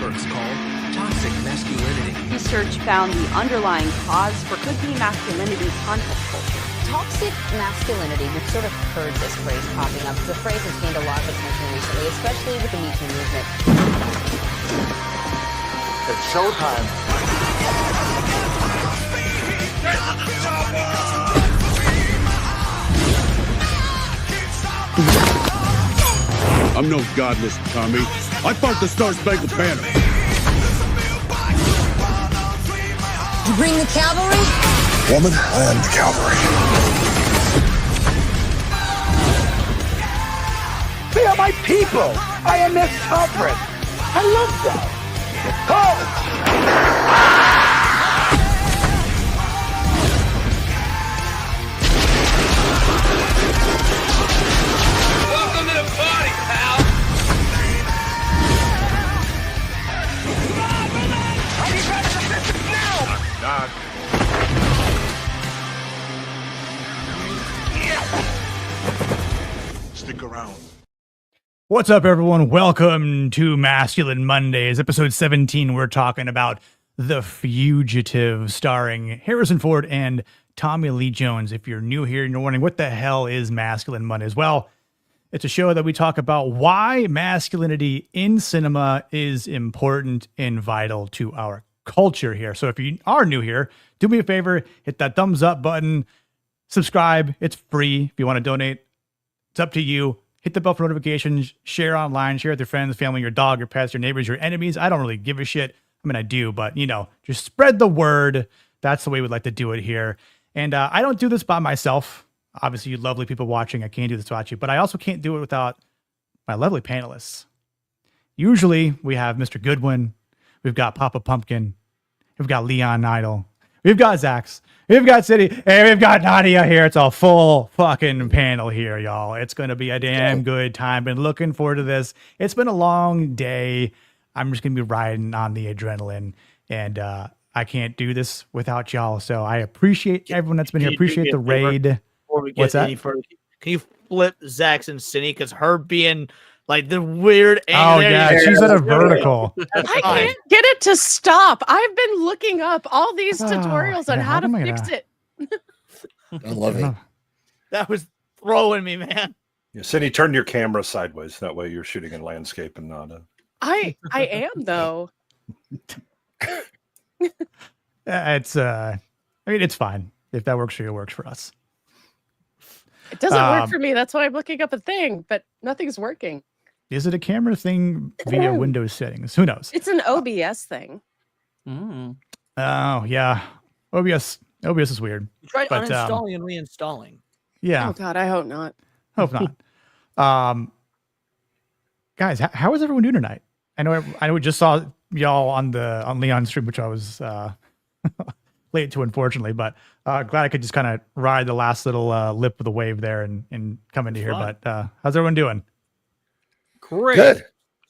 experts call toxic masculinity. Research found the underlying cause for could-be masculinity content culture. Toxic masculinity, we've sort of heard this phrase popping up. The phrase has gained a lot of attention recently, especially with the Me Too movement. It's showtime. I'm no godless Tommy. I fought the Star-Spangled Banner. You bring the cavalry? Woman, I am the cavalry. They are my people. I am their sovereign. I love them. Welcome to the party, pal! Knock. Stick around. What's up, everyone? Welcome to Masculine Mondays, episode 17. We're talking about The Fugitive, starring Harrison Ford and Tommy Lee Jones. If you're new here and you're wondering what the hell is Masculine Mondays, well, it's a show that we talk about why masculinity in cinema is important and vital to our culture here. So if you are new here, do me a favor, hit that thumbs up button, subscribe. It's free. If you want to donate, it's up to you. Hit the bell for notifications, share online, share with your friends, family, your dog, your pets, your neighbors, your enemies. I don't really give a shit. I mean, I do, but just spread the word. That's the way we'd like to do it here. And I don't do this by myself. Obviously, you lovely people watching, I can't do this without you, but I also can't do it without my lovely panelists. Usually we have Mr. Goodwin. We've got Papa Pumpkin. We've got Leon Idol. We've got Zax. We've got City. And we've got Nadia here. It's a full fucking panel here, y'all. It's going to be a damn good time. Been looking forward to this. It's been a long day. I'm just going to be riding on the adrenaline. And I can't do this without y'all. So I appreciate everyone that's been here. Appreciate the raid. Before we get any further, can you flip Zax and Cindy? Because her being like the weird angle. Oh, yeah. She's at a vertical. I can't get it to stop. I've been looking up all these tutorials on how to fix it. I love it. That was throwing me, man. Yeah, Cindy, turn your camera sideways. That way you're shooting in landscape and not a... I am, though. It's it's fine. If that works for you, it works for us. It doesn't work for me. That's why I'm looking up a thing, but nothing's working. Is it a camera thing via Windows settings? Who knows? It's an OBS thing. Oh, yeah. OBS is weird. You tried uninstalling and reinstalling. Yeah. Oh, God, I hope not. Hope not. Guys, how is everyone doing tonight? I know we just saw y'all on Leon's stream, which I was late to, unfortunately, but glad I could just kind of ride the last little lip of the wave there and come into here. Fun. But how's everyone doing? Great. Good.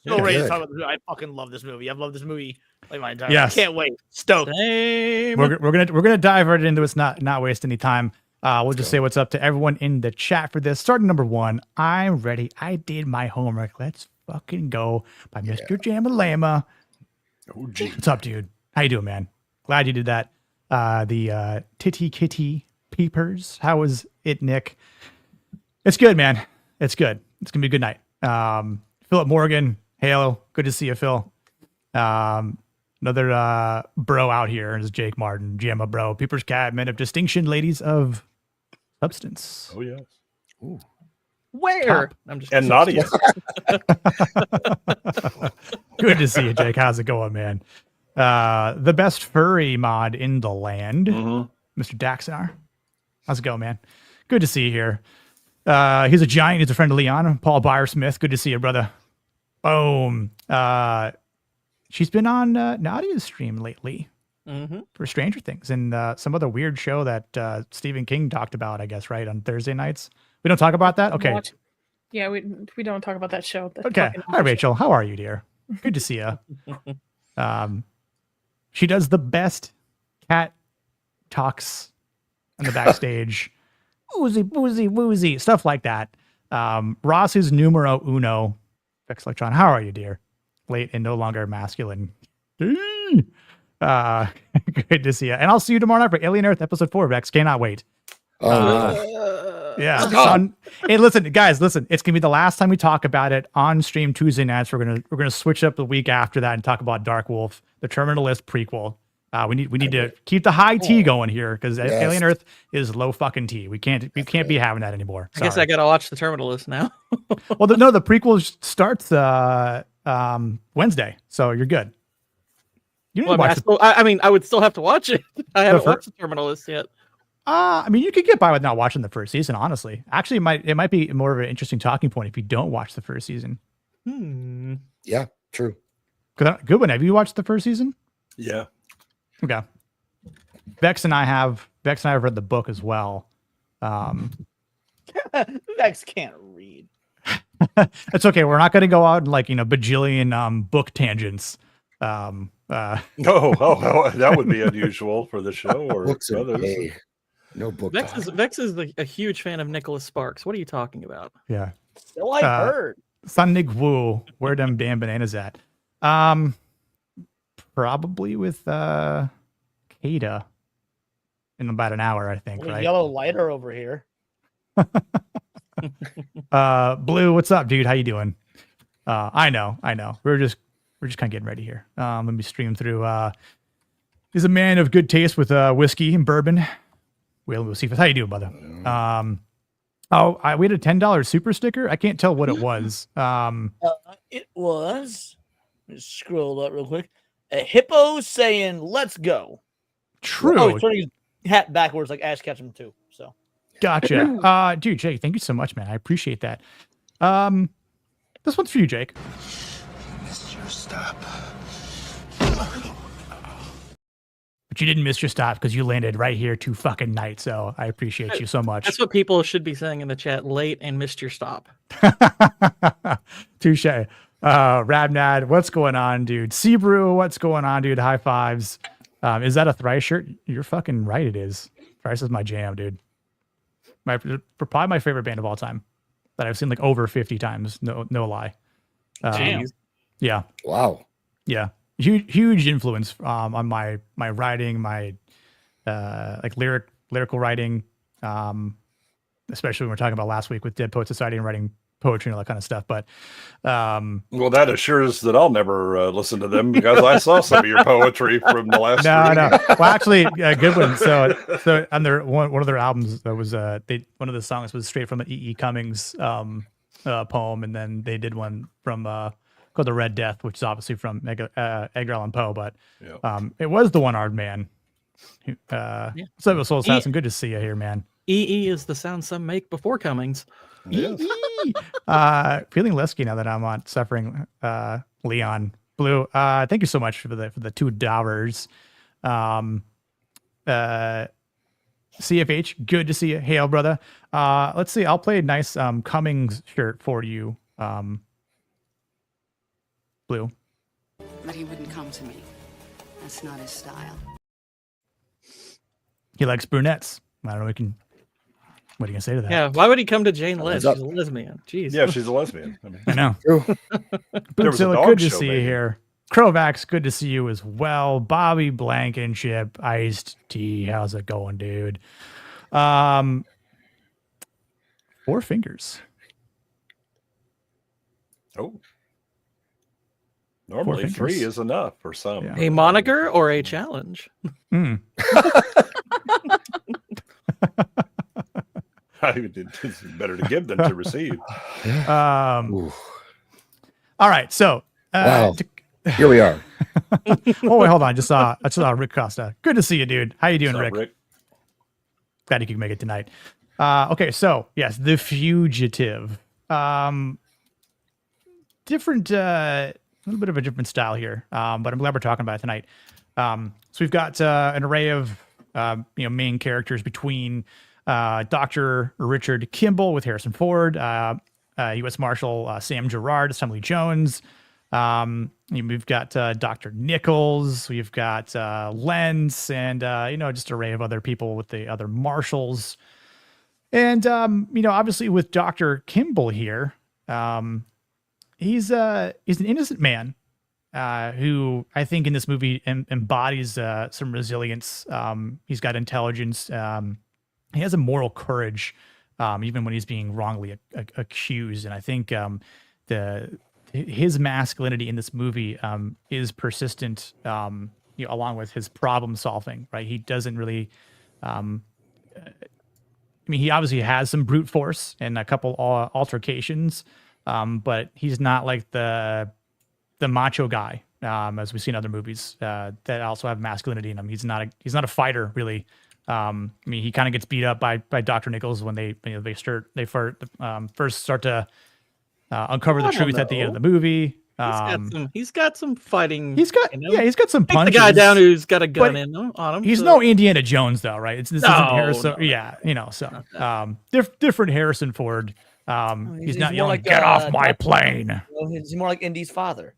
So ready to talk about this movie. I fucking love this movie. I've loved this movie like my entire life. I can't wait. Stoked. We're gonna dive right into this, not waste any time. We'll just say what's up to everyone in the chat for this. Starting number 1, I'm ready. I did my homework. Let's fucking go by Mr. Jamalama. Oh, gee. What's up, dude? How you doing, man? Glad you did that. The Titty Kitty Peepers. How was it, Nick? It's good, man. It's good. It's gonna be a good night. Philip Morgan, Halo. Good to see you, Phil. Another bro out here is Jake Martin, Gemma bro. Peepers Cat, men of distinction, ladies of substance. Oh, yes. Ooh. Where? Top. I'm just And Nadia. Good to see you, Jake. How's it going, man? The best furry mod in the land, Mr. Daxar. How's it going, man? Good to see you here. He's a giant. He's a friend of Leon, Paul Byer-Smith. Good to see you, brother. Boom. She's been on Nadia's stream lately for Stranger Things and some other weird show that Stephen King talked about, I guess, right, on Thursday nights. We don't talk about that? Okay. Yeah, we don't talk about that show. Okay. Hi, Rachel. How are you, dear? Good to see you. She does the best cat talks in the backstage. Woozy, woozy, woozy, stuff like that. Ross is numero uno. Vex Electron, how are you, dear? late and no longer masculine. Good to see you. And I'll see you tomorrow night for Alien Earth episode 4, Vex. Cannot wait. Yeah. Hey, listen, guys, listen. It's gonna be the last time we talk about it on stream Tuesday nights. We're gonna switch up the week after that and talk about Dark Wolf, the Terminalist prequel. We need to keep the high T going here because Alien Earth is low fucking T. We can't be having that anymore. I guess I gotta watch the Terminalist now. Well, the prequel starts Wednesday, so you're good. You well, I would still have to watch it. I haven't watched the Terminalist yet. I mean, you could get by with not watching the first season, honestly. Actually, it might be more of an interesting talking point if you don't watch the first season. Yeah, true. Good one. Have you watched the first season? Yeah. Okay. Vex and I have read the book as well. Vex can't read. It's okay. We're not going to go out and bajillion book tangents. No, that would be unusual for the show or others. No book. Vex is a huge fan of Nicholas Sparks. What are you talking about? Yeah. So I heard. Sun Nig Wu, where them damn bananas at? Probably with Kada in about an hour, I think. Right? Yellow lighter over here. Blue, what's up, dude? How you doing? I know. We're just kind of getting ready here. Let me stream through. He's a man of good taste with whiskey and bourbon. We'll see. How you doing, brother? We had a $10 super sticker. I can't tell what it was. It was. Let me scroll up real quick. A hippo saying "Let's go." True. Oh, he's turning his hat backwards like Ash Ketchum too. So. Gotcha. Dude, Jake, thank you so much, man. I appreciate that. This one's for you, Jake. Missed your stop. But you didn't miss your stop because you landed right here to fucking night. So I appreciate you so much. That's what people should be saying in the chat. Late and missed your stop. Touche. Rabnad, what's going on, dude? Seabrew, what's going on, dude? High fives. Is that a Thrice shirt? You're fucking right. It is. Thrice is my jam, dude. Probably my favorite band of all time that I've seen like over 50 times. No lie. Yeah. Wow. Yeah. Huge influence on my writing, my lyrical writing, especially when we're talking about last week with Dead Poet Society and writing poetry and all that kind of stuff. But well, that assures that I'll never listen to them because I saw some of your poetry from the last. No. Well, actually, a good one. So on their one of their albums, that was one of the songs was straight from an E.E. Cummings poem, and then they did one from called "The Red Death," which is obviously from Edgar Allan Poe, but it was the One-Armed Man. So, Soul Assassin, good to see you here, man. E.E. is the sound some make before Cummings. Yes. Feeling lisky now that I'm on suffering. Leon Blue, thank you so much for the $2. CFH, good to see you. Hail, brother. Let's see. I'll play a nice Cummings shirt for you. Blue. But he wouldn't come to me. That's not his style. He likes brunettes. I don't know. What are you gonna say to that? Yeah, why would he come to Jane Liz? She's a lesbian. Jeez. Yeah, she's a lesbian. I know. Bootzilla, good to see you here. Crovax, good to see you as well. Bobby Blankenship, Iced Tea, how's it going, dude? 4 fingers. Oh. Normally 3 is enough for some. Yeah. A moniker or a challenge? It's better to give than to receive. All right, so wow. Here we are. Oh wait, hold on. I just saw Rick Costa. Good to see you, dude. How you doing, What's up, Rick? Glad you could make it tonight. Okay, so yes, The Fugitive. Different, a little bit of a different style here, but I'm glad we're talking about it tonight. So we've got an array of main characters between Dr. Richard Kimble with Harrison Ford, U.S. Marshal Sam Gerard, Samuel Jones. We've got Dr. Nichols. We've got Lenz, and just an array of other people with the other marshals. And obviously with Dr. Kimble here, he's an innocent man who I think in this movie embodies some resilience. He's got intelligence. He has a moral courage, even when he's being wrongly accused. And I think his masculinity in this movie is persistent, along with his problem solving. Right? He doesn't really. He obviously has some brute force and a couple altercations, but he's not like the macho guy, as we see in other movies that also have masculinity in him. He's not a fighter really. He kind of gets beat up by Dr. Nichols when they first start to uncover the truth at the end of the movie. He's got some fighting. He's got some punches. Take the guy down who's got a gun on him. He's no Indiana Jones though, right? Isn't Harrison. Different Harrison Ford. He's not yelling, like, "Get off my plane." He's more like Indy's father.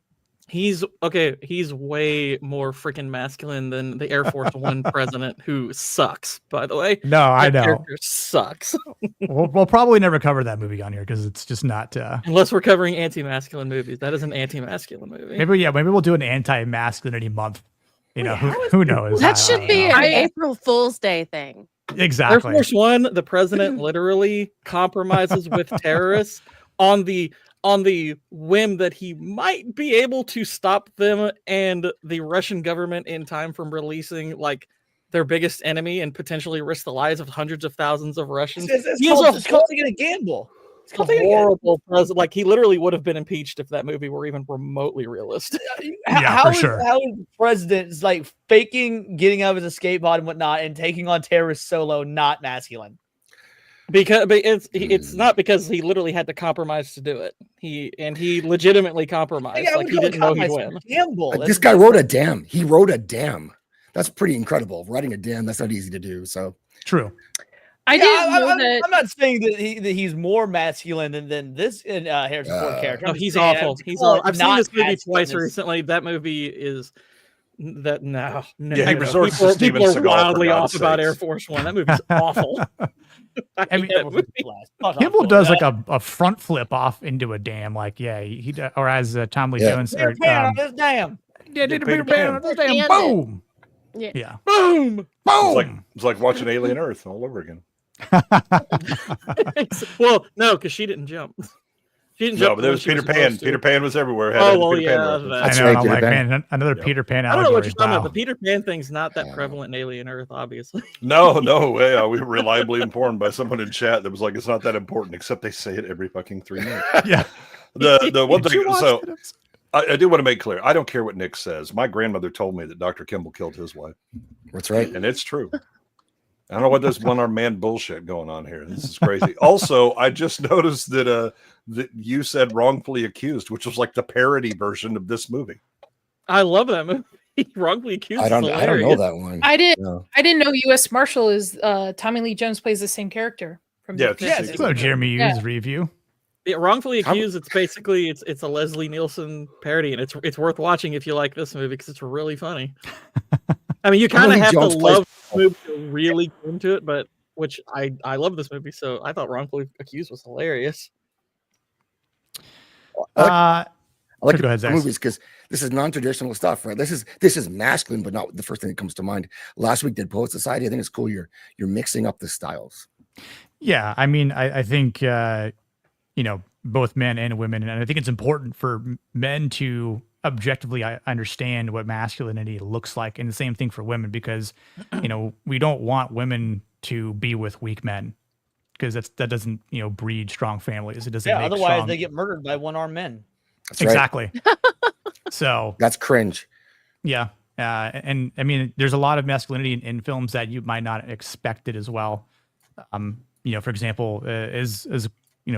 He's way more freaking masculine than the Air Force One president, who sucks, by the way. No, I know. Character sucks. we'll probably never cover that movie on here because it's just not. Unless we're covering anti-masculine movies. That is an anti-masculine movie. Maybe we'll do an anti-masculinity month. Who knows? That should be an April Fool's Day thing. Exactly. Air Force One, the president literally compromises with terrorists on the whim that he might be able to stop them and the Russian government in time from releasing like their biggest enemy and potentially risk the lives of hundreds of thousands of Russians. It's called taking a gamble. It's called a horrible president. Like, he literally would have been impeached if that movie were even remotely realistic. How is the president like faking getting out of his escape pod and whatnot and taking on terrorists solo not masculine? Because it's not because he literally had to compromise to do it. He legitimately compromised. Like, he didn't know he'd win. This guy wrote a dam. He wrote a dam. That's pretty incredible. Writing a dam, that's not easy to do. So true. I'm not saying that he's more masculine than this Harrison Ford character. No, he's awful. He's awful. I've seen this movie twice recently. That movie is that no. Yeah, he resorts to Steven people are Seagal, wildly off sakes. about Air Force One. That movie's awful. Kimble does like a front flip off into a dam, like he or as Tom Lee Jones. Peter Pan on this dam. Yeah, did a Peter Pan on this dam. Boom. Yeah. Boom. Boom. It's like watching Alien Earth all over again. Well, no, because she didn't jump. She didn't jump. No, but there was Peter Pan. Peter Pan was everywhere. Oh, well, yeah. I know. I'm like, man, another Peter Pan. I don't know what you're talking about. The Peter Pan thing's not that prevalent in Alien Earth, obviously. No way. We were reliably informed by someone in chat that was like, it's not that important, except they say it every fucking 3 minutes. Yeah. The one thing. So I do want to make clear. I don't care what Nick says. My grandmother told me that Dr. Kimble killed his wife. That's right, and it's true. I don't know what this one-armed man bullshit going on here. This is crazy. Also, I just noticed that that you said wrongfully accused, which was like the parody version of this movie. I love that movie. Wrongfully accused. I don't know that one. I didn't know U.S. Marshal is Tommy Lee Jones plays the same character from so Jeremy Hughes review. Yeah, wrongfully accused. It's basically it's a Leslie Nielsen parody, and it's worth watching if you like this movie because it's really funny. I mean, you kind of have to love the movie to really get into it, but which I love this movie, so I thought Wrongfully Accused was hilarious. I like movies because this is non-traditional stuff, right? This is masculine, but not the first thing that comes to mind. Last week did Poet Society. I think it's cool. You're mixing up the styles. Yeah, I mean, I think both men and women, and I think it's important for men to objectively understand what masculinity looks like, and the same thing for women, because we don't want women to be with weak men, because that doesn't breed strong families. It doesn't. Yeah, otherwise they get murdered by one-armed men. That's right. Exactly. So that's cringe. Yeah, and I mean, there's a lot of masculinity in films that you might not expect it as well. For example, as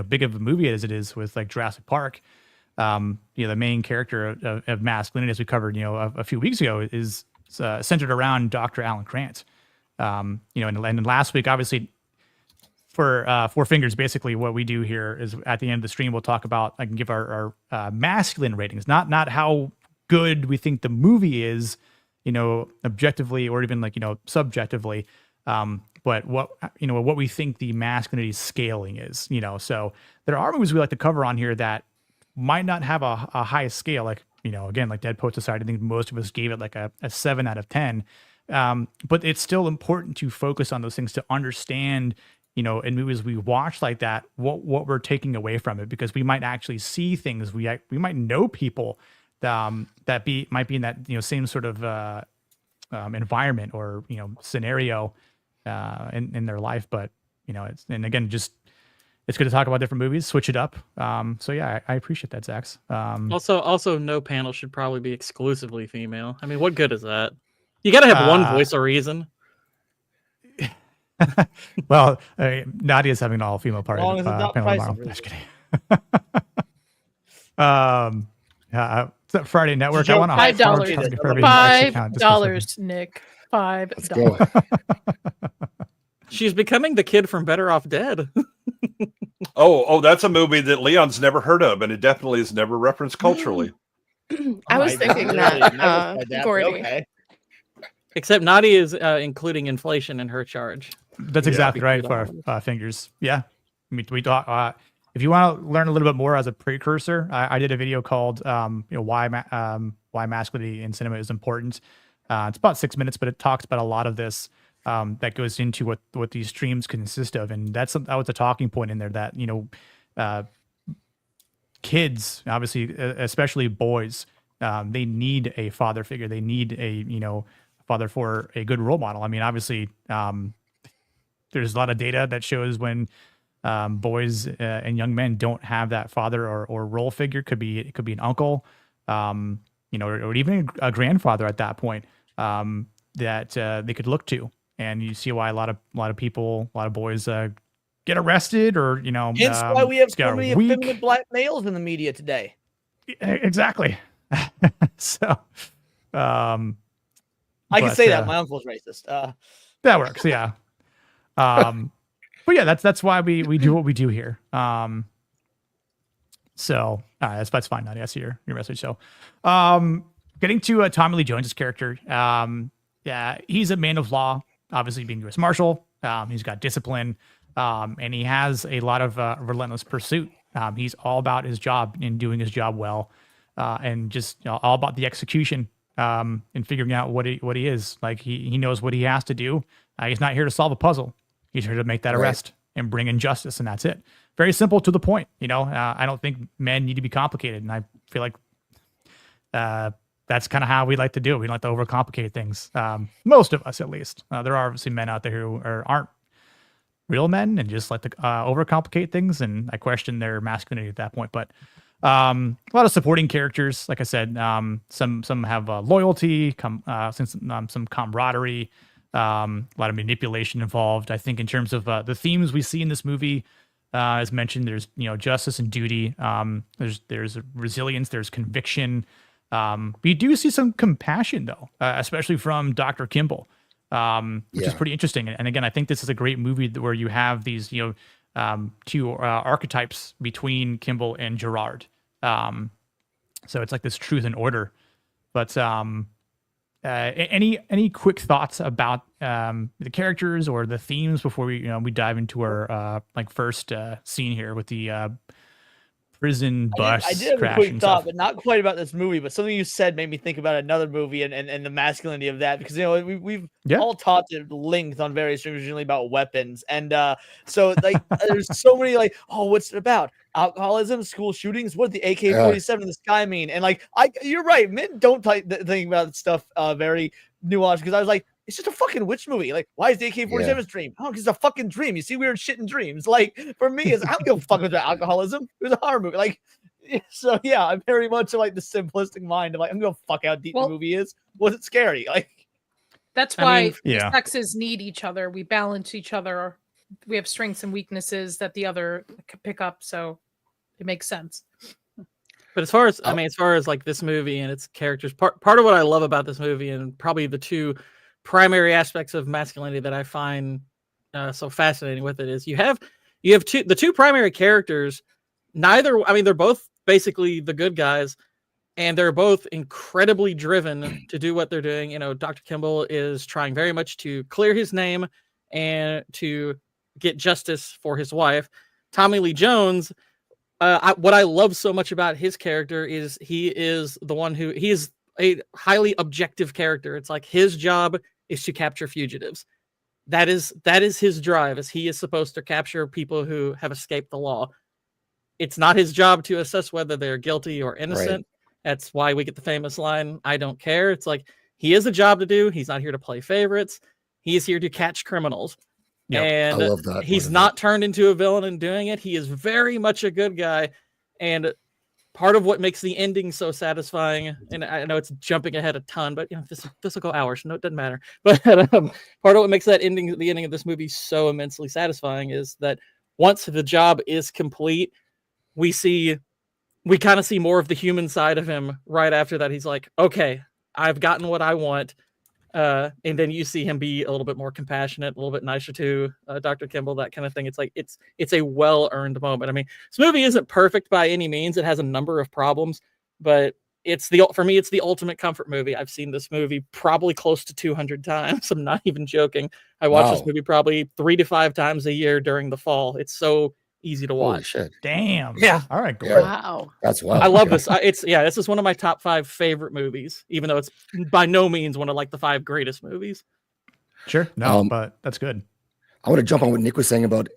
big of a movie as it is with like Jurassic Park. The main character of masculinity, as we covered, a few weeks ago, is centered around Dr. Alan Grant. And last week, obviously, for Four Fingers, basically what we do here is at the end of the stream, we'll talk about, I can give our masculine ratings, not how good we think the movie is, objectively or even subjectively, but what we think the masculinity scaling is, So there are movies we like to cover on here that might not have a high scale. Like again, like Dead Poet Society, I think most of us gave it like a 7 out of 10. But it's still important to focus on those things to understand, in movies we watch like that, what we're taking away from it, because we might actually see things. We might know people that might be in that, same sort of environment or, scenario in their life. But, and again, it's good to talk about different movies, switch it up. So yeah, I appreciate that, Zax. Also, no panel should probably be exclusively female. I mean, what good is that? You got to have one voice of reason. Well, Nadia's having an all-female party. As long as it's not panel tomorrow. Just kidding. It's that Friday Network. I want $5. $5, Nick. $5. Let's go. She's becoming the kid from Better Off Dead. Oh, that's a movie that Leon's never heard of, and it definitely is never referenced culturally. I was thinking that, Gordy. Okay. Except Nadia is including inflation in her charge. That's exactly right for our fingers. Yeah. We talk, if you want to learn a little bit more as a precursor, I did a video called why masculinity in cinema is important. It's about 6 minutes, but it talks about a lot of this that goes into what these streams consist of. And that was a talking point in there that, kids, obviously, especially boys, they need a father figure. They need a, father for a good role model. I mean, obviously, there's a lot of data that shows when boys and young men don't have that father or role figure. It could be an uncle, or even a grandfather at that point that they could look to. And you see why a lot of people, a lot of boys get arrested, or Hence why we have so many effeminate black males in the media today. Exactly. So, I can say that my uncle's racist. That works, yeah. But yeah, that's why we do what we do here. So that's fine, Nadia. I see your message. So, getting to Tommy Lee Jones's character. Yeah, he's a man of law, obviously being U.S. Marshal. He's got discipline, and he has a lot of relentless pursuit. He's all about his job and doing his job well, and just all about the execution. And figuring out what he is. Like he knows what he has to do. He's not here to solve a puzzle. He's here to make that arrest and bring in justice, and that's it. Very simple, to the point. I don't think men need to be complicated, and I feel like that's kind of how we like to do it. We like to overcomplicate things. Most of us, at least. There are obviously men out there who aren't real men and just like to overcomplicate things, and I question their masculinity at that point. But a lot of supporting characters, like I said. Some have loyalty, some camaraderie, a lot of manipulation involved. I think in terms of the themes we see in this movie, as mentioned, there's justice and duty. There's resilience. There's conviction. We do see some compassion, though, especially from Dr. Kimble, which is pretty interesting. And again, I think this is a great movie where you have these two archetypes between Kimble and Gerard. So it's like this truth and order. But any quick thoughts about the characters or the themes before we dive into our first scene here with the prison bus I did have crash a quick and thought, stuff. but not quite about this movie. But something you said made me think about another movie and the masculinity of that, because we've all talked at length on various streams recently about weapons, and so there's so many what's it about? Alcoholism, school shootings. What did the AK-47 in the sky mean? And you're right, men don't think about stuff very nuanced, because I was like, it's just a fucking witch movie. Why is the AK-47 a dream? Oh, because it's a fucking dream. You see weird shit in dreams. For me, I don't give a fuck about alcoholism. It was a horror movie. So yeah, I'm very much the simplistic mind of I'm gonna fuck how deep the movie is. Was it scary? That's why sexes need each other. We balance each other. We have strengths and weaknesses that the other can pick up. So it makes sense. But as far as this movie and its characters, part of what I love about this movie, and probably the two primary aspects of masculinity that I find so fascinating with it, is you have the two primary characters. They're both basically the good guys, and they're both incredibly driven to do what they're doing. Dr. Kimble is trying very much to clear his name and to get justice for his wife. Tommy Lee Jones what I love so much about his character is he is the one who he is a highly objective character. It's like his job is to capture fugitives. That is his drive, as he is supposed to capture people who have escaped the law. It's not his job to assess whether they're guilty or innocent. Right. That's why we get the famous line, "I don't care." It's like he has a job to do. He's not here to play favorites. He is here to catch criminals. Yep. And I love that. He's not turned into a villain in doing it. He is very much a good guy. And part of what makes the ending so satisfying, and I know it's jumping ahead a ton, but this will go hours. No, it doesn't matter. But part of what makes the ending of this movie so immensely satisfying is that once the job is complete, we kind of see more of the human side of him right after that. He's like, okay, I've gotten what I want. And then you see him be a little bit more compassionate, a little bit nicer to Dr. Kimble, that kind of thing. It's like it's a well-earned moment. I mean, this movie isn't perfect by any means. It has a number of problems, but for me, it's the ultimate comfort movie. I've seen this movie probably close to 200 times. I'm not even joking. I watch this movie probably 3 to 5 times a year during the fall. It's so easy to watch. Holy shit. Damn. Yeah. All right. Cool. Wow. That's wild. I love this. This is one of my top 5 favorite movies, even though it's by no means one of like the 5 greatest movies. Sure. No, but that's good. I want to jump on what Nick was saying about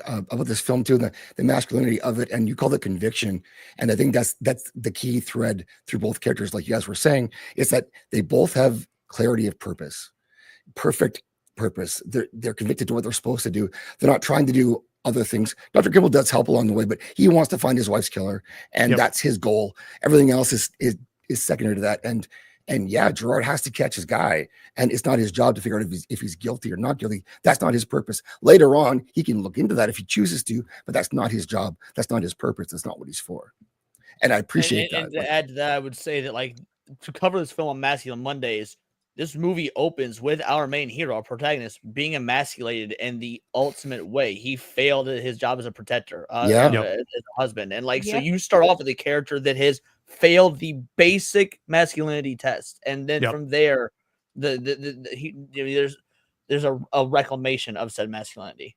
this film too, the masculinity of it, and you call it conviction. And I think that's the key thread through both characters, like you guys were saying, is that they both have clarity of purpose, perfect purpose. They're convicted to what they're supposed to do. They're not trying to do other things. Dr. Kimble does help along the way, but he wants to find his wife's killer, and that's his goal. Everything else is secondary to that. And yeah, Gerard has to catch his guy, and it's not his job to figure out if he's guilty or not guilty. That's not his purpose. Later on, he can look into that if he chooses to, but that's not his job. That's not his purpose. That's not what he's for. And I appreciate that. And to add to that, I would say that, like, to cover this film on Masculine Mondays, this movie opens with our main hero, our protagonist, being emasculated in the ultimate way. He failed at his job as a protector, as a husband. And so you start off with a character that has failed the basic masculinity test. And then from there, there's a reclamation of said masculinity.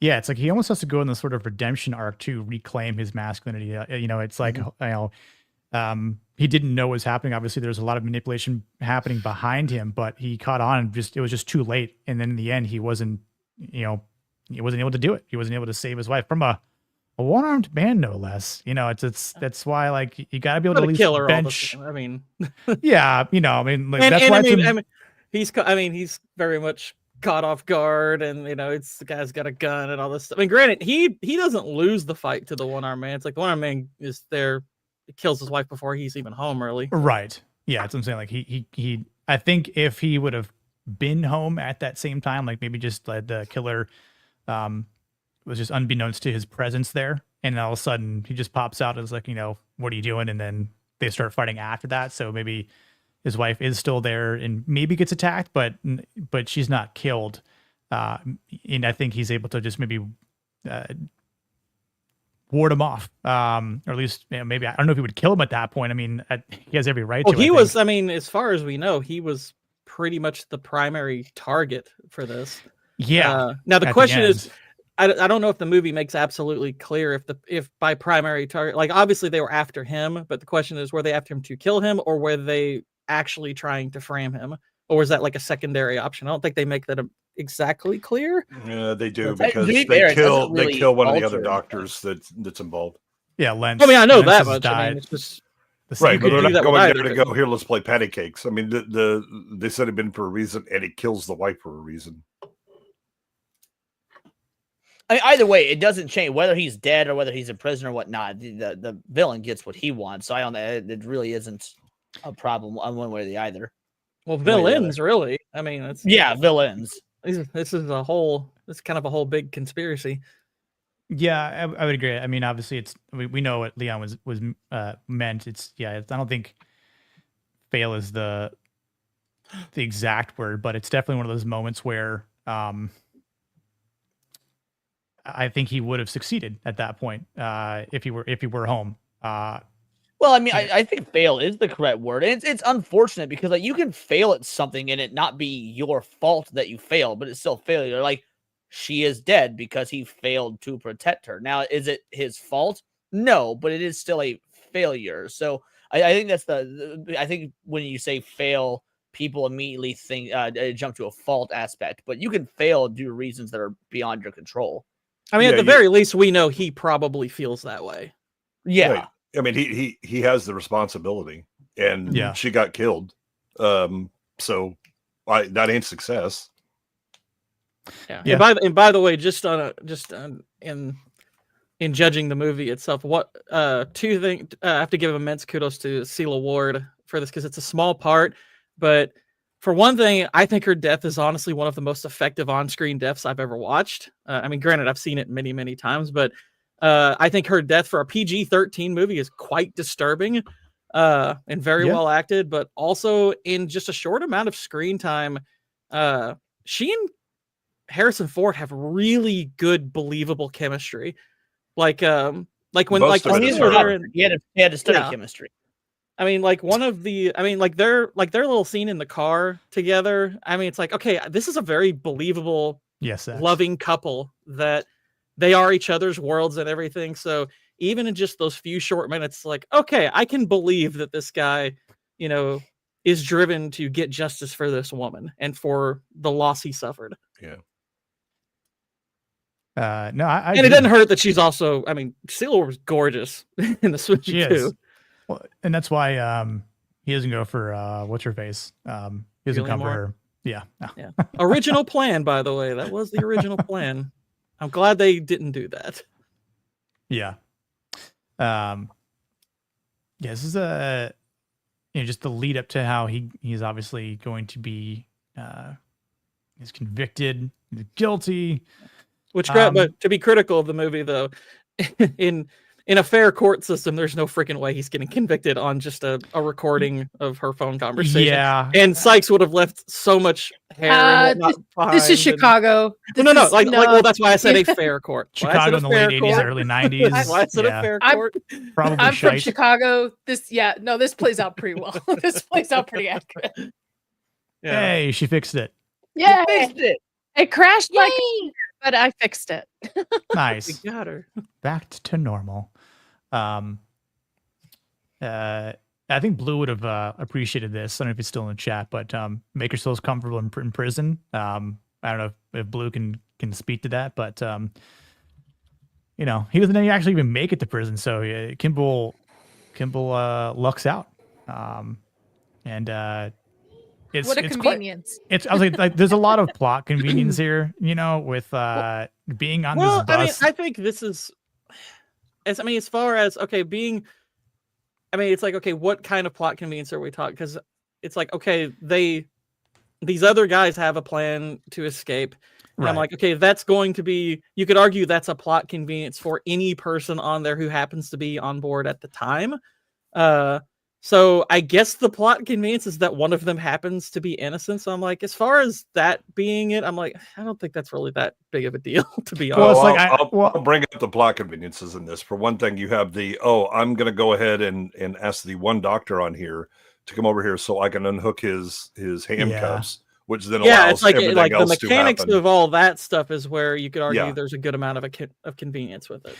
Yeah, it's like he almost has to go in this sort of redemption arc to reclaim his masculinity. It's like, he didn't know what was happening. Obviously, there's a lot of manipulation happening behind him, but he caught on and it was just too late. And then in the end, he wasn't able to do it. He wasn't able to save his wife from a one-armed man, no less. That's why, like, you got to be able to at least kill her bench. I mean, yeah, that's why he's very much caught off guard, and it's the guy's got a gun and all this stuff. I mean, granted, he doesn't lose the fight to the one-armed man. It's like the one-armed man is there. Kills his wife before he's even home early. Right. Yeah, that's what I'm saying. Like he I think if he would have been home at that same time, like maybe just like the killer was just unbeknownst to his presence there, and all of a sudden he just pops out as like, what are you doing? And then they start fighting after that. So maybe his wife is still there and maybe gets attacked, but she's not killed. And I think he's able to just maybe ward him off, or at least maybe, I don't know if he would kill him at that point. I mean, he has every right to. He was. I mean, as far as we know, he was pretty much the primary target for this. Yeah. Now the question is, I don't know if the movie makes absolutely clear if by primary target, like obviously they were after him, but the question is, were they after him to kill him, or were they actually trying to frame him, or was that like a secondary option? I don't think they make that exactly clear. Yeah, they do, because they kill one of the other doctors that's involved. Yeah, Lentz. I mean, I know that much. I mean, it's just right, but they're not going there to go, here, let's play patty cakes. I mean, they said it'd been for a reason, and it kills the wife for a reason. I mean, either way, it doesn't change whether he's dead or whether he's in prison or whatnot. The villain gets what he wants, so I don't know. It really isn't a problem on one way or the other. Well, villains, really. I mean, villains. This is kind of a whole big conspiracy. Yeah, I would agree. I mean, obviously, we know what Leon was meant. I don't think fail is the exact word, but it's definitely one of those moments where I think he would have succeeded at that point if he were home. Well, I mean, I think fail is the correct word. It's unfortunate because, like, you can fail at something and it not be your fault that you failed, but it's still failure. Like, she is dead because he failed to protect her. Now, is it his fault? No, but it is still a failure. So I think that's I think when you say fail, people immediately think jump to a fault aspect, but you can fail due to reasons that are beyond your control. I mean, at the very least, we know he probably feels that way. Yeah. Right. I mean, he has the responsibility, and she got killed. So that ain't success. Yeah. And by the way, in judging the movie itself, two things I have to give immense kudos to Celia Ward for this, because it's a small part, but for one thing, I think her death is honestly one of the most effective on-screen deaths I've ever watched. I mean, granted, I've seen it many, many times, but I think her death for a PG-13 movie is quite disturbing and very well acted, but also in just a short amount of screen time, she and Harrison Ford have really good, believable chemistry. Like when he had to study chemistry. I mean, like their little scene in the car together. I mean, it's like, okay, this is a very believable, loving couple that they are each other's worlds and everything. So even in just those few short minutes, like, okay, I can believe that this guy, is driven to get justice for this woman and for the loss he suffered. Yeah. No, and it doesn't hurt that she's also. I mean, Celia was gorgeous in the movie too. Well, and that's why he doesn't go for what's her face. He doesn't come for her. Yeah. Original plan, by the way. That was the original plan. I'm glad they didn't do that. Yeah. This is just the lead up to how he's obviously going to be he's convicted, he's guilty. Which, but to be critical of the movie, though, in a fair court system, there's no freaking way he's getting convicted on just a recording of her phone conversation. Yeah. And Sykes would have left so much hair. This is Chicago. No. Well, that's why I said a fair court. Chicago in the late 80s, early 90s. That's why I said a fair court. Probably I'm from Chicago. This plays out pretty well. This plays out pretty accurate. Yeah. Hey, she fixed it. Yeah, fixed it. It crashed like, but I fixed it. Nice. We got her back to normal. I think Blue would have appreciated this. I don't know if he's still in the chat, but make yourselves comfortable in prison. I don't know if Blue can speak to that, but he doesn't actually even make it to prison. So Kimble lucks out, and what a convenience! I was like, there's a lot of plot convenience here, with being on this bus. I think this is, as far as being. It's like, okay, what kind of plot convenience are we talking? Because it's like, okay, these other guys have a plan to escape. And I'm like, okay, that's going to be. You could argue that's a plot convenience for any person on there who happens to be on board at the time. So I guess the plot convenience is that one of them happens to be innocent. So I'm like, as far as that being it, I'm like, I don't think that's really that big of a deal, to be honest. I'll bring up the plot conveniences in this. For one thing, you have I'm going to go ahead and ask the one doctor on here to come over here so I can unhook his handcuffs, which then allows it's like everything else the mechanics to happen. of all that stuff is where you could argue there's a good amount of convenience with it.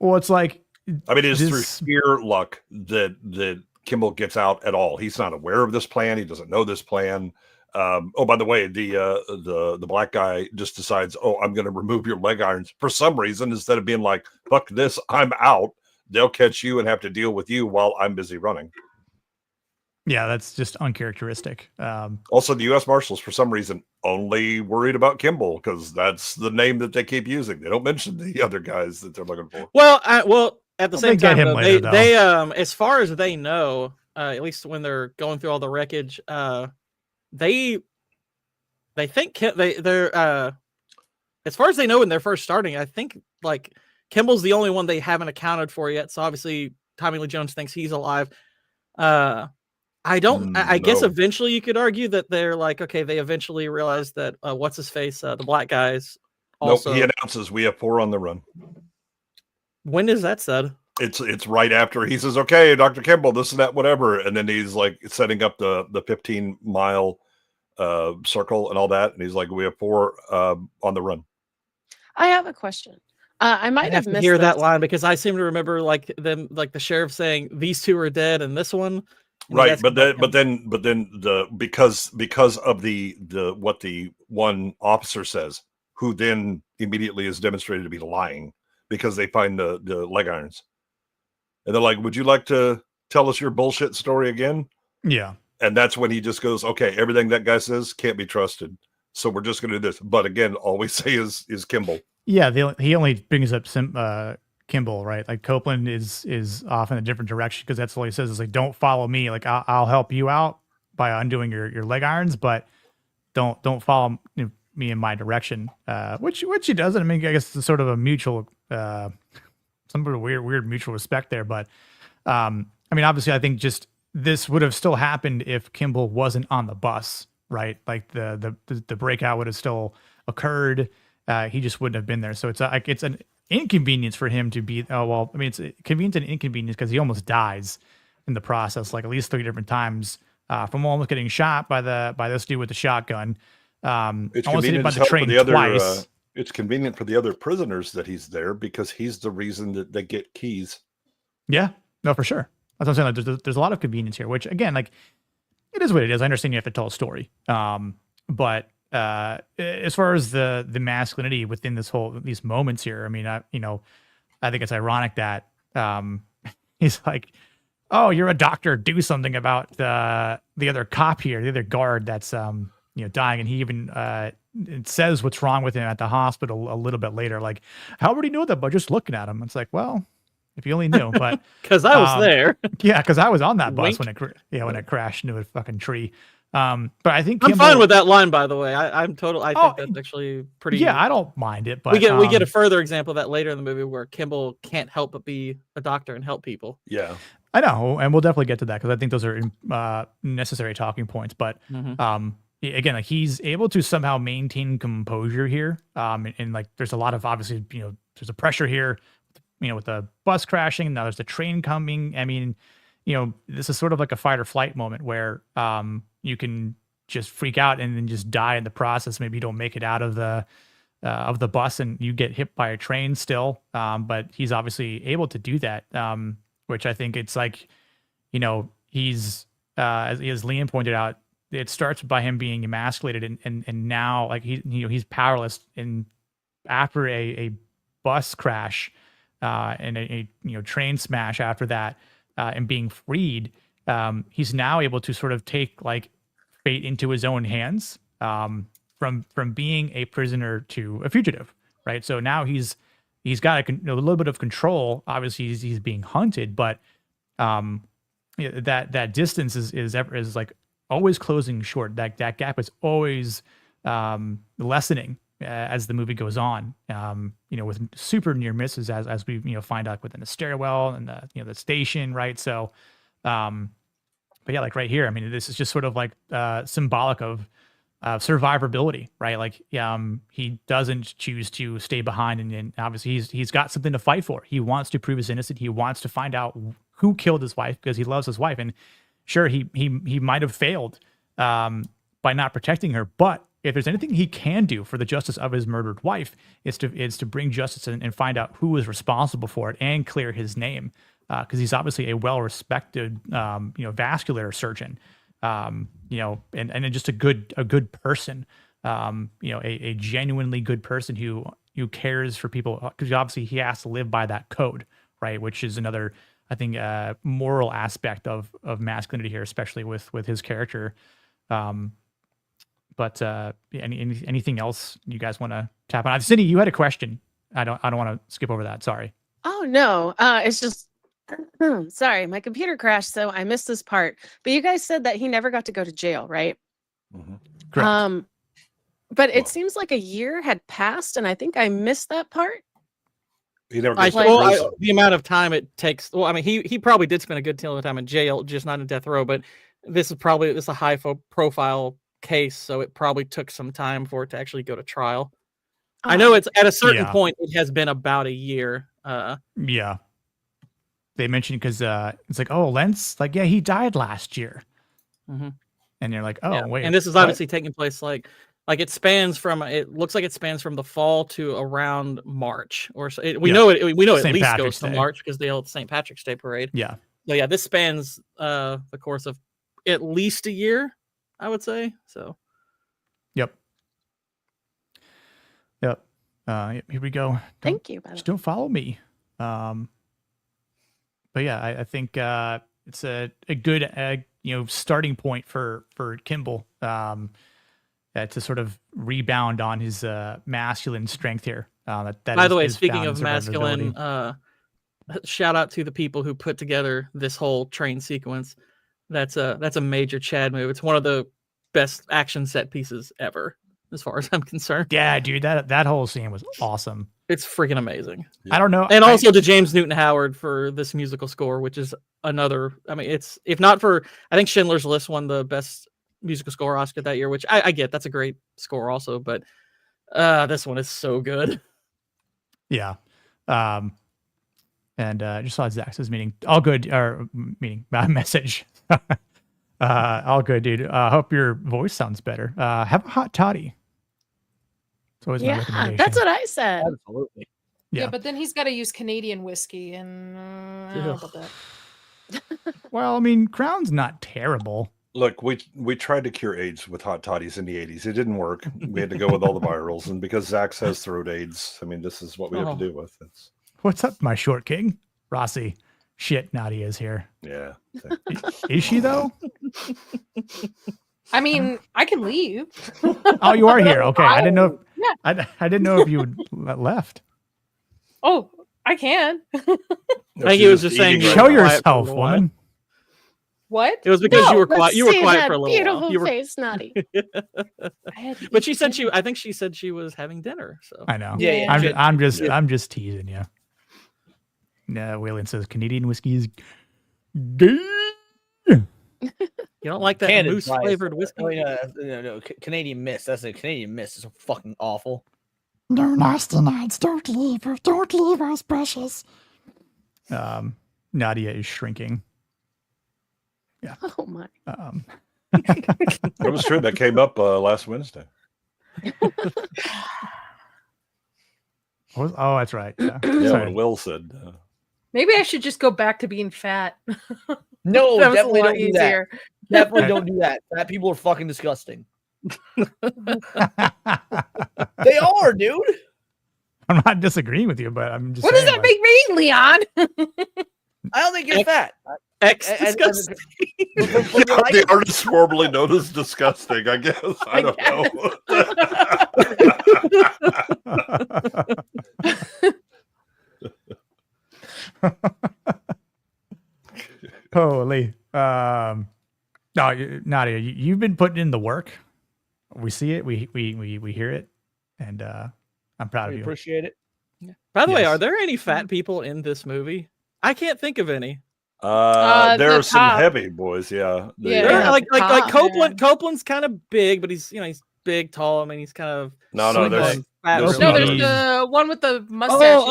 Well, it's like, it is through sheer luck that Kimble gets out at all. He's not aware of this plan. He doesn't know this plan. By the way, the black guy just decides, I'm going to remove your leg irons for some reason, instead of being like, fuck this, I'm out. They'll catch you and have to deal with you while I'm busy running. Yeah, that's just uncharacteristic. Also, the U.S. Marshals, for some reason, only worried about Kimble because that's the name that they keep using. They don't mention the other guys that they're looking for. Well, at the same time, they as far as they know, at least when they're going through all the wreckage, they think they're as far as they know when they're first starting, I think like Kimble's the only one they haven't accounted for yet. So obviously Tommy Lee Jones thinks he's alive. I guess eventually you could argue that they're like, okay, they eventually realize that what's his face, the black guys. Also, he announces we have 4 on the run. When is that said? It's right after he says, okay, Dr. Kimble, this and that, whatever. And then he's like setting up the 15-mile circle and all that. And he's like, we have 4 on the run. I have a question. I might have have to hear missed that this. line because I seem to remember like the sheriff saying these two are dead and this one. Right, but then because of the what the one officer says, who then immediately is demonstrated to be lying because they find the leg irons, and they're like, "Would you like to tell us your bullshit story again?" Yeah, and that's when he just goes, "Okay, everything that guy says can't be trusted, so we're just going to do this." But again, all we say is Kimble. Yeah, he only brings up Kimble, right? Like Copeland is off in a different direction because that's all he says is like, "Don't follow me. Like I'll help you out by undoing your leg irons, but don't follow me in my direction." Which he doesn't. I mean, I guess it's sort of a mutual, some sort of weird mutual respect there. But I mean, obviously, I think just this would have still happened if Kimble wasn't on the bus, right? Like the breakout would have still occurred. He just wouldn't have been there. So it's like it's an inconvenience for him to be. Oh well, I mean it's convenient and inconvenience because he almost dies in the process, like at least 3 different times from almost getting shot by this dude with the shotgun. It's almost hit convenient by as the hell for train the other. twice. It's convenient for the other prisoners that he's there because he's the reason that they get keys. Yeah, no, for sure. That's what I'm saying. Like, there's a lot of convenience here, which again, like it is what it is. I understand you have to tell a story, but as far as the masculinity within these moments here, I mean, I think it's ironic that he's like, "Oh, you're a doctor. Do something about the other cop here, the other guard that's dying." And he even it says what's wrong with him at the hospital a little bit later. Like, how would he know that by just looking at him? It's like, well, if you only knew, but because I was there. Yeah, because I was on that bus Wink. when it crashed into a fucking tree. But I think I'm Kimble, fine with that line, by the way. I think that's actually pretty. Yeah, I don't mind it, but we get a further example of that later in the movie where Kimble can't help but be a doctor and help people. Yeah, I know, and we'll definitely get to that because I think those are necessary talking points. But again, like he's able to somehow maintain composure here, and like there's a lot of obviously there's a pressure here, with the bus crashing. Now there's the train coming. I mean, this is sort of like a fight or flight moment where you can just freak out and then just die in the process. Maybe you don't make it out of the bus and you get hit by a train still. But he's obviously able to do that, which I think it's like, he's as Liam pointed out, it starts by him being emasculated and now like he's powerless. And after a bus crash and a train smash after that, and being freed, he's now able to sort of take like fate into his own hands, from being a prisoner to a fugitive, right? So now he's got a little bit of control. Obviously, he's being hunted, but that distance is like always closing short. That gap is always lessening as the movie goes on. With super near misses as we find out within the stairwell and the station, right? So, but yeah, like right here, I mean, this is just sort of like symbolic of survivability, right? Like, he doesn't choose to stay behind, and obviously he's got something to fight for. He wants to prove his innocent. He wants to find out who killed his wife because he loves his wife. And sure, he might have failed by not protecting her, but if there's anything he can do for the justice of his murdered wife, is to bring justice and find out who was responsible for it and clear his name, because he's obviously a well-respected, vascular surgeon, and just a good person, a genuinely good person who cares for people, because obviously he has to live by that code, right? Which is another, I think, moral aspect of masculinity here, especially with his character. But anything else you guys want to tap on? Cindy, you had a question. I don't want to skip over that. Sorry. Oh no, it's just sorry, my computer crashed, so I missed this part. But you guys said that he never got to go to jail, right? Mm-hmm. Correct. But it seems like a year had passed, and I think I missed that part. He never gets the amount of time it takes. Well, I mean, he probably did spend a good deal of time in jail, just not in death row. But this is a high profile case, so it probably took some time for it to actually go to trial. I know it's at a certain point it has been about a year. Yeah, they mentioned because it's like, oh, Lentz, like, yeah, he died last year. Mm-hmm. And you're like, oh, wait, and this is obviously taking place like Like it looks like it spans from the fall to around March, or so. We know at least goes to March because they hold the St. Patrick's Day parade. Yeah. So yeah, this spans the course of at least a year, I would say. So. Yep. Here we go. Thank you. Just don't follow me. But yeah, I think it's a good starting point for Kimble to sort of rebound on his masculine strength here. By the way, speaking of masculine, shout out to the people who put together this whole train sequence. That's a major Chad move. It's one of the best action set pieces ever, as far as I'm concerned. Yeah, dude, that whole scene was awesome. It's freaking amazing. I don't know. And also to James Newton Howard for this musical score, which is another. I mean, it's if not for, I think Schindler's List won the best musical score Oscar that year, which I get. That's a great score also, but this one is so good. Yeah. And just saw Zax's meeting. All good, or meeting message. All good, dude. Hope your voice sounds better. Have a hot toddy. It's always my recommendation. That's what I said. Absolutely. Yeah, but then he's got to use Canadian whiskey, and I don't know about that. Well, I mean, Crown's not terrible. Look, we tried to cure AIDS with hot toddies in the 80s. It didn't work. We had to go with all the virals, and because Zax has throat AIDS, I mean, this is what we have to do with it. What's up, my short king? Rossi. Shit, Nadia's here. Yeah. Is she, though? I mean, I can leave. Oh, you are here. Okay. I didn't know. I didn't know if you had left. Oh, I can. I think he was just saying, show yourself, woman. What? It was because you were quiet. You were quiet for a little beautiful while. You were... face, Nutty. But she said I think she said she was having dinner. So I know. Yeah. I'm just teasing you. No, Waylon says Canadian whiskey is gay. You don't like that Canada moose flavored whiskey? No, Canadian Mist. That's a Canadian Mist. It's fucking awful. No nasty nights. Don't leave her. Don't leave us, precious. Nadia is shrinking. Yeah. Oh my. That was true. That came up last Wednesday. Oh, that's right. Yeah. When Will said. Maybe I should just go back to being fat. No, That was a definitely lot don't do easier. that. Definitely don't do that. Fat people are fucking disgusting. They are, dude. I'm not disagreeing with you, but I'm just. What does that make me, Leon? I don't think you're fat. Disgusting. The artist formerly known as disgusting, I guess. I don't know. Holy. No, Nadia, you've been putting in the work. We see it. We hear it, and I'm proud of you. Appreciate it. By the way, are there any fat people in this movie? I can't think of any. There are some top. heavy boys, yeah. Like Copeland. Copeland's kind of big, but he's big, tall. I mean, he's kind of there's there's the one with the mustache.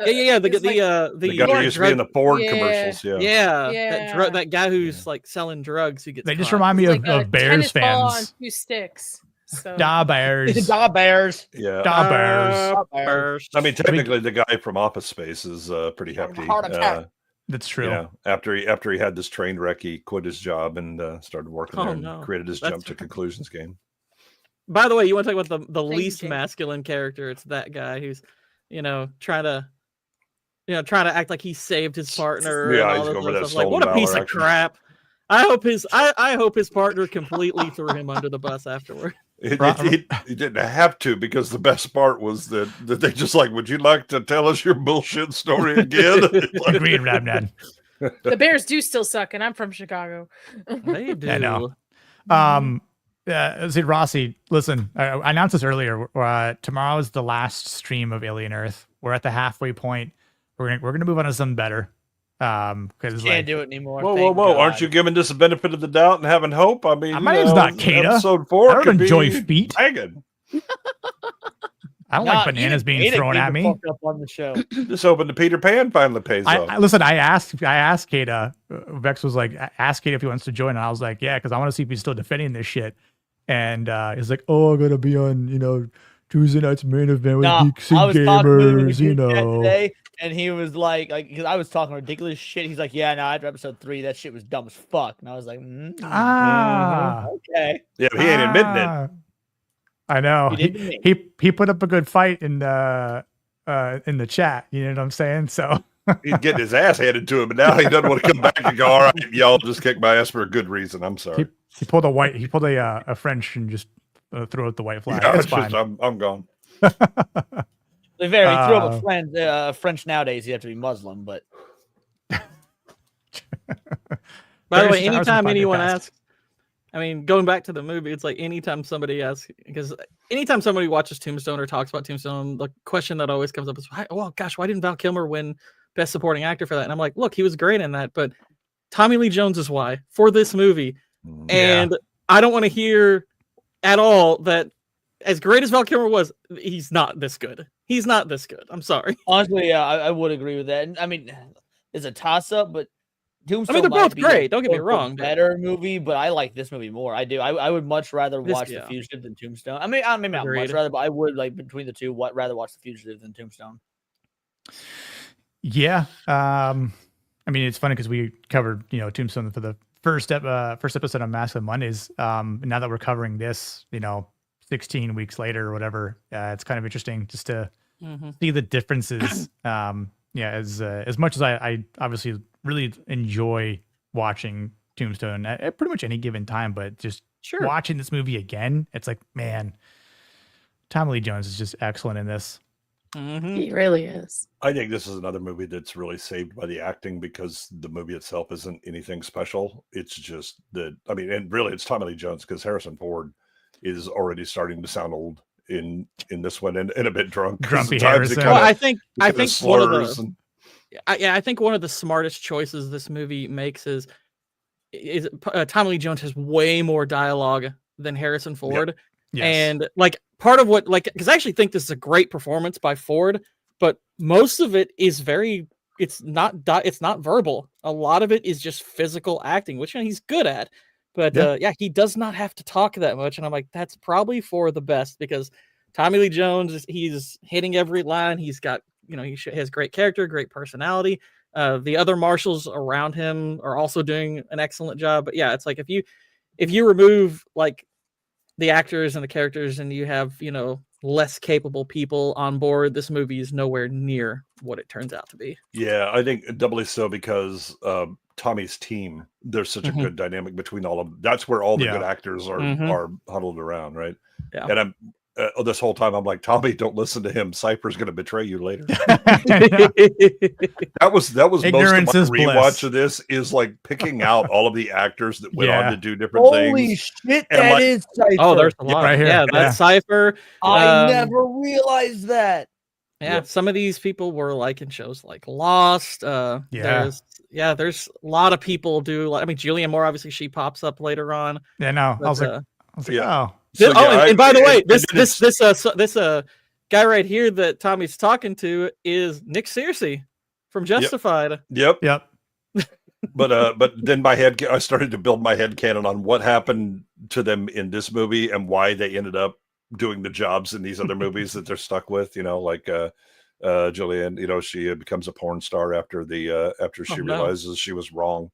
Yeah. The guy who used to be in the Ford commercials. That guy who's like selling drugs. Who gets They just remind me of Bears ball fans. on 2 sticks. So. Da Bears. Da Bears. Yeah. Da Bears. I mean, technically, the guy from Office Space is pretty hefty. That's true. Yeah. After he had this train wreck, he quit his job and started working there and created his Jump to Conclusions game. By the way, you want to talk about the least masculine character? It's that guy who's, trying to act like he saved his partner. Yeah, and all he's this over that stuff. Like, what a piece of crap. I hope his partner completely threw him under the bus afterward. He didn't have to, because the best part was that they just like, would you like to tell us your bullshit story again? Agreed, Rabnad. The Bears do still suck, and I'm from Chicago. They do. I know. Rossi, listen, I announced this earlier. Tomorrow is the last stream of Alien Earth. We're at the halfway point. We're gonna move on to something better. Because can't do it anymore. Whoa! God. Aren't you giving this a benefit of the doubt and having hope? I mean, my name's not Kata. Episode 4 I don't enjoy feet. Hanging. I don't like bananas being thrown at me. Up on the show. Just hoping the Peter Pan finally pays off. Listen, I asked Kata. Vex was like, ask Kata if he wants to join, and I was like, yeah, because I want to see if he's still defending this shit. and he's like, "Oh, I'm gonna be on Tuesday night's main event with Geeks I and was talking to him in the Gamers," group chat today, and he was like, because I was talking ridiculous shit. He's like, "Yeah, no, after episode 3, that shit was dumb as fuck." And I was like, "Okay." Yeah, but he ain't admitting it. I know. He put up a good fight in the chat. You know what I'm saying? So he's getting his ass handed to him, and now he doesn't want to come back and go, "All right, y'all just kicked my ass for a good reason." I'm sorry. He pulled a French and just threw out the white flag. Yeah, it's fine. I'm gone. He threw up a French nowadays. You have to be Muslim, but. By the way, anytime anyone asks, I mean, going back to the movie, it's like anytime somebody asks, because anytime somebody watches Tombstone or talks about Tombstone, the question that always comes up is, "Oh gosh, why didn't Val Kilmer win Best Supporting Actor for that?" And I'm like, look, he was great in that, but Tommy Lee Jones is why for this movie, and I don't want to hear at all that as great as Val Kilmer was, he's not this good. He's not this good. I'm sorry. Honestly, yeah, I would agree with that. And I mean, it's a toss-up, but Tombstone they're both great. Don't get me wrong. Better movie, but I like this movie more. I do. I would much rather watch The Fugitive than Tombstone. I mean, maybe not much rather, but I would between the two. Rather watch The Fugitive than Tombstone. Yeah. I mean, it's funny because we covered Tombstone for the first episode on Masculine Mondays. Now that we're covering this, 16 weeks later or whatever, it's kind of interesting just to see the differences. As much as I obviously really enjoy watching Tombstone at pretty much any given time, but just watching this movie again, it's like, man, Tommy Lee Jones is just excellent in this. He really is. I think this is another movie that's really saved by the acting because the movie itself isn't anything special. It's just and really it's Tommy Lee Jones because Harrison Ford is already starting to sound old in this one and a bit drunk. Grumpy Harrison. I think one of the I think one of the smartest choices this movie makes is Tommy Lee Jones has way more dialogue than Harrison Ford. Yes. And part of what because I actually think this is a great performance by Ford, but most of it is it's not verbal. A lot of it is just physical acting, which he's good at. But he does not have to talk that much, and I'm like, that's probably for the best because Tommy Lee Jones, he's hitting every line. He's got he has great character, great personality. The other marshals around him are also doing an excellent job. But yeah, it's like if you remove the actors and the characters and you have less capable people on board, this movie is nowhere near what it turns out to be. Yeah, I think doubly so because Tommy's team, there's such a good dynamic between all of them. That's where all the good actors are huddled around, right? Yeah. And I'm this whole time I'm like, Tommy, don't listen to him. Cypher's going to betray you later. that was Ignorance most of my rewatch bliss. of this is picking out all of the actors that went on to do different things. Holy shit, that is Cypher. Oh, there's a lot right here. Yeah, that's Cypher. I never realized that. Yeah, some of these people were in shows like Lost. There's a lot of people do. I mean, Julianne Moore, obviously, she pops up later on. Yeah, no, I was like, oh. So, and by the way, this guy right here that Tommy's talking to is Nick Searcy from Justified. Yep. But then I started to build my head canon on what happened to them in this movie and why they ended up doing the jobs in these other movies that they're stuck with. Julianne, she becomes a porn star after she realizes she was wrong.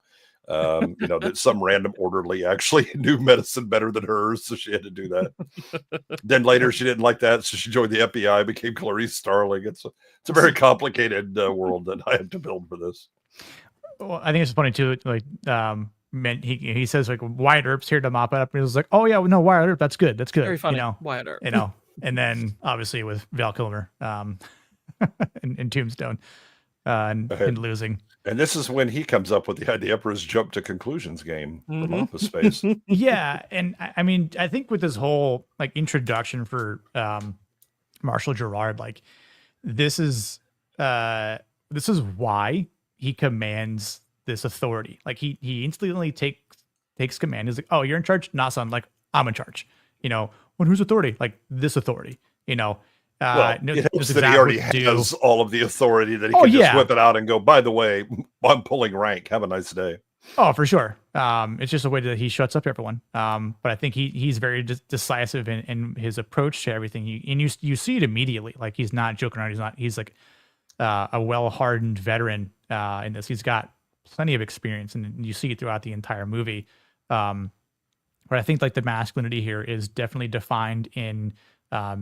That some random orderly actually knew medicine better than hers, so she had to do that. Then later she didn't like that, so she joined the FBI, became Clarice Starling. It's a very complicated world that I have to build for this. Well, I think it's funny too. He says Wyatt Earp's here to mop it up, and he was like, "Oh yeah, no, Wyatt Earp, that's good, Very funny, Wyatt Earp, and then obviously with Val Kilmer, in Tombstone, and losing. And this is when he comes up with the idea for his jump to conclusions game from Office Space. Yeah, and I mean, I think with this whole introduction for Marshall Gerard, this is why he commands this authority. He instantly takes command. He's like, "Oh, you're in charge? Nah, son. I'm in charge." Well, whose authority? This authority. It's that he already has all of the authority that he can just whip it out and go, by the way, I'm pulling rank. Have a nice day. Oh, for sure. It's just a way that he shuts up everyone. But I think he's very decisive in his approach to everything. You see it immediately. Like, he's not joking around. He's like a well-hardened veteran in this. He's got plenty of experience, and you see it throughout the entire movie. But I think like the masculinity here is definitely defined in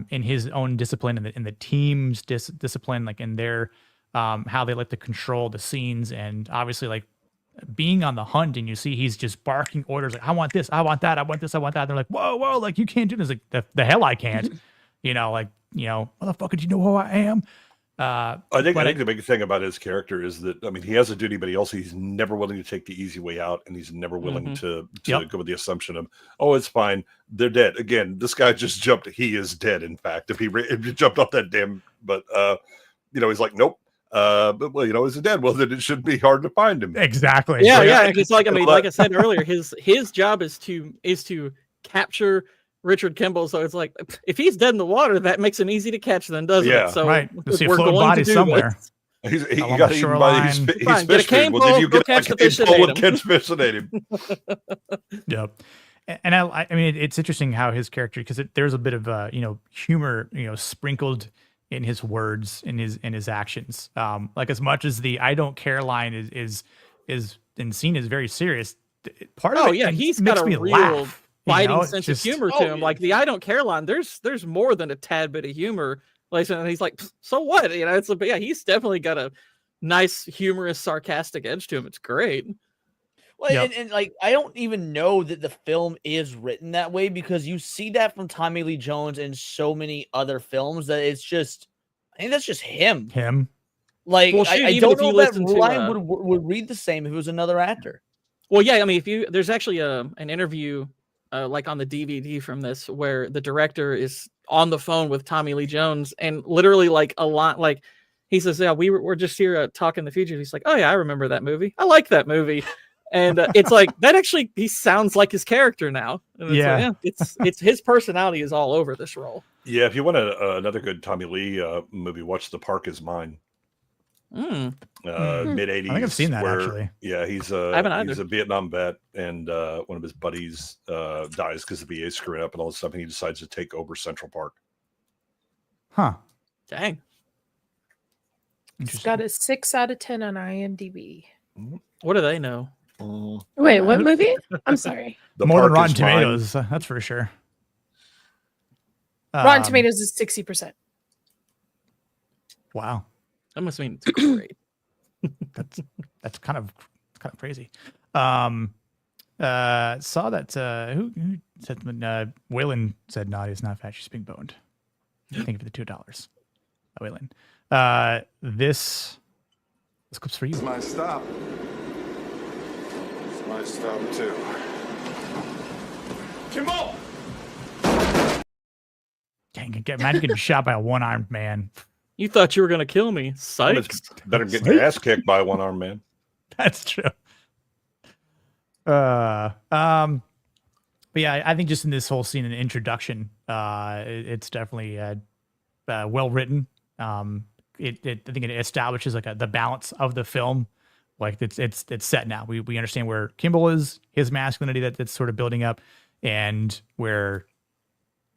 his own discipline and in the team's discipline, like in their how they like to control the scenes, and obviously like being on the hunt, and you see he's just barking orders like, I want this, I want that, I want this, I want that. They're like, whoa, like you can't do this. Like the hell I can't. Motherfucker, do you know who I am? I think the big thing about his character is that, I mean, he has a duty, but he's never willing to take the easy way out, and he's never willing to go with the assumption of, oh, it's fine, they're dead. Again, this guy just jumped. He is dead. In fact, if he jumped off that damn, but he's like, nope. But is he dead? Well, then it shouldn't be hard to find him. Exactly. Yeah. It's like, I mean, like I said earlier, his job is to capture Richard Kimble. So it's like, if he's dead in the water, that makes him easy to catch, then, doesn't it? So right. See a floating body somewhere. He got eaten by his fish food. Well, then you get catch a cane pole and catch fish and ate him. Yep. And I mean, it's interesting how his character, because there's a bit of humor, sprinkled in his words, in his actions. Like, as much as the "I don't care" line is seen as very serious, part of it he's makes got a me real laugh. biting sense of humor to him. Like the "I don't care" line, there's more than a tad bit of humor. Like, and he's like, so what? He's definitely got a nice, humorous, sarcastic edge to him. It's great. Well, and like, I don't even know that the film is written that way, because you see that from Tommy Lee Jones in so many other films that it's just, I think that's just him. Like, well, shoot, I don't know if that line would read the same if it was another actor. Well, yeah, I mean, there's actually an interview like on the DVD from this where the director is on the phone with Tommy Lee Jones, and literally like a lot, like he says, yeah, we're just here talking the future. He's like, oh yeah, I remember that movie. I like that movie. And it's like that actually, he sounds like his character now. And it's his personality is all over this role. Yeah, if you want another good Tommy Lee movie, watch The Park Is Mine. Mid '80s. I think I've seen that actually. Yeah, he's a Vietnam vet, and one of his buddies dies because the VA screwed up and all this stuff, and he decides to take over Central Park. Huh? Dang. It's got a 6 out of 10 on IMDb. What do they know? Wait, what movie? I'm sorry. More than Rotten Tomatoes, that's for sure. Rotten Tomatoes is 60%. Wow, that must mean it's great. that's kind of crazy. Saw that who said when Waylon said Nadia's not fat, she's being boned. Thank you for the $2, Waylon. This clip's for you. It's my stop. My stop too. Kimble! Dang, imagine getting shot by a one-armed man. You thought you were gonna kill me. Sykes. Better get your ass kicked by a one-armed man. That's true. But yeah, I think just in this whole scene, an introduction, it's definitely well written. I think it establishes like the balance of the film. Like it's set now. We understand where Kimble is, his masculinity that's sort of building up, and where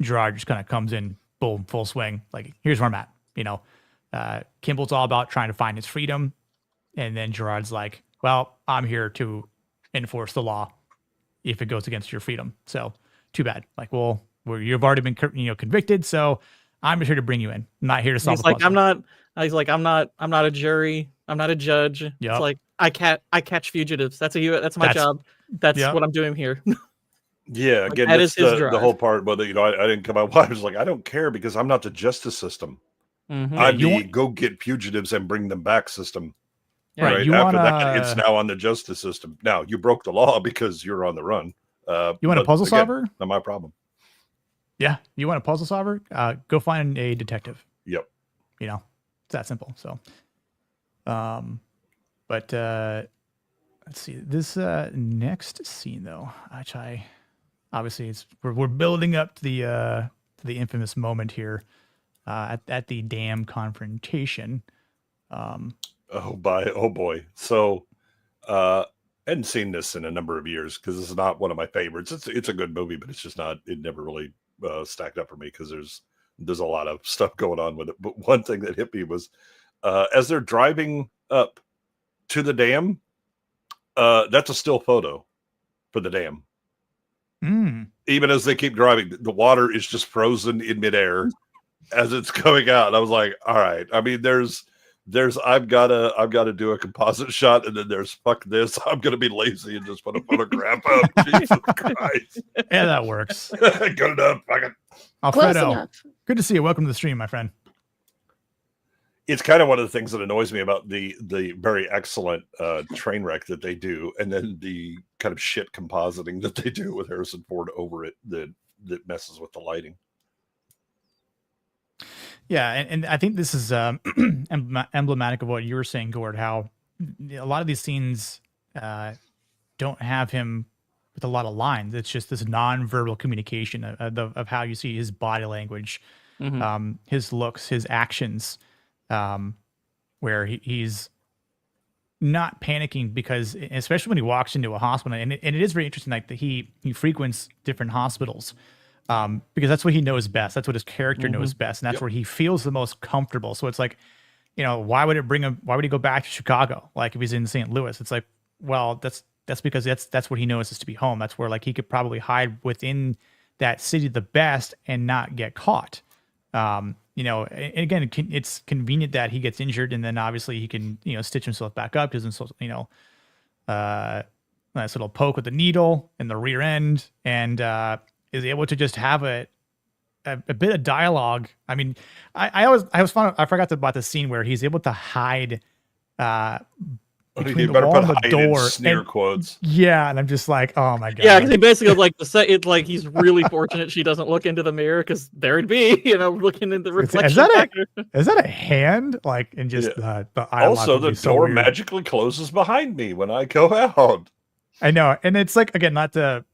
Gerard just kind of comes in full swing. Like, here's where I'm at. Kimble's all about trying to find his freedom, and then Gerard's like, well, I'm here to enforce the law if it goes against your freedom. So too bad. Like, well, you've already been convicted, so I'm just here to bring you in. I'm not here to solve. He's like, I'm not a jury. I'm not a judge. Yep. It's like I catch fugitives. That's my job. That's what I'm doing here. Yeah, again, that's the whole part. But I didn't come out. I was like, I don't care because I'm not the justice system. Mm-hmm. I'm the go get fugitives and bring them back system. Yeah. Right. After that, it's now on the justice system. Now you broke the law because you're on the run. You want a puzzle solver? Not my problem. Yeah, you want a puzzle solver? Go find a detective. Yep. It's that simple. So, but let's see this next scene though, which obviously we're building up to the infamous moment here at the dam confrontation. Oh boy. So I hadn't seen this in a number of years because this is not one of my favorites. It's a good movie, but it's just not. It never really stacked up for me because there's a lot of stuff going on with it. But one thing that hit me was as they're driving up to the dam, that's a still photo for the dam. Even as they keep driving, the water is just frozen in midair as it's coming out. And I was like, all right. I mean, there's I've gotta do a composite shot, and then there's fuck this. I'm gonna be lazy and just put a photograph up. Jesus Christ. Yeah, that works. Good enough. Alfredo, good to see you. Welcome to the stream, my friend. It's kind of one of the things that annoys me about the very excellent train wreck that they do, and then the kind of shit compositing that they do with Harrison Ford over it that messes with the lighting. Yeah, and I think this is emblematic of what you were saying, Gord, how a lot of these scenes don't have him with a lot of lines. It's just this non-verbal communication of how you see his body language, his looks, his actions, where he's not panicking because, especially when he walks into a hospital, and it is very interesting, like that he frequents different hospitals. Because that's what he knows best. That's what his character knows best. And that's where he feels the most comfortable. So it's like, why would he go back to Chicago? Like if he's in St. Louis, it's like, well, that's because that's what he knows is to be home. That's where like he could probably hide within that city the best and not get caught. And again, it's convenient that he gets injured and then obviously he can, stitch himself back up. Doesn't, nice little poke with the needle in the rear end, and, is able to just have a bit of dialogue. I mean, I forgot about the scene where he's able to hide between the wall and the door. Sneer quotes. Yeah, and I'm just like, oh my god. Yeah, because he basically like he's really fortunate she doesn't look into the mirror because there'd be looking in the reflection. Is that a hand? Like, and just the eye. Also, the door magically closes behind me when I go out. I know, and it's like, again, not to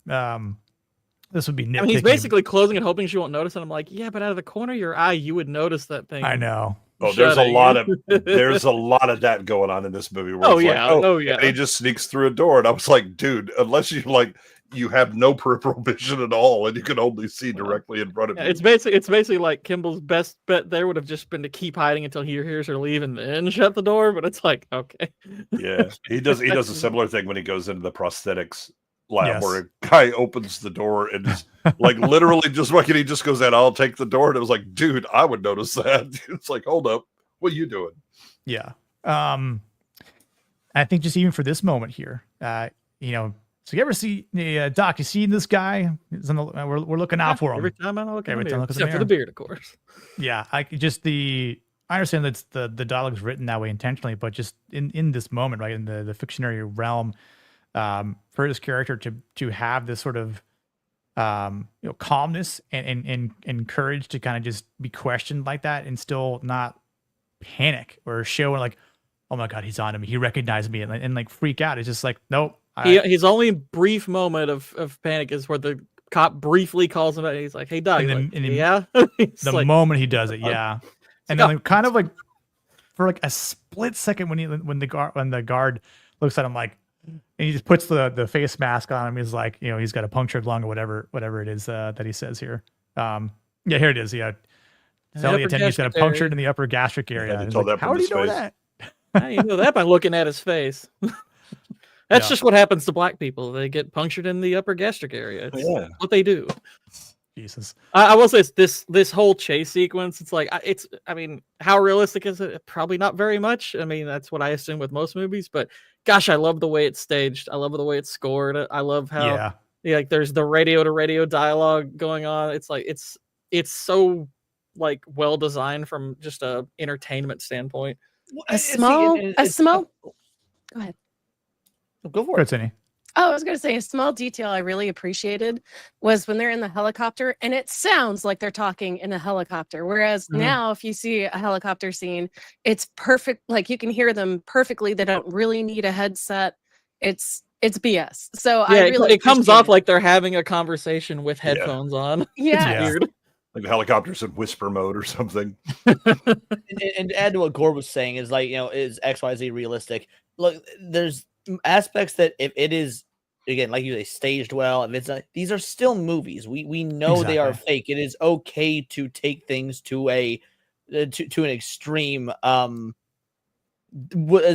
this would be nitpicking. I mean, he's basically closing and hoping she won't notice, and I'm like, yeah, but out of the corner of your eye, you would notice that thing. I know. Oh, there's a lot of that going on in this movie. Where and he just sneaks through a door, and I was like, dude, unless you have no peripheral vision at all, and you can only see directly in front of you. It's basically like Kimball's best bet there would have just been to keep hiding until he hears her leave and then shut the door. But it's like, okay, yeah, he does a similar thing when he goes into the prosthetics lab where a guy opens the door and is like literally just like, and he just goes out, I'll take the door. And it was like, dude, I would notice that. It's like, hold up, what are you doing? Yeah. I think just even for this moment here, so you ever see Doc, you see this guy? We're looking out for him. Every time I look except for the beard, of course. Yeah. I understand that the dialogue is written that way intentionally, but just in this moment, right, in the fictionary realm, for his character to have this sort of calmness and courage to kind of just be questioned like that and still not panic or show like, oh my god, he's on me, he recognized me, and like freak out. It's just like, nope. His only brief moment of panic is where the cop briefly calls him out. He's like, hey Doc, the moment he does it, yeah. And then kind of like for like a split second when the guard looks at him like, and he just puts the face mask on him. He's like, he's got a punctured lung or whatever it is that he says here. Yeah, here it is. Yeah, tell the attendant he's got a punctured in the upper gastric area. Like, how do you know that? How do you know that by looking at his face? That's just what happens to black people. They get punctured in the upper gastric area. It's what they do. Jesus. I will say this whole chase sequence. It's like I mean, how realistic is it? Probably not very much. I mean, that's what I assume with most movies. But gosh, I love the way it's staged. I love the way it's scored. I love how like there's the radio to radio dialogue going on. It's like it's so like well designed from just a entertainment standpoint. A small. Go ahead. Go for it, Cindy. Oh, I was going to say a small detail I really appreciated was when they're in the helicopter and it sounds like they're talking in a helicopter. Whereas now, if you see a helicopter scene, it's perfect. Like you can hear them perfectly. They don't really need a headset. It's BS. So yeah, it comes off like they're having a conversation with headphones on. Yeah. It's weird. Like the helicopter's in whisper mode or something. and to add to what Gore was saying is like, is XYZ realistic? Look, there's aspects that if it is, again, like you say, staged well, if it's these are still movies. We know they are fake. It is okay to take things to an extreme, as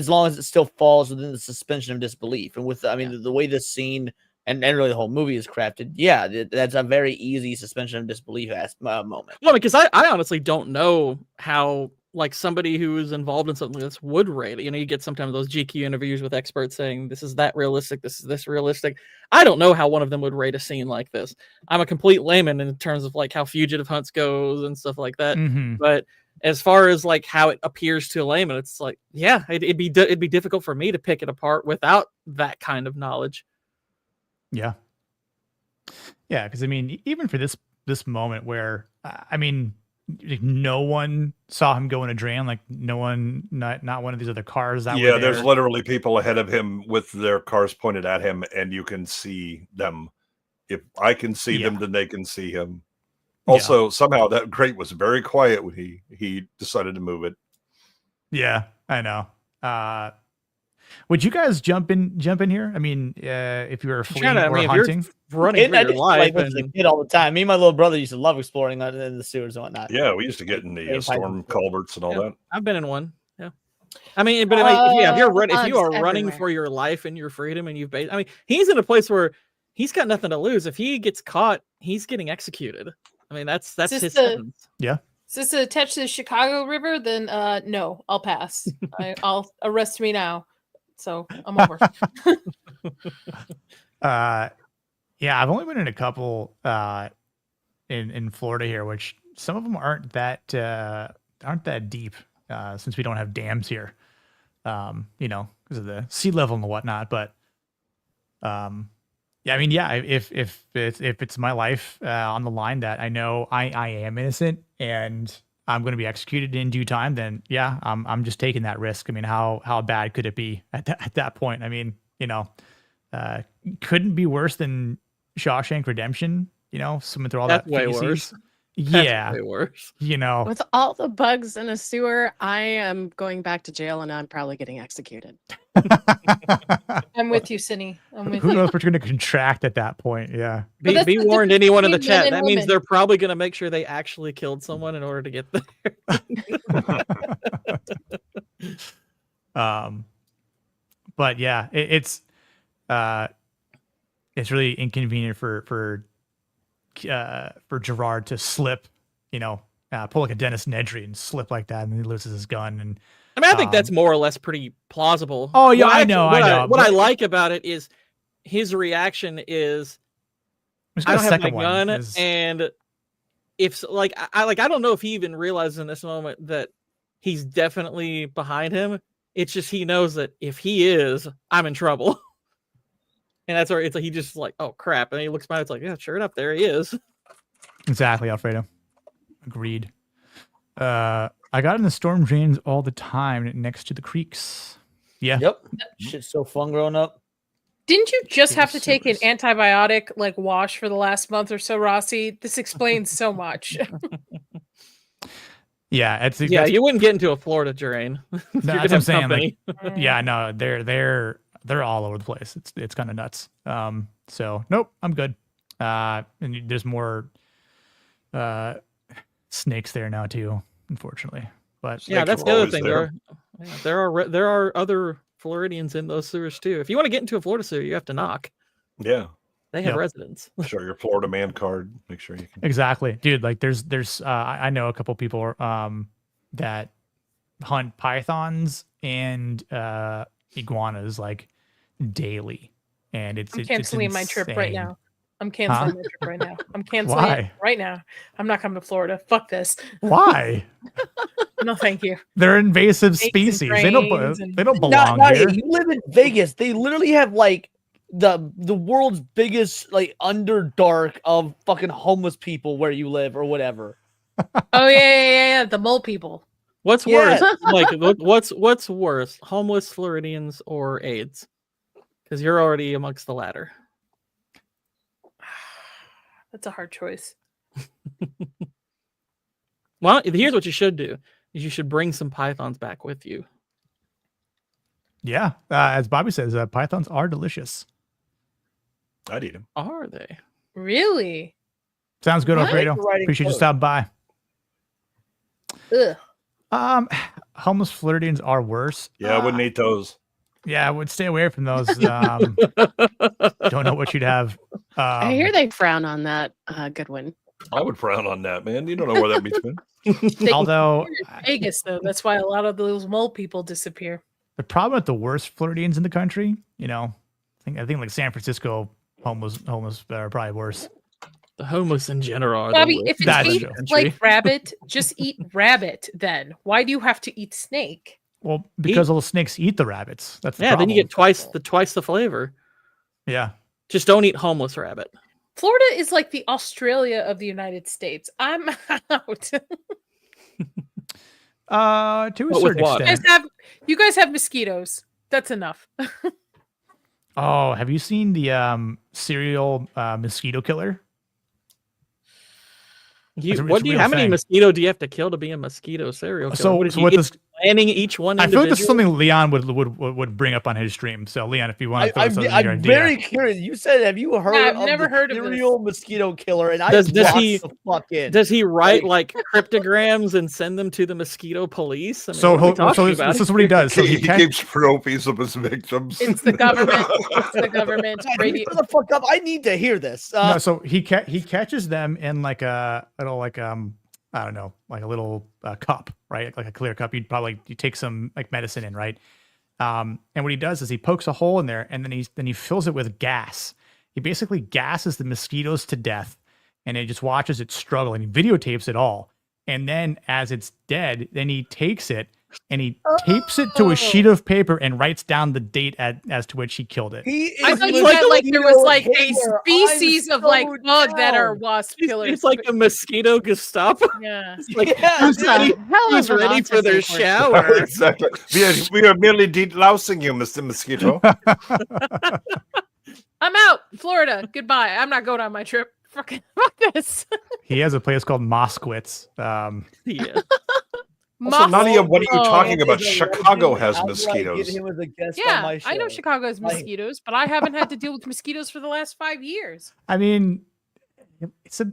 long as it still falls within the suspension of disbelief. And with the way this scene and really the whole movie is crafted, that's a very easy suspension of disbelief moment. Well, because I honestly don't know how like somebody who is involved in something like this would rate it. You get sometimes those GQ interviews with experts saying this is that realistic, this is this realistic. I don't know how one of them would rate a scene like this. I'm a complete layman in terms of like how Fugitive hunts goes and stuff like that. But as far as like how it appears to a layman, it's like, it'd be difficult for me to pick it apart without that kind of knowledge. Yeah. Yeah, because even for this moment where no one saw him go in a drain, like no one, not one of these other cars that were there. There's literally people ahead of him with their cars pointed at him, and you can see them. If I can see them, then they can see him. Also, somehow that crate was very quiet when he decided to move it. Yeah, I know. Would you guys jump in here? If you were fleeing or hunting, running for your life, and kid all the time. Me and my little brother used to love exploring in the sewers and whatnot. Yeah, we used to get in the storm culverts and all that. I've been in one. Yeah, if you are running for your life and your freedom, and he's in a place where he's got nothing to lose. If he gets caught, he's getting executed. That's his sentence. Yeah. Is this attached to the Chicago River? Then no, I'll pass. I'll arrest me now. So I'm over. I've only been in a couple in Florida here, which some of them aren't that deep since we don't have dams here. Because of the sea level and whatnot. But if it's my life on the line that I know I am innocent and I'm going to be executed in due time, then I'm just taking that risk. How bad could it be at that point? Couldn't be worse than Shawshank Redemption. Swimming through all That's that way feces. worse. Yeah, That's way worse. With all the bugs in a sewer, I am going back to jail and I'm probably getting executed. I'm with you, Cindy. I'm with Who you. knows what you're going to contract at that point? Yeah. Be warned, anyone in the chat. That means they're probably going to make sure they actually killed someone in order to get there. But yeah, it's really inconvenient for Gerard to slip, pull like a Dennis Nedry and slip like that, and then he loses his gun. And I think that's more or less pretty plausible. Oh yeah, I know. What I like about it is his reaction is, I don't have my gun, and if I don't know if he even realizes in this moment that he's definitely behind him. It's just he knows that if he is, I'm in trouble. And that's where it's like he just like, oh crap, and he looks by. It's like, yeah, sure enough, there he is. Exactly, Alfredo. Agreed. I got in the storm drains all the time next to the creeks. Yeah. Yep. Shit's so fun growing up. Didn't you just have to take an antibiotic wash for the last month or so, Rossi? This explains so much. Yeah, you wouldn't get into a Florida drain. That's what I'm saying. Yeah, no, they're all over the place. It's kind of nuts. So nope, I'm good. And there's more snakes there now too, unfortunately. But that's the other thing. There are other Floridians in those sewers too. If you want to get into a Florida sewer, you have to knock. Yeah. They have residents. Show your Florida man card. Make sure you can. Exactly, dude. There's I know a couple people that hunt pythons and iguanas daily, and I'm canceling my trip right now. I'm canceling my trip right now. I'm canceling it right now. I'm not coming to Florida. Fuck this. Why? No, thank you. They're invasive species. They don't belong here. You live in Vegas. They literally have the world's biggest underdark of fucking homeless people where you live or whatever. Oh yeah. The mole people. What's worse? What's worse? Homeless Floridians or AIDS? Because you're already amongst the latter. That's a hard choice. Well, here's what you should do: is you should bring some pythons back with you. Yeah, as Bobby says, pythons are delicious. I'd eat them. Are they? Really? Sounds good, What? Alfredo. Writing Appreciate you code. stopping by. Ugh. Homeless Floridians are worse. Yeah, I wouldn't eat those. Yeah, I would stay away from those. Don't know what you'd have. I hear they frown on that, Goodwin. I would frown on that, man. You don't know where that meat's been. Although Vegas, though, that's why a lot of those mole people disappear. the problem with the worst Floridians in the country, I think like San Francisco homeless are probably worse. The homeless in general are Bobby, the worst if in it's the eat country. like rabbit, just eat rabbit then. Why do you have to eat snake? Well, because all the snakes eat the rabbits. That's the then problem. you get twice the flavor. Yeah. Just don't eat homeless rabbit. Florida is like the Australia of the United States. I'm out. To a But with certain what? extent. You guys have mosquitoes. That's enough. Oh, have you seen the serial mosquito killer? It's a How real many thing. mosquito do you have to kill to be a mosquito serial killer? So What is he what get- this? planning each one? I feel like this is individually? something Leon would bring up on his stream. So Leon, if you want to throw something in your I'm idea. very curious. You said, have you heard I've of never the heard of this. serial mosquito killer? And Does I he- the fuck in. Does he write like cryptograms and send them to the mosquito police? I mean, So what are we he'll- so talking this- about this is what he does. So he he can- keeps trophies of his victims. It's the government. It's the government. Radio. Shut the fuck up. I need to hear this. No, so he catches them in like a little I don't know, like a little cup, right? Like a clear cup. You take some like medicine in, right? And what he does is he pokes a hole in there, and then he fills it with gas. He basically gasses the mosquitoes to death, and he just watches it struggle, and he videotapes it all. And then as it's dead, then he takes it and he tapes it to a sheet of paper and writes down the date as to which he killed it. I thought you meant like there was like a species of like bug that are wasp killers. It's like a mosquito Gestapo. Yeah. It's like Yeah, who's ready, hell who's of an ready for their autistic shower? Exactly. We are merely delousing you, Mr. Mosquito. I'm out. Florida. Goodbye. I'm not going on my trip. Fuck this. He has a place called Moskowitz. Yeah. Also, Nadia, what are you talking about? Is a Chicago legend. has How do I mosquitoes. get him as a guest on Yeah, my show? I know Chicago has mosquitoes, but I haven't had to deal with mosquitoes for the last 5 years. I mean,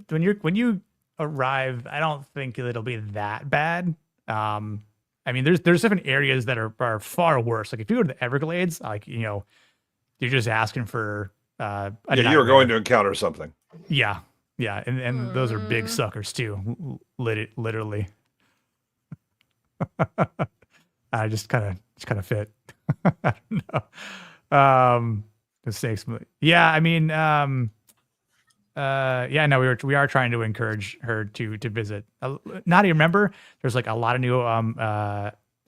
when you arrive, I don't think it'll be that bad. I mean, there's different areas that are far worse. Like if you go to the Everglades, you're just asking for Yeah, you're going to encounter something. Yeah, and those are big suckers too, literally. I just kind of fit. I don't know. The snakes. Yeah, I mean, yeah, no, we are trying to encourage her to visit. Nadia, remember, there's like a lot of new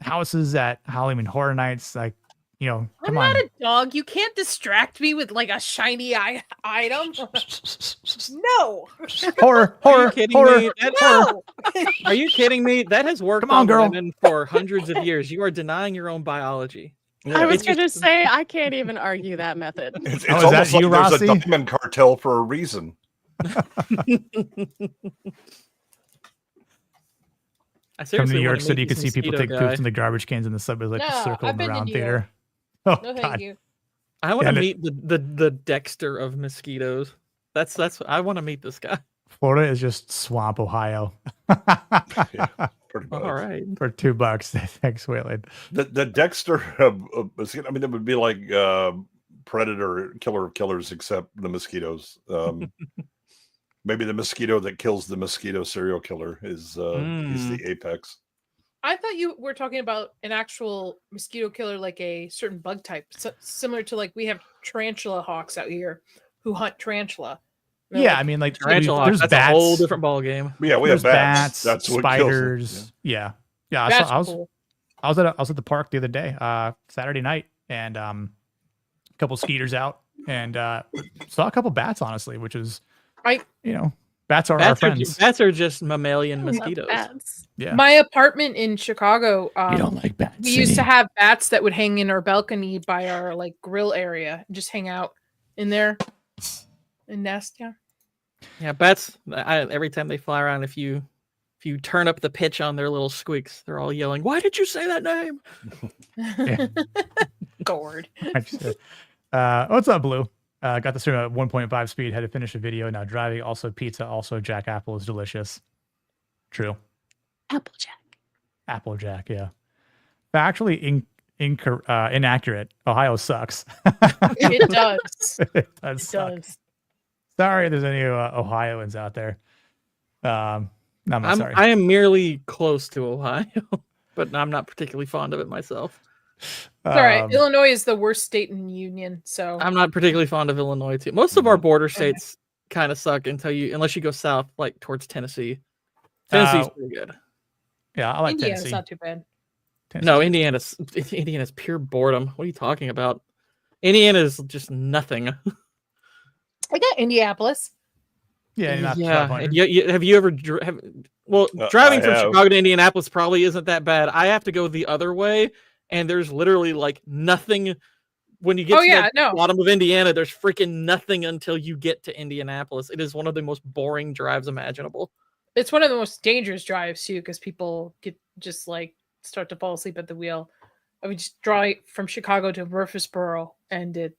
houses at Halloween Horror Nights. Like, come I'm not a dog. You can't distract me with like a shiny item. No. Horror. Are you kidding horror, me? horror. Are you kidding me? That has worked Come on, girl. women for hundreds of years. You are denying your own biology. I was It's going to just- say, I can't even argue that method. It's Oh, is almost that like you, there's Rossi? a diamond cartel for a reason. I From seriously New York wanna City, meet you can this see people take mosquito poops guy. in the garbage cans in the subways, like No, the circle I've in the been to round New theater. Oh, No, thank God. you. I want Yeah, to and meet the Dexter of mosquitoes. That's I want to meet this guy. Florida is just swamp, Ohio. Yeah, pretty much. All right. For $2. Thanks, Waylon. The Dexter, mosquito, I mean, it would be like Predator, Killer of Killers, except the mosquitoes. Maybe the mosquito that kills the mosquito serial killer is the apex. I thought you were talking about an actual mosquito killer, like a certain bug type, similar to like we have tarantula hawks out here who hunt tarantula. They're Yeah, like- I mean, like Tarantula, there's that's bats. a whole different ball game. Yeah, we There's have bats. That's what kills them. spiders. Yeah. I That's saw- cool. I was at the park the other day, Saturday night, and a couple skeeters out, and saw a couple bats, honestly, which is bats are our friends. Bats are just mammalian mosquitoes. Bats. Yeah. My apartment in Chicago, You don't like bats. we used to have bats that would hang in our balcony by our like grill area and just hang out in there and nest. Yeah. Yeah, bats. Every time they fly around, if you turn up the pitch on their little squeaks, they're all yelling, "Why did you say that name?" Yeah. Lord. What's up, Blue? Got the stream at 1.5 speed. Had to finish a video. Now driving. Also pizza. Also Jack Apple is delicious. True. Applejack. Yeah. Factually inaccurate. Ohio sucks. It does. It does. Sorry, if there's any Ohioans out there. No, I'm sorry. I am merely close to Ohio, but I'm not particularly fond of it myself. It's all right. Illinois is the worst state in the union, so I'm not particularly fond of Illinois too. Most of our border states kind of suck unless you go south, like towards Tennessee. Tennessee's pretty good. Yeah, I like Indiana's Tennessee. not too bad. Tennessee. No, Indiana's pure boredom. What are you talking about? Indiana is just nothing. I got Indianapolis. Yeah. And have you ever driving from Chicago to Indianapolis probably isn't that bad. I have to go the other way, and there's literally like nothing when you get to the bottom of Indiana. There's freaking nothing until you get to Indianapolis. It is one of the most boring drives imaginable. It's one of the most dangerous drives too, because people start to fall asleep at the wheel. I would just drive from Chicago to Murfreesboro, and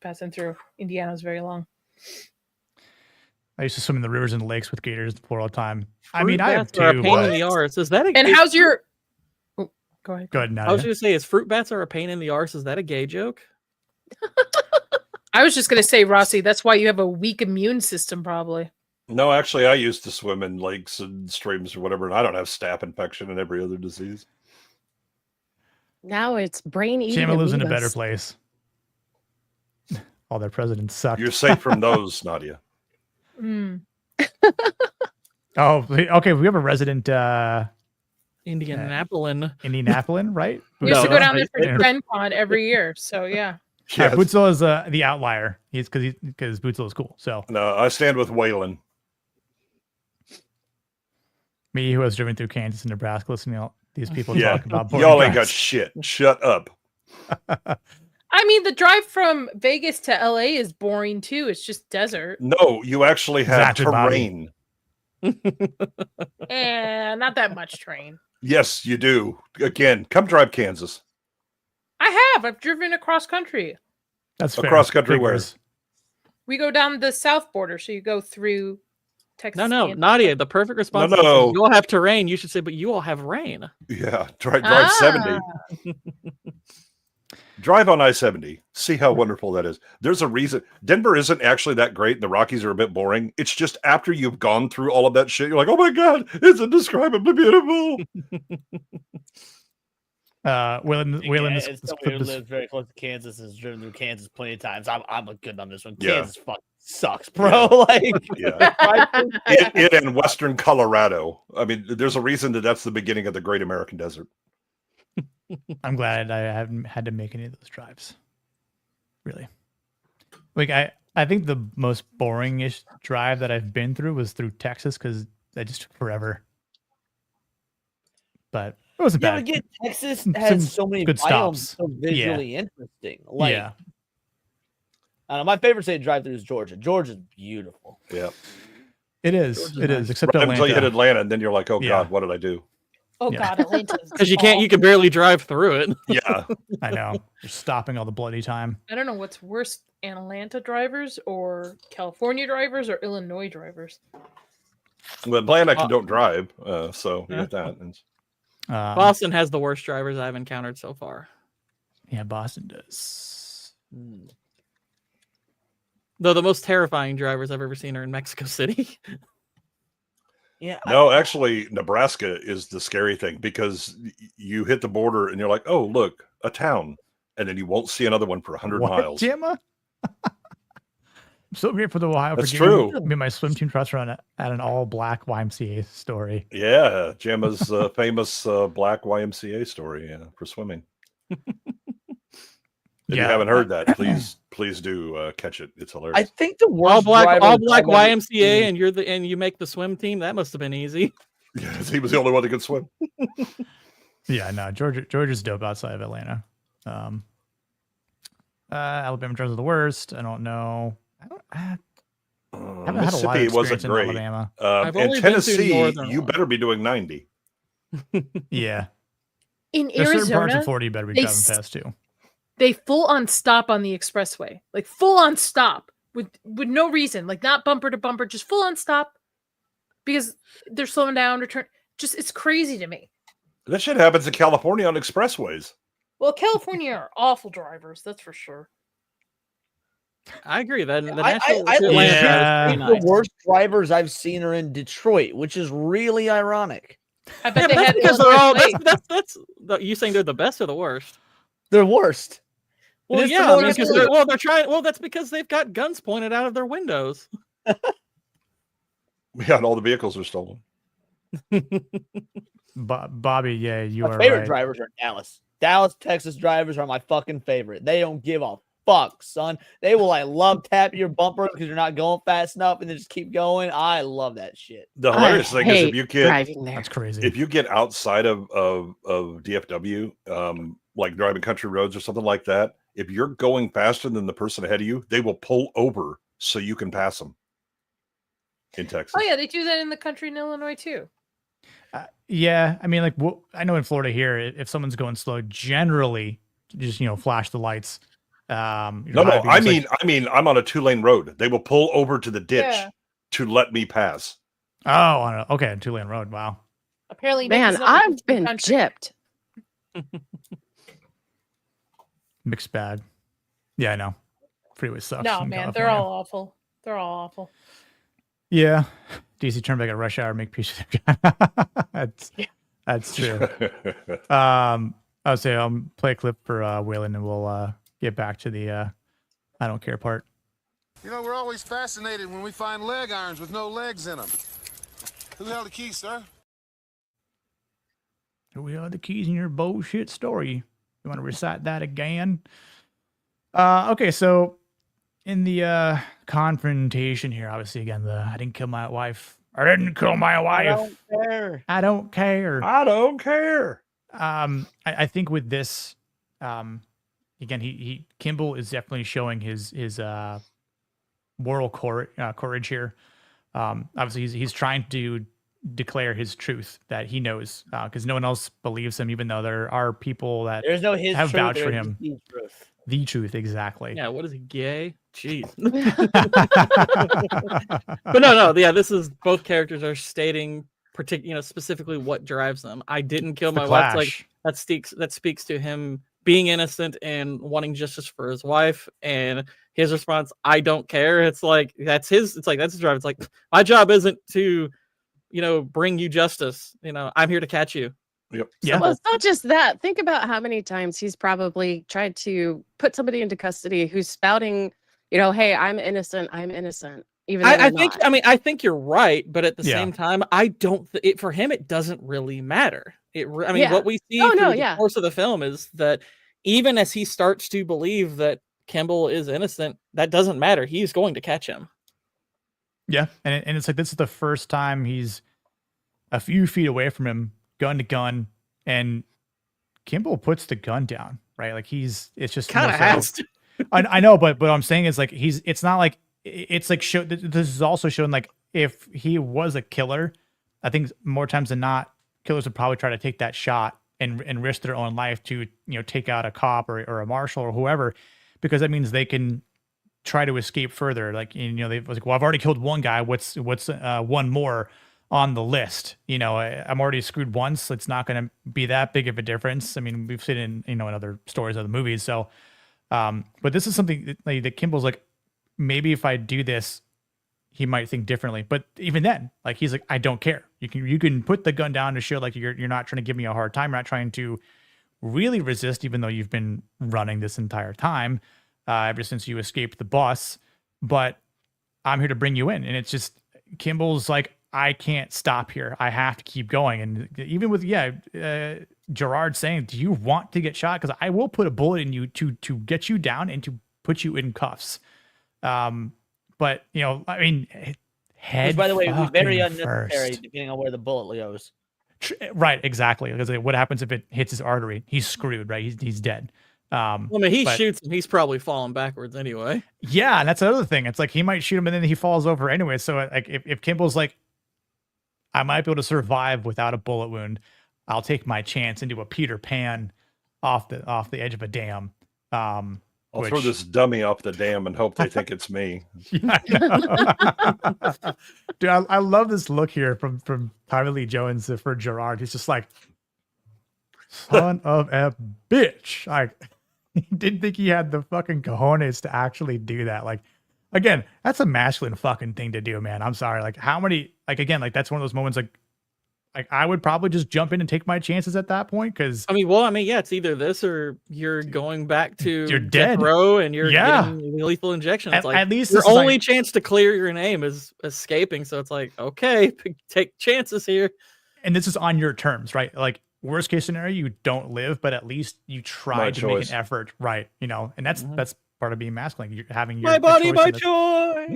passing through Indiana is very long. I used to swim in the rivers and lakes with gators before all the time. I Fruit mean, I have bats are a two. pain in the arse. Is that And how's your? Oh, go ahead. Go ahead, Nadia. I was going to say, is fruit bats are a pain in the arse? Is that a gay joke? I was just going to say, Rossi, that's why you have a weak immune system, probably. No, actually, I used to swim in lakes and streams or whatever, and I don't have staph infection and every other disease. Now it's brain eating. Jamie lives in a better place. All their presidents suck. You're safe from those, Nadia. Oh, okay. We have a resident Indianapolis, right? We used to go down there for Gen Con every year. So yeah. Bootsville is the outlier. He's because Bootsville is cool. So no, I stand with Waylon. Me, who has driven through Kansas and Nebraska, listening to these people talk about y'all ain't got shit. Shut up. I mean, the drive from Vegas to LA is boring too. It's just desert. No, you actually have terrain. Not that much terrain. Yes, you do. Again, come drive Kansas. I have. I've driven across country. That's across country. Where? We go down the south border, so you go through Texas. No, Nadia. The perfect response. No. You all have terrain. You should say, but you all have rain. Yeah, drive 70. Drive on I-70. See how wonderful that is. There's a reason. Denver isn't actually that great. The Rockies are a bit boring. It's just after you've gone through all of that shit, you're like, oh my God, it's indescribably beautiful. Waylon who lives very close to Kansas has driven through Kansas plenty of times. I'm good on this one. Kansas fucking sucks, bro. It and Western Colorado. I mean, there's a reason that's the beginning of the Great American Desert. I'm glad I haven't had to make any of those drives. Really. Like I think the most boring-ish drive that I've been through was through Texas because that just took forever. But it wasn't bad. But again, Texas has so many good biomes, stops. so visually interesting. I don't know, my favorite state to drive through is Georgia. Georgia's beautiful. Yeah. It is. It is. Except right Atlanta. until you hit Atlanta, and then you're like, oh God, what did I do? Oh God, Atlanta. Because you can barely drive through it. Yeah. I know. You're stopping all the bloody time. I don't know what's worse, Atlanta drivers or California drivers or Illinois drivers. Well, Atlanta don't drive, so you got that. Boston has the worst drivers I've encountered so far. Yeah, Boston does. Though the most terrifying drivers I've ever seen are in Mexico City. Yeah. No, actually, Nebraska is the scary thing because you hit the border and you're like, oh, look, a town. And then you won't see another one for 100 miles. Gemma? I'm so grateful for the Ohio. That's true. Me and my swim team trust run at an all-black YMCA story. Yeah, Gemma's famous black YMCA story for swimming. If you haven't heard that, please do catch it. It's hilarious. I think the worst all black YMCA, and you make the swim team. That must have been easy. Yes, he was the only one that could swim. Yeah, no, Georgia's dope outside of Atlanta. Alabama drives are the worst. I don't know. Mississippi wasn't great. Alabama. And Tennessee, you better be doing 90. Yeah. In There's certain parts Arizona, of Florida you better be driving fast too. they full on stop on the expressway, like full on stop with no reason, like not bumper to bumper, just full on stop because they're slowing down to turn. Just it's crazy to me. That shit happens in California on expressways. Well, California are awful drivers, that's for sure. I agree. That the the worst drivers I've seen are in Detroit, which is really ironic. I bet they had because they're all that's you saying they're the best or the worst? They're worst. Well, yeah, because they're trying. Well, that's because they've got guns pointed out of their windows. Yeah, and all the vehicles are stolen. Bobby, yeah, you my are favorite right. drivers are in Dallas. Dallas, Texas drivers are my fucking favorite. They don't give a fuck, son. They will like love tap your bumper because you're not going fast enough, and then just keep going. I love that shit. The hilarious thing is if you get that's crazy. If you get outside of DFW, like driving country roads or something like that, if you're going faster than the person ahead of you, they will pull over so you can pass them. In Texas. Oh yeah, they do that in the country in Illinois too. Yeah, I mean, like I know in Florida here, if someone's going slow, generally just flash the lights. No, I mean, I'm on a 2-lane road. They will pull over to the ditch to let me pass. Oh, okay, 2-lane road. Wow. Apparently, Man, I've been gypped. Mixed bag. Yeah, I know. Freeway sucks. No, in man, California. they're all awful. They're all awful. Yeah, DC turn back at rush hour, make peace with their that's true. I'll say I'll play a clip for Waylon, and we'll get back to the I don't care part. You know, we're always fascinated when we find leg irons with no legs in them. Who held the key, sir? We are the keys in your bullshit story. You want to recite that again? Okay, so in the confrontation here, obviously, again, I didn't kill my wife. I didn't kill my wife. I don't care. I don't care. I don't care. I think with this, again, Kimble is definitely showing his moral courage here. Obviously, he's trying to declare his truth that he knows, because no one else believes him, even though there are people that There's no his have truth, vouched for there's him. the truth. The truth, exactly. Yeah, what is he, gay? Jeez. But no, yeah, this is both characters are stating specifically what drives them. I didn't kill my wife. Like that speaks to him being innocent and wanting justice for his wife, and his response, I don't care. It's like that's his drive. It's like my job isn't to bring you justice. I'm here to catch you. Yep. Yeah. Well, it's not just that. Think about how many times he's probably tried to put somebody into custody who's spouting, hey, I'm innocent. I'm innocent. Even though I they're think, not. I think you're right, but at the same time, I don't. For him, it doesn't really matter. What we see through the course of the film is that even as he starts to believe that Kimble is innocent, that doesn't matter. He's going to catch him. Yeah, and it's like this is the first time he's a few feet away from him, gun to gun, and Kimble puts the gun down, right? Like it's just kind of has to. I know, but what I'm saying is like it's not like it's like this is also showing like if he was a killer, I think more times than not, killers would probably try to take that shot and risk their own life to take out a cop or a marshal or whoever, because that means they can try to escape further. Like they was like, well, I've already killed one guy. What's one more on the list? I'm already screwed once. It's not going to be that big of a difference. I mean, we've seen it in other stories, other movies. So, but this is something that Kimble's like, maybe if I do this, he might think differently. But even then, like he's like, I don't care. You can put the gun down to show like you're not trying to give me a hard time. You're not trying to really resist, even though you've been running this entire time, ever since you escaped the bus. But I'm here to bring you in, and it's just Kimble's like, I can't stop here. I have to keep going. And even with Gerard saying, do you want to get shot? Because I will put a bullet in you to get you down and to put you in cuffs. But I mean, head. Which, by the way, was very fucking unnecessary first. depending on where the bullet goes. Right, exactly. Because what happens if it hits his artery? He's screwed, right? He's dead. He shoots him. He's probably falling backwards anyway. Yeah, and that's another thing. It's like he might shoot him and then he falls over anyway. So like if Kimble's like, I might be able to survive without a bullet wound, I'll take my chance and do a Peter Pan off the edge of a dam. I'll throw this dummy off the dam and hope they think it's me. Yeah, dude, I love this look here from Tommy Lee Jones for Gerard. He's just like, son of a bitch. He didn't think he had the fucking cojones to actually do that. Like, again, that's a masculine fucking thing to do, man. I'm sorry. Like, how many, like, again, like, that's one of those moments, like I would probably just jump in and take my chances at that point. Cause yeah, it's either this or you're going back to you're dead death row and you're getting lethal injection. It's at least your only chance to clear your name is escaping. So it's like, okay, take chances here. And this is on your terms, right? Like, worst case scenario, you don't live, but at least you tried to make an effort, right? You know, and that's part of being masculine. You're having your my body, my choice.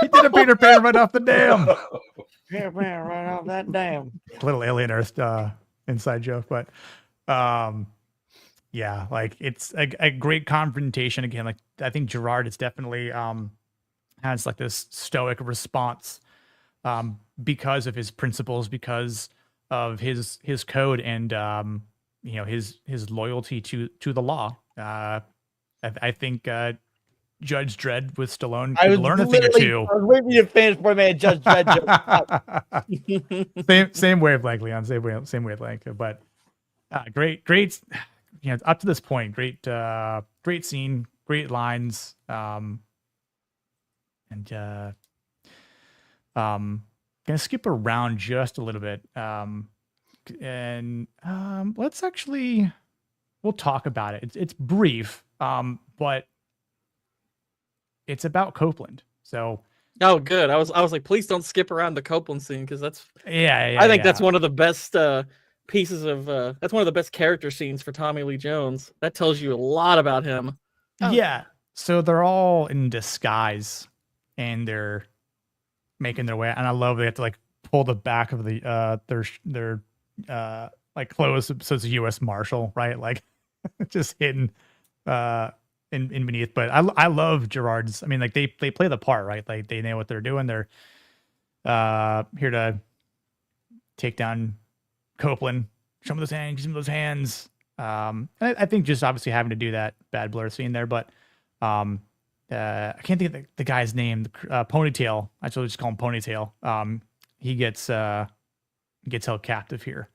He did a Peter Pan right off the dam. Peter Pan right off that dam. Little Alien Earth inside joke, but yeah, like it's a great confrontation again. Like I think Gerard is definitely has like this stoic response because of his principles, because of his code, and you know, his loyalty to the law. I think Judge Dredd with Stallone could learn a thing or two. I was waiting to finish before I made a Judge Dredd. same wavelength, Leon. Same wavelength. But great. You know, up to this point, great scene, great lines. Gonna skip around just a little bit. We'll talk about it. It's brief, but it's about Copeland. So good. I was like, please don't skip around the Copeland scene, because that's I think that's one of the best pieces of that's one of the best character scenes for Tommy Lee Jones. That tells you a lot about him. Yeah. So they're all in disguise and they're making their way, and I love they have to like pull the back of the their like clothes so it's a U.S. Marshal, right? Like just hidden in beneath. But I love Gerard's. I mean, like they play the part, right? Like they know what they're doing. They're here to take down Copeland. Show him those hands. Give him those hands. I think just obviously having to do that bad blur scene there, but I can't think of the guy's name. Ponytail. I should just call him Ponytail. He gets held captive here.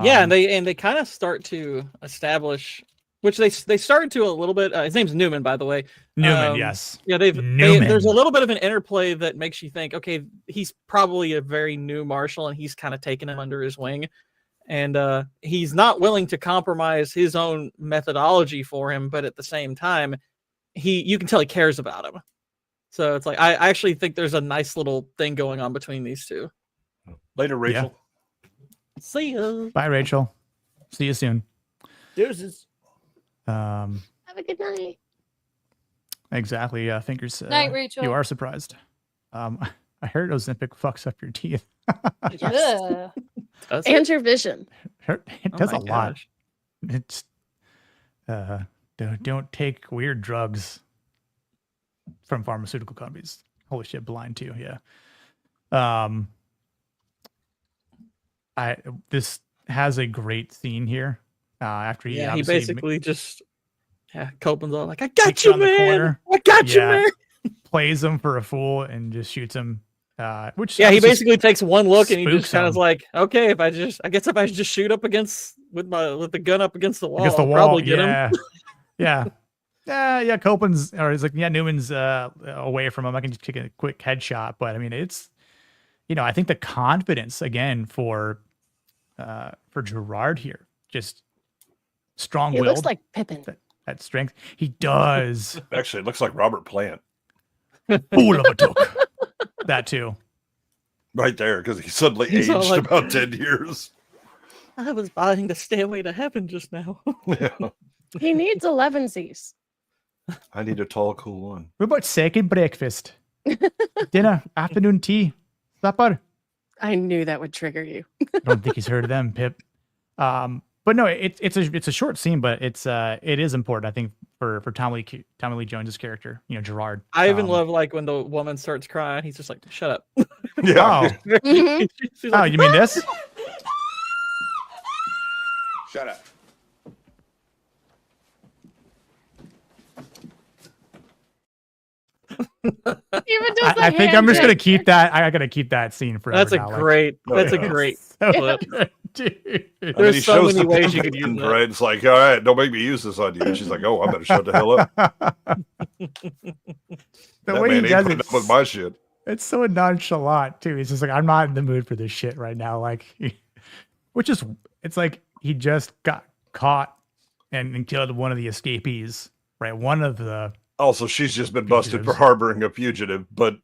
Yeah, and they kind of start to establish, which they started to a little bit. His name's Newman, by the way. Newman, yes. Yeah, there's a little bit of an interplay that makes you think, okay, he's probably a very new marshal, and he's kind of taken him under his wing, and he's not willing to compromise his own methodology for him, but at the same time, you can tell he cares about him. So it's like I actually think there's a nice little thing going on between these two. Later, Rachel. Yeah. See ya. Bye, Rachel. See you soon. Deuces. Have a good night. Exactly. Fingers. Night, Rachel. You are surprised. I heard Ozempic fucks up your teeth. Yes. And your vision. It does a lot. It's don't take weird drugs from pharmaceutical companies. Holy shit, blind too. Yeah. This has a great scene here. After he basically just Copeland's all like, I got you, man. I got you, man. Plays him for a fool and just shoots him. Which he basically takes one look and he just kind of him. like, okay, if I just shoot up against with the gun up against the wall, I'll probably get him. Yeah. Copeland's, or he's like, Newman's away from him. I can just take a quick headshot. But I mean, it's, I think the confidence again for Gerard here, just strong-willed. He looks like Pippin. That strength. He does. Actually, it looks like Robert Plant. Fool of a took. That too. Right there, because he suddenly aged like, about 10 years. I was buying the Stairway to Heaven just now. Yeah. He needs 11sies. I need a tall, cool one. What about second breakfast? Dinner, afternoon tea, supper? I knew that would trigger you. I don't think he's heard of them, Pip. But no, it's a short scene, but it is important, I think, for Tommy Lee Jones's character, Gerard. I even love like when the woman starts crying, he's just like, shut up. Yeah. Oh, you mean this? Shut up. Even does I think I'm just gonna keep that. I gotta keep that scene forever. That's a now. great. Like, that's a great clip. Dude. There's so many ways you could use that. Right? It's like, all right, don't make me use this on you. And she's like, oh, I better shut the hell up. The way he does it with my shit. It's so nonchalant too. He's just like, I'm not in the mood for this shit right now. Like, which is, it's like he just got caught and killed one of the escapees, right? One of the. Also, she's just been busted for harboring a fugitive, but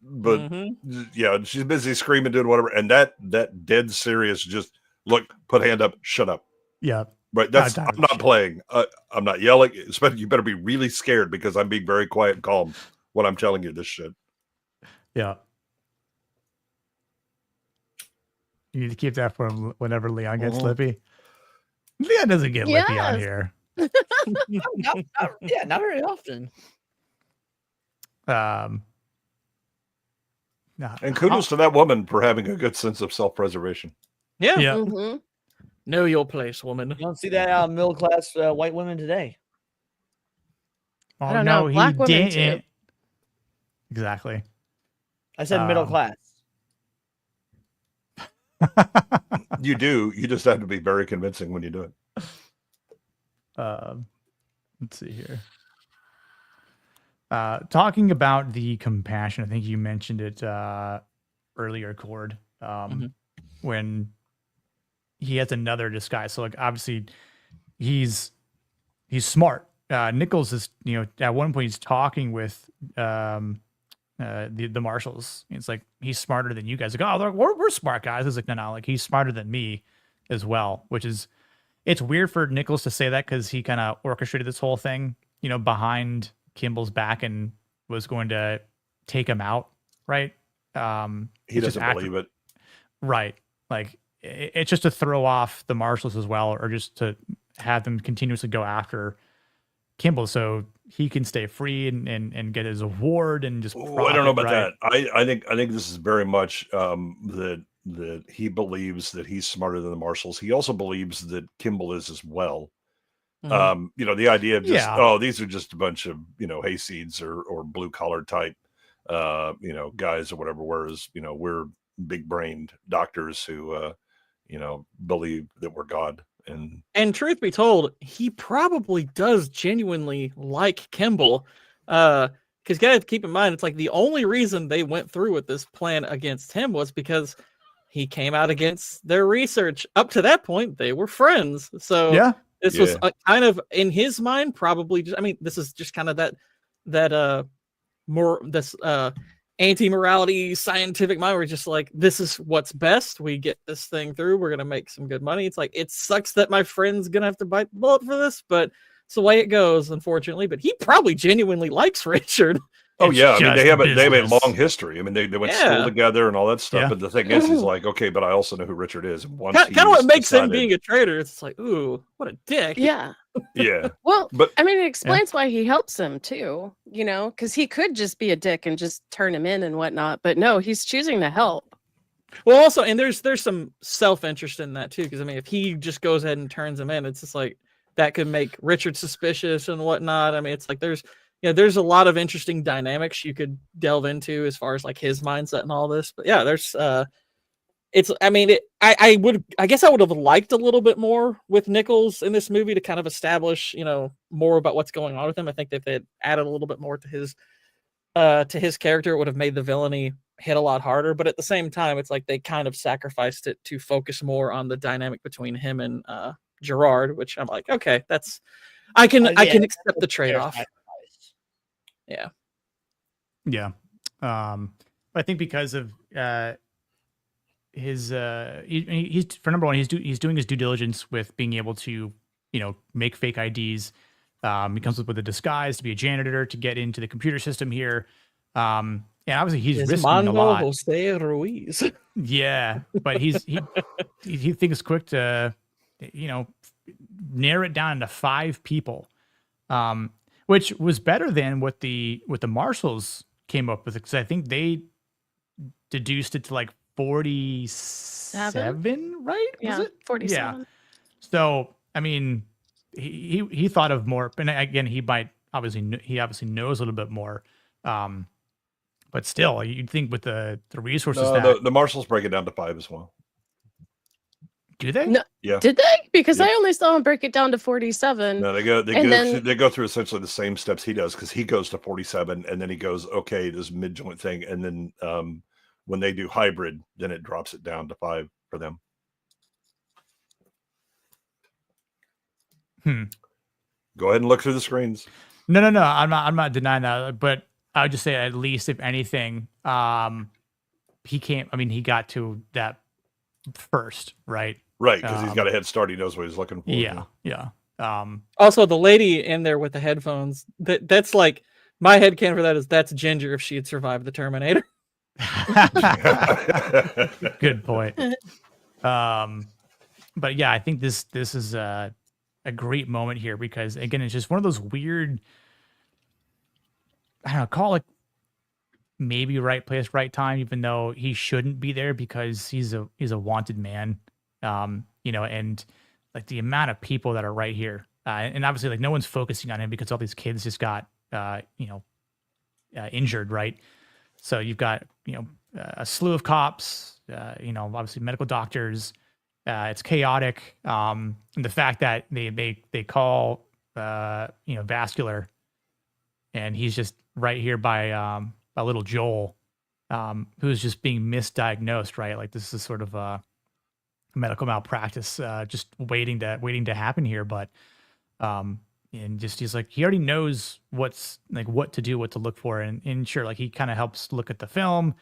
yeah, she's busy screaming, doing whatever, and that dead serious, just look, put hand up, shut up. Yeah, right. That's I'm not playing. I'm not yelling. Especially, you better be really scared because I'm being very quiet and calm when I'm telling you this shit. Yeah, you need to keep that for whenever Leon gets lippy. Leon doesn't get lippy on here. Not very often. And kudos to that woman for having a good sense of self-preservation. Yeah. Mm-hmm. Know your place, woman. You don't see that out of middle class white women today. Oh, I don't know. Black women too. Exactly. I said middle class. You do. You just have to be very convincing when you do it. Let's see here. Talking about the compassion, I think you mentioned it earlier, Cord, when he has another disguise. So, like, obviously, he's smart. Nichols is, at one point he's talking with the marshals. It's like, he's smarter than you guys. Like, oh, we're smart guys. It's like, no, like, he's smarter than me as well, which is, it's weird for Nichols to say that because he kind of orchestrated this whole thing, behind Kimble's back and was going to take him out, right? He doesn't believe it. Right. Like, it's just to throw off the marshals as well, or just to have them continuously go after Kimble so he can stay free and get his award and just profit, I don't know about right? that. I think this is very much that he believes that he's smarter than the marshals. He also believes that Kimble is as well. The idea of just these are just a bunch of hayseeds or blue collar type guys or whatever, whereas we're big brained doctors who believe that we're God. And truth be told, he probably does genuinely like Kimble, because you gotta keep in mind, it's like the only reason they went through with this plan against him was because he came out against their research. Up to that point, they were friends. So yeah. This was kind of in his mind, probably just, this is just kind of that anti-morality scientific mind where it's just like, this is what's best. We get this thing through. We're going to make some good money. It's like, it sucks that my friend's going to have to bite the bullet for this, but it's the way it goes, unfortunately. But he probably genuinely likes Richard. Oh yeah, they have a long history. They went to school together and all that stuff. Yeah. But the thing is, he's like, okay, but I also know who Richard is. Once Kind of what makes him being a traitor. It's like, ooh, what a dick. Yeah. Yeah. Well, but it explains why he helps him too, because he could just be a dick and just turn him in and whatnot. But no, he's choosing to help. Well, also, and there's some self-interest in that too, because if he just goes ahead and turns him in, it's just like that could make Richard suspicious and whatnot. It's like there's a lot of interesting dynamics you could delve into as far as like his mindset and all this. But yeah, there's I guess I would have liked a little bit more with Nichols in this movie to kind of establish, more about what's going on with him. I think that if they had added a little bit more to his character, it would have made the villainy hit a lot harder. But at the same time, it's like they kind of sacrificed it to focus more on the dynamic between him and Gerard, which I'm like, okay, I can accept the trade-off. Yeah. Yeah. I think because of he's for number one, he's doing his due diligence with being able to, make fake IDs. He comes up with a disguise to be a janitor to get into the computer system here. And obviously he's risking a lot. Jose Ruiz. Yeah, but he thinks quick to, narrow it down into 5 people. Which was better than what the marshals came up with, because I think they deduced it to like 47, right? Yeah, Was it? 47. Yeah. So I mean, he thought of more, and again, he obviously knows a little bit more. But still, you'd think with the resources the marshals break it down to 5 as well. Do they? No, Yeah. did they? Because Yeah. I only saw him break it down to 47. No, they go through essentially the same steps he does, because he goes to 47 and then he goes, okay, this mid-joint thing, and then when they do hybrid, then it drops it down to 5 for them. Go ahead and look through the screens. No. I'm not denying that, but I would just say, at least if anything, he can't. I mean, he got to that first, right? Right, because he's got a head start. He knows what he's looking for. Yeah. Also, the lady in there with the headphones, that's like, my headcanon for that is that's Ginger if she had survived the Terminator. Good point. But yeah, I think this is a great moment here, because again, it's just one of those weird, I don't know, call it maybe right place, right time, even though he shouldn't be there, because he's a wanted man. And like the amount of people that are right here, and obviously like no one's focusing on him because all these kids just got injured, right? So you've got a slew of cops, obviously medical doctors. It's chaotic. And the fact that they call Vascular, and he's just right here by a little Joel, who's just being misdiagnosed, right? Like this is sort of a medical malpractice, just waiting to happen here. But and just he's like, he already knows what to do, what to look for, and sure, like he kind of helps look at the film,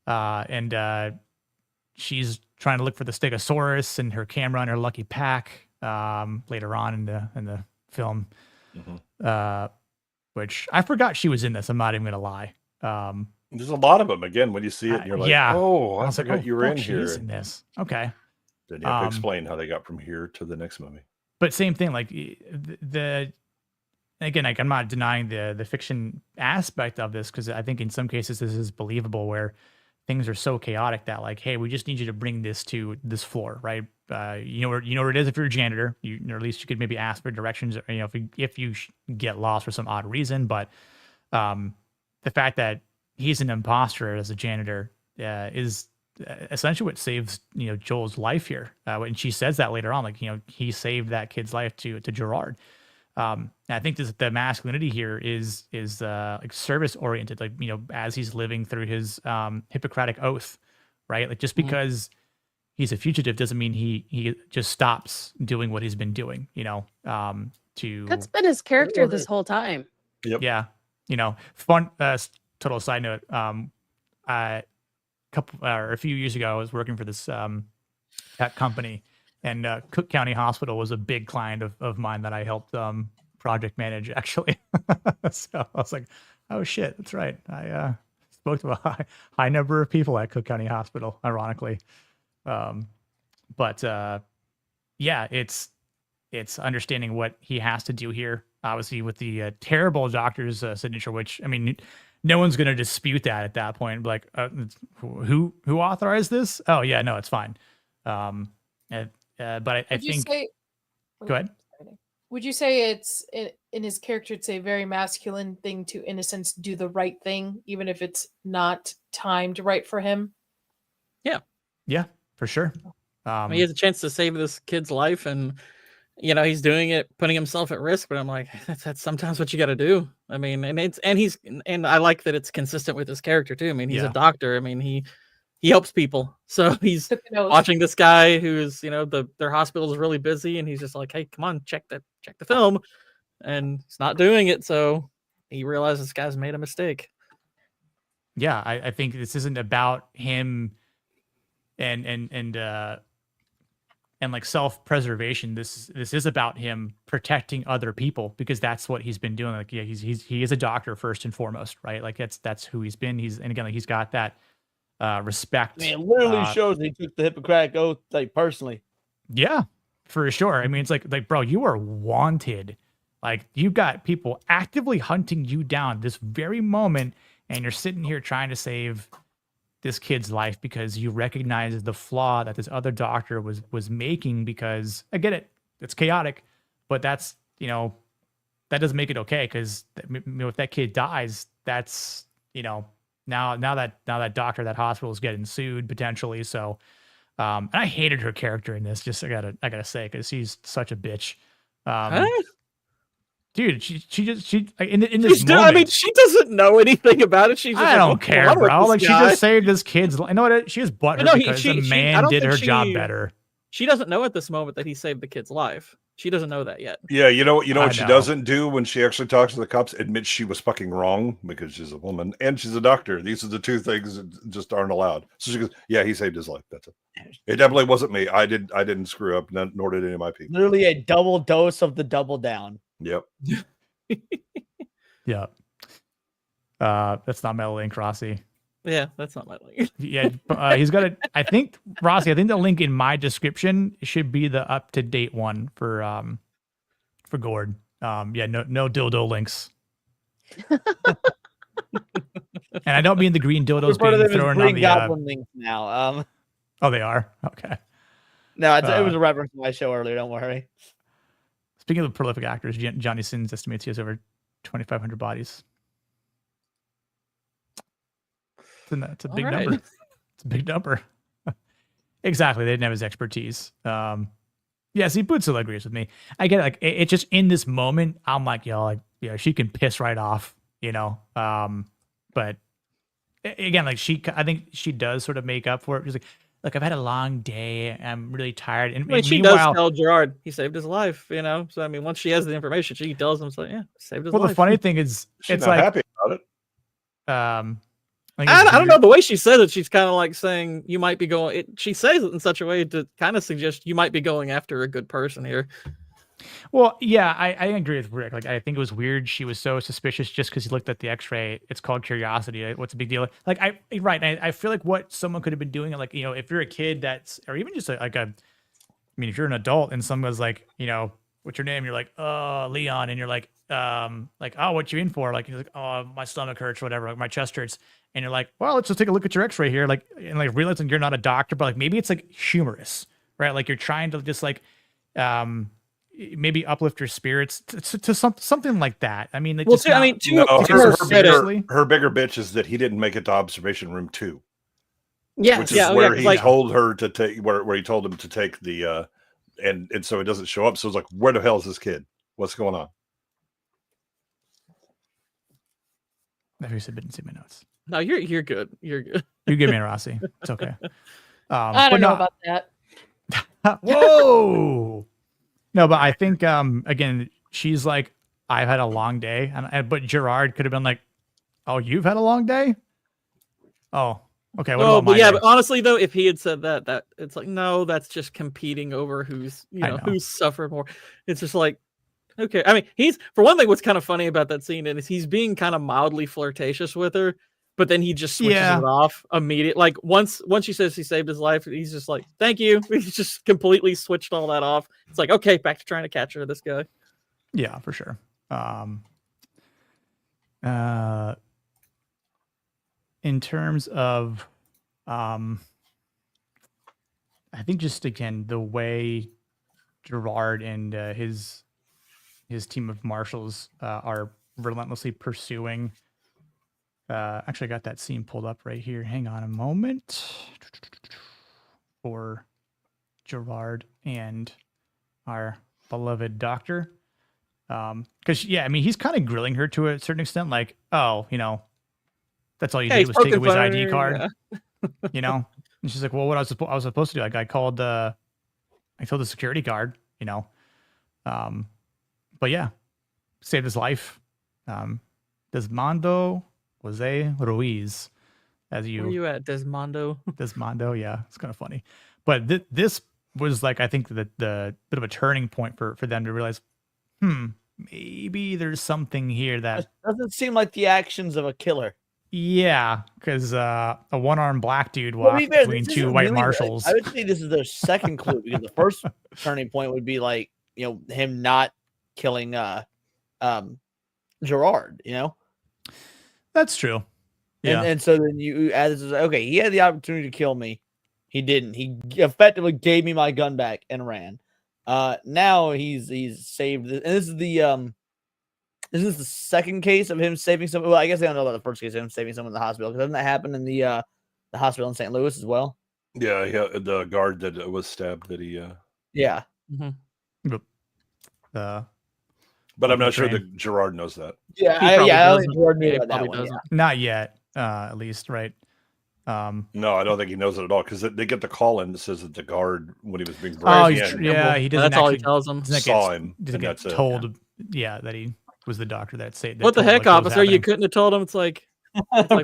and she's trying to look for the Stegosaurus and her camera and her lucky pack later on in the film, which I forgot she was in this. I'm not even gonna lie. There's a lot of them. Again, when you see it, and you're like, oh, I forgot you were in here. In this. Okay. Then you have to explain how they got from here to the next movie. But same thing, like again, like I'm not denying the fiction aspect of this, because I think in some cases this is believable, where things are so chaotic that like, hey, we just need you to bring this to this floor, right? You know where it is if you're a janitor, or at least you could maybe ask for directions, or, if you get lost for some odd reason. But the fact that he's an imposter as a janitor is essentially what saves Joel's life here. And she says that later on, like he saved that kid's life to Gerard. And I think the masculinity here is like service oriented, like as he's living through his Hippocratic oath, right? Like just because he's a fugitive doesn't mean he just stops doing what he's been doing. That's been his character this whole time. Yep. Yeah. Fun. Total side note. A few years ago, I was working for this that company, and Cook County Hospital was a big client of mine that I helped project manage, actually. So I was like, oh shit, that's right. I spoke to a high number of people at Cook County Hospital, ironically. But yeah, it's understanding what he has to do here. Obviously, with the terrible doctor's signature, which, I mean, no one's going to dispute that at that point. Like, who authorized this? Oh yeah, no, it's fine. But I think. Go ahead. Would you say it's in his character? It's a very masculine thing to, in a sense, do the right thing, even if it's not timed right for him. Yeah, for sure. He has a chance to save this kid's life, and he's doing it, putting himself at risk. But I'm like, that's sometimes what you got to do. I mean, and I like that it's consistent with his character too. I mean, he's a doctor. I mean, he helps people. So he's watching this guy who's, their hospital is really busy, and he's just like, hey, come on, check the film, and he's not doing it. So he realizes this guy's made a mistake. Yeah, I think this isn't about him and like self-preservation. This is about him protecting other people, because that's what he's been doing. Like, yeah, he is a doctor first and foremost, right? Like that's who he's been. And again, like he's got that respect. Man, it literally shows he took the Hippocratic oath, like, personally. Yeah, for sure. I mean, it's like, bro, you are wanted. Like, you've got people actively hunting you down this very moment, and you're sitting here trying to save this kid's life because you recognize the flaw that this other doctor was making. Because I get it, it's chaotic, but that's, you know, that doesn't make it okay, because you know, if that kid dies, that's, you know, now that doctor, that hospital is getting sued potentially. So and I hated her character in this, just I gotta say, because she's such a bitch. Dude, she in this moment, I mean, she doesn't know anything about it. She's just I like, don't care, bro. Like, she just saved this kid's life. You know what? She was butthurt because the man did her job better. She doesn't know at this moment that he saved the kid's life. She doesn't know that yet. Yeah, you know what she doesn't do when she actually talks to the cops? Admits she was fucking wrong, because she's a woman and she's a doctor. These are the two things that just aren't allowed. So she goes, "Yeah, he saved his life. That's it. It definitely wasn't me. I didn't screw up, nor did any of my people." Literally a double dose of the double down. Yep. Yeah. That's not my link, Rossi. Yeah, that's not my link. Yeah, he's got a. I think, Rossi, I think the link in my description should be the up-to-date one for Gord. Yeah, no dildo links. And I don't mean the green dildos being thrown on the Goblin links now. Oh, they are? Okay. No, it was a reference to my show earlier. Don't worry. Speaking of prolific actors, Johnny Sins estimates he has over 2,500 bodies. It's a big number. It's a big number. Exactly. They didn't have his expertise. Yeah, see, Butzel agrees with me. I get it. Like, it's just in this moment, I'm like, yo, like, yeah, she can piss right off, you know? But again, like, I think she does sort of make up for it. She's like, look, I've had a long day. I'm really tired. And she does tell Gerard he saved his life, you know? So, I mean, once she has the information, she tells him, so, yeah, saved his life. Well, the funny thing is, she's it's not like, happy about it. I don't know. The way she says it, she's kind of like saying you might be going. She says it in such a way to kind of suggest you might be going after a good person here. Well, yeah, I agree with Rick. Like, I think it was weird she was so suspicious just because he looked at the X-ray. It's called curiosity. What's the big deal? Like, I feel like what someone could have been doing, like, you know, if you're a kid that's, or even just I mean, if you're an adult and someone's like, you know, what's your name? You're like, Leon, and you're like, oh, what you in for? Like, you're like, oh, my stomach hurts, whatever, like my chest hurts. And you're like, well, let's just take a look at your X-ray here. Like, and like realizing you're not a doctor, but like maybe it's like humorous, right? Like, you're trying to just like, maybe uplift your spirits to something like that. I mean, her bigger bitch is that he didn't make it to observation room 2. Yes. Which is where he told her to take, where he told him to take the, and so it doesn't show up. So it's like, where the hell is this kid? What's going on? Never said, didn't see my notes. No, you're good. You're good. You give me a Rossi. It's okay. I don't know about that. Whoa. No, but I think again, she's like, I've had a long day, but Gerard could have been like, oh, you've had a long day? Oh, okay. What about my day? But honestly though, if he had said that it's like, no, that's just competing over who's who's suffered more. It's just like, okay. I mean, for one thing, what's kind of funny about that scene is he's being kind of mildly flirtatious with her, but then he just switches it off immediately. Like once she says he saved his life, he's just like, thank you. He's just completely switched all that off. It's like, okay, back to trying to catch her, this guy. Yeah, for sure. In terms of, I think just again, the way Gerard and his team of marshals are relentlessly pursuing. Actually, I got that scene pulled up right here. Hang on a moment. For Gerard and our beloved doctor. Because, yeah, I mean, he's kind of grilling her to a certain extent. Like, oh, you know, that's all you did was take away his ID card. Yeah. You know? And she's like, well, what I was supposed to do? Like, I told the security guard, you know. But, yeah, saved his life. Desmondo Jose Ruiz, as you. Where are you at, Desmondo? Desmondo, yeah, it's kind of funny, but this was like, I think the bit of a turning point for them to realize, maybe there's something here that doesn't seem like the actions of a killer. Yeah, because a one-armed black dude walked between two white marshals. I would say this is their second clue, because the first turning point would be like, you know, him not killing Gerard, you know. That's true. Yeah. And so then you add this, okay, he had the opportunity to kill me. He didn't. He effectively gave me my gun back and ran. Now he's saved, and this is the second case of him saving someone. Well, I guess they don't know about the first case of him saving someone in the hospital, because doesn't that happen in the hospital in St. Louis as well? Yeah, the guard that was stabbed that he. Yeah. Mm-hmm. But I'm not sure that Gerard knows that. Yeah, I don't think Gerard knew about that one. Yeah. Not yet, at least, right? No, I don't think he knows it at all, because they get the call in that says that the guard, when he was being Oh, brought in, he doesn't. That's all he tells him. Saw him. Doesn't get told. Yeah, that he was the doctor that saved. What the heck, officer? You couldn't have told him. It's like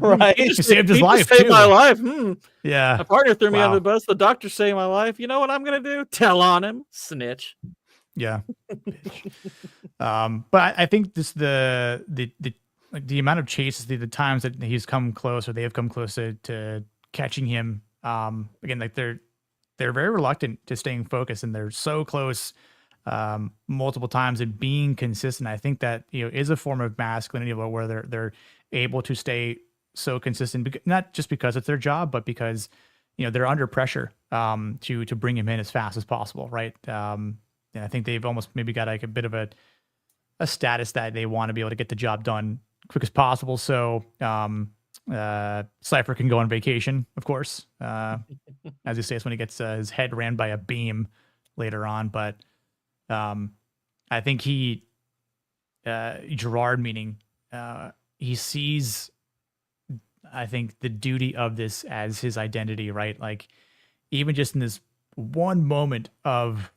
right. He saved his life. Saved too. my life. Yeah. My partner threw me under the bus. The doctor saved my life. You know what I'm gonna do? Tell on him, snitch. Yeah. But I think this the amount of chases, the times that he's come close, or they have come close to catching him. Again, like they're very reluctant to staying focused, and they're so close multiple times, and being consistent. I think that is a form of masculinity, where they're able to stay so consistent, not just because it's their job, but because they're under pressure to bring him in as fast as possible, right? And I think they've almost maybe got like a bit of a status that they want to be able to get the job done quick as possible. So Cypher can go on vacation, of course, as he says, when he gets his head ran by a beam later on. But I think Gerard, meaning he sees, I think, the duty of this as his identity, right? Like, even just in this one moment of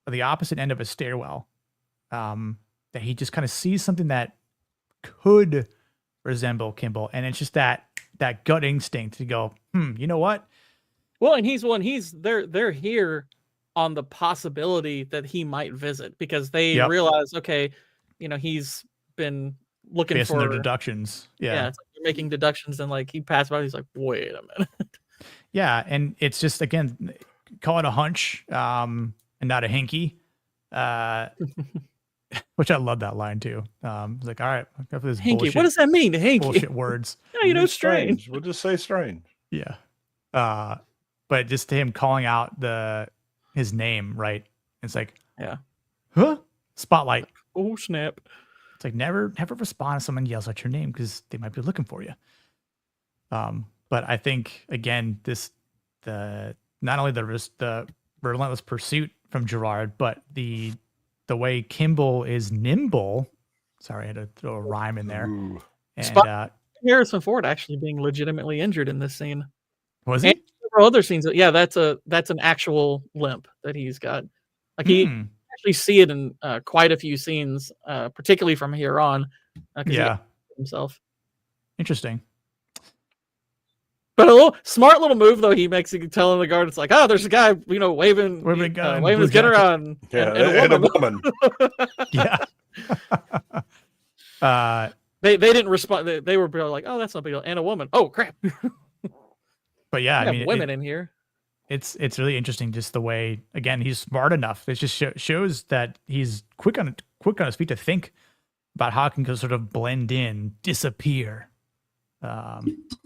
the opposite end of a stairwell, that he just kind of sees something that could resemble Kimble, and it's just that gut instinct to go, you know what? Well, and they're here on the possibility that he might visit, because they realize, okay, he's been looking based on for their deductions. Yeah, it's like they're making deductions, and like he passed by, he's like, wait a minute. Yeah, and it's just, again, call it a hunch, and not a hinky. Which I love that line too. It's like, all right, go for this hinky. bullshit. What does that mean? Hinky. Bullshit words. Yeah, strange. We'll just say strange. Yeah. But just to him calling out his name, right? It's like, huh? Spotlight. Oh snap! It's like never respond if someone yells out your name, because they might be looking for you. But I think, again, not only the relentless pursuit from Gerard, but the way Kimble is nimble. Sorry, I had to throw a rhyme in there. Ooh. And Harrison Ford actually being legitimately injured in this scene. Was he? And several other scenes. Yeah, that's an actual limp that he's got. Like he actually see it in quite a few scenes, particularly from here on. Yeah, himself. Interesting. But a smart little move though he makes, telling the guard, it's like, oh, there's a guy, waving his gun around, and a woman. Yeah. They didn't respond. They were like, oh, that's not a big deal. And a woman. Oh crap. But yeah, I mean, women in here. It's really interesting, just the way, again, he's smart enough. It just shows that he's quick on his feet to think about how he can sort of blend in, disappear.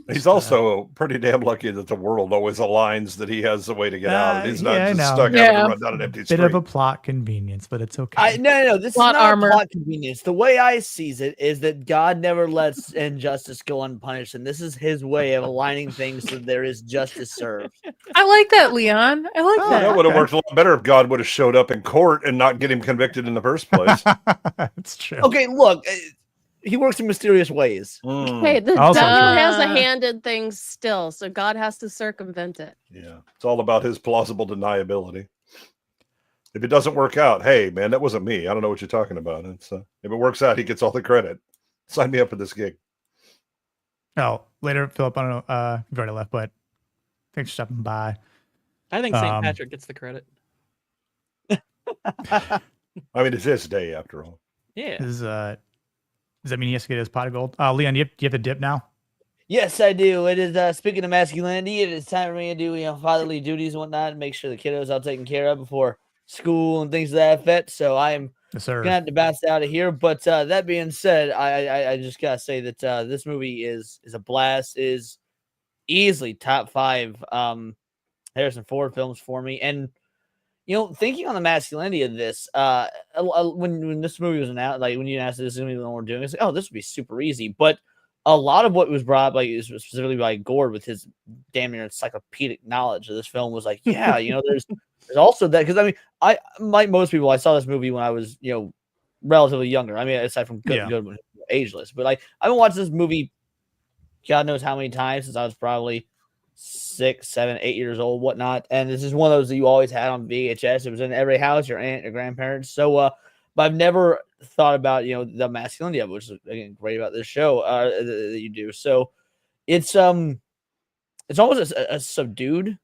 He's also pretty damn lucky that the world always aligns that he has a way to get out. He's not just stuck having to run down an empty street. Bit of a plot convenience, but it's okay. No, this plot is not armor. Plot convenience. The way I sees it is that God never lets injustice go unpunished, and this is his way of aligning things so there is justice served. I like that, Leon. I like that. That would have worked a lot better if God would have showed up in court and not get him convicted in the first place. That's true. Okay, look. He works in mysterious ways. Hey, the devil has a hand in things still, so God has to circumvent it. Yeah, it's all about his plausible deniability. If it doesn't work out, hey, man, that wasn't me. I don't know what you're talking about. It's if it works out, he gets all the credit. Sign me up for this gig. Oh, later, Philip, I don't know. You've already left, but thanks for stopping by. I think St. Patrick gets the credit. I mean, it's his day after all. Yeah. Does that mean he has to get his pot of gold? Leon, do you have the dip now? Yes, I do. It is speaking of masculinity, it is time for me to do fatherly duties and whatnot, and make sure the kiddos are taken care of before school and things of that effect. So I am gonna have to bounce out of here. But that being said, I just gotta say that this movie is a blast. Is easily top 5 Harrison Ford films for me, and thinking on the masculinity of this, when this movie was announced, like when you announced this is going to be the one we're doing, it's like, oh, this would be super easy. But a lot of what was brought up, like specifically by Gord with his damn near encyclopedic knowledge of this film was like, yeah, there's also that, because I mean, like most people, I saw this movie when I was relatively younger. I mean, aside from good ageless, but like I've been watching this movie, God knows how many times since I was probably 6, 7, 8 years old, whatnot. And this is one of those that you always had on VHS. It was in every house, your aunt, your grandparents. So, but I've never thought about, the masculinity of it, which is again great about this show that you do. So it's almost a subdued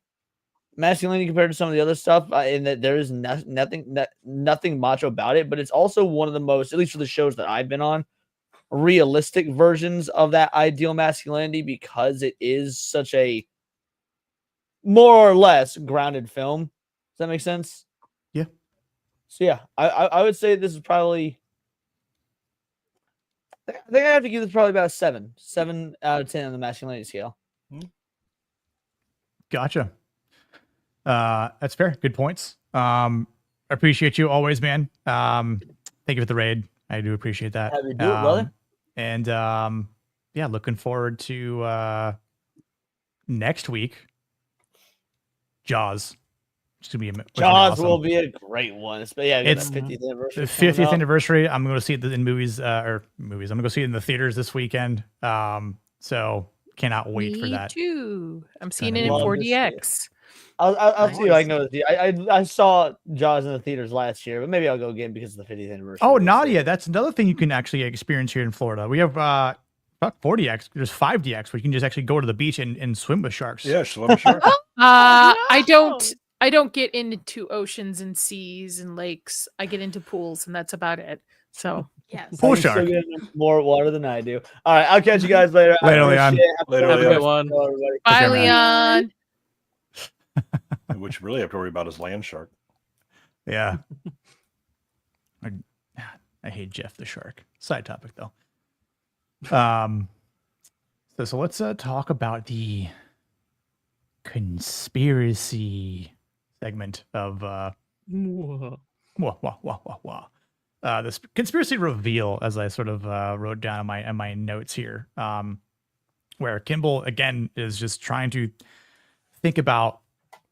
masculinity compared to some of the other stuff, in that there is nothing macho about it. But it's also one of the most, at least for the shows that I've been on, realistic versions of that ideal masculinity, because it is such a more or less grounded film. Does that make sense? Yeah. So yeah, I would say this is probably, I think I have to give this probably about a 7 out of 10 on the masculinity scale. Gotcha. That's fair. Good points. I appreciate you always, man. Thank you for the raid. I do appreciate that. Happy to do it, brother. And yeah, looking forward to next week. Jaws. Jaws will be a great one. It's the 50th anniversary. The 50th anniversary. I'm going to see it in movies. I'm going to go see it in the theaters this weekend. So cannot wait for that. Me too. I'm seeing it in 4DX. I'll see if I can go with you. I saw Jaws in the theaters last year, but maybe I'll go again because of the 50th anniversary. Oh, Nadia, that's another thing you can actually experience here in Florida. We have 4DX. There's 5DX where you can just actually go to the beach and swim with sharks. Yeah, swim with sharks. I don't get into oceans and seas and lakes. I get into pools, and that's about it. So yes, pool shark. Still getting more water than I do. All right, I'll catch you guys later. Later, Leon. Have a good one. Bye, Leon. What you really have to worry about is land shark. Yeah. I hate Jeff the shark. Side topic though. So let's talk about the conspiracy segment of this conspiracy reveal, as I sort of wrote down in my notes here, where Kimble again is just trying to think about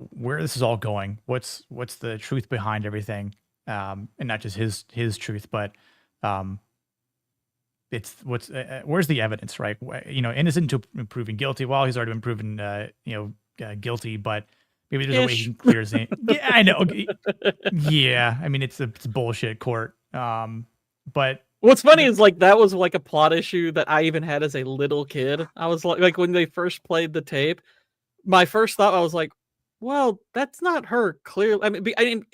where this is all going. What's the truth behind everything, and not just his truth, but it's where's the evidence, right? Innocent to proven guilty. Well, he's already been proven guilty, but maybe there's a way he can clear his name. Yeah, I know. Yeah, I mean it's bullshit court. But what's funny is like that was like a plot issue that I even had as a little kid. I was like when they first played the tape, my first thought I was like, well, that's not her clearly. I mean,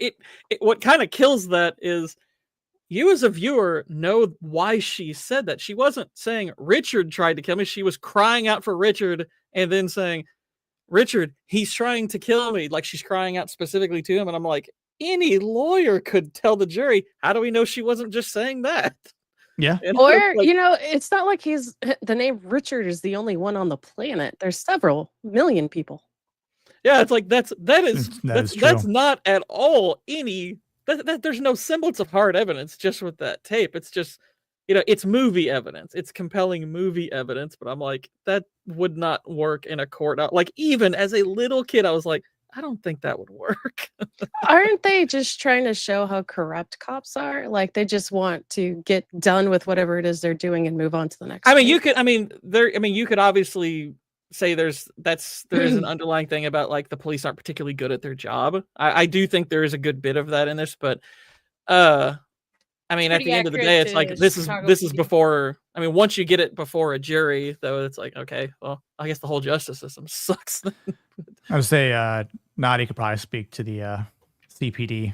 what kind of kills that is you as a viewer know why she said that. She wasn't saying Richard tried to kill me. She was crying out for Richard and then saying, Richard, he's trying to kill me. Like she's crying out specifically to him. And I'm like, any lawyer could tell the jury. How do we know she wasn't just saying that? Yeah. Or, it's not like the name Richard is the only one on the planet. There's several million people. Yeah, it's like that's not at all there's no semblance of hard evidence just with that tape. It's just, it's movie evidence. It's compelling movie evidence, but I'm like, that would not work in a court. Like even as a little kid, I was like, I don't think that would work. Aren't they just trying to show how corrupt cops are? Like they just want to get done with whatever it is they're doing and move on to the next. You could obviously say there's an underlying thing about like the police aren't particularly good at their job. I do think there is a good bit of that in this, but at the end of the day, it's like this is before. I mean, once you get it before a jury, though, it's like okay, well, I guess the whole justice system sucks. I would say Nadi could probably speak to the CPD.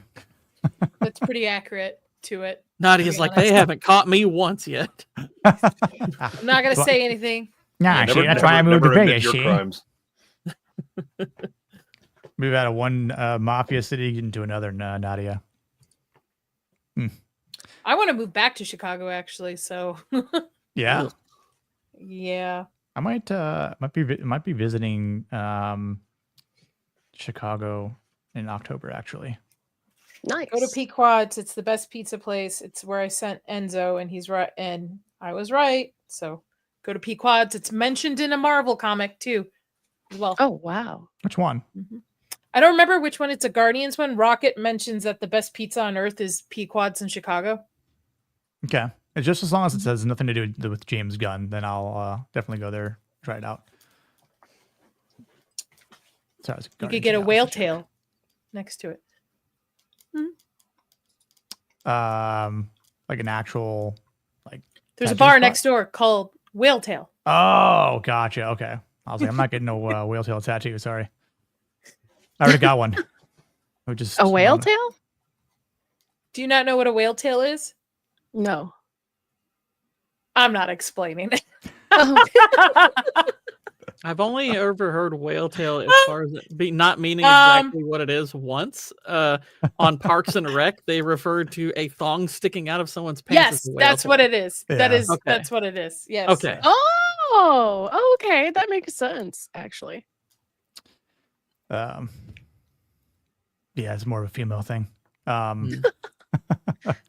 That's pretty accurate to it. Nadi is like they haven't caught me once yet. I'm not gonna say anything. Nah, that's why I moved to Vegas. Move out of one mafia city into another, Nadia. I want to move back to Chicago, actually. So. Yeah. Yeah. I might be visiting Chicago in October, actually. Nice. Go to Pequod's. It's the best pizza place. It's where I sent Enzo, and he's right, and I was right. So go to Pequod's. It's mentioned in a Marvel comic too, as well. Oh wow! Which one? I don't remember which one. It's a Guardians one. Rocket mentions that the best pizza on Earth is Pequod's in Chicago. Okay, and just as long as it says nothing to do with James Gunn, then I'll definitely go there, try it out. Sorry, you could get a whale tail next to it. Like an actual There's a bar next door called Whale Tail. Oh, gotcha. Okay, I was like, I'm not getting no whale tail tattoo. Sorry, I already got one. Just a whale tail? Do you not know what a whale tail is? No. I'm not explaining it. I've only ever heard whale tail as far as it not meaning exactly what it is once. On Parks and Rec, they referred to a thong sticking out of someone's pants. Yes, as a whale that's tail. what it is. Yeah. That is Okay. that's what it is. Yes. Okay. Oh, okay. That makes sense, actually. Yeah, it's more of a female thing.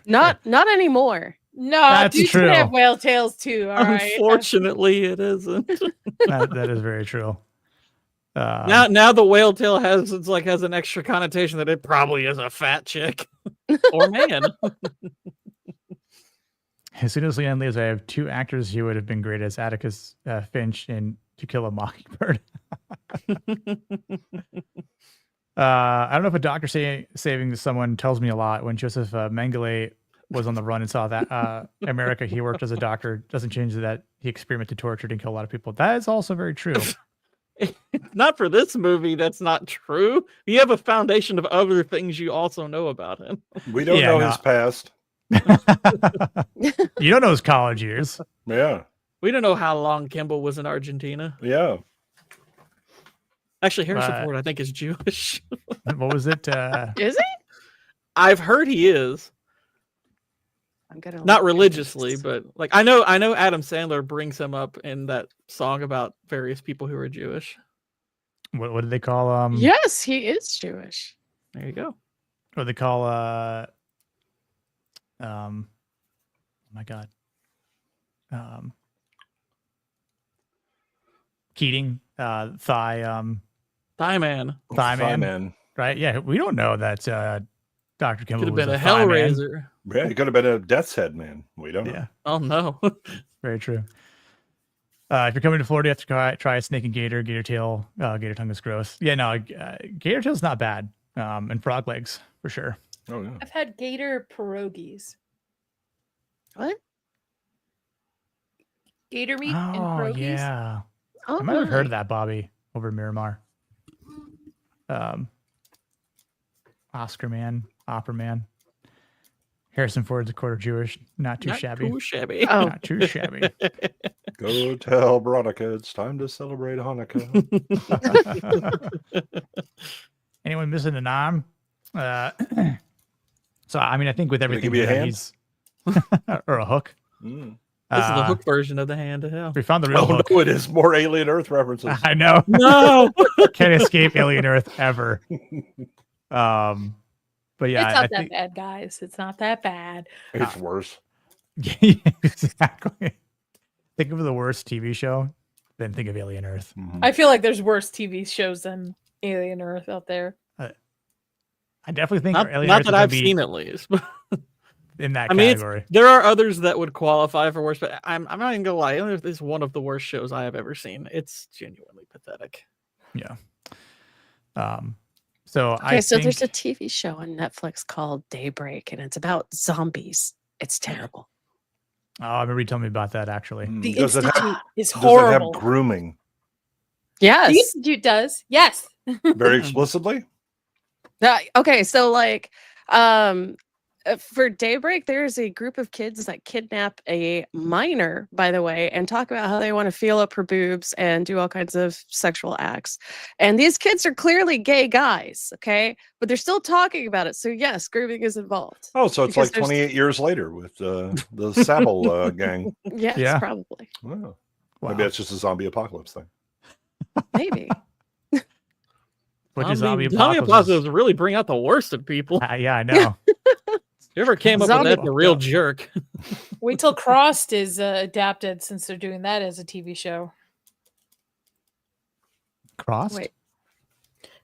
Not anymore. No, That's dudes true. can have whale tails too. All right. Unfortunately, it isn't. that is very true. Now the whale tail has an extra connotation that it probably is a fat chick or man. As soon as Leanne leaves, I have two actors who would have been great as Atticus Finch in To Kill a Mockingbird. I don't know if a doctor saving someone tells me a lot. When Joseph Mengele was on the run and saw that America, he worked as a doctor, doesn't change that he experimented, tortured, and killed a lot of people. That is also very true. Not for this movie. That's not true. You have a foundation of other things you also know about him. We don't know his past. You don't know his college years. Yeah. We don't know how long Kimble was in Argentina. Yeah. Actually, Harrison Ford, I think, is Jewish. What was it? Is he? I've heard he is. I'm gonna Not religiously, but like I know Adam Sandler brings him up in that song about various people who are Jewish. What did they call Yes, he is Jewish. There you go. What do they call oh my god. Keating, Thigh Man. Right? Yeah, we don't know that Dr. Kimble Could have was been a Thigh Man. Hellraiser. Yeah, he could have been a Death's Head man. We don't know. Yeah. Oh no. Very true. If you're coming to Florida, you have to try a snake and gator. Gator tail, gator tongue is gross. Yeah, no, gator tail's not bad. And frog legs for sure. Oh yeah. I've had gator pierogies. What? Gator meat and Oh pierogies. yeah. Oh, I might have heard of that, Bobby, over in Miramar. Oscar man, opera man. Harrison Ford's a quarter Jewish, not too shabby. Too shabby. Oh. Not too shabby. Go tell Veronica it's time to celebrate Hanukkah. Anyone missing an arm? So I mean, I think with Can I everything give you a here, hand? he's or a hook. Mm. This is the hook version of the hand to hell. We found the real Oh hook. no, it is more Alien Earth references. I know. No. Can't escape Alien Earth ever. But yeah, It's not I that think bad, guys. It's not that bad. It's worse. Yeah, exactly. Think of the worst TV show, then think of Alien Earth. Mhm. I feel like there's worse TV shows than Alien Earth out there. I definitely think Not, Alien not Earth that is gonna I've be seen at least. in that I mean, category. there are others that would qualify for worse, but I'm not even gonna lie. Alien Earth is one of the worst shows I have ever seen. It's genuinely pathetic. Yeah. So Okay, I so think there's a TV show on Netflix called Daybreak, and it's about zombies. It's terrible. I remember you telling me about that actually. The Does it Institute have, is does it have horrible. grooming Yes. The Institute does. Yes. very explicitly? Okay, so like for Daybreak, there's a group of kids that kidnap a minor, by the way, and talk about how they want to feel up her boobs and do all kinds of sexual acts. And these kids are clearly gay guys, okay? But they're still talking about it. So yes, grooming is involved. Oh, so it's Because like there's- 28 years later with the Sable gang. Yes, Yeah. probably. Wow. Wow. Maybe that's just a zombie apocalypse thing. Maybe. What does zombie apocalypse really bring out the worst in people? Yeah, I know. Whoever came up with that, the real jerk. Wait till Crossed is adapted, since they're doing that as a TV show. Crossed? Wait.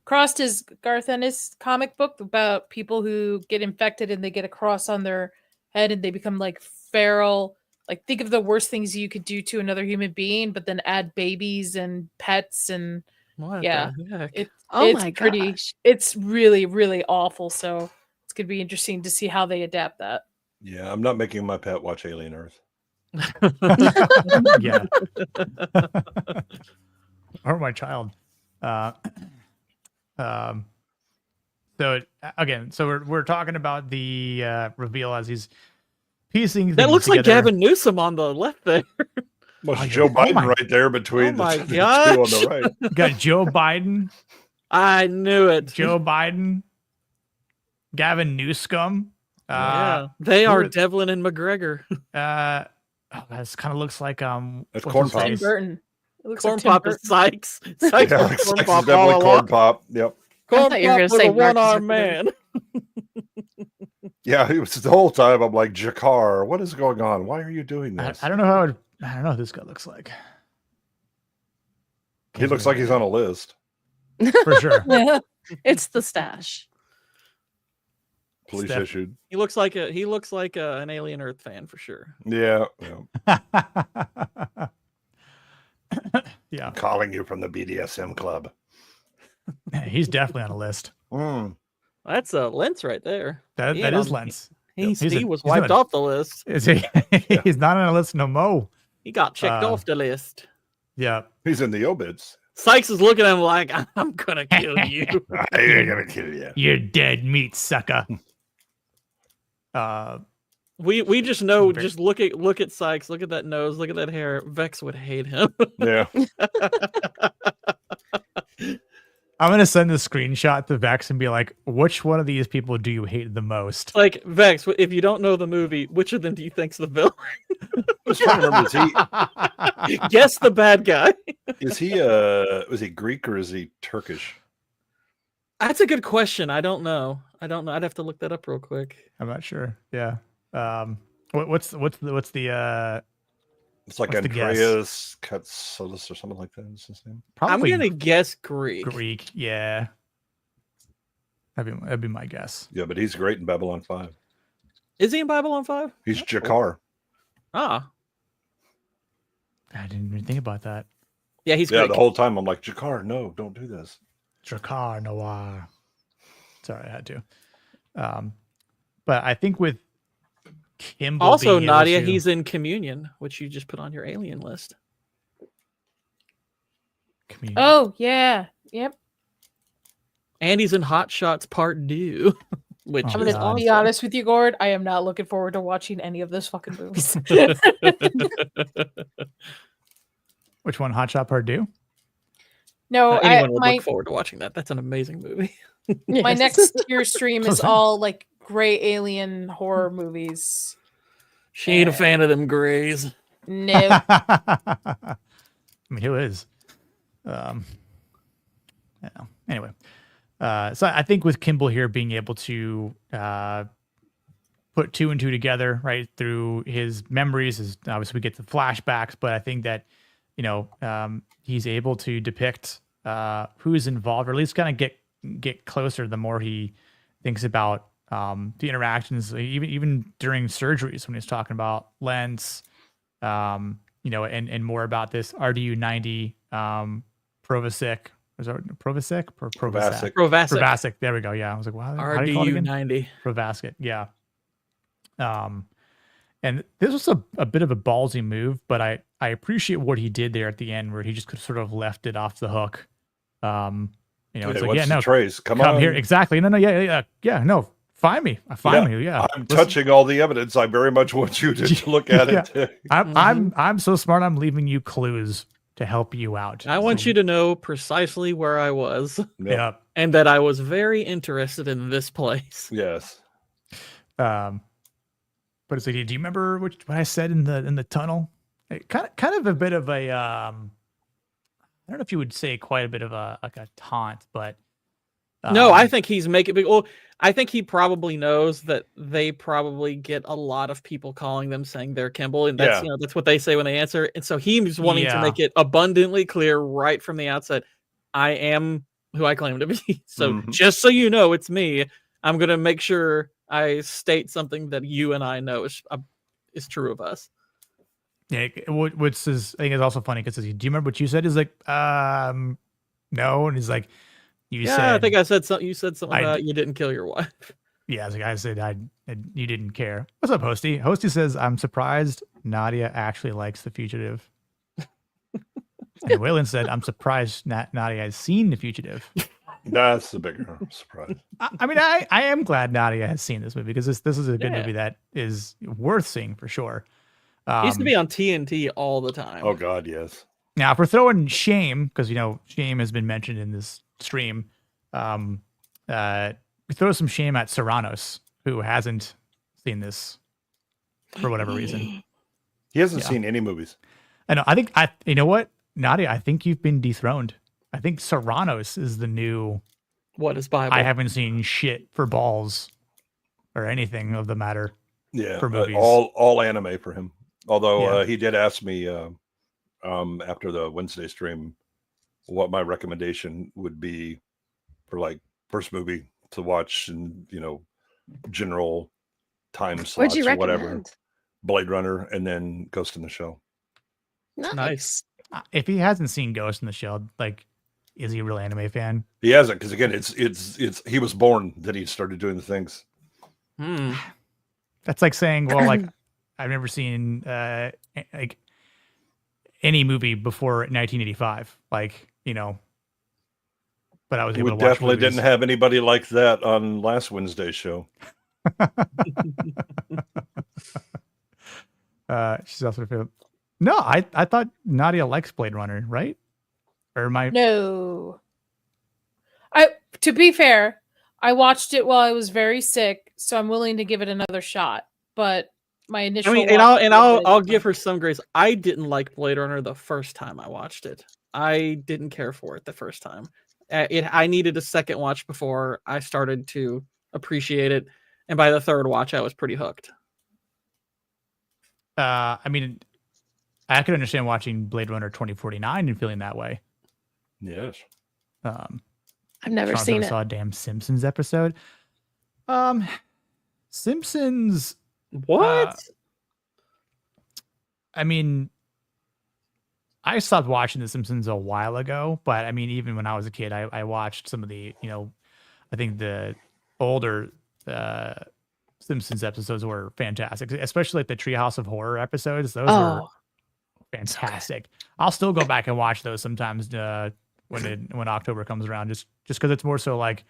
Crossed is Garth Ennis' comic book about people who get infected and they get a cross on their head and they become like feral. Like, think of the worst things you could do to another human being, but then add babies and pets and What yeah. the heck? It's really, really awful. So it's gonna be interesting to see how they adapt that. Yeah, I'm not making my pet watch Alien Earth. Yeah. Or my child. So again, we're talking about the reveal as he's piecing things That looks like together. Gavin Newsom on the left there. Well, Joe Biden right there between the two on the right. Got Joe Biden. I knew it. Joe Biden. Gavin Newsom. Yeah, they are Devlin and McGregor. This kind of looks like It's what's Corn his Pop. face? Tim Burton. It looks Corn like Tim Pop Burton. is Sykes. Sykes Yeah, is Sykes Corn is Pop definitely all Corn along. Pop. Yep. Corn thought you were Pop gonna with say a Marcus one-armed Zuckerberg. man. Yeah, it was the whole time. I'm like, Jakar, what is going on? Why are you doing this? I don't know how. I don't know what this guy looks like. He looks like he's on a list. For sure. It's the stash. Police Steph. issued. He looks like an Alien Earth fan for sure. Yeah. Yeah. Calling you from the BDSM club. He's definitely on a list. That's a Lentz right there. That is Lentz. He was wiped off the list. Is he? He's not on a list no more. He got checked off the list. Yeah. He's in the obits. Sykes is looking at him like, I'm gonna kill you. I'm gonna kill you. You're dead meat, sucker. We just know. Just look at Sykes. Look at that nose. Look at that hair. Vex would hate him. Yeah. I'm gonna send the screenshot to Vex and be like, "Which one of these people do you hate the most?" Like, Vex, if you don't know the movie, which of them do you think's the villain? I was trying to remember, is he Guess the bad guy. was he Greek or is he Turkish? That's a good question. I don't know. I'd have to look that up real quick. I'm not sure. Yeah. What's the It's like what's the guess? Andreas Katsoulis or something like that. Is his name? Probably I'm gonna guess Greek. Greek. Yeah. That'd be my guess. Yeah, but he's great in Babylon 5. Is he in Babylon 5? He's Jakar. Ah. I didn't even think about that. Yeah, he's Yeah, Greek. the whole time I'm like, Jakar, no, don't do this. Drakkar Noir. Sorry, I had to. But I think with Kimble Also, being able Nadia, to- he's in Communion, which you just put on your alien list. Communion. Oh yeah, yep. And he's in Hot Shots Part 2. Which Oh, I'm is gonna be honest with you, Gord. I am not looking forward to watching any of those fucking movies. Which one? Hot Shot Part 2? No, anyone would my look forward to watching that. That's an amazing movie. my next tier stream is all like gray alien horror movies. She ain't a fan of them grays. No. I mean, who is? Yeah. Anyway, so I think with Kimble here being able to put 2 and 2 together, right, through his memories, is obviously we get the flashbacks, but I think that he's able to depict who's involved, or at least kind of get closer the more he thinks about the interactions, even during surgeries when he's talking about Lentz, and more about this RDU-90 Provasic. Was it Provasic or Provasic? Provasic. There we go. Yeah, I was like, wow. How do you call it again? RDU-90. Provasic. Yeah. And this was a bit of a ballsy move, but I appreciate what he did there at the end, where he just could sort of left it off the hook. It's like, yeah, no, trace? Come on here. Exactly. No, yeah. No, find me. Find me. Yeah. I'm touching all the evidence. I very much want you to look at it. I'm so smart. I'm leaving you clues to help you out. I want you to know precisely where I was. Yeah. And that I was very interested in this place. Yes. But it's like, do you remember what I said in the tunnel? Kind of a bit of a I don't know if you would say quite a bit of a taunt, but No, I think he's making big. Well, I think he probably knows that they probably get a lot of people calling them saying they're Kimble, and that's that's what they say when they answer. And so he's wanting to make it abundantly clear right from the outset, I am who I claim to be. So just so you know, it's me. I'm gonna make sure I state something that you and I know is true of us. Yeah, which is I think is also funny because do you remember what you said? He's like, no, and he's like. I think I said something. You said something about you didn't kill your wife. Yeah, as a guy said, you didn't care. What's up, Hosty? Hosty says, I'm surprised Nadia actually likes The Fugitive. And Waylon said, I'm surprised Nadia has seen The Fugitive. That's the bigger surprise. I mean, I am glad Nadia has seen this movie because this is a good movie that is worth seeing for sure. It used to be on TNT all the time. Oh, God, yes. Now, if we're throwing shame, because, shame has been mentioned in this stream, we throw some shame at Serranos, who hasn't seen this for whatever reason. He hasn't seen any movies. I know. You know what, Nadia? I think you've been dethroned. I think Serranos is the new. What is Bible? I haven't seen shit for balls or anything of the matter. Yeah, for movies. All anime for him. Although he did ask me after the Wednesday stream what my recommendation would be for like first movie to watch and general time slots or whatever. Blade Runner and then Ghost in the Shell. Nice. If he hasn't seen Ghost in the Shell, like, is he a real anime fan? He hasn't, because again, it's he was born that he started doing the things. That's like saying, well, like I've never seen like any movie before 1985, like but I was able to watch definitely movies. didn't have anybody like that on last Wednesday's show. She's also no. I thought Nadia likes Blade Runner, right? Or am I? No. To be fair, I watched it while I was very sick, so I'm willing to give it another shot. But my initial, I'll give her some grace. I didn't like Blade Runner the first time I watched it. I didn't care for it the first time. I needed a second watch before I started to appreciate it, and by the third watch, I was pretty hooked. I mean, I could understand watching Blade Runner 2049 and feeling that way. Yes. I've never seen it. Saw a damn Simpsons episode. Simpsons. What? I mean, I stopped watching The Simpsons a while ago, but I mean, even when I was a kid, I watched some of the, I think the older Simpsons episodes were fantastic, especially like the Treehouse of Horror episodes. Those were fantastic. I'll still go back and watch those sometimes when October comes around, just because it's more so like,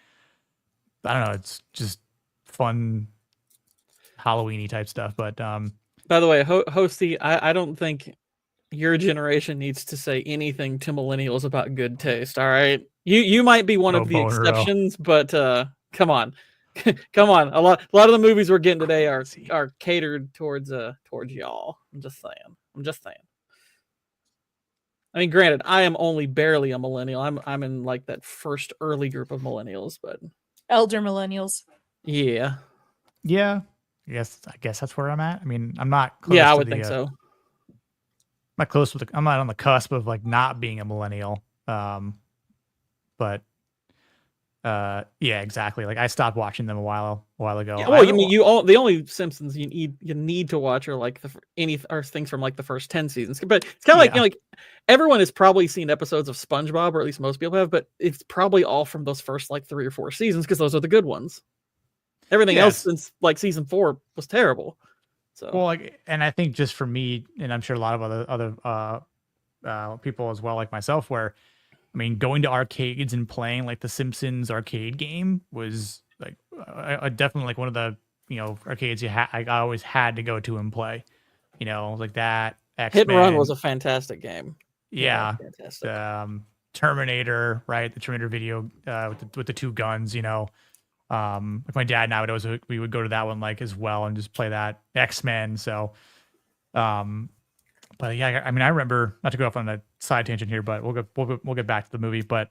I don't know, it's just fun Halloween-y type stuff. But by the way, Hosty, I don't think your generation needs to say anything to millennials about good taste. All right, you might be one of the exceptions, but come on. Come on, a lot of the movies we're getting today are catered towards y'all. I'm just saying. I mean, granted, I am only barely a millennial. I'm in like that first early group of millennials, but elder millennials. Yeah. Yes, I guess that's where I'm at. I mean, I'm not close. Yeah, I would think so. I'm not on the cusp of like not being a millennial. But yeah, exactly. Like I stopped watching them a while ago. Yeah, well, the only Simpsons you need to watch are like things from like the first 10 seasons. But it's kind of like like everyone has probably seen episodes of SpongeBob, or at least most people have. But it's probably all from those first like 3 or 4 seasons because those are the good ones. Everything else since like season 4 was terrible. So well, like, and I think just for me, and I'm sure a lot of other people as well, like myself, where I mean, going to arcades and playing like the Simpsons arcade game was like definitely like one of the arcades I always had to go to and play. Like that. X-Men. Hit and Run was a fantastic game. Yeah, fantastic. Terminator, right? The Terminator video with the 2 guns. Like my dad and I we would go to that one like as well and just play that X-Men. So, but yeah, I mean, I remember, not to go off on a side tangent here, but we'll get back to the movie. But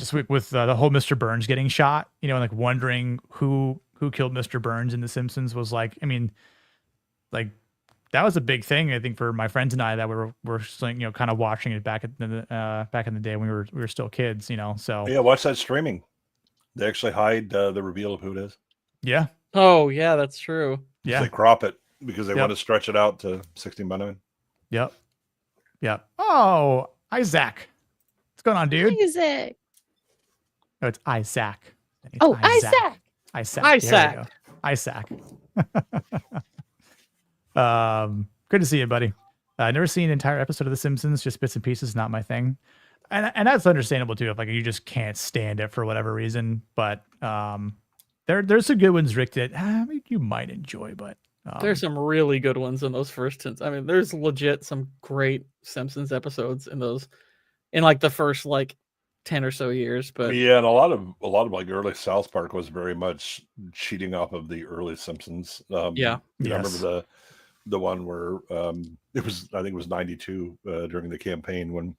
just with the whole Mr. Burns getting shot, you know, and like wondering who killed Mr. Burns in The Simpsons was like, I mean, like that was a big thing, I think, for my friends and I that were you know, kind of watching it back in the day when we were still kids, you know. So yeah, watch that streaming. They actually hide the reveal of who it is. Yeah. Oh yeah, that's true. Yeah. They crop it because they want to stretch it out to 16:9. Yep. Yep. Oh, Isaac. What's going on, dude? Isaac. No, it's Isaac. It's Oh, Isaac. Isaac. Isaac. Good to see you, buddy. I've never seen an entire episode of The Simpsons, just bits and pieces, not my thing. And that's understandable too, if like you just can't stand it for whatever reason. But there's some good ones, Rick, that you might enjoy, but there's some really good ones in those first 10. I mean, there's legit some great Simpsons episodes in like the first like 10 or so years. But yeah, and a lot of like early South Park was very much cheating off of the early Simpsons. Yeah. I remember the one where I think it was 92 during the campaign when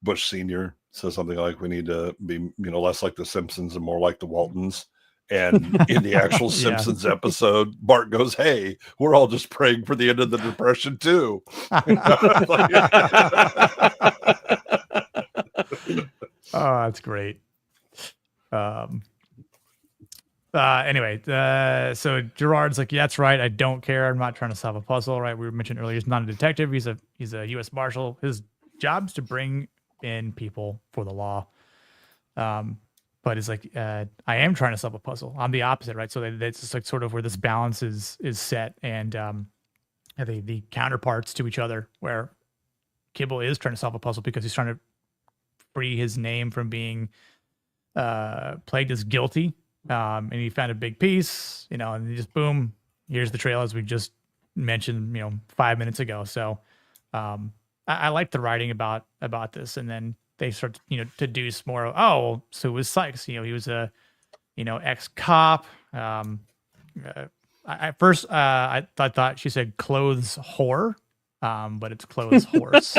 Bush Sr. says something like, we need to be, you know, less like the Simpsons and more like the Waltons. And in the actual Simpsons episode, Bart goes, hey, we're all just praying for the end of the Depression too. Oh, that's great. Anyway, so Gerard's like, yeah, that's right. I don't care. I'm not trying to solve a puzzle, right? We mentioned earlier, he's not a detective. He's a U.S. Marshal. His job's to bring in people for the law. But it's like, I am trying to solve a puzzle. I'm the opposite, right? So that's just like sort of where this balance is set, and the counterparts to each other, where Kimble is trying to solve a puzzle because he's trying to free his name from being plagued as guilty. And he found a big piece, you know, and he just boom, here's the trail, as we just mentioned, you know, 5 minutes ago. So I like the writing about this, and then they start to, you know, deduce more. Oh, so it was Sykes. You know, he was a, you know, ex-cop. At first, I thought she said clothes whore, but it's clothes horse.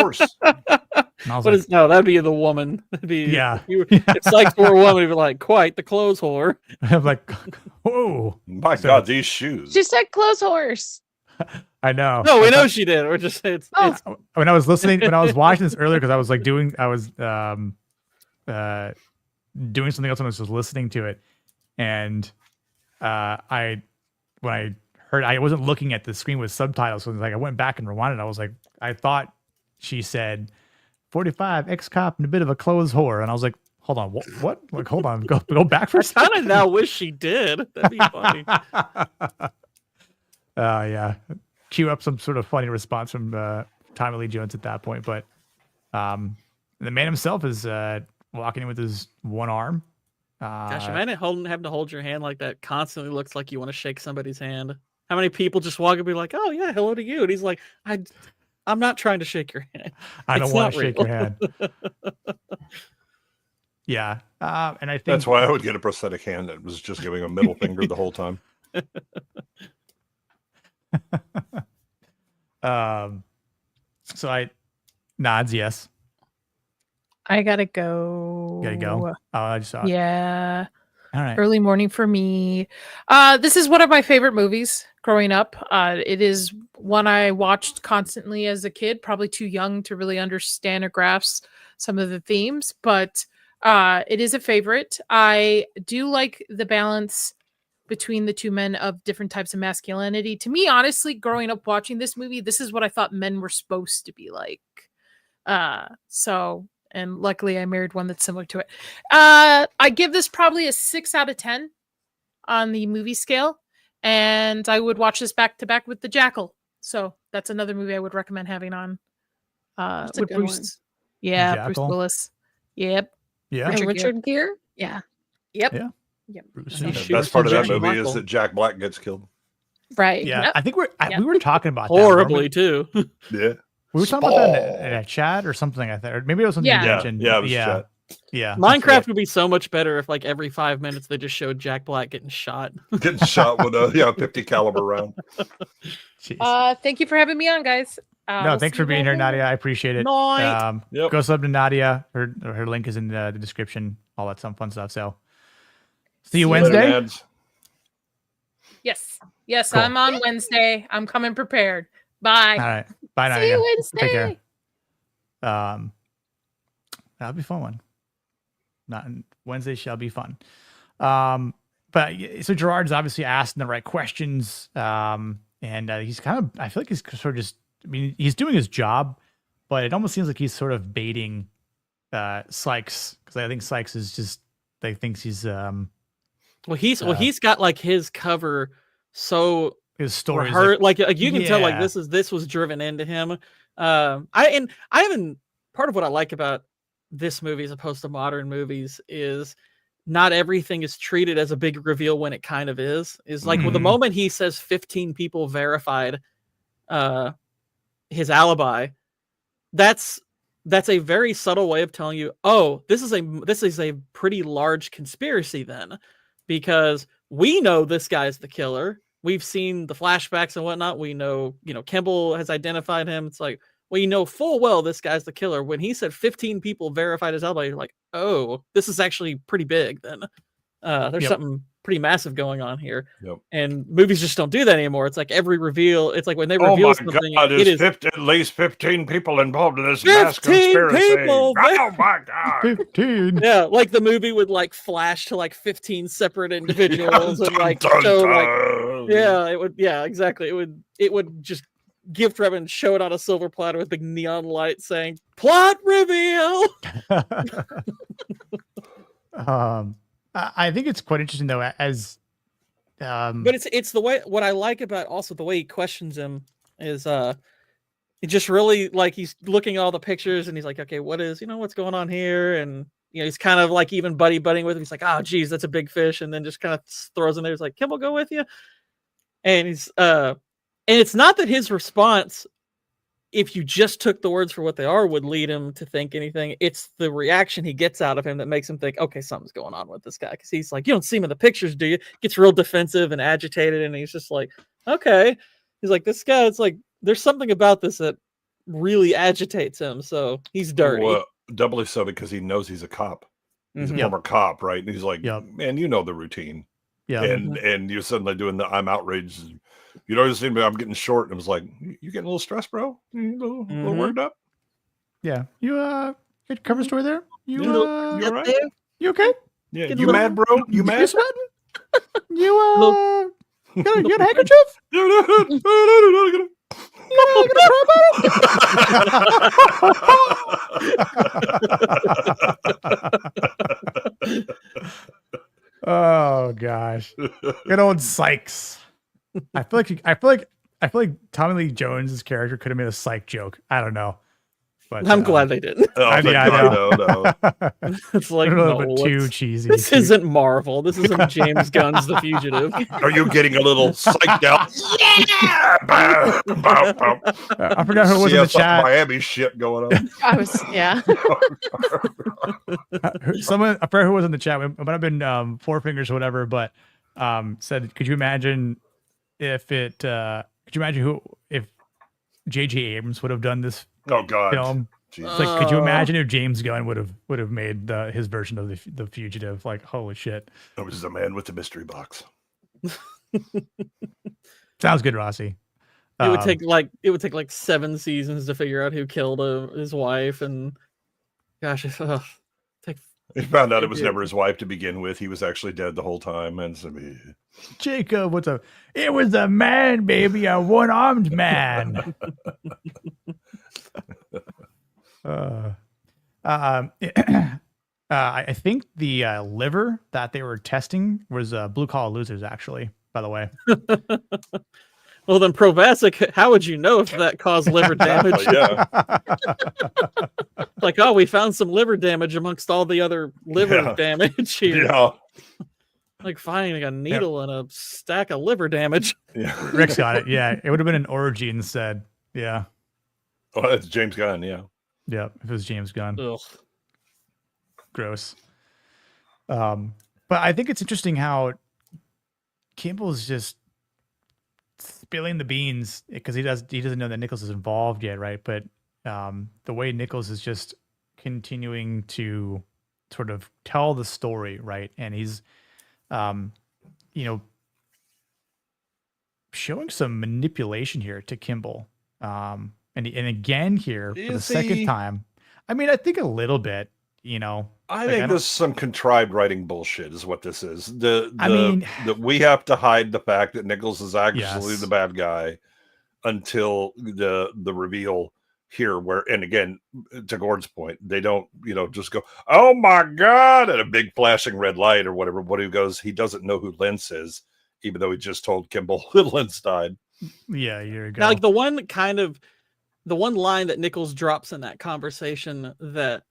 No, that'd be the woman. That'd be It's like for a woman, it'd be like, quite the clothes whore. I'm like, whoa, my God, these shoes. She said clothes horse. I know. No, we know she did. We're just it's when I was watching this earlier, because I was like doing something else when I was just listening to it, and when I heard, I wasn't looking at the screen with subtitles, so I went back and rewinded. I was like, I thought she said 45 ex-cop and a bit of a clothes whore, and I was like, hold on, what? Like, hold on, go back for a second. I kind of now wish she did. That'd be funny. Yeah, cue up some sort of funny response from Tommy Lee Jones at that point. But the man himself is walking in with his one arm. Gosh, imagine having to hold your hand like that constantly. Looks like you want to shake somebody's hand. How many people just walk and be like, "Oh yeah, hello to you," and he's like, "I'm not trying to shake your hand. I don't want to shake your hand." Yeah, and I think that's why I would get a prosthetic hand that was just giving a middle finger the whole time. So I nods yes. I gotta go. I just saw it. Yeah. All right. Early morning for me. This is one of my favorite movies growing up. It is one I watched constantly as a kid, probably too young to really understand or grasp some of the themes, but it is a favorite. I do like the balance between the two men of different types of masculinity. To me, honestly, growing up watching this movie, this is what I thought men were supposed to be like. And luckily I married one that's similar to it. I give this probably a 6 out of 10 on the movie scale. And I would watch this back to back with The Jackal. So that's another movie I would recommend having on. With Bruce. One. Yeah, Jackal. Bruce Willis. Yep. Yeah. Richard Gere. Yeah. Yep. Yeah. Yep. The best part of that movie is that Jack Black gets killed. Right. Yeah. Yep. I think we were talking about horribly too. Yeah. We were talking about that in a chat or something, I think. Or maybe it was something you mentioned. Yeah, it was chat. Yeah. Minecraft would be so much better if like every 5 minutes they just showed Jack Black getting shot. Getting shot with a 50 caliber round. Thank you for having me on, guys. No, thanks for being here, Nadia. I appreciate it. Night. Go sub to Nadia. Her link is in the description. All that fun stuff. So see you Wednesday. Yes. Yes, Cool. I'm on Wednesday. I'm coming prepared. Bye. All right. Bye, See Nadia. you Wednesday. Take care. That'll be a fun one. Not Wednesday shall be fun. But so Gerard's obviously asking the right questions. And he's kind of, I feel like he's sort of just, I mean, he's doing his job, but it almost seems like he's sort of baiting Sykes, because I think Sykes is just, like, thinks he's he's got like his cover, so his story like you can tell like this was driven into him. I haven't, part of what I like about this movie as opposed to modern movies is not everything is treated as a big reveal when it kind of is like with the moment he says 15 people verified his alibi, that's a very subtle way of telling you, oh, this is a pretty large conspiracy then, because we know this guy's the killer. We've seen the flashbacks and whatnot. We know, Kimble has identified him. It's like, we know full well this guy's the killer. When he said 15 people verified his alibi, you're like, oh, this is actually pretty big then. There's something pretty massive going on here. Yep. And movies just don't do that anymore. It's like every reveal, it's like when they reveal something, it is at least 15 people involved in this mass conspiracy. People, oh my God. 15. Yeah, like the movie would like flash to like 15 separate individuals and like show like, yeah, it would, yeah, exactly. It would just gift wrap and show it on a silver platter with big neon light saying plot reveal. I think it's quite interesting though, as but it's the way, what I like about also the way he questions him is it just really, like, he's looking at all the pictures and he's like, okay, what's going on here? And he's kind of like even buddying with him. He's like, oh geez, that's a big fish, and then just kind of throws in there. He's like, Kimble, go with you. And he's and it's not that his response, if you just took the words for what they are, would lead him to think anything. It's the reaction he gets out of him that makes him think, okay, something's going on with this guy. Because he's like, you don't see him in the pictures, do you? Gets real defensive and agitated, and he's just like, okay. He's like, this guy, it's like, there's something about this that really agitates him, so he's dirty. Well, doubly so because he knows he's a cop. He's a former cop, right? And he's like, man, you know the routine. Yeah. And you're suddenly doing the I'm outraged. You know, I'm getting short. And I was like, you getting a little stressed, bro? You a little worked up? Yeah. You get cover story there? You all right? You okay? Yeah. You mad, bro? You mad? You sweating? You got a handkerchief? Oh gosh, good old Sykes. I feel like Tommy Lee Jones's character could have made a psych joke. I don't know, but I'm glad they didn't. I know. It's like a little bit too cheesy. This isn't Marvel. This isn't James Gunn's The Fugitive. Are you getting a little psyched out? Yeah. I forgot who was in the chat. Miami shit going on. I was, yeah. Someone, I forgot who was in the chat. It might have been Four Fingers or whatever, but said, could you imagine if J.J. Abrams would have done this film? It's like, could you imagine if James Gunn would have made his version of the Fugitive? Like, holy shit! It was the man with the mystery box. Sounds good, Rossi. It would take like 7 seasons to figure out who killed his wife, and gosh, he found out it was never his wife to begin with. He was actually dead the whole time, and so Jacob, what's up? It was a man, baby, a one-armed man. I think the liver that they were testing was Blue Collar Losers, actually, by the way. Well, then Provasic, how would you know if that caused liver damage? Yeah. Like, oh, we found some liver damage amongst all the other liver damage here. Yeah. Like finding a needle and a stack of liver damage. Yeah. Rick's got it. Yeah. It would have been an orgy instead. Yeah. Oh, that's James Gunn. Yeah. Yeah. If it was James Gunn. Ugh. Gross. But I think it's interesting how Kimble's just spilling the beans because he doesn't know that Nichols is involved yet, right? But the way Nichols is just continuing to sort of tell the story, right? And he's, showing some manipulation here to Kimble. And again here for the second time. I mean, I think a little bit, I think this is some contrived writing bullshit is what this is. That we have to hide the fact that Nichols is actually the bad guy until the reveal here and again, to Gord's point, they don't, just go, oh my God, at a big flashing red light or whatever. What he goes, he doesn't know who Lentz is, even though he just told Kimble that Lentz died. Yeah, you're now, like the one line that Nichols drops in that conversation that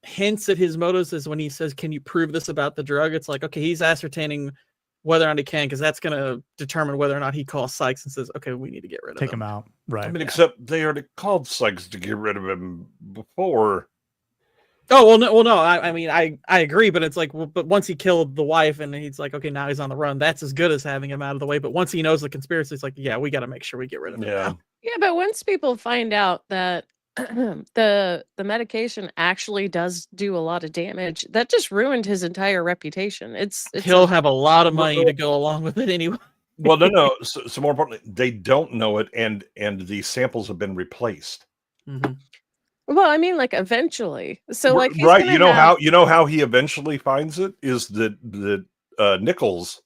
hints at his motives is when he says, can you prove this about the drug? It's like, okay, he's ascertaining whether or not he can, because that's going to determine whether or not he calls Sykes and says, okay, we need to get rid of him out. Right. I mean, except they already called Sykes to get rid of him before. Oh, no. I mean, I agree, but it's like, but once he killed the wife and he's like, okay, now he's on the run. That's as good as having him out of the way. But once he knows the conspiracy, it's like, yeah, we got to make sure we get rid of him. Now. Yeah, but once people find out that the medication actually does do a lot of damage, that just ruined his entire reputation. He'll have a lot of money to go along with it anyway. Well, no. So more importantly, they don't know it, and the samples have been replaced. Mm-hmm. Well, I mean, like eventually. So, like, he's right? You know how he eventually finds it is that Nichols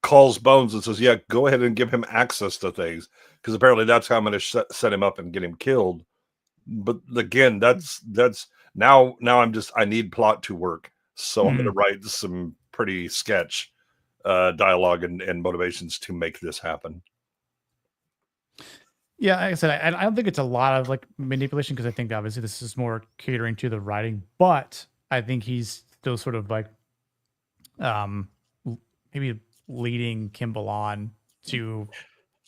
calls Bones and says, "Yeah, go ahead and give him access to things," because apparently that's how I'm going to set him up and get him killed. But again, that's now I need plot to work, so I'm going to write some pretty sketch dialogue and motivations to make this happen. Yeah, like I said, I don't think it's a lot of like manipulation because I think obviously this is more catering to the writing, but I think he's still sort of like maybe leading Kimble on to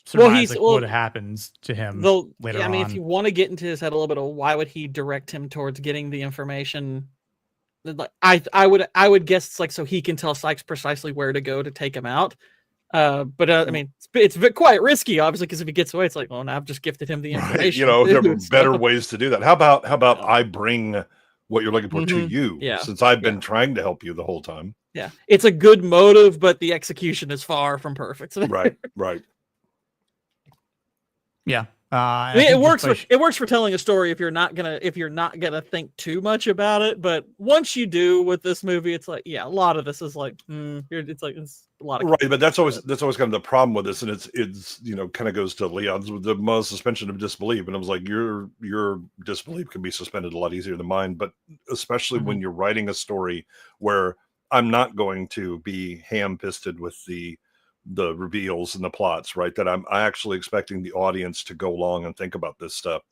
surmise what happens to him later on. I mean, if you want to get into his head a little bit of why would he direct him towards getting the information, like I would guess it's like so he can tell Sykes precisely where to go to take him out. But I mean, it's quite risky, obviously, because if he gets away, it's like, well, now I've just gifted him the information. Right. There are better ways to do that. How about I bring what you're looking for to you, since I've been trying to help you the whole time. Yeah, it's a good motive, but the execution is far from perfect. Right. Yeah. I mean, it works for telling a story if you're not gonna think too much about it. But once you do with this movie, it's like, yeah, a lot of this is like, it's a lot of right. But that's always kind of the problem with this, and it's kind of goes to Leon's with the suspension of disbelief, and I was like, your disbelief can be suspended a lot easier than mine, but especially when you're writing a story where I'm not going to be ham-fisted with the reveals and the plots, right? That I'm actually expecting the audience to go along and think about this stuff.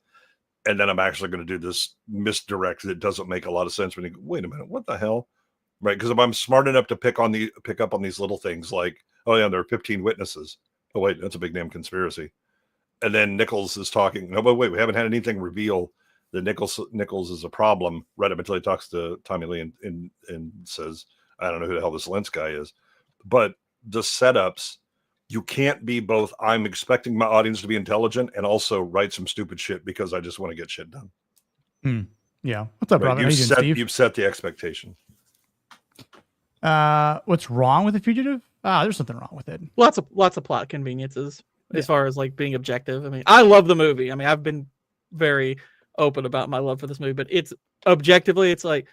And then I'm actually going to do this misdirect that doesn't make a lot of sense when you go, wait a minute, what the hell? Right? Because if I'm smart enough to pick up on these little things like, oh yeah, there are 15 witnesses. Oh wait, that's a big damn conspiracy. And then Nichols is talking, no, but wait, we haven't had anything reveal that Nichols is a problem right up until he talks to Tommy Lee and says, I don't know who the hell this Lentz guy is. But the setups, you can't be both. I'm expecting my audience to be intelligent and also write some stupid shit because I just want to get shit done. Yeah. What's up, brother? You've set the expectation. What's wrong with The Fugitive? There's something wrong with it. Lots of plot conveniences as far as like being objective. I mean, I love the movie. I mean, I've been very open about my love for this movie, but it's objectively, it's like,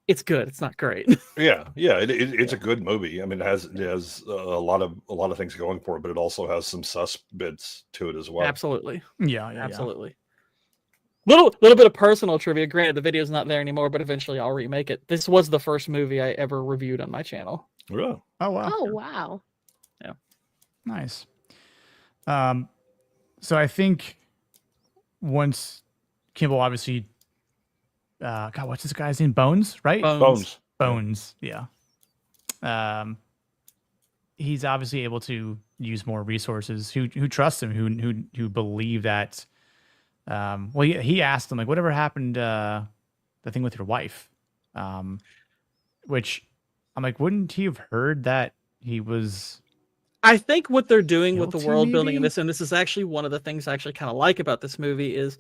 it's good. It's not great. It's a good movie. I mean, it has a lot of things going for it, but it also has some sus bits to it as well. Absolutely. Yeah, absolutely. Little bit of personal trivia. Granted, the video's not there anymore, but eventually I'll remake it. This was the first movie I ever reviewed on my channel. Really? Oh wow. Oh wow. Yeah. Nice. So I think once Kimble obviously. God, what's this guy's name? Bones, right? Bones. Yeah. He's obviously able to use more resources. Who trust him? Who believe that? Well, he asked him like, whatever happened? The thing with your wife, which I'm like, wouldn't he have heard that he was I think what they're doing with the Guilty, world building in maybe? this, and this is actually one of the things I actually kind of like about this movie is,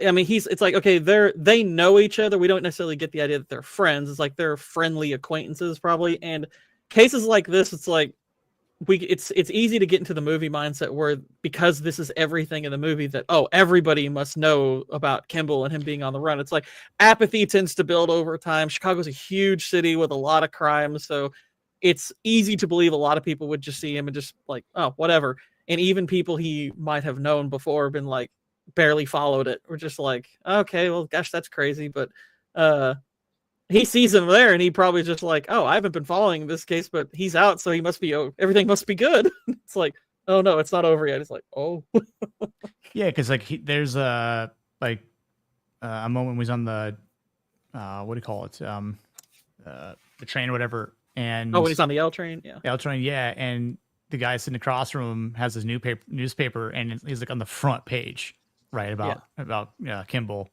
I mean, it's like, okay, they know each other. We don't necessarily get the idea that they're friends. It's like they're friendly acquaintances probably. And cases like this, it's like it's easy to get into the movie mindset where, because this is everything in the movie, that, oh, everybody must know about Kimble and him being on the run. It's like apathy tends to build over time. Chicago's a huge city with a lot of crime, so it's easy to believe a lot of people would just see him and just like, oh, whatever. And even people he might have known before, been like, barely followed it. We're just like, okay, well, gosh, that's crazy. But he sees him there, and he probably just like, oh, I haven't been following this case, but he's out, so he must be, everything must be good. It's like, oh no, it's not over yet. It's like, oh. Yeah, because like there's a moment when he's on the what do you call it? The train or whatever. And when he's on the L train, yeah. L train, yeah. And the guy sitting across from him has his newspaper, and he's like on the front page, right, about Kimble.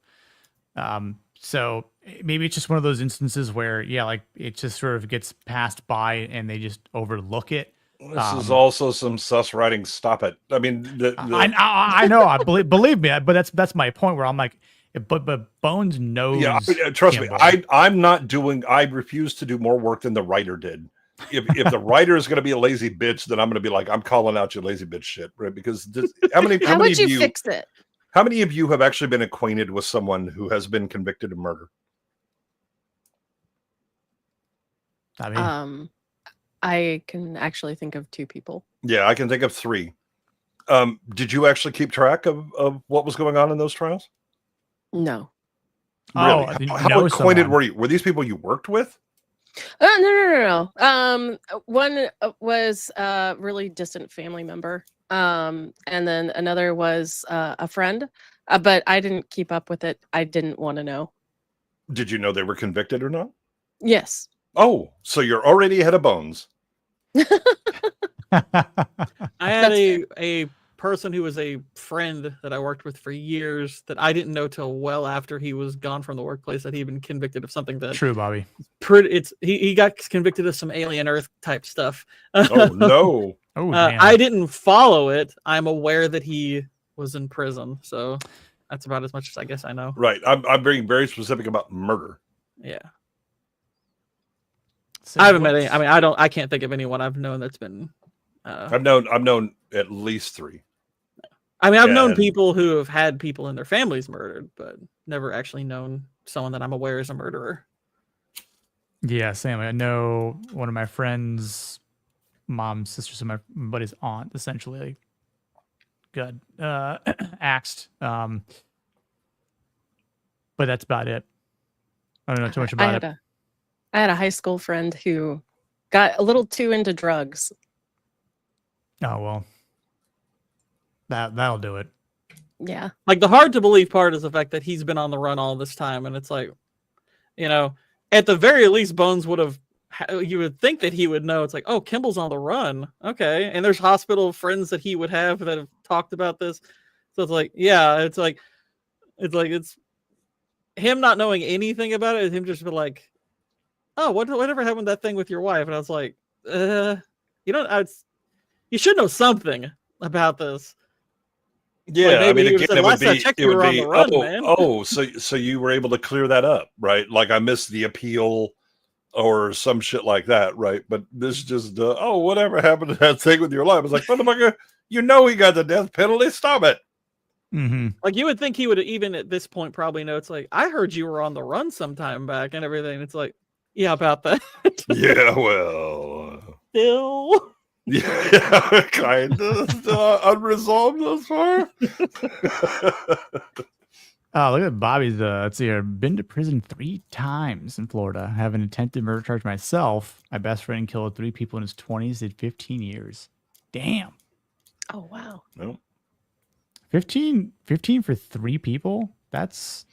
So maybe it's just one of those instances where, yeah, like it just sort of gets passed by and they just overlook it. This is also some sus writing. Stop it. I mean, I know. I believe me, but that's my point where I'm like, but Bones knows. Yeah, trust me. I'm not doing. I refuse to do more work than the writer did. If the writer is going to be a lazy bitch, then I'm going to be like, I'm calling out your lazy bitch shit, right? Because how many would of you fix it? How many of you have actually been acquainted with someone who has been convicted of murder? I can actually think of 2 people. Yeah, I can think of 3. Did you actually keep track of what was going on in those trials? No. Really? How acquainted were you? Were these people you worked with? No. One was a really distant family member. And then another was a friend. But I didn't keep up with it. I didn't want to know. Did you know they were convicted or not? Yes. Oh, so you're already ahead of Bones. I had a person who was a friend that I worked with for years that I didn't know till well after he was gone from the workplace that he'd been convicted of something that true, Bobby. He got convicted of some alien Earth type stuff. Oh no! I didn't follow it. I'm aware that he was in prison, so that's about as much as I guess I know. Right. I'm being very specific about murder. Yeah. I haven't met any. I mean, I can't think of anyone I've known that's been. I've known at least 3. I mean, I've known people who have had people in their families murdered, but never actually known someone that I'm aware is a murderer. Yeah, same. I know one of my friends' mom's sister, so my buddy's aunt, essentially got axed. But that's about it. I don't know too much about it. I had a high school friend who got a little too into drugs. Oh, well, that'll do it. Yeah. Like the hard to believe part is the fact that he's been on the run all this time. And it's like, at the very least, Bones you would think that he would know. It's like, oh, Kimble's on the run. Okay. And there's hospital friends that he would have that have talked about this. So it's like, yeah, it's him not knowing anything about it, is him just be like, oh, whatever happened to that thing with your wife? And I was like, you should know something about this. Yeah, like I mean, again, it would be, so you were able to clear that up, right? Like I missed the appeal or some shit like that, right? But this just, whatever happened to that thing with your life? It's like, motherfucker, he got the death penalty. Stop it. Mm-hmm. Like you would think he would even at this point probably know. It's like, I heard you were on the run sometime back and everything. It's like, yeah, about that. Yeah, well, still. Yeah, kind of unresolved thus far. Oh, look at Bobby's. Let's see here. Been to prison 3 times in Florida. Have an attempted murder charge myself. My best friend killed 3 people in his 20s. Did 15 years. Damn. Oh wow. No. 15 for 3 people. That's.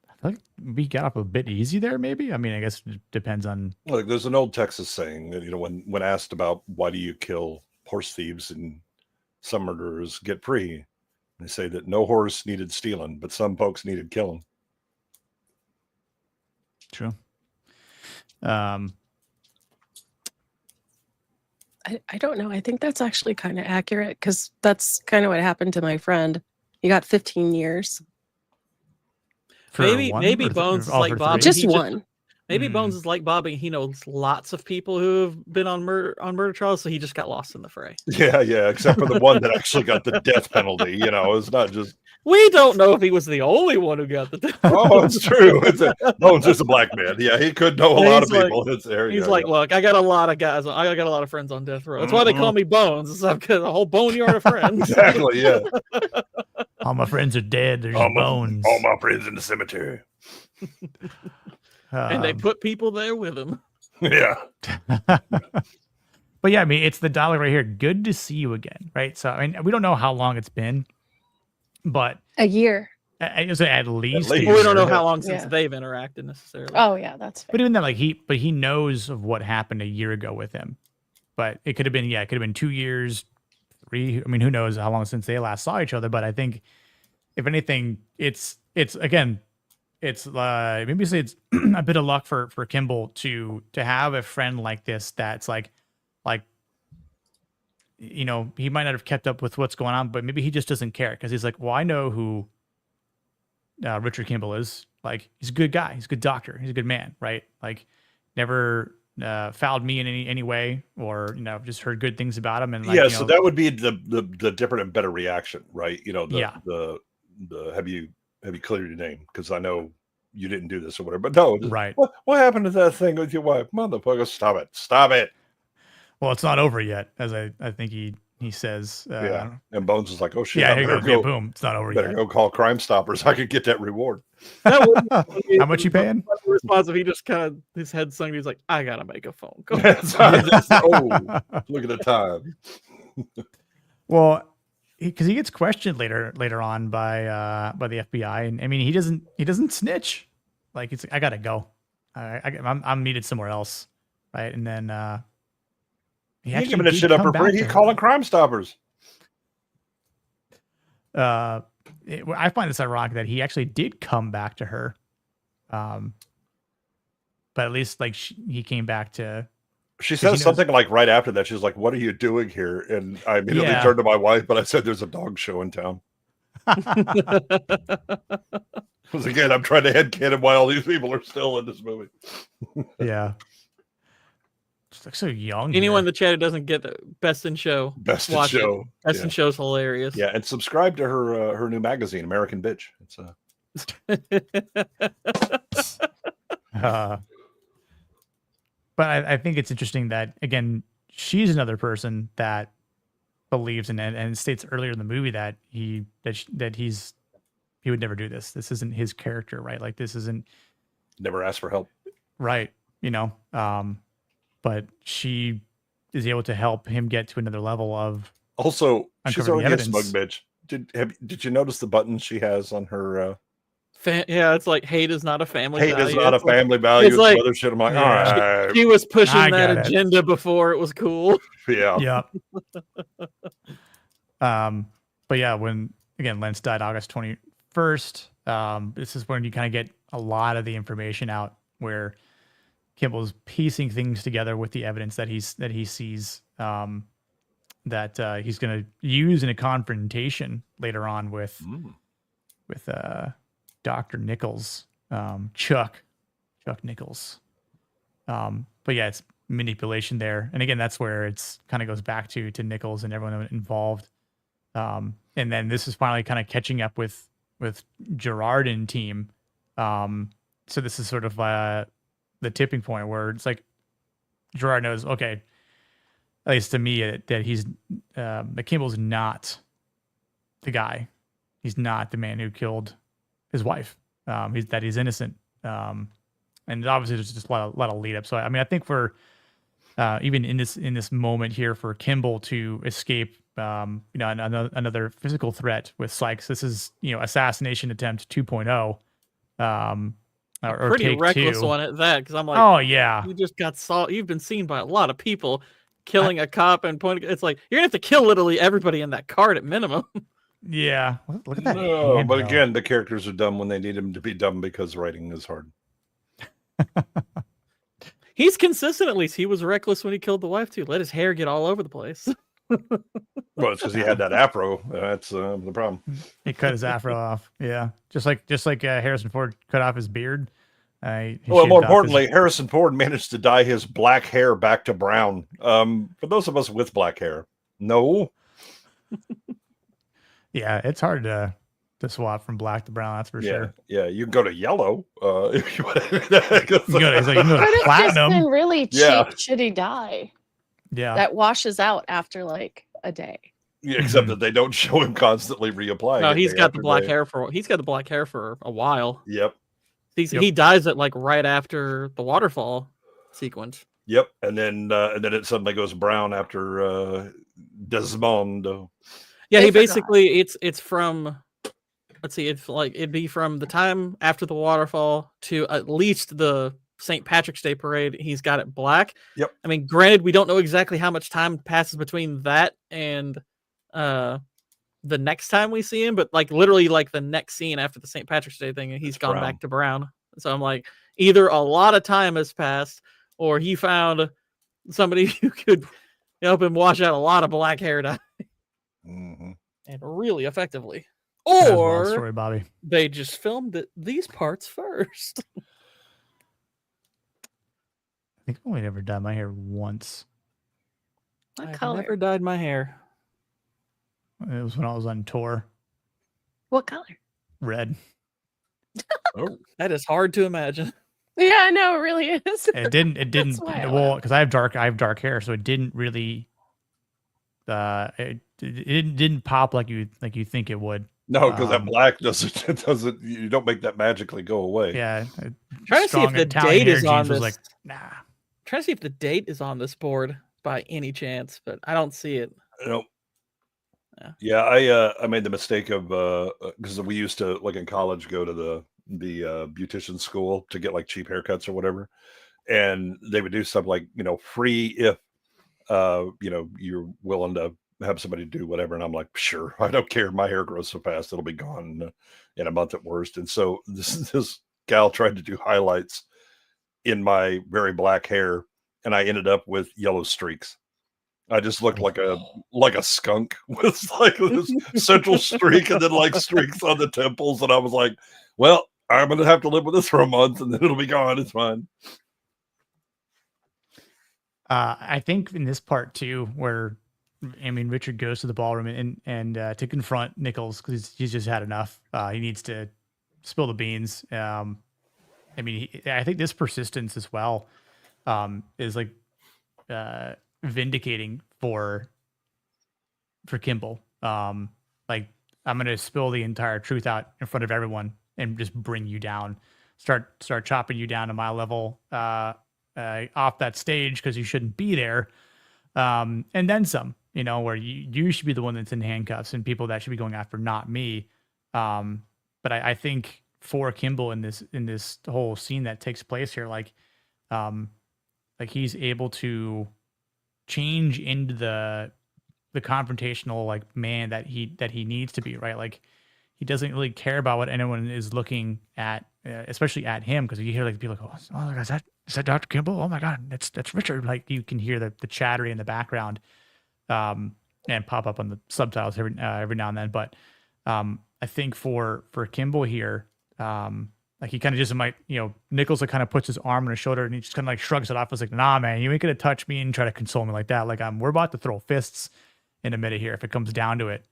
I think we got off a bit easy there. Maybe. I mean, I guess it depends on. Look, there's an old Texas saying that when asked about why do you kill horse thieves and some murderers get free. They say that no horse needed stealing, but some folks needed killing. True. I don't know. I think that's actually kind of accurate because that's kind of what happened to my friend. He got 15 years. Maybe Bones is like Bobby. Just one. Maybe Bones is like Bobby. He knows lots of people who have been on murder trials, so he just got lost in the fray. Yeah, except for the one that actually got the death penalty. You know, it's not just. We don't know if he was the only one who got the death penalty. Oh, it's true. Bones is a black man. Yeah, he could know a lot of people. He's like, look, I got a lot of guys. I got a lot of friends on death row. That's why they call me Bones. I've got a whole boneyard of friends. Exactly. Yeah. All my friends are dead. There's bones. All my friends in the cemetery. And they put people there with him. Yeah. But yeah, I mean, it's the dialogue right here. Good to see you again, right? So, I mean, we don't know how long it's been, but a year. At least. Well, we don't know how long since they've interacted necessarily. Oh yeah, that's fair. But even then, like he knows of what happened a year ago with him. But it could have been 2 years, 3. I mean, who knows how long since they last saw each other? But I think, if anything, it's again. It's maybe say it's a bit of luck for Kimble to have a friend like this that's like you know, he might not have kept up with what's going on, but maybe he just doesn't care because he's like, well, I know who Richard Kimble is. Like, he's a good guy, he's a good doctor, he's a good man, right? Like, never fouled me in any way, or you know, just heard good things about him. And like, so that would be the different and better reaction, right? You know, the have you cleared your name? Because I know you didn't do this or whatever. But no, right. What happened to that thing with your wife? Motherfucker, stop it. Well, it's not over yet, as I think he says. And Bones is like, oh shit, yeah, here go, boom, it's not over yet. Better go call Crime Stoppers. I could get that reward. How much you paying? Responsive. He just kind of his head sunk. He's like, I gotta make a phone call. Look at the time. Well, because he gets questioned later on by the FBI, and I mean he doesn't snitch. Like, it's I gotta go. I'm needed somewhere else, right? And then he ain't giving that shit up for free. He's calling Crime Stoppers. I find this ironic that he actually did come back to her, but at least like he came back to. She says something like right after that. She's like, "What are you doing here?" And I immediately turned to my wife, but I said, "There's a dog show in town." Because again, I'm trying to headcanon why all these people are still in this movie. Yeah. Just like so young. Anyone in the chat who doesn't get the Best in Show, Best in Show. Best in Show is hilarious. Yeah, and subscribe to her new magazine, American Bitch. It's But I think it's interesting that, again, she's another person that believes in it, and states earlier in the movie that he would never do this. This isn't his character, right? Like, this isn't. Never asked for help. Right. You know, but she is able to help him get to another level of. Also, she's already a smug bitch. Did you notice the button she has on her? It's like hate is not a family value. Hate is not a family value. It's like, other shit. I'm like, all right. She was pushing that agenda before it was cool. Yeah. Yeah. But yeah, when again Lentz died August 21st, this is when you kind of get a lot of the information out where Kimble's piecing things together with the evidence that he sees that he's going to use in a confrontation later on with Dr. Nichols, Chuck Nichols. But yeah, it's manipulation there. And again, that's where it's kind of goes back to Nichols and everyone involved. And then this is finally kind of catching up with Gerard and team. So this is sort of the tipping point where it's like Gerard knows, okay, at least to me, that he's that Kimble's not the guy. He's not the man who killed his wife. He's innocent. And obviously there's just a lot of lead up. So I mean, I think for even in this moment here for Kimble to escape, another physical threat with Sykes. This is assassination attempt 2.0. Or pretty take reckless 2. one at that, because I'm like, oh yeah, you just got you've been seen by a lot of people killing a cop and pointing. It's like you're gonna have to kill literally everybody in that cart at minimum. Yeah, look at that. No, but again, the characters are dumb when they need them to be dumb because writing is hard. He's consistent, at least. He was reckless when he killed the wife, too. Let his hair get all over the place. Well, it's because he had that afro. That's the problem. He cut his afro off. Yeah, just like Harrison Ford cut off his beard. Well, more importantly, Harrison Ford managed to dye his black hair back to brown. For those of us with black hair, no. Yeah, it's hard to swap from black to brown. That's for sure. Yeah, you can go to yellow. If you want to But it's just been really cheap, Yeah. shitty dye. Yeah, That washes out after like a day. Yeah, except that they don't show him constantly reapplying. No, it he's day got the after black day. hair for a while. Yep. He dies at like right after the waterfall sequence. Yep, and then it suddenly goes brown after Desmond. Yeah, he basically it's from, let's see, it's like it'd be from the time after the waterfall to at least the St. Patrick's Day parade. He's got it black. Yep. I mean, granted, we don't know exactly how much time passes between that and the next time we see him, but like literally like the next scene after the St. Patrick's Day thing, he's gone back to brown. So I'm like, either a lot of time has passed, or he found somebody who could help him wash out a lot of black hair dye, and really effectively. That's a long Or story, Bobby. they just filmed these parts first. I think I've only ever dyed my hair once. What I've color? never dyed my hair. It was when I was on tour. What color? Red. Oh, that is hard to imagine. Yeah, I know, it really is. It didn't. why I Well, because I have dark hair, so it didn't really. It didn't pop like you think it would. No, because that black doesn't. You don't make that magically go away. Yeah. Trying to see if strong the Italian date hair is on jeans was this. like, nah. Trying to see if the date is on this board by any chance, but I don't see it. Nope. Yeah, I made the mistake of because we used to, like in college, go to the beautician school to get like cheap haircuts or whatever, and they would do stuff like, free if you're willing to have somebody do whatever, and I'm like, sure, I don't care, my hair grows so fast it'll be gone in a month at worst. And so this gal tried to do highlights in my very black hair, and I ended up with yellow streaks. I just looked like a skunk with like this central streak and then like streaks on the temples. And I was like, well, I'm going to have to live with this for a month and then it'll be gone. It's fine. I think in this part too, where, I mean, Richard goes to the ballroom and to confront Nichols because he's just had enough. He needs to spill the beans. I mean, I think this persistence as well is like, vindicating for Kimble. Like, I'm gonna spill the entire truth out in front of everyone and just bring you down, start chopping you down to my level off that stage because you shouldn't be there, and then some, where you should be the one that's in handcuffs and people that should be going after, not me. But I think for Kimble in this whole scene that takes place here, like he's able to change into the confrontational like man that he needs to be, right? Like, he doesn't really care about what anyone is looking at, especially at him, because you hear like people like, oh my God, is that Dr. Kimble? Oh my God, that's Richard. Like, you can hear the chattering in the background, and pop up on the subtitles every now and then. But I think for Kimble here, like, he kind of just might, Nichols like kind of puts his arm on his shoulder and he just kind of like shrugs it off. It's like, nah, man, you ain't gonna touch me and try to console me like that. Like, we're about to throw fists in a minute here if it comes down to it.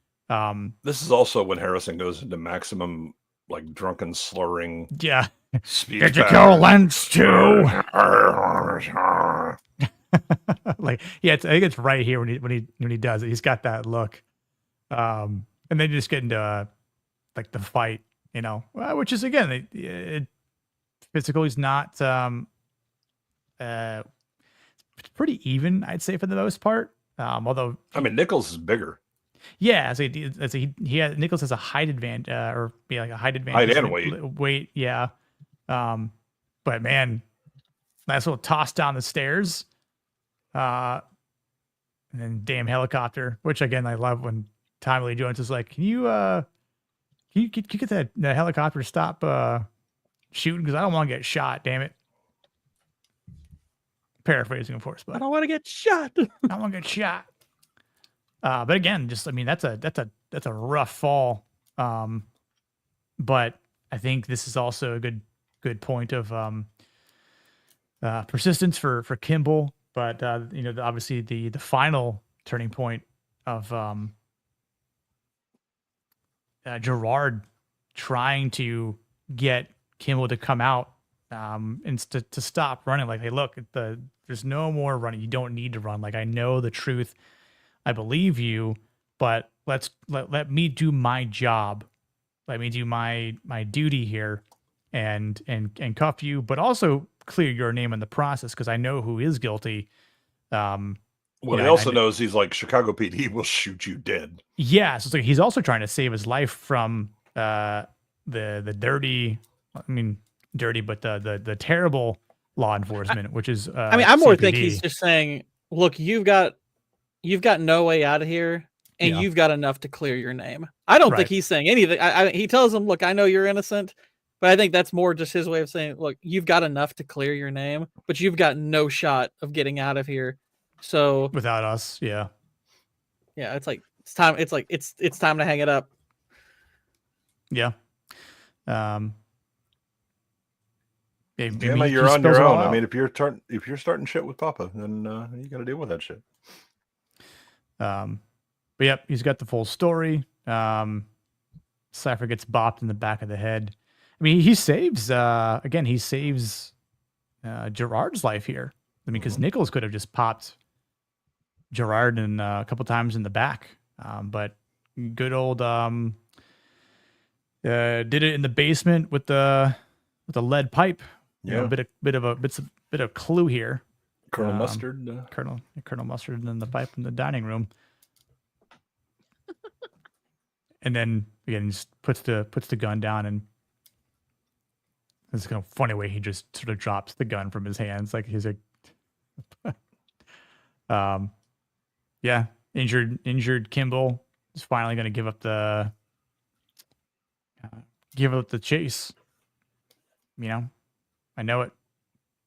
This is also when Harrison goes into maximum like drunken slurring. Yeah. Speech Did you pattern. kill Lentz too? Like, yeah, I think it's right here when he does it. He's got that look, and then you just get into like the fight. Which is, again, physical is not, it's pretty even, I'd say, for the most part. Although, I mean, Nichols is bigger. Yeah, Nichols has a height advantage, like a height advantage. Height and weight. Weight, yeah. But man, nice little toss down the stairs. And then damn helicopter, which again, I love when Tommy Lee Jones is like, can you get that helicopter to stop shooting? Because I don't want to get shot, damn it. paraphrasing, of course, but I don't want to get shot. I want to get shot. But again, just I mean, that's a rough fall. But I think this is also a good point of persistence for Kimble. But obviously the final turning point of Gerard trying to get Kimble to come out and to stop running. Like, hey, look, there's no more running. You don't need to run. Like, I know the truth. I believe you, but let me do my job. Let me do my duty here and cuff you, but also clear your name in the process because I know who is guilty. Well, he also knows he's like Chicago PD will shoot you dead. Yeah, so it's like he's also trying to save his life from the dirty. I mean, dirty, but the terrible law enforcement, which is I mean, I more CPD. think he's just saying, look, you've got no way out of here, and you've got enough to clear your name. I don't think he's saying anything. He tells him, look, I know you're innocent, but I think that's more just his way of saying, look, you've got enough to clear your name, but you've got no shot of getting out of here. So without us, yeah, it's like it's time. It's like it's time to hang it up. Yeah. Gemma, you're on your own. I mean, if you're starting shit with Papa, then you got to deal with that shit. But yep, he's got the full story. Cypher gets bopped in the back of the head. I mean, he saves Gerard's life here. I mean, because Nichols could have just popped Gerard in a couple times in the back, but good old did it in the basement with the lead pipe. You know, a bit of clue here. Colonel Mustard. Colonel Mustard in the pipe in the dining room. And then again, just puts the gun down, and it's kind of funny way he just sort of drops the gun from his hands, like he's injured Kimble is finally going to give up the chase. You know, I know it.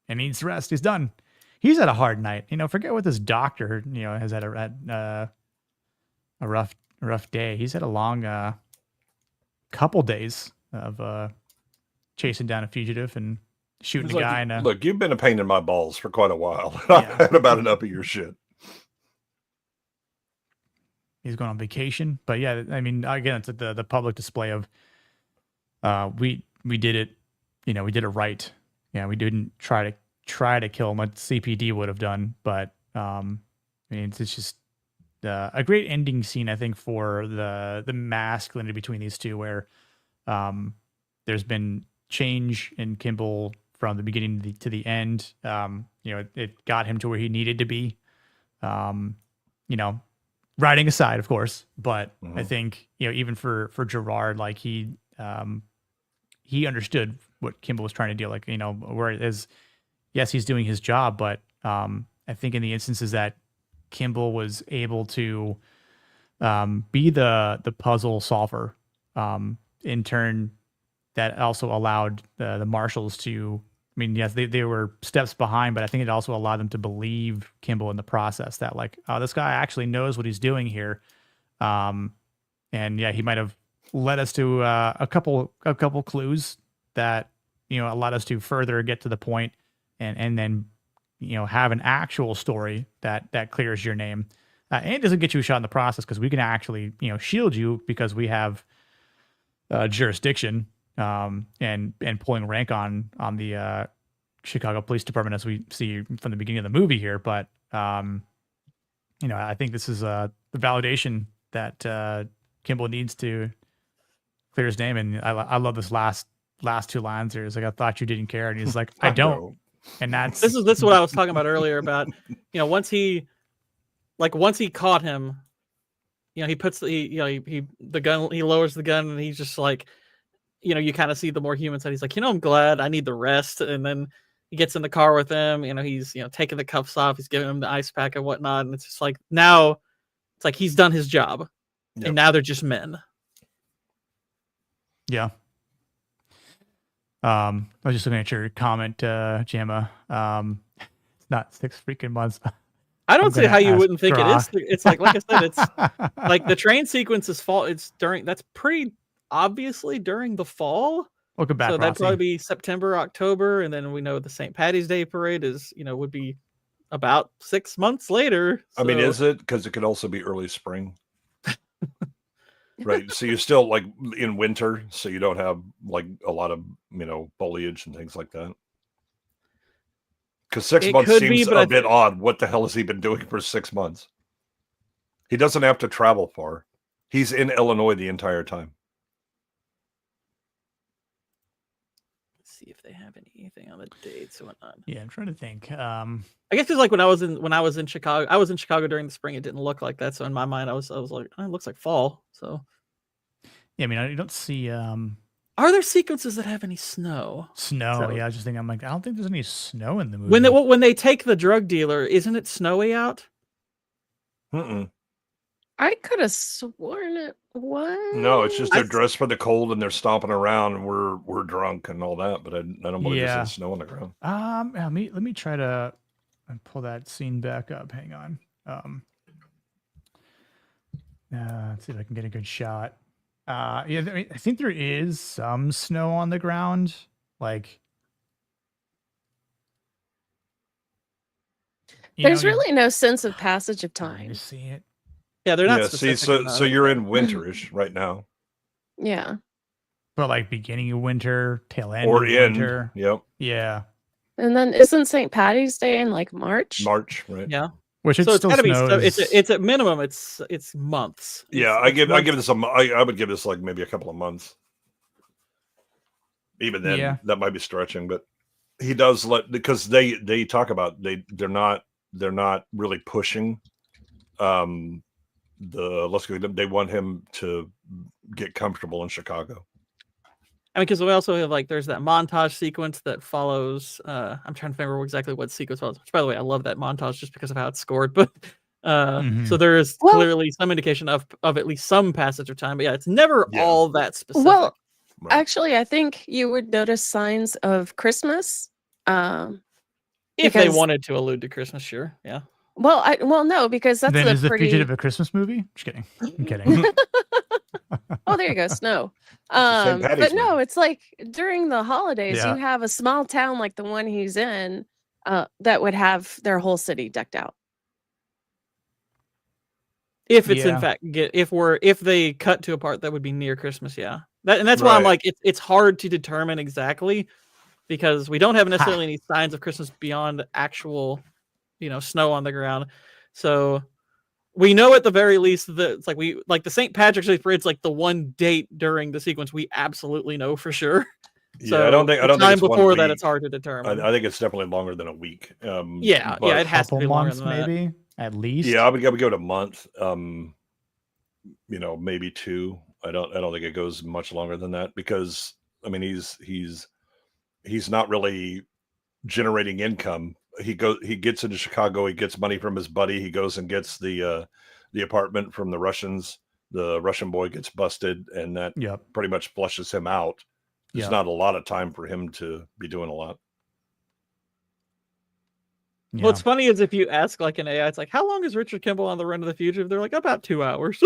And needs rest. He's done. He's had a hard night. You know, forget what this doctor, has had a rough day. He's had a long couple days of chasing down a fugitive and shooting a guy. Look, you've been a pain in my balls for quite a while. I've had about enough of your shit. He's going on vacation. But yeah, I mean, again, it's the public display of we did it. We did it right. Yeah, we didn't try to kill him what CPD would have done, but I mean, it's just a great ending scene, I think, for the masculinity between these two, where there's been change in Kimble from the beginning to the end. It got him to where he needed to be. Riding aside, of course, but I think even for Gerard, like he understood what Kimble was trying to do. Like, whereas, yes, he's doing his job, but I think in the instances that Kimble was able to be the puzzle solver, in turn, that also allowed the marshals to, I mean, yes, they were steps behind, but I think it also allowed them to believe Kimble in the process that, like, oh, this guy actually knows what he's doing here. And yeah, he might have led us to a couple clues that allowed us to further get to the point and then have an actual story that clears your name and doesn't get you a shot in the process, because we can actually shield you because we have jurisdiction and pulling rank on the Chicago Police Department, as we see from the beginning of the movie here. But I think this is the validation that Kimble needs to clear his name. And I love this last two lines here. It's like, I thought you didn't care, and he's like, I don't. And that's this is what I was talking about earlier about once he caught him, he puts the gun, he lowers the gun, and he's just like, you kind of see the more human side. He's like, I'm glad, I need the rest. And then he gets in the car with him, he's taking the cuffs off, he's giving him the ice pack and whatnot, and it's just like, now it's like he's done his job. Yep. And now they're just men. Yeah. I was just looking at your comment, Gemma. It's not 6 freaking months. I don't see how you wouldn't think it is. Grok. It's like I said, it's like the train sequence is fall. It's that's pretty obviously during the fall. Welcome back, So that'd Rossi. probably be September, October, and then we know the St. Patty's Day parade is, would be about 6 months later. I mean, so- is it? Because it could also be early spring. Right. So you're still like in winter, so you don't have like a lot of, foliage and things like that. Because 6 It months could be, seems but a bit odd. What the hell has he been doing for 6 months? He doesn't have to travel far. He's in Illinois the entire time. Let's see if they have anything on the dates or whatnot. Yeah, I'm trying to think. I guess it's like when I was in Chicago. I was in Chicago during the spring. It didn't look like that. So in my mind, I was like, oh, it looks like fall. So Yeah, I mean, I don't see are there sequences that have any snow? snow. So- Yeah, I was just thinking, I'm like, I don't think there's any snow in the movie. When they take the drug dealer, isn't it snowy out? Mm-mm. I could have sworn it was. No, it's just they're dressed for the cold and they're stomping around and we're drunk and all that. But I don't believe Yeah. there's snow on the ground. Let me try to pull that scene back up. Hang on. Let's see if I can get a good shot. Yeah, I think there is some snow on the ground. Like, There's really no sense of passage of time. time. You see it. Yeah, they're not. Yeah, see, specific so about it. you're in winterish right now. Yeah. But like beginning of winter, tail end Or of in, winter. yep. Yeah. And then isn't St. Patty's Day in like March? March, right? Yeah. Which it so it's still gotta be. snows. It's at minimum. It's months. Yeah, I give this I would give this like maybe a couple of months. Even then, Yeah. that might be stretching, but he does because they talk about they're not really pushing they want him to get comfortable in Chicago. I mean, because we also have there's that montage sequence that follows. I'm trying to remember exactly what sequence follows. Which, by the way, I love that montage just because of how it's scored. But so there is clearly some indication of at least some passage of time. But yeah, it's never all that specific. Well, actually, I think you would notice signs of Christmas. If they wanted to allude to Christmas, sure, yeah. Well, no, because that's then a is the pretty. Fugitive a Christmas movie? Just kidding. I'm kidding. Oh, there you go, snow. St. Patty's But no, it's like during the holidays, Yeah. you have a small town like the one he's in, that would have their whole city decked out. If it's Yeah. in fact if they cut to a part that would be near Christmas, yeah. And that's why I'm Right. like it's hard to determine exactly because we don't have necessarily any signs of Christmas beyond actual, snow on the ground. So we know at the very least that it's like the St. Patrick's Day parade's like the one date during the sequence we absolutely know for sure. Yeah, I don't think time it's 1 before that week. it's hard to determine. I think it's definitely longer than a week. Yeah, but- it has to Couple be longer months, than that. maybe at least. Yeah, I would go to a month. Maybe 2. I don't think it goes much longer than that because I mean he's not really generating income. He gets into Chicago, he gets money from his buddy, he goes and gets the apartment from the Russians. The Russian boy gets busted, and that pretty much flushes him out. There's Yep. not a lot of time for him to be doing a lot. What's funny is if you ask like an AI, it's like, how long is Richard Kimble on the run of the Fugitive? They're like, about 2 hours.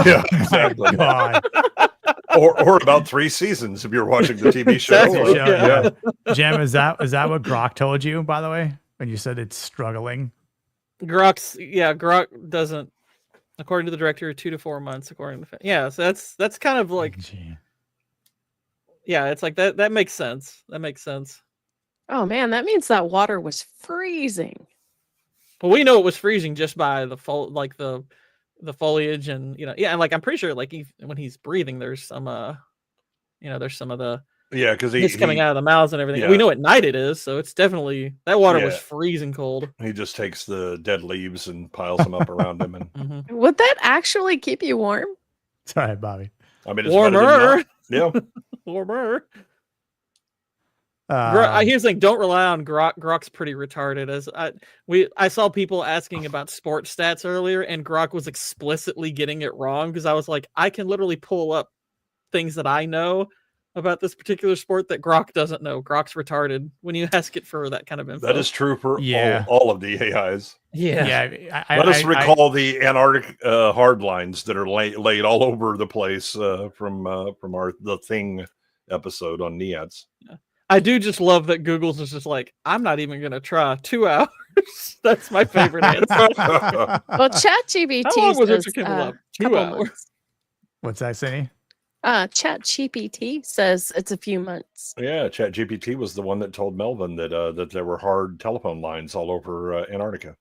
Yeah, exactly. God. or about 3 seasons if you're watching the TV show. Exactly. Yeah. Jem, is that what Grok told you, by the way, when you said it's struggling? Grok doesn't, according to the director, 2 to 4 months, according to so that's kind of like it's like that makes sense. That makes sense. Oh man, that means that water was freezing. But we know it was freezing just by the foliage and and like I'm pretty sure like when he's breathing there's some there's some of the because mist coming out of the mouths and everything. yeah. We know at night it is, so it's definitely that water was Yeah. freezing cold. He just takes the dead leaves and piles them up around him, and Would that actually keep you warm? Sorry, Bobby. I mean, it's better than Warmer. not. Yeah. Warmer. Here's the thing: don't rely on Grok. Grok's pretty retarded. I saw people asking about sports stats earlier, and Grok was explicitly getting it wrong because I was like, I can literally pull up things that I know about this particular sport that Grok doesn't know. Grok's retarded when you ask it for that kind of info. That is true for Yeah. all of the AIs. Yeah. Let us recall the Antarctic hard lines that are laid all over the place from our The Thing episode on NIATS. I do just love that Google's is just like, I'm not even going to try 2 hours. That's my favorite answer. Well, ChatGPT How long was says Richard Kimble up? 2 couple hours. months. What's that, Cindy? ChatGPT says it's a few months. Yeah, ChatGPT was the one that told Melvin that there were hard telephone lines all over Antarctica.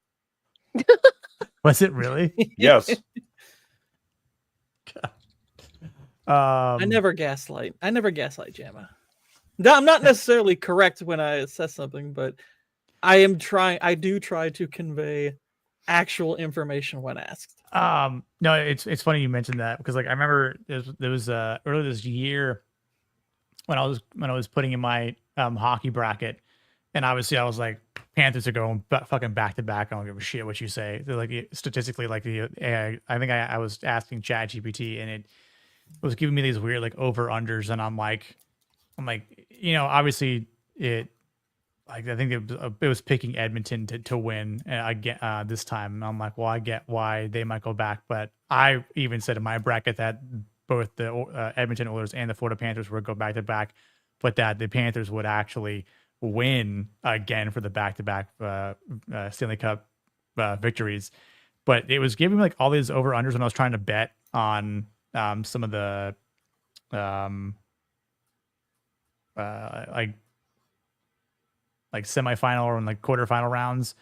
Was it really? Yes. I never gaslight Jamma. No, I'm not necessarily correct when I assess something, but I do try to convey actual information when asked. No, it's funny you mentioned that because like I remember there was earlier this year when I was putting in my hockey bracket, and obviously I was like, Panthers are going fucking back to back. I don't give a shit what you say. They're like statistically, like I think I was asking ChatGPT and it was giving me these weird like over unders, and I'm like, obviously it. Like I think it was picking Edmonton to win again this time. And I'm like, well, I get why they might go back, but I even said in my bracket that both the Edmonton Oilers and the Florida Panthers would go back to back, but that the Panthers would actually win again for the back-to-back Stanley Cup victories. But it was giving me like all these over unders when I was trying to bet on some of the like semifinal or in like quarterfinal rounds.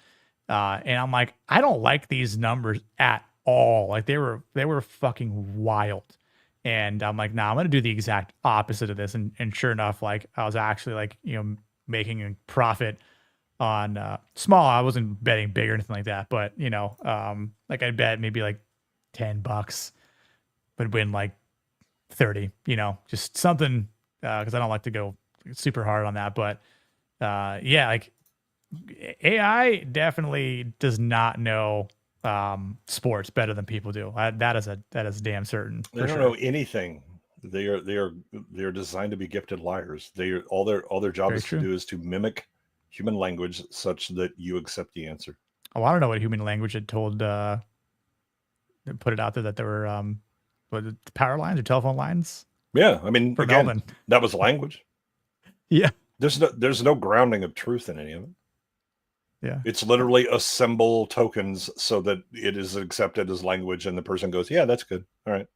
And I'm like, I don't like these numbers at all. Like they were fucking wild. And I'm like, nah, I'm going to do the exact opposite of this. And sure enough, like I was actually like, making a profit on small. I wasn't betting big or anything like that, but like I bet maybe like $10, but win like 30, just something. Cause I don't like to go super hard on that, but yeah, like AI definitely does not know sports better than people do. That is damn certain. They don't know anything. They are designed to be gifted liars. All their job is to do is to mimic human language such that you accept the answer. Oh, I don't know what human language had told put it out there that there were power lines or telephone lines. Yeah, I mean, again, Melbourne. That was language. Yeah. There's no grounding of truth in any of it. Yeah. It's literally assemble tokens so that it is accepted as language and the person goes, yeah, that's good. All right.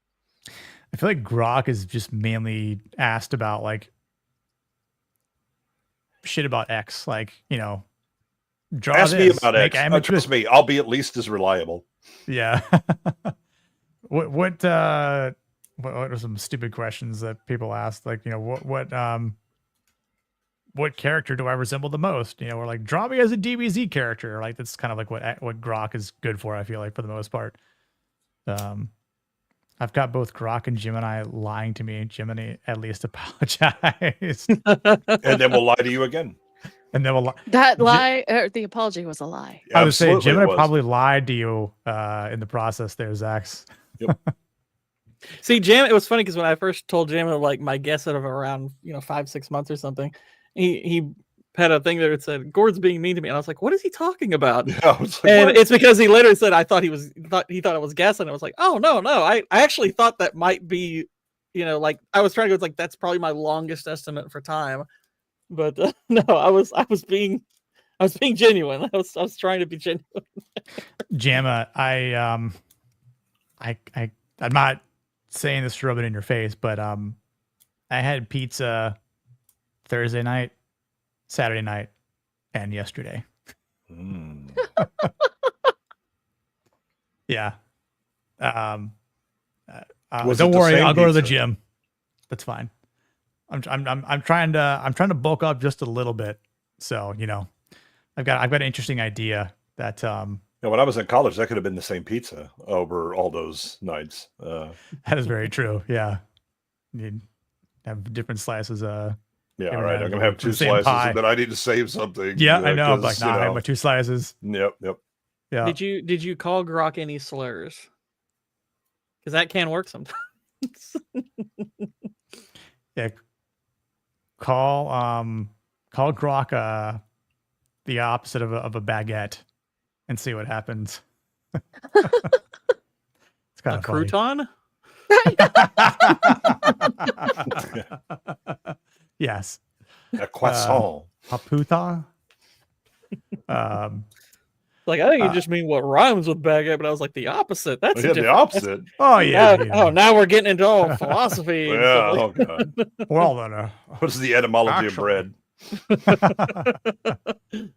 I feel like Grok is just mainly asked about like shit about X, like, draw Ask this, me about X. Trust me, I'll be at least as reliable. Yeah. What are some stupid questions that people ask? Like, what character do I resemble the most? Or like, draw me as a DBZ character. Like, that's kind of like what Grok is good for, I feel like, for the most part. I've got both Grok and Gemini lying to me. Gemini at least apologized. And then we'll lie to you again. And then we'll that lie, the apology was a lie. I would say Gemini probably lied to you in the process there, Zax. Yep. See, Jam, it was funny because when I first told Jam like my guess of around 5-6 months or something, he had a thing there that said Gord's being mean to me, and I was like, "What is he talking about?" Yeah, like, and what? It's because he later said I thought he thought it was guessing. I was like, "Oh no, I actually thought that might be, like I was trying to go like that's probably my longest estimate for time, but no, I was being genuine. I was trying to be genuine." Jamma, I'm not saying this to rub it in your face, but I had pizza Thursday night, Saturday night, and yesterday. Yeah. Don't worry, I'll go to the gym. That's fine. I'm trying to bulk up just a little bit. So, I've got an interesting idea that when I was in college, that could have been the same pizza over all those nights. That is very true. Yeah. You'd have different slices. Yeah, all right. I'm gonna have 2 slices, and then I need to save something. Yeah, I know. I'm like, nah, I have my 2 slices. Yep. Yeah. Did you call Grok any slurs? Because that can work sometimes. Yeah. Call Grok the opposite of a baguette and see what happens. It's kind A of funny. crouton? Yes. A croissant. A puta. Like, I think you just mean what rhymes with baguette, but I was like, the opposite. That's Yeah, the opposite. Oh, yeah. Oh, now we're getting into all philosophy. and Yeah, stuff like oh god. Well, then, What is the etymology of bread?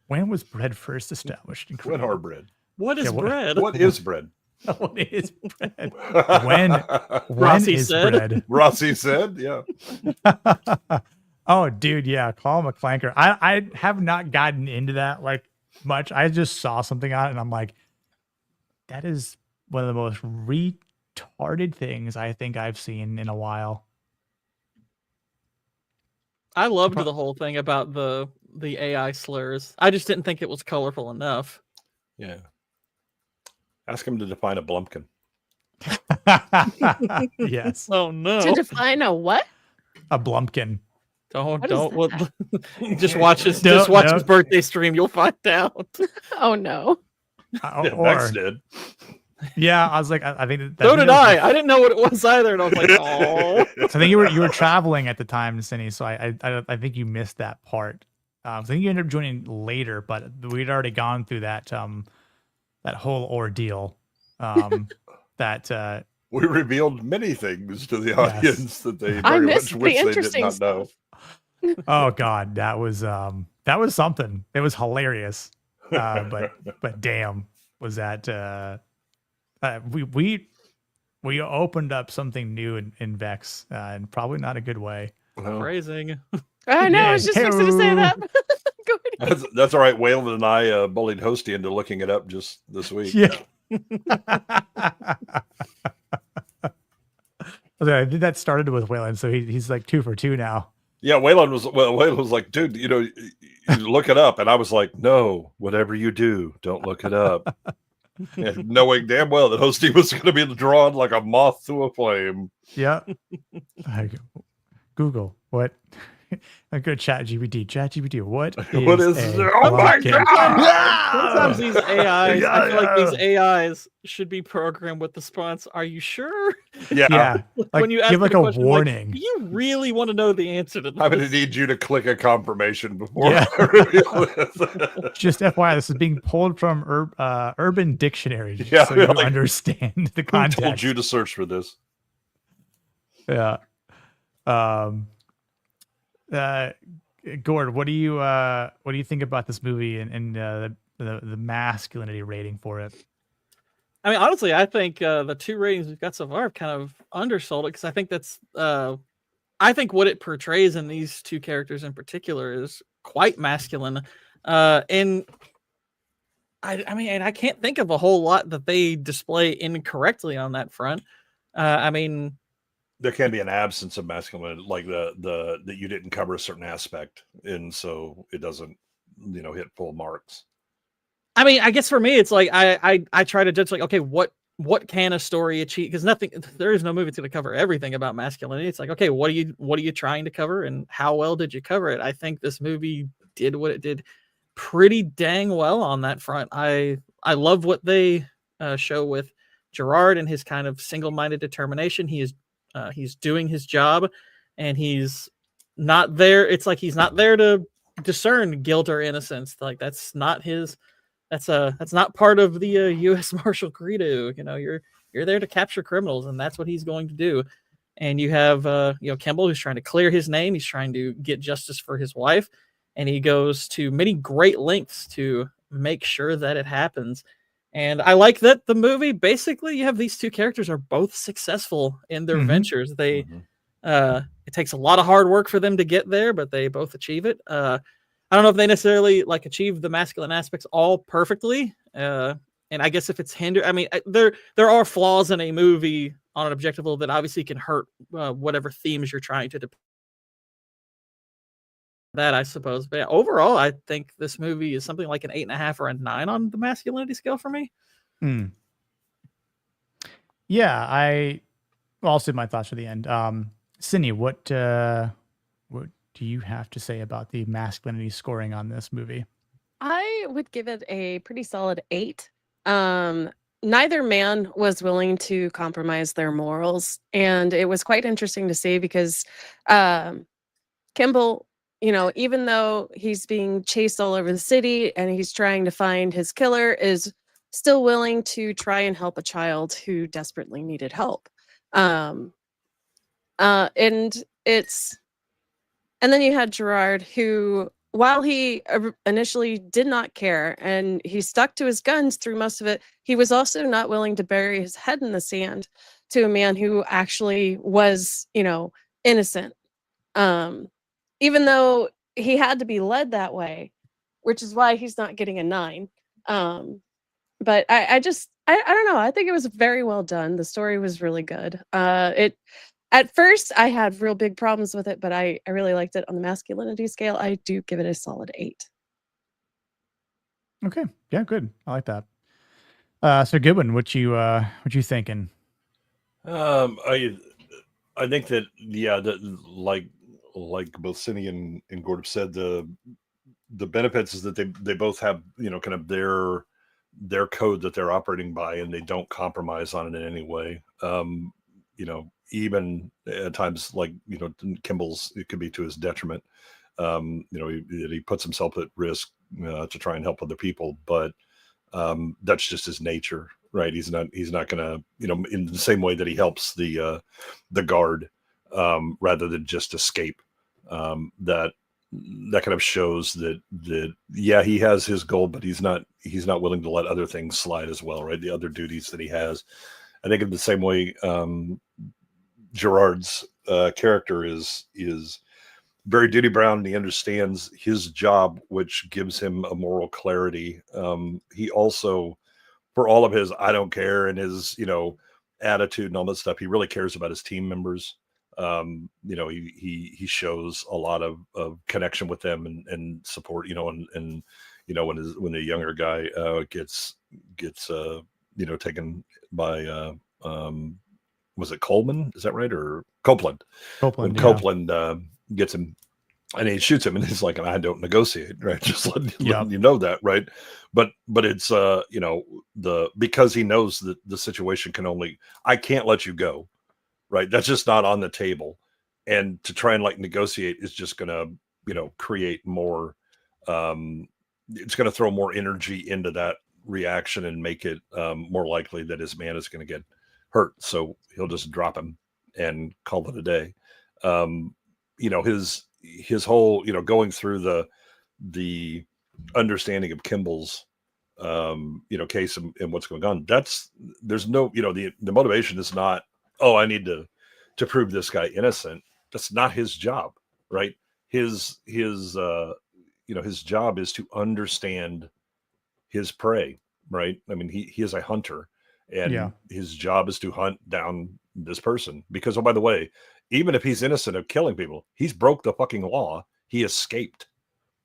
when was bread first established in Korea? What are bread? What is bread? What is bread? What is bread? When Rossi is said. bread? Rossi said, yeah. Oh, dude, yeah. Call him a clanker. I have not gotten into that like much. I just saw something on it and I'm like, that is one of the most retarded things I think I've seen in a while. I loved the whole thing about the AI slurs. I just didn't think it was colorful enough. Yeah. Ask him to define a blumpkin. Yes. Oh no. To define a what? A blumpkin. Don't What is just watch his No. his birthday stream. You'll find out. Oh no. Yeah, Or- Bex did. Yeah, I was like, I think that So did I. I didn't know what it was either, and I was like, oh. So I think you were traveling at the time, Cindy. So I think you missed that part. So I think you ended up joining later, but we'd already gone through that that whole ordeal. That We revealed many things to the Yes. audience that they I very missed much the wish they did interesting not know. oh god, that was something. It was hilarious. But damn, was that we opened up something new in Vex, and probably not a good way. Well, Phrasing. I know. I was just fixing to say that. Go ahead. that's all right. Whalen and I bullied Hosty into looking it up just this week. Yeah. I think that started with Whalen, so he's like 2 for 2 now. Yeah, Whalen was like, dude, you look it up, and I was like, no, whatever you do, don't look it up. And knowing damn well that Hosty was going to be drawn like a moth to a flame. Yeah. Google what? I go ChatGPT. ChatGPT. What is? Oh my god! Sometimes these AIs, I feel like these AIs should be programmed with the response. Are you sure? Yeah. Like, Like, when you ask give it like a a question, like, warning. do you really want to know the answer to this? I'm going to need you to click a confirmation before Yeah. I reveal this. Just FYI, this is being pulled from Urban Dictionary, Yeah, so you like, understand the Who context. told you to search for this? Yeah. Gord, what do you think about this movie and the masculinity rating for it? I mean, honestly, I think the 2 ratings we've got so far have kind of undersold it because I think that's I think what it portrays in these 2 characters in particular is quite masculine, and I mean, and I can't think of a whole lot that they display incorrectly on that front. I mean, There can be an absence of masculinity, like the that you didn't cover a certain aspect, and so it doesn't, hit full marks. I mean, I guess for me, it's like I try to judge like, okay, what can a story achieve? Because there is no movie that's going to cover everything about masculinity. It's like, okay, what are you trying to cover, and how well did you cover it? I think this movie did what it did pretty dang well on that front. I love what they show with Gerard and his kind of single-minded determination. He's doing his job, and he's not there. It's like he's not there to discern guilt or innocence. Like that's not his. That's not part of the U.S. Marshal Credo. You're there to capture criminals, and that's what he's going to do. And you have Kimble, who's trying to clear his name. He's trying to get justice for his wife, and he goes to many great lengths to make sure that it happens. And I like that the movie, basically, you have these 2 characters are both successful in their ventures. They, it takes a lot of hard work for them to get there, but they both achieve it. I don't know if they necessarily achieve the masculine aspects all perfectly. And I guess if it's hindered, I mean, there are flaws in a movie on an objective level that obviously can hurt whatever themes you're trying to that, I suppose. But yeah, overall, I think this movie is something like an 8.5 or a 9 on the masculinity scale for me. Yeah, I'll save my thoughts for the end. Cindy, what do you have to say about the masculinity scoring on this movie? I would give it a pretty solid 8. Neither man was willing to compromise their morals, and it was quite interesting to see because Kimble, even though he's being chased all over the city and he's trying to find his killer, is still willing to try and help a child who desperately needed help. Um, and it's and then you had Gerard, who, while he initially did not care and he stuck to his guns through most of it, he was also not willing to bury his head in the sand to a man who actually was, innocent. Even though he had to be led that way, which is why he's not getting a 9. But I don't know. I think it was very well done. The story was really good. At first, I had real big problems with it, but I really liked it on the masculinity scale. I do give it a solid 8. Okay. Yeah, good. I like that. So Goodwin, what you thinking? I think that like both Cindy and Gord have said, the benefits is that they both have kind of their code that they're operating by, and they don't compromise on it in any way. Even at times, like Kimble's, it could be to his detriment. He puts himself at risk to try and help other people, but that's just his nature, right? He's not gonna, in the same way that he helps the guard rather than just escape. That kind of shows that yeah, he has his goal, but he's not willing to let other things slide as well, right? The other duties that he has. I think in the same way, Gerard's character is very duty bound, and he understands his job, which gives him a moral clarity. He also, for all of his I don't care and his attitude and all that stuff, he really cares about his team members. He shows a lot of connection with them and support. When the younger guy gets taken by was it Coleman? Is that right? Or Copeland? When Copeland gets him and he shoots him, and he's like, I don't negotiate, right? Just letting you know that, right? But it's because he knows that the situation I can't let you go, right? That's just not on the table. And to try and negotiate is just gonna, create more it's gonna throw more energy into that reaction and make it more likely that his man is gonna get hurt, so he'll just drop him and call it a day. His whole going through the understanding of Kimble's case and what's going on. There's no the motivation is not, oh, I need to prove this guy innocent. That's not his job, right? His job is to understand his prey, right? I mean, he is a hunter. And his job is to hunt down this person because, oh, by the way, even if he's innocent of killing people, he's broke the fucking law. He escaped,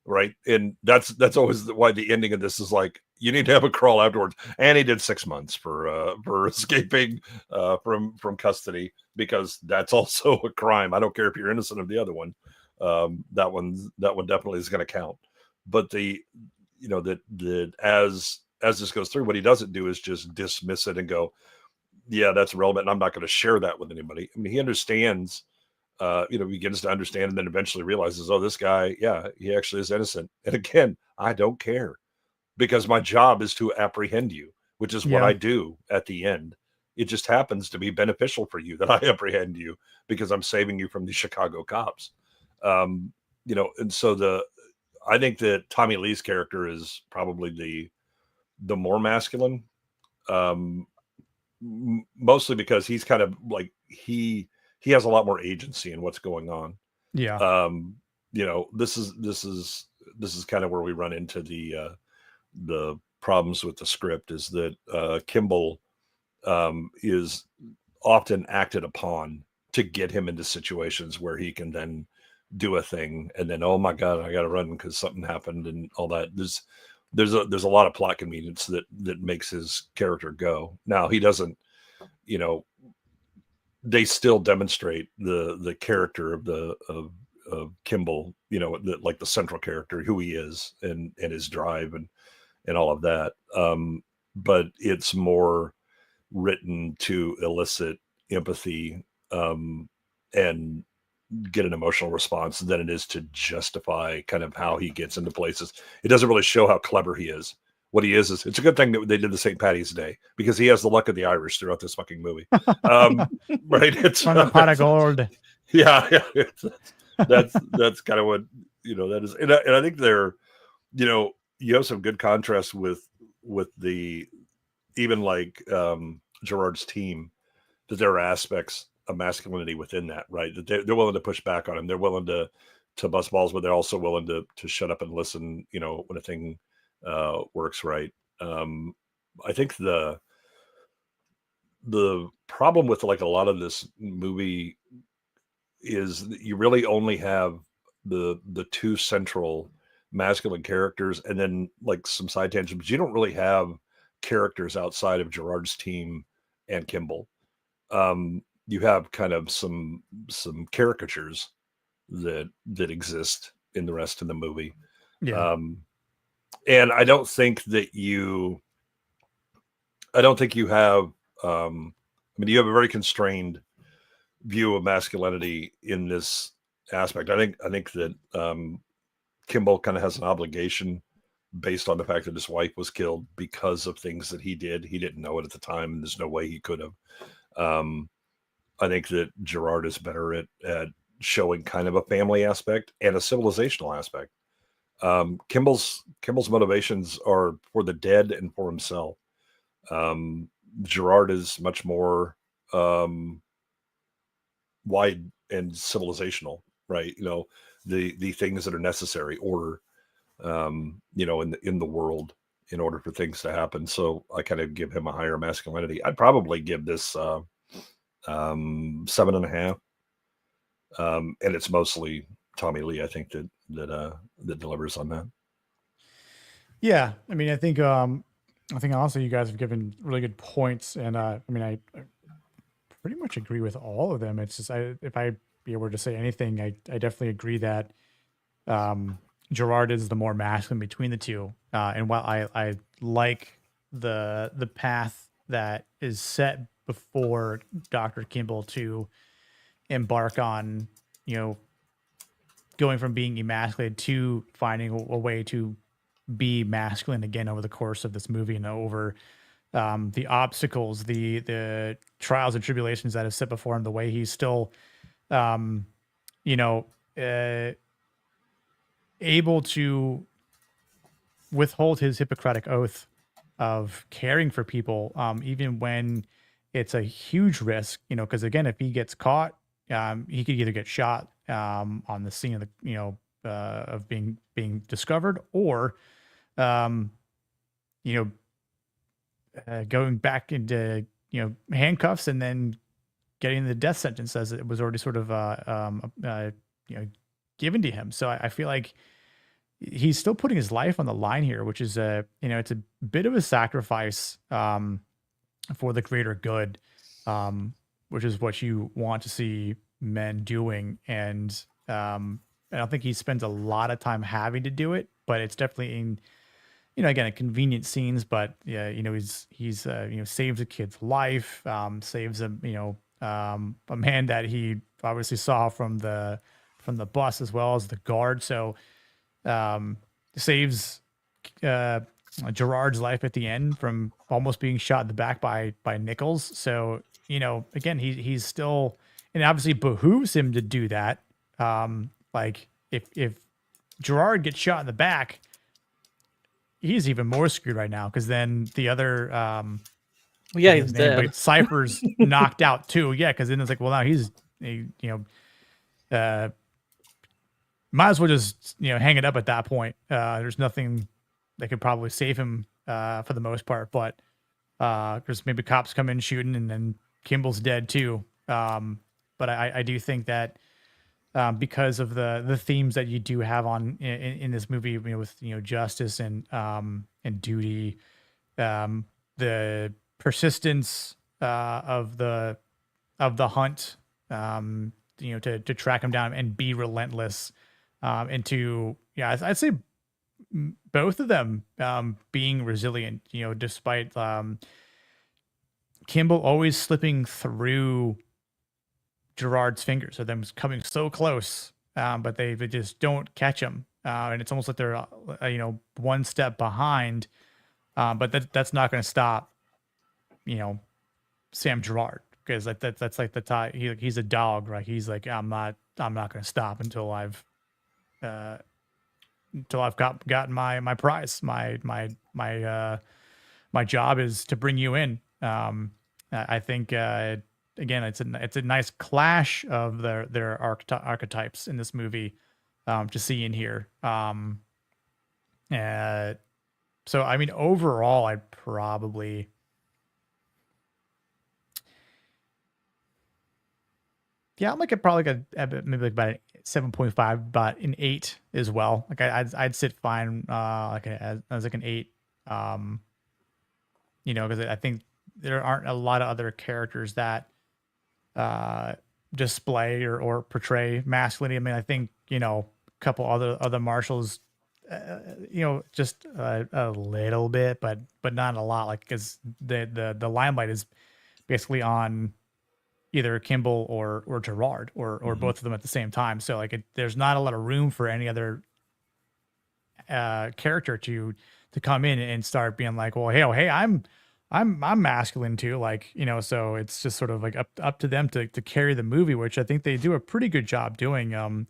right? And that's always why the ending of this is like, you need to have a crawl afterwards. And he did 6 months for escaping from custody, because that's also a crime. I don't care if you're innocent of the other one. That one definitely is going to count. But that as this goes through, what he doesn't do is just dismiss it and go, yeah, that's relevant, and I'm not going to share that with anybody. I mean, he understands, he begins to understand, and then eventually realizes, oh, this guy, yeah, he actually is innocent. And again, I don't care, because my job is to apprehend you, which is what I do at the end. It just happens to be beneficial for you that I apprehend you, because I'm saving you from the Chicago cops. And so I think that Tommy Lee's character is probably the more masculine, mostly because he's kind of like he has a lot more agency in what's going on. This is kind of where we run into the problems with the script, is that Kimble is often acted upon to get him into situations where he can then do a thing, and then, oh my god, I gotta run because something happened and all that. There's a lot of plot convenience that makes his character go. Now, he doesn't, they still demonstrate the character of Kimble, like the central character, who he is and his drive and all of that. But it's more written to elicit empathy and get an emotional response than it is to justify kind of how he gets into places. It doesn't really show how clever he is. What he is it's a good thing that they did the St. Patty's Day, because he has the luck of the Irish throughout this fucking movie. Right? It's on the pot of gold. Yeah. That's kind of what, that is. And I think they're, you have some good contrast with the, even like Gerard's team, that there are aspects of masculinity within that, right? That they're willing to push back on him. They're willing to bust balls, but they're also willing to shut up and listen, when a thing works right. I think the problem with like a lot of this movie is that you really only have the two central masculine characters, and then like some side tangents. You don't really have characters outside of Gerard's team and Kimble. You have kind of some caricatures that exist in the rest of the movie. Yeah. And I don't think you have, you have a very constrained view of masculinity in this aspect. I think that Kimble kind of has an obligation based on the fact that his wife was killed because of things that he did. He didn't know it at the time, and there's no way he could have. I think that Gerard is better at showing kind of a family aspect and a civilizational aspect. Kimble's motivations are for the dead and for himself. Gerard is much more wide and civilizational, right? The things that are necessary, order, in the world in order for things to happen. So I kind of give him a higher masculinity. I'd probably give this 7.5. And it's mostly Tommy Lee, I think, that delivers on that. Yeah, I think honestly you guys have given really good points, and I pretty much agree with all of them. It's just if I were to say anything, I definitely agree that Gerard is the more masculine between the two. And while I like the path that is set before Dr. Kimble to embark on, going from being emasculated to finding a way to be masculine again over the course of this movie, and over the obstacles, the trials and tribulations that have set before him, the way he's still, able to withhold his Hippocratic oath of caring for people, even when it's a huge risk, because again, if he gets caught, he could either get shot on the scene of the, of being discovered, or, going back into, handcuffs and then getting the death sentence as it was already sort of, given to him. So I feel like he's still putting his life on the line here, which is it's a bit of a sacrifice for the greater good, which is what you want to see men doing. And I don't think he spends a lot of time having to do it, but it's definitely in, again, a convenient scenes, but yeah, he's saves a kid's life, saves a man that he obviously saw from the bus as well as the guard. So saves Gerard's life at the end from almost being shot in the back by Nichols. So, again, he's still, and obviously behooves him to do that. Like if Gerard gets shot in the back, he's even more screwed right now, because then the other he's dead. But Cypher's knocked out too. Yeah, because then it's like, well, now he's might as well just hang it up at that point. There's nothing that could probably save him for the most part, but because maybe cops come in shooting, and then Kimble's dead too. But I do think that because of the themes that you do have in this movie, with justice and duty, the persistence of the hunt, to track him down and be relentless, and to I'd say both of them being resilient, despite Kimble always slipping through Gerard's fingers, so them coming so close, but they just don't catch him, and it's almost like they're one step behind, but that's not going to stop Sam Gerard, because that's like the tie. He's a dog, right? He's like, I'm not going to stop until I've gotten my prize. My job is to bring you in. I think again, it's a nice clash of their archetypes in this movie to see in here. So I mean, overall, I'd probably. Yeah, I'm like maybe like about a 7.5, but an 8 as well. Like I'd sit fine as like an 8. Because I think there aren't a lot of other characters that display or portray masculinity. I mean, I think a couple other marshals, just a little bit, but not a lot. Like, because the limelight is basically on either Kimble or Gerard or both of them at the same time. So like there's not a lot of room for any other character to come in and start being like, well, hey, I'm masculine too. Like, so it's just sort of like up to them to carry the movie, which I think they do a pretty good job doing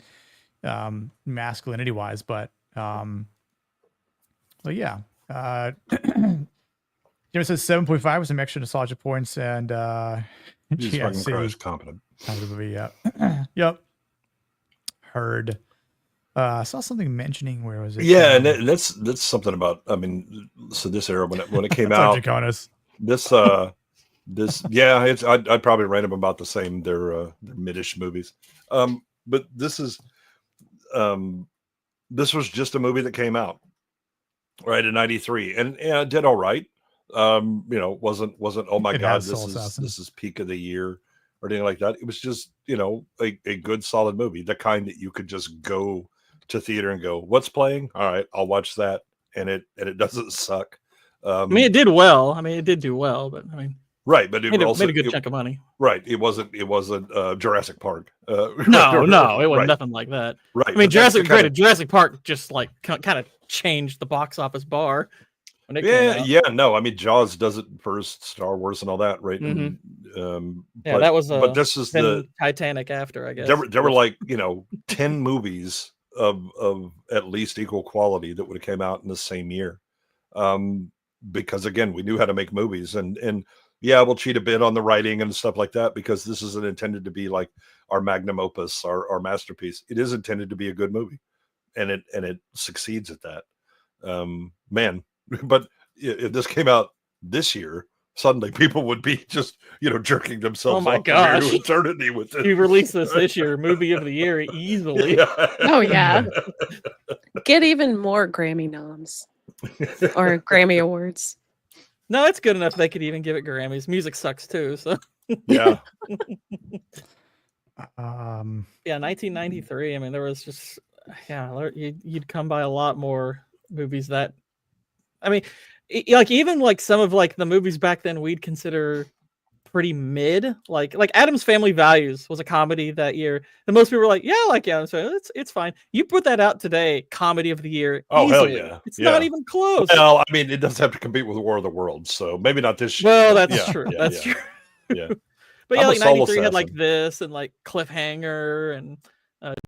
masculinity wise, but yeah. Jim says 7.5 with some extra nostalgia points, and GSC competent. Yeah. Yep. Heard. I saw something mentioning, where was it? Yeah, and that's something about. I mean, so this era when it came out, this I'd probably rate them about the same. They're mid-ish movies, but this was just a movie that came out right in '93, and it did all right. Wasn't oh my god, this is peak of the year or anything like that. It was just a good solid movie, the kind that you could just go to theater and go, what's playing? All right, I'll watch that, and it doesn't suck. I mean, it did well. I mean, it did do well, but I mean, right, but it made also a good chunk of money. Right, it wasn't Jurassic Park. No, it wasn't nothing like that. Right, I mean, Jurassic Park just like kind of changed the box office bar. No, I mean, Jaws does it first, Star Wars and all that, right? Mm-hmm. But, that was. But this is the Titanic after, I guess. There were like 10 movies of at least equal quality that would have came out in the same year, because again, we knew how to make movies, and we'll cheat a bit on the writing and stuff like that, because this isn't intended to be like our magnum opus, our masterpiece. It is intended to be a good movie, and it succeeds at that. Man. But if this came out this year, suddenly people would be just, jerking themselves off to eternity with it. You release this year, movie of the year easily. Yeah. Oh yeah. Get even more Grammy noms or Grammy awards. No, it's good enough they could even give it Grammys. Music sucks too, so yeah. 1993. I mean, there was just you'd come by a lot more movies that. I mean, like even like some of like the movies back then we'd consider pretty mid. Like Addams Family Values was a comedy that year, and most people were like, "Yeah, like Addams Family, it's fine." You put that out today, comedy of the year. Oh easily. hell yeah! It's not even close. Well, I mean, it does have to compete with War of the Worlds, so maybe not this year. Well, that's true. That's true. Yeah, but like '93 had like this and like Cliffhanger and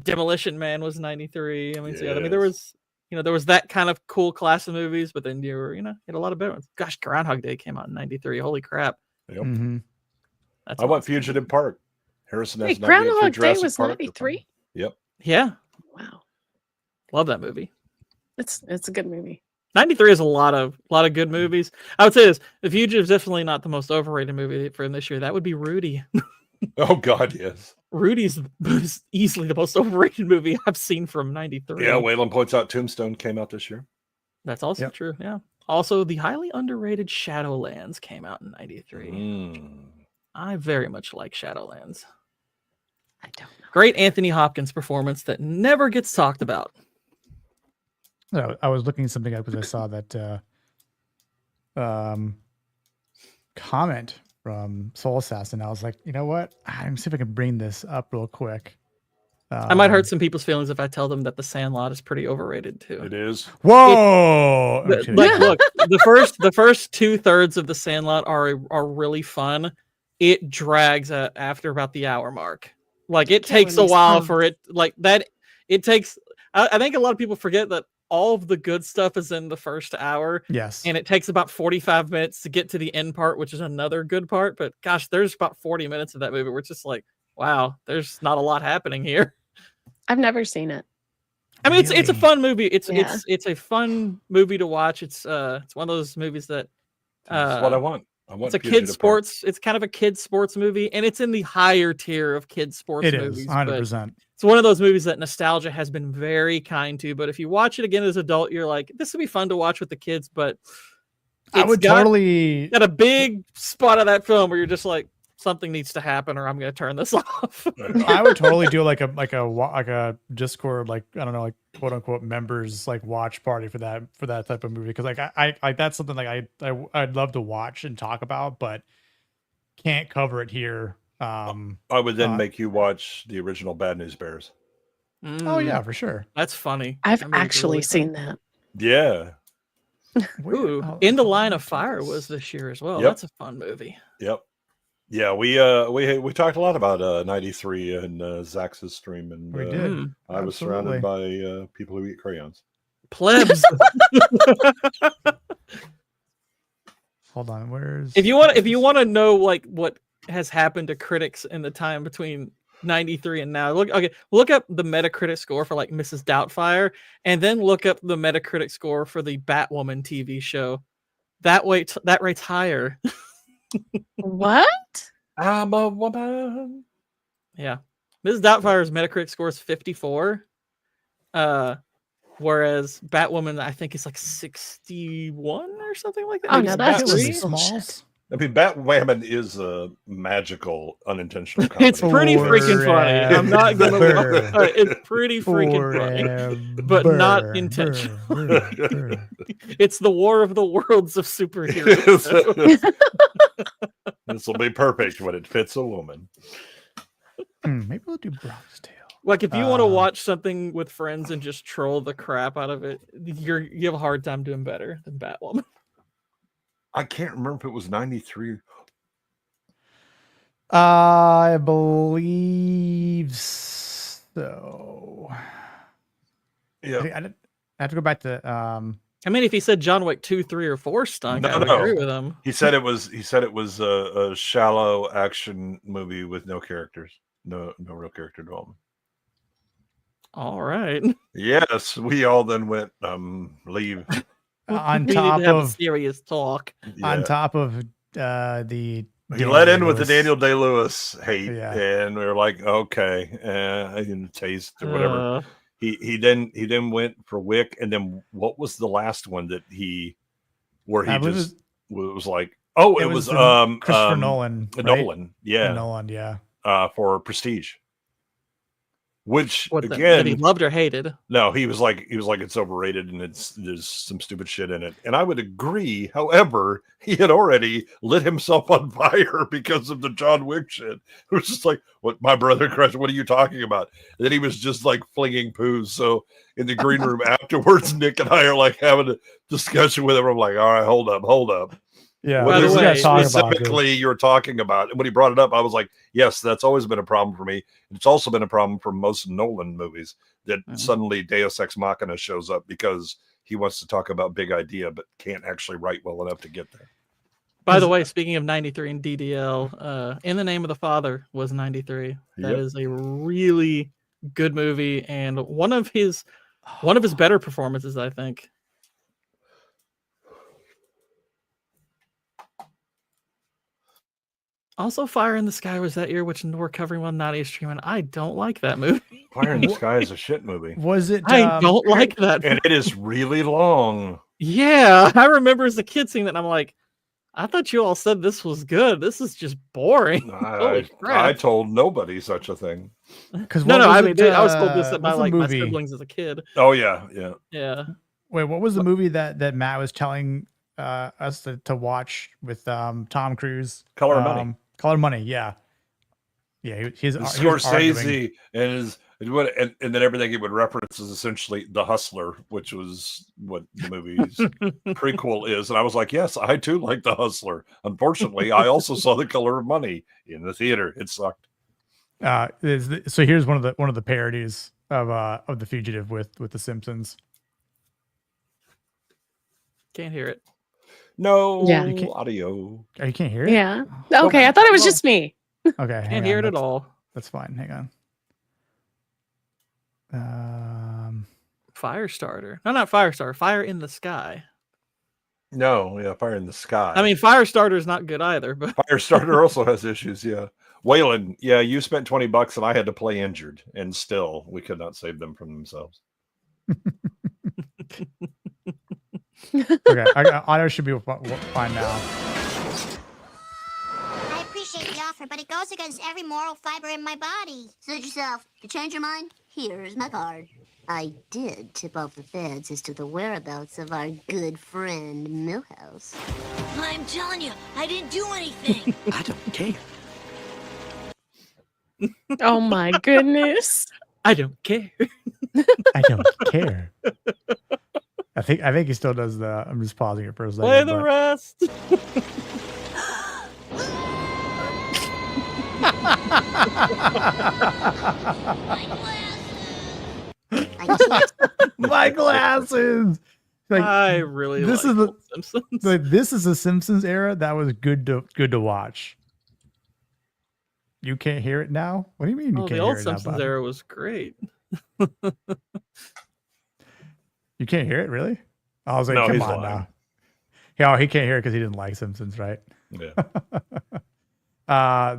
Demolition Man was '93. I mean, I mean there was. There was that kind of cool class of movies, but then you had a lot of better ones. Gosh, Groundhog Day came out in '93. Holy crap! Yep. Mm-hmm. I went Fugitive Park. Harrison has Groundhog Day was '93. Yep. Yeah. Wow. Love that movie. It's a good movie. '93 is a lot of good movies. I would say this: The Fugitive is definitely not the most overrated movie from this year. That would be Rudy. Oh God, yes. Rudy's easily the most overrated movie I've seen from '93. Yeah, Waylon points out Tombstone came out this year. That's also true. Yeah. Also, the highly underrated Shadowlands came out in '93. I very much like Shadowlands. I don't know. Great Anthony Hopkins performance that never gets talked about. No, I was looking something up because I saw that comment from Soul Assassin. I was like, you know what? I'm see if I can bring this up real quick. I might hurt some people's feelings if I tell them that The Sandlot is pretty overrated too. It is. Whoa! Look, the first 2/3 of The Sandlot are really fun. It drags after about the hour mark. Like it takes a while for it. Like that. It takes. I think a lot of people forget that all of the good stuff is in the first hour. Yes. And it takes about 45 minutes to get to the end part, which is another good part. But gosh, there's about 40 minutes of that movie where it's just like, wow, there's not a lot happening here. I've never seen it. I mean, it's a fun movie. It's a fun movie to watch. It's one of those movies that That's what I want. It's a kid sports. It's kind of a kid sports movie, and it's in the higher tier of kid sports movies. 100%. It's one of those movies that nostalgia has been very kind to. But if you watch it again as an adult, you're like, this would be fun to watch with the kids. But I would totally got a big spot of that film where you're just like, something needs to happen, or I'm going to turn this off. I would totally do like a Discord, like, I don't know, like quote unquote members like watch party for that type of movie, because like I that's something like I'd love to watch and talk about, but can't cover it here. I would then make you watch the original Bad News Bears. Oh yeah, for sure. That's funny. I've actually seen that. Yeah. Ooh, In the Line of Fire was this year as well. Yep. That's a fun movie. Yep. Yeah, we talked a lot about 93 and Zach's stream, and we did. I was surrounded by people who eat crayons. Plebs. Hold on, where's if you want to know like what has happened to critics in the time between 93 and now, look up the Metacritic score for like Mrs. Doubtfire, and then look up the Metacritic score for the Batwoman TV show. That rate's higher. What? I'm a woman. Yeah. Mrs. Doubtfire's Metacritic score is 54. Whereas Batwoman, I think, is like 61 or something like that. Oh, no, that's small. I mean, Batwoman is a magical, unintentional comedy. It's pretty freaking funny. I'm not gonna lie. It's pretty freaking funny, but not intentional. It's the War of the Worlds of superheroes. This will be perfect when it fits a woman. Maybe we'll do Bronx Tale. Like if you want to watch something with friends and just troll the crap out of it, you have a hard time doing better than Batwoman. I can't remember if it was 93. I believe so. Yeah, I have to go back to. I mean, if he said John Wick 2, 3, or 4 stunk, I would agree with him. He said it was a shallow action movie with no characters, no real character development. All right. Yes, we all then went leave. On We top need to have a of serious talk. on top of the He let in with the Daniel Day-Lewis hate, Yeah. and we were like, okay, I didn't taste or whatever. He then went for Wick, and then what was the last one that he was like, oh, it was Christopher Nolan, right? Nolan, yeah, Nolan, yeah, for Prestige. Which That again, he loved or hated. no, he was like it's overrated and there's some stupid shit in it, and I would agree. However, he had already lit himself on fire because of the John Wick shit. It was just like, what, my brother crushed? What are you talking about? And then he was just like flinging poos. So in the green room afterwards, Nick and I are like having a discussion with him. I'm like, all right, hold up. yeah. What is it talking specifically you're talking about? And when he brought it up, I was like, yes, that's always been a problem for me. It's also been a problem for most Nolan movies that suddenly Deus Ex Machina shows up because he wants to talk about big idea, but can't actually write well enough to get there. By the way, speaking of 93 and DDL, In the Name of the Father was 93. That is a really good movie and one of his better performances, I think. Also, Fire in the Sky was that year, which we're covering on 90 Stream, and I don't like that movie. Fire in the Sky is a shit movie. Was it? I don't like that. And it is really long. Yeah, I remember as a kid seeing that, and I'm like, I thought you all said this was good. This is just boring. Holy crap. I told nobody such a thing. Because no, I mean, I was told this by like my siblings as a kid. Oh yeah. Yeah. Wait, what was the movie that Matt was telling us to watch with Tom Cruise? Color of Money. Color of Money, yeah. Yeah, he's Scorsese and then everything it would reference is essentially The Hustler, which was what the movie's prequel is. And I was like, yes, I too like The Unfortunately, I also saw The Color of Money in the theater. It sucked. So here's one of the parodies of The Fugitive with The Simpsons. Can't hear it. No audio. Oh, you can't hear it? Yeah. Okay, I thought it was just me. Okay. Can't hear it at all. That's fine. Hang on. Firestarter. No, not Firestarter. Fire in the Sky. No, yeah, Fire in the Sky. I mean, Firestarter is not good either, but Firestarter also has issues. Yeah, Waylon. Yeah, you spent $20 and I had to play injured, and still we could not save them from themselves. Okay, audio should be fine now. I appreciate the offer, but it goes against every moral fiber in my body. Suit yourself. To change your mind, here's my card. I did tip off the feds as to the whereabouts of our good friend Milhouse. I'm telling you, I didn't do anything. I don't care. Oh my goodness. I don't care. I don't care. I think he still does the. I'm just pausing it for a second. Play the rest. My glasses. Like, I really this like is the Simpsons. Like, this is the Simpsons era that was good to watch. You can't hear it now? What do you mean you can't the hear old it Simpsons now, era was great. You can't hear it, really? I was like, No, come he's on lying. now. Yeah, he can't hear it because he didn't like Simpsons, right? Yeah.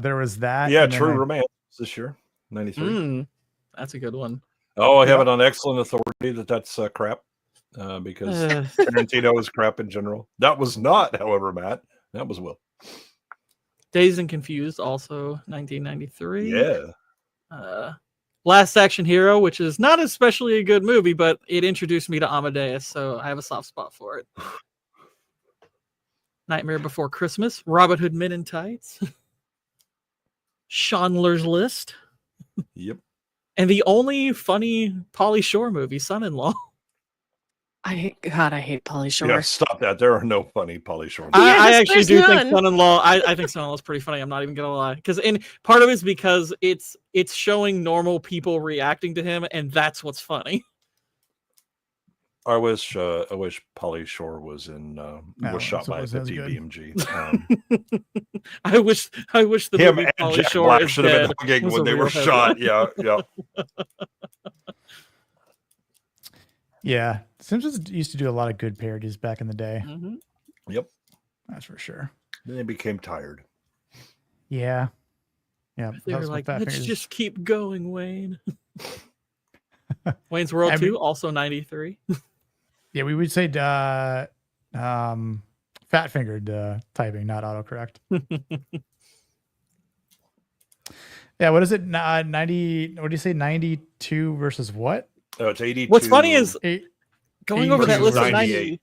There was that. Yeah, and then True Romance this year, 93. That's a good one. Oh, I have it on excellent authority that's crap because Tarantino is crap in general. That was not, however, Matt. That was Will. Dazed and Confused, also 1993. Yeah. Last Action Hero, which is not especially a good movie, but it introduced me to Amadeus, so I have a soft spot for it. Nightmare Before Christmas, Robin Hood Men in Tights, Schindler's List. Yep. And the only funny Pauly Shore movie, Son-in-Law. I hate Pauly Shore. Yeah, stop that. There are no funny Pauly Shore. I actually do think Son-in-Law. I think Son-in-Law is pretty funny. I'm not even gonna lie, because part of it's because it's showing normal people reacting to him, and that's what's funny. I wish Pauly Shore was in was shot by a BMG. I wish the him movie and Pauly Jack Shore Black is should have dead been hugging was when a they real were shot. Yeah. Yeah, Simpsons used to do a lot of good parodies back in the day. Mm-hmm. Yep. That's for sure. Then they became tired. Yeah. Yeah. They were that's like, what let's Fingers- just keep going, Wayne. Wayne's World 2, also 93. Yeah, we would say fat fingered typing, not autocorrect. Yeah, what is it? 90. What do you say? 92 versus what? Oh, it's 82. What's funny is going over that 82 list of 98. 90.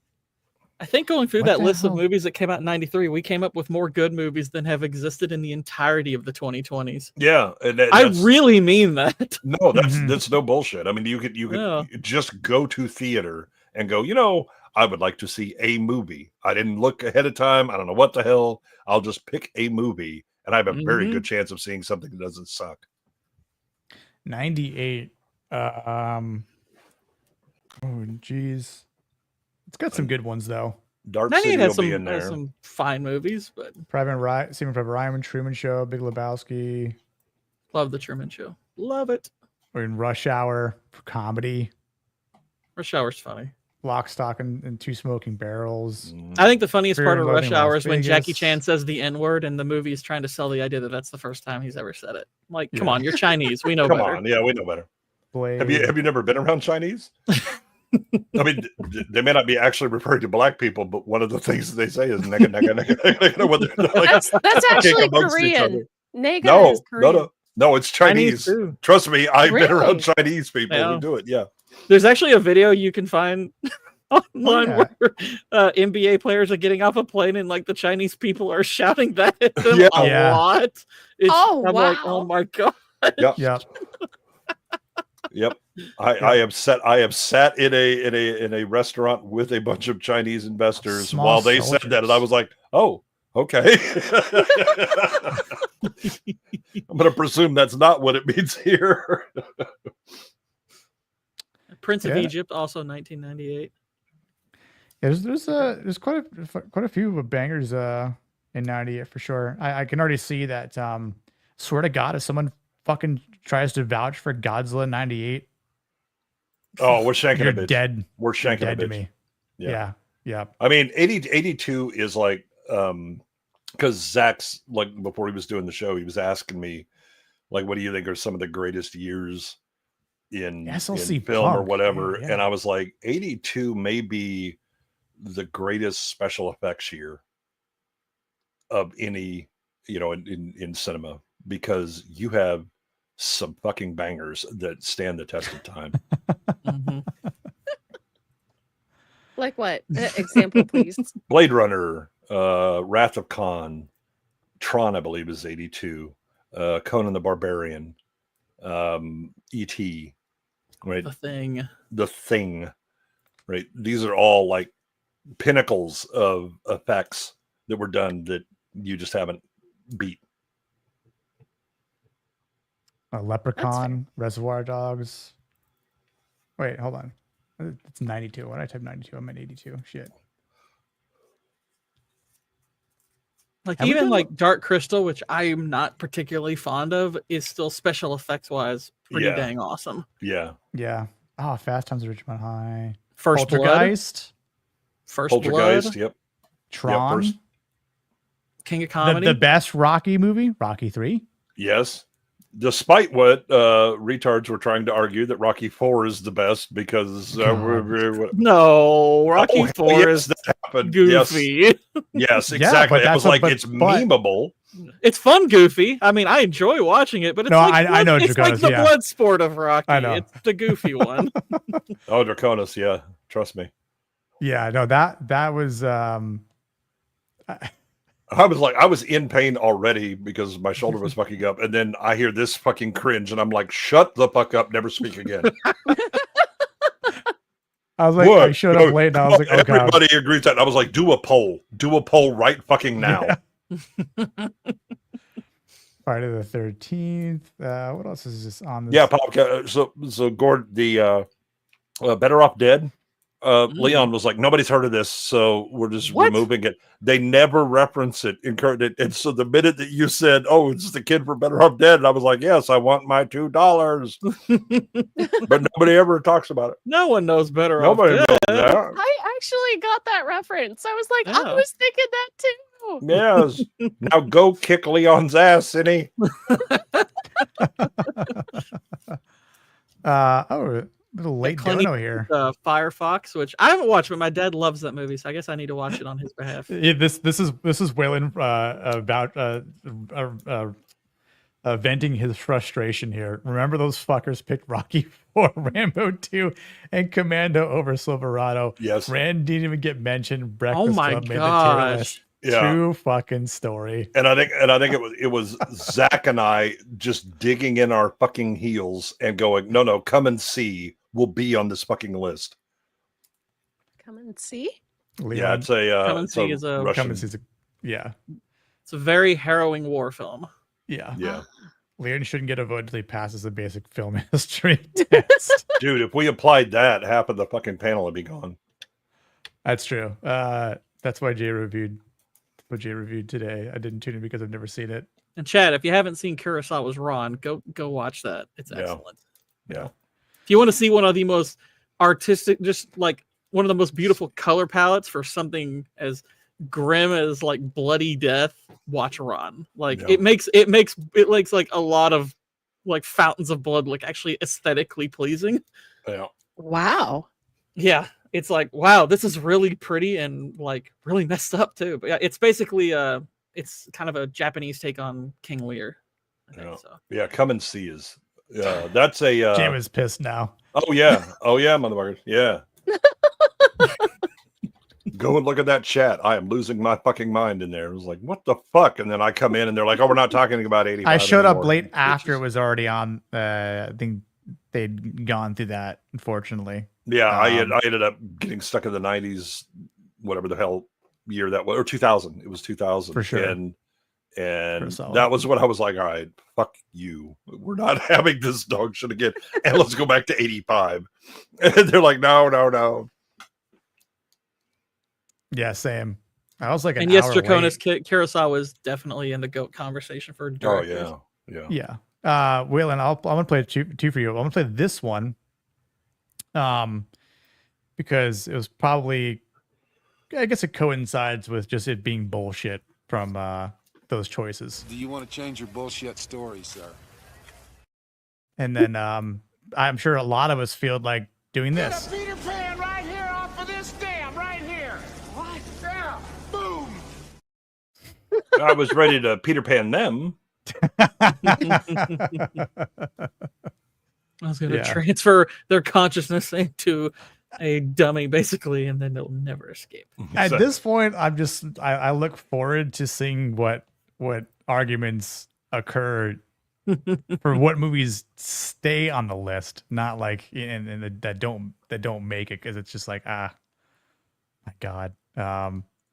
I think going through What that the list of hell? movies that came out in 93, we came up with more good movies than have existed in the entirety of the 2020s. Yeah, and I really mean that. No, that's no bullshit. I mean, you could Yeah. just go to theater and go, I would like to see a movie. I didn't look ahead of time. I don't know what the hell. I'll just pick a movie, and I have a very good chance of seeing something that doesn't suck. 98. Oh, geez. It's got some good ones, though. Dark 98 City has will be in there. some fine movies, but Saving Private Ryan, Truman Show, Big Lebowski. love the Truman Show. Love it. We're in Rush Hour for comedy. Rush Hour's funny. Lock, Stock, and Two Smoking Barrels. I think the funniest Fear part and of Rush Loathing in Hour Las is when Jackie Vegas. Chan says the N-word and the movie is trying to sell the idea that that's the first time he's ever said it. Like, come Yeah. on, you're Chinese. We know Come better. on, yeah, we know better. Blade. Have you never been around Chinese? I mean, they may not be actually referring to black people, but one of the things that they say is nigga, nigga, nigga, nigga. When they're like, That's actually amongst each Korean. other. Nega is Korean. No, it's Chinese. too. Trust me, I've been Really? around Chinese people Yeah. who do it. Yeah. There's actually a video you can find online yeah. where NBA players are getting off a plane and like the Chinese people are shouting that at them a Yeah. lot. Oh, I'm like, wow. oh my god. Yep. Yep. Yep. I have sat in a restaurant with a bunch of Chinese investors Small while they said that, and I was like, oh, okay. I'm gonna presume that's not what it means here. Prince of Yeah. Egypt, also 1998. Yeah, there's quite a few bangers in '98 for sure. I can already see that. Swear to God, if someone fucking tries to vouch for Godzilla '98, Oh, we're shanking you're a bitch. dead. We're You're shanking a dead to bitch. me. Yeah. Yeah. I mean, 82 is like, because Zach's like before he was doing the show, he was asking me, like, what do you think are some of the greatest years in SLC film or Punk, whatever? yeah. And I was like, 82 may be the greatest special effects year of any, in cinema, because you have some fucking bangers that stand the test of time. Like what? Example, please. Blade Runner, Wrath of Khan, Tron, I believe, is 82. Conan the Barbarian, E.T., right? The Thing, right? These are all like pinnacles of effects that were done that you just haven't beat. Leprechaun, Reservoir Dogs. Wait, hold on. It's 92. Why did I type 92? I'm at 82. Shit. Like Have we even done- like Dark Crystal, which I am not particularly fond of, is still special effects wise pretty Yeah. dang awesome. Yeah. Yeah. Oh, Fast Times at Ridgemont High. First Blood. Poltergeist. Poltergeist, yep. Tron. first. King of The, Comedy. the best Rocky movie, Rocky 3. Yes. Despite what retards were trying to argue that Rocky 4 is the best because No, Rocky Oh, 4 yes, is that happened. goofy. Yes, Yeah, exactly. but I that's was what- like, but- it's but- memeable. It's fun, goofy. I mean, I enjoy watching it, but it's No, like I know what it's you're like gonna- the yeah. blood sport of Rocky. I know. It's the goofy one. Oh, Draconis, yeah. Trust me. Yeah, no, that was I was in pain already because my shoulder was fucking up, and then I hear this fucking cringe, and I'm like, "Shut the fuck up! Never speak again." I was like, I showed up late and I was like, oh god. Everybody agrees that. And I was like, "Do a poll right fucking now." Friday the 13th. What else is this on this? Yeah, so Gord, the Better Off Dead. Leon was like, nobody's heard of this, so we're just removing it. They never reference it, encourage it, and so the minute that you said, "Oh, it's the kid from Better Off Dead," and I was like, "Yes, I want my $2," but nobody ever talks about it. No one knows Better Nobody Off knows Dead. that. I actually got that reference. I was like, I Yeah. was thinking that too. Yes. Now go kick Leon's ass, Cindy. Oh, a little late Clint dono here. Firefox, which I haven't watched, but my dad loves that movie, so I guess I need to watch it on his behalf. Yeah, this is Waylon about venting his frustration here. Remember those fuckers picked Rocky 4, Rambo 2, and Commando over Silverado. Yes. Rand didn't even get mentioned. Breakfast Oh my Club made the tier gosh. list. Yeah. True fucking story. And I think it was Zach and I just digging in our fucking heels and going, no, come and see. We'll be on this fucking list. Come and see. Yeah, it's a Come and it's See is a Russian. Come and see. Yeah. It's a very harrowing war film. Yeah. Yeah. Leon shouldn't get a vote until he passes the basic film history test. Dude, if we applied that, half of the fucking panel would be gone. That's true. That's why Jay reviewed today. I didn't tune in because I've never seen it. And Chad, if you haven't seen Kurosawa's Ron, go watch that. It's Yeah. excellent. Yeah. If you want to see one of the most artistic, just like one of the most beautiful color palettes for something as grim as like bloody death, watch Ron. Like Yeah. it makes like a lot of like fountains of blood look actually aesthetically pleasing. Yeah. Wow. Yeah, it's like, wow, this is really pretty and like really messed up too. But yeah, it's basically it's kind of a Japanese take on King Lear. I think, so. Yeah, Come and See is that's a Jim is pissed now. Oh yeah, motherfuckers, yeah. Go and look at that chat. I am losing my fucking mind in there. It was like, what the fuck? And then I come in and they're like, oh, we're not talking about 85. I showed anymore. up late after it was already on. I think they'd gone through that, unfortunately. Yeah, I ended up getting stuck in the 90s, whatever the hell year that was, or 2000. It was 2000 for sure. And that was what I was like, all right, fuck you. We're not having this dog shit again. And let's go back to 85. And they're like, no. Yeah, same. I was like, and yes, Draconis Kurosawa is definitely in the GOAT conversation for directors. Oh yeah. Waylon, I'm gonna play two for you. I'm gonna play this one, because it was probably, I guess it coincides with just it being bullshit from those choices. Do you want to change your bullshit story, sir? And then I'm sure a lot of us feel like doing this. Get a Peter Pan right here off of this dam, right here. What? Yeah. Boom. I was ready to Peter Pan them. I was going to transfer their consciousness into a dummy, basically, and then they'll never escape. At this point, I look forward to seeing what arguments occur for what movies stay on the list, not like and that don't make it, because it's just like, my God.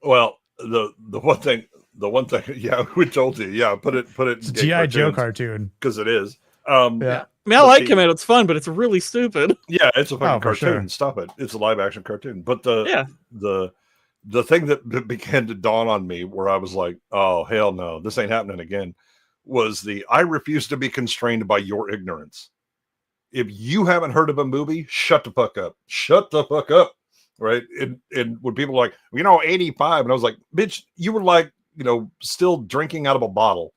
Well, the one thing, yeah, we told you, yeah, put it it's a G.I. Joe cartoon, because it is. Yeah, I mean, I like him and it's fun, but it's really stupid. Yeah, it's a fucking cartoon. Sure. Stop it! It's a live action cartoon. But the thing that began to dawn on me, where I was like, oh hell no, this ain't happening again, was I refuse to be constrained by your ignorance. If you haven't heard of a movie, shut the fuck up. Shut the fuck up. Right. And when people are like, 85, and I was like, bitch, you were like, still drinking out of a bottle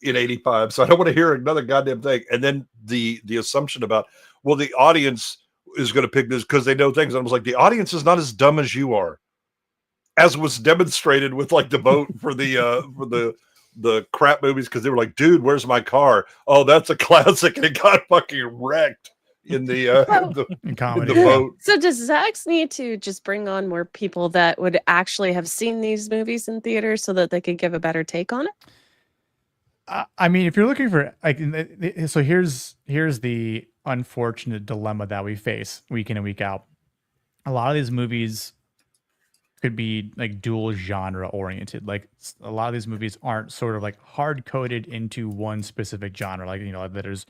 in 85. So I don't want to hear another goddamn thing. And then the assumption about, well, the audience is going to pick this because they know things. And I was like, the audience is not as dumb as you are, as was demonstrated with like the vote for the crap movies, because they were like, dude, where's my car? Oh, that's a classic, and it got fucking wrecked in the vote. So does Zax need to just bring on more people that would actually have seen these movies in theaters so that they could give a better take on it? I mean, if you're looking for so here's the unfortunate dilemma that we face week in and week out. A lot of these movies could be like dual genre oriented. Like a lot of these movies aren't sort of like hard coded into one specific genre. Like, that is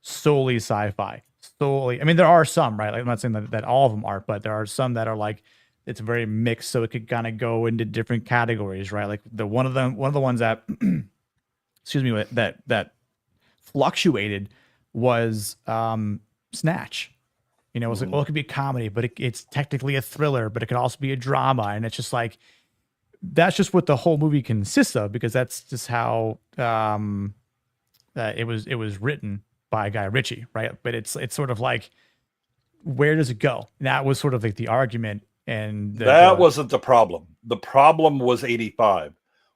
solely sci-fi. I mean, there are some, right? Like, I'm not saying that all of them are, but there are some that are like, it's very mixed, so it could kind of go into different categories, right? Like one of the ones that excuse me, that fluctuated was Snatch. It was like, well, it could be a comedy, but it's technically a thriller, but it could also be a drama. And it's just like, that's just what the whole movie consists of, because that's just how it was written by Guy Ritchie, right? But it's sort of like, where does it go? And that was sort of like the argument. And that wasn't the problem. The problem was 85,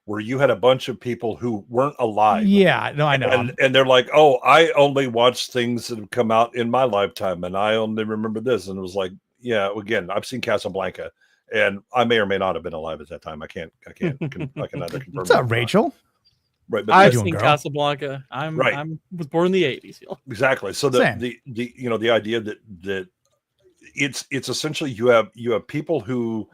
where you had a bunch of people who weren't alive. Yeah, no, I know. And they're like, oh, I only watched things that have come out in my lifetime, and I only remember this. And it was like, yeah, again, I've seen Casablanca, and I may or may not have been alive at that time. I can either confirm. What's up, Rachel? Right, but I've seen Casablanca. I was born in the 80s. Exactly. So the idea that it's essentially you have people who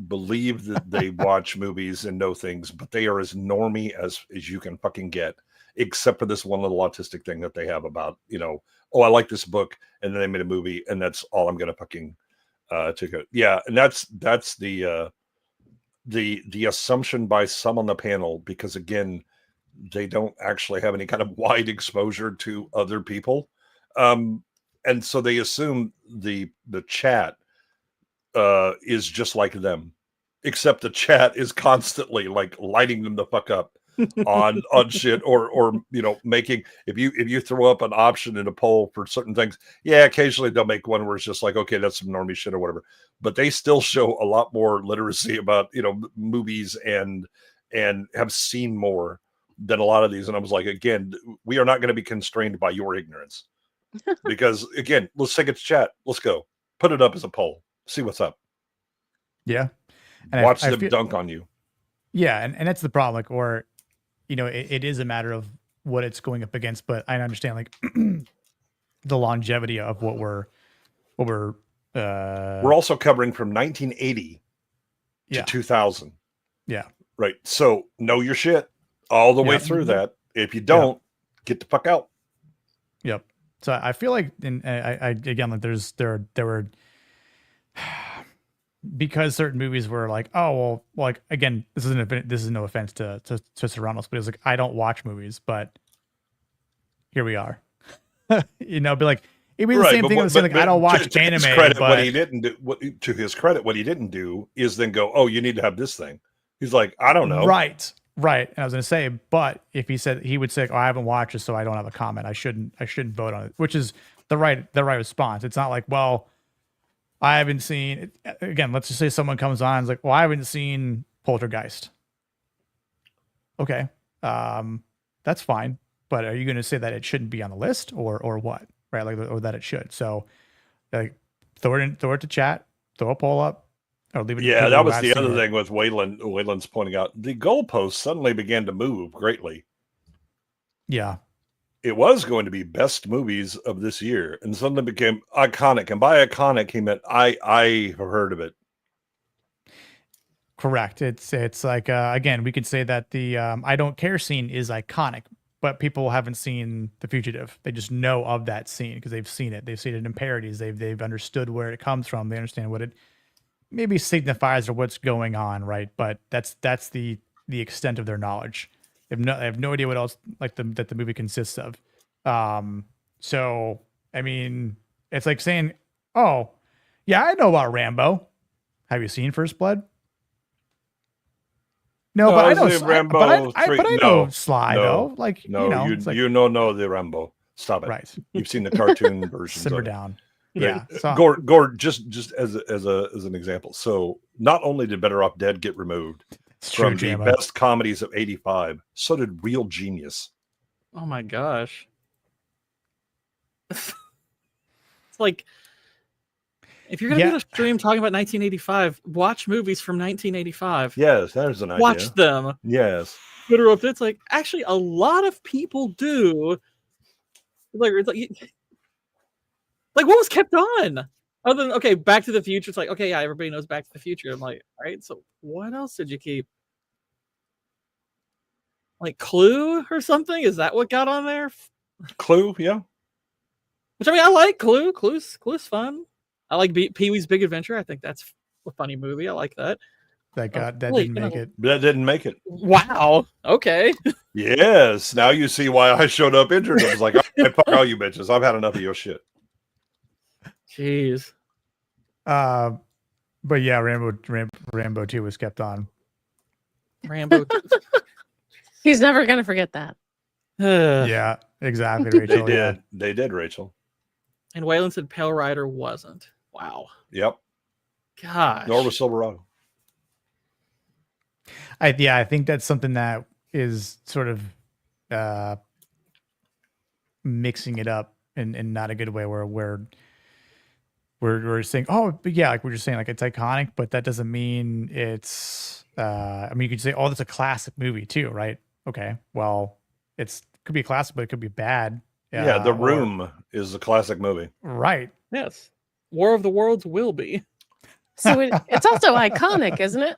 believe that they watch movies and know things, but they are as normie as you can fucking get, except for this one little autistic thing that they have about, oh, I like this book, and then they made a movie, and that's all I'm gonna fucking take it. Yeah, and that's the assumption by some on the panel, because again, they don't actually have any kind of wide exposure to other people, and so they assume the chat is just like them, except the chat is constantly like lighting them the fuck up on shit, or making, if you throw up an option in a poll for certain things, yeah, occasionally they'll make one where it's just like, okay, that's some normie shit or whatever, but they still show a lot more literacy about movies and have seen more than a lot of these. And I was like, again, we are not going to be constrained by your ignorance, because again, let's take it to chat. Let's go put it up as a poll, see what's up. Yeah. And watch them dunk on you. Yeah. And that's the problem. Like, or, it is a matter of what it's going up against, but I understand like the longevity of what we're also covering from 1980 to 2000. Yeah. Right. So know your shit all the way through that. If you don't, get the fuck out. Yep. So I feel like, and I again, like there were, because certain movies were like, oh, well, like, again, this is no offense to Serranos, but it's like, I don't watch movies, but here we are. Be like, it'd be the same thing. Like, I don't watch anime. What he didn't do, to his credit, what he didn't do is then go, oh, you need to have this thing. He's like, I don't know. Right. And I was going to say, but if he would say, oh, I haven't watched it, so I don't have a comment. I shouldn't vote on it, which is the right response. It's not like, well, I haven't seen, again, let's just say someone comes on and is like, well, I haven't seen Poltergeist. Okay. That's fine. But are you going to say that it shouldn't be on the list or what? Right. Like, or that it should. So like, throw it to chat, throw a poll up, or leave it. Yeah. That was the other thing with Wayland. Wayland's pointing out the goalposts suddenly began to move greatly. Yeah. It was going to be best movies of this year, and suddenly became iconic. And by iconic, he meant I have heard of it. Correct. It's like again, we could say that the I don't care scene is iconic, but people haven't seen The Fugitive. They just know of that scene because they've seen it. They've seen it in parodies. They've understood where it comes from. They understand what it maybe signifies or what's going on, right? But that's the extent of their knowledge. They have no idea what else that the movie consists of. So I mean, it's like saying, "Oh, yeah, I know about Rambo. Have you seen First Blood?" No, but I know Rambo. But I know Sly though. Like, you know the Rambo. Stop it. Right. You've seen the cartoon version. Simmer down. Right. Yeah. So, Gord, just as an example. So not only did Better Off Dead get removed from the best comedies of '85, so did Real Genius. Oh my gosh. It's like, if you're going to do a stream talking about 1985, watch movies from 1985. Yes, there's an idea. Watch them. Yes. Better Off Dead's like, actually, a lot of people do. Like what was kept on? Other than, okay, Back to the Future. It's like, okay, yeah, everybody knows Back to the Future. I'm like, all right, so what else did you keep? Like Clue or something? Is that what got on there? Clue, yeah. Which, I mean, I like Clue. Clue's fun. I like Pee-wee's Big Adventure. I think that's a funny movie. I like that. That didn't make it. That didn't make it. Wow. Okay. Yes. Now you see why I showed up injured. I was like, hey, fuck all you bitches. I've had enough of your shit. Jeez. But yeah, Rambo 2 was kept on. Rambo 2. He's never gonna forget that. Yeah, exactly, Rachel. They did, Rachel. And Wayland said Pale Rider wasn't. Wow. Yep. Gosh. Nor was Silverado. I think that's something that is sort of mixing it up in not a good way, where we're saying, oh, but yeah, like we're just saying, like, it's iconic, but that doesn't mean it's I mean, you could say, oh, that's a classic movie too, right? Okay, well, could be a classic, but it could be bad. Yeah, The Room is a classic movie. Right. Yes. War of the Worlds will be. So it's also iconic, isn't it?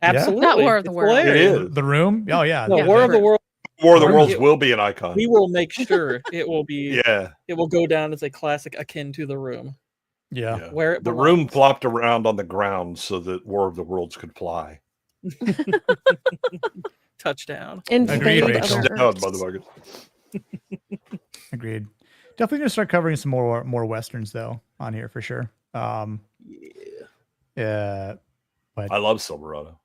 Absolutely. Not War of the Worlds. It is. The Room? Oh, yeah. No, War of the Worlds. War of the Worlds will be an icon. We will make sure it will be. Yeah. It will go down as a classic akin to The Room. Yeah. Where The Room plopped around on the ground so that War of the Worlds could fly. Touchdown. Agreed, Rachel. Touchdown, motherfuckers. Agreed. Definitely gonna start covering some more westerns though on here for sure. Yeah. But I love Silverado.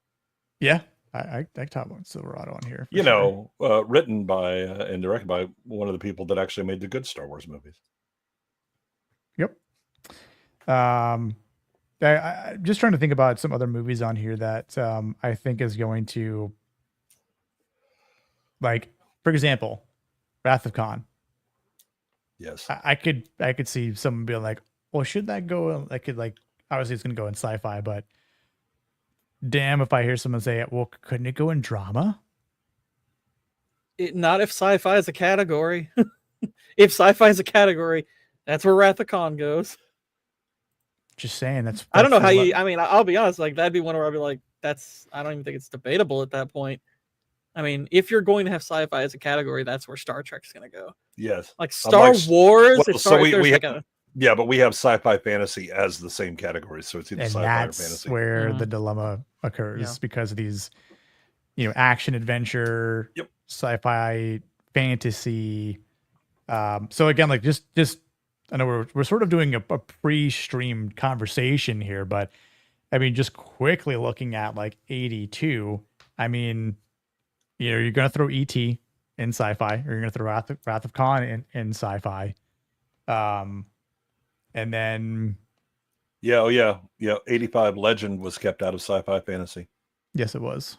Yeah, I Top Gun Silverado on here. You know, written by and directed by one of the people that actually made the good Star Wars movies. Yep. I'm just trying to think about some other movies on here that I think is going to, like, for example, Wrath of Khan. Yes. I could see someone being like, well, should that go? I could, like, obviously it's going to go in sci-fi, but damn if I hear someone say, well, couldn't it go in drama? Not if sci-fi is a category. If sci-fi is a category, that's where Wrath of Khan goes. Just saying. That's I don't know how you. I mean, I'll be honest. Like that'd be one where I'd be like, that's. I don't even think it's debatable at that point. I mean, if you're going to have sci-fi as a category, that's where Star Trek's going to go. Yes. Like Star Wars. Well, so we have, yeah, but we have sci-fi fantasy as the same category, so it's either and sci-fi that's or fantasy. where the dilemma occurs because of these, action adventure, sci-fi fantasy. So again, like just I know we're sort of doing a pre-streamed conversation here, but I mean, just quickly looking at like 82. I mean, you're going to throw E.T. in sci-fi, or you're going to throw Wrath of Khan in sci-fi. And then 85 Legend was kept out of sci-fi fantasy. Yes, it was.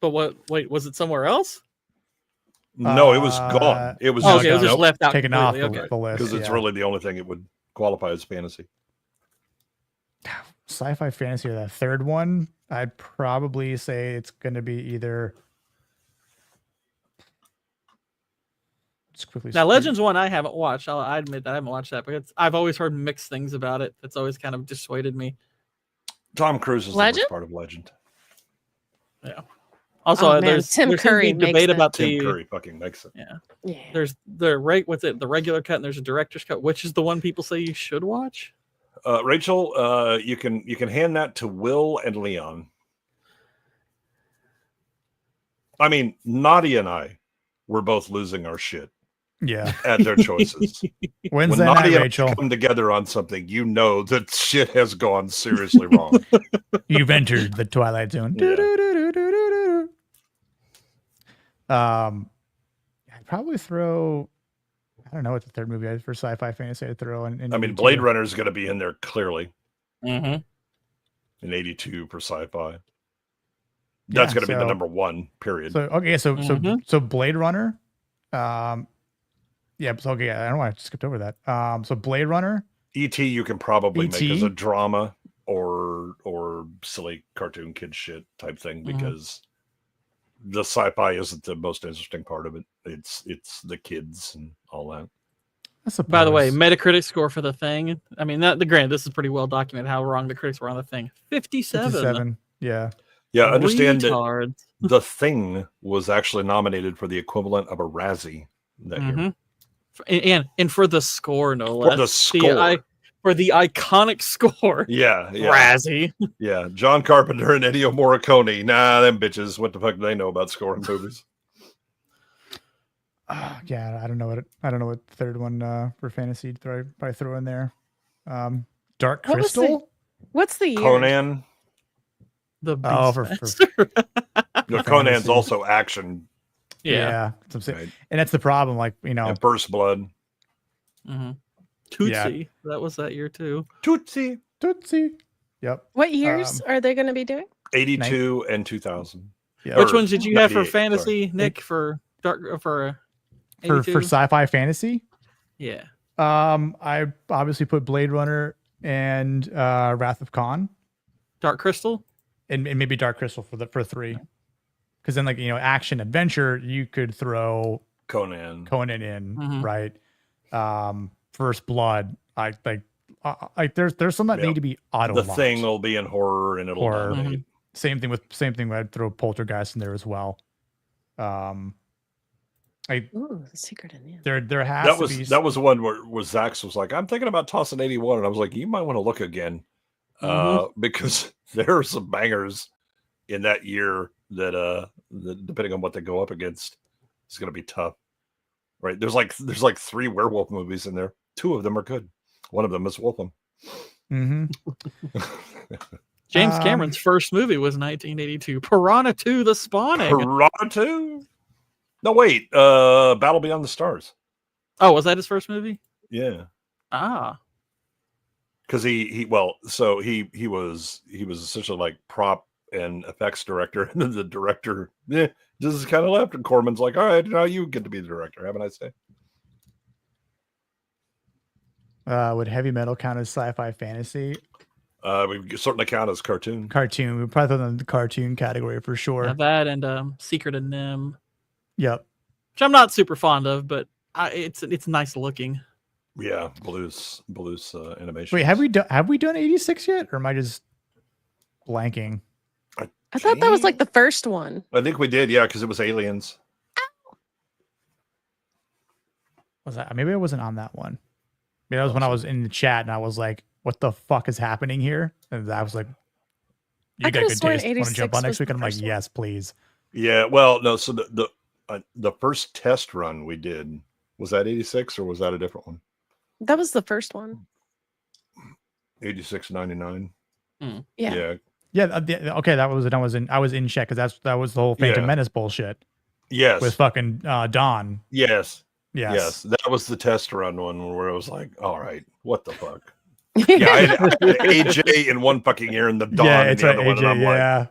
But wait, was it somewhere else? No, it was gone. It was it was just left out, taken off the list because it's really the only thing it would qualify as fantasy. Sci-fi fantasy, or that third one, I'd probably say it's going to be either. Now, Legends one I haven't watched. I admit that I haven't watched that, but I've always heard mixed things about it. That's always kind of dissuaded me. Tom Cruise is the worst part of Legend. Yeah. Also, there's Tim Curry debate about Tim Curry fucking makes it. Yeah. There's the the regular cut, and there's a director's cut. Which is the one people say you should watch? Rachel, you can hand that to Will and Leon. I mean, Nadia and I were both losing our shit. Yeah, at their choices. Wednesday when night, Nadia Rachel, come together on something, you know that shit has gone seriously wrong. You've entered the Twilight Zone. I'd probably throw. I don't know what the third movie is for sci-fi fantasy I'd throw in. I mean, Blade Runner is going to be in there clearly. Mm-hmm. In 82 for sci-fi. That's going to be the number one. Period. So okay, so Blade Runner. Yeah, so okay, I don't want to skip over that. So Blade Runner, E.T. you can probably E.T. make as a drama or silly cartoon kid shit type thing because the sci-fi isn't the most interesting part of it. It's the kids and all that. By the way, Metacritic score for The Thing. I mean, granted, this is pretty well documented how wrong the critics were on The Thing. 57. Yeah. Yeah, understand Retards. that The Thing was actually nominated for the equivalent of a Razzie that year. And for the score, no less. For the score. For the iconic score. Yeah. Razzie. Yeah. John Carpenter and Ennio Morricone. Nah, them bitches. What the fuck do they know about scoring movies? Yeah, I don't know what the third one for fantasy probably throw in there. Dark Crystal. What's the year? Conan. The Conan's also action. Yeah. And that's the problem. Like, and First Blood. Mm-hmm. Tootsie. That was that year too. Tootsie. Yep. What years are they going to be doing? 82 and 2000. Yeah. Which ones did you have for fantasy, Nick? For sci-fi fantasy? Yeah. I obviously put Blade Runner and Wrath of Khan. Dark Crystal? And maybe Dark Crystal for 3. Because then, like, action adventure, you could throw Conan in, right? First Blood, there's some that need to be auto. The Thing will be in horror and it'll dominate. Same thing. I'd throw Poltergeist in there as well. The Secret in there has to be. That was one where Zach was like, I'm thinking about tossing 81, and I was like, you might want to look again, because there are some bangers in that year that depending on what they go up against, it's going to be tough. Right? There's like 3 werewolf movies in there. 2 of them are good. One of them is Wolfham. James Cameron's first movie was 1982. Piranha 2: The Spawning. Piranha 2? No, wait. Battle Beyond the Stars. Oh, was that his first movie? Yeah. Ah. Because he was essentially like prop and effects director, and then the director just kind of left, and Corman's like, all right, now you get to be the director. Have a nice day. Would heavy metal count as sci-fi fantasy? We certainly count as cartoon. Cartoon. We probably throw them in the cartoon category for sure. Yeah, that and Secret of Nim. Yep. Which I'm not super fond of, but it's nice looking. Yeah, blues animation. Wait, have we done 86 yet, or am I just blanking? I thought that was like the first one. I think we did, yeah, because it was aliens. Was that? Maybe I wasn't on that one. Maybe that was when I was in the chat and I was like, "What the fuck is happening here?" And I was like, "You got good taste. Want to jump on next week?" And I'm like, "Yes, please." Yeah, well, no. So the first test run we did, was that 86 or was that a different one? That was the first one. 86, 99. Yeah. Yeah. Okay, that was it. I was in check because that was the whole Phantom Menace bullshit. Yes. With fucking Dawn. Yes. Yes. That was the test run one where I was like, all right, what the fuck? Yeah, I had AJ in one fucking ear and the Dawn in the other one. And I'm like,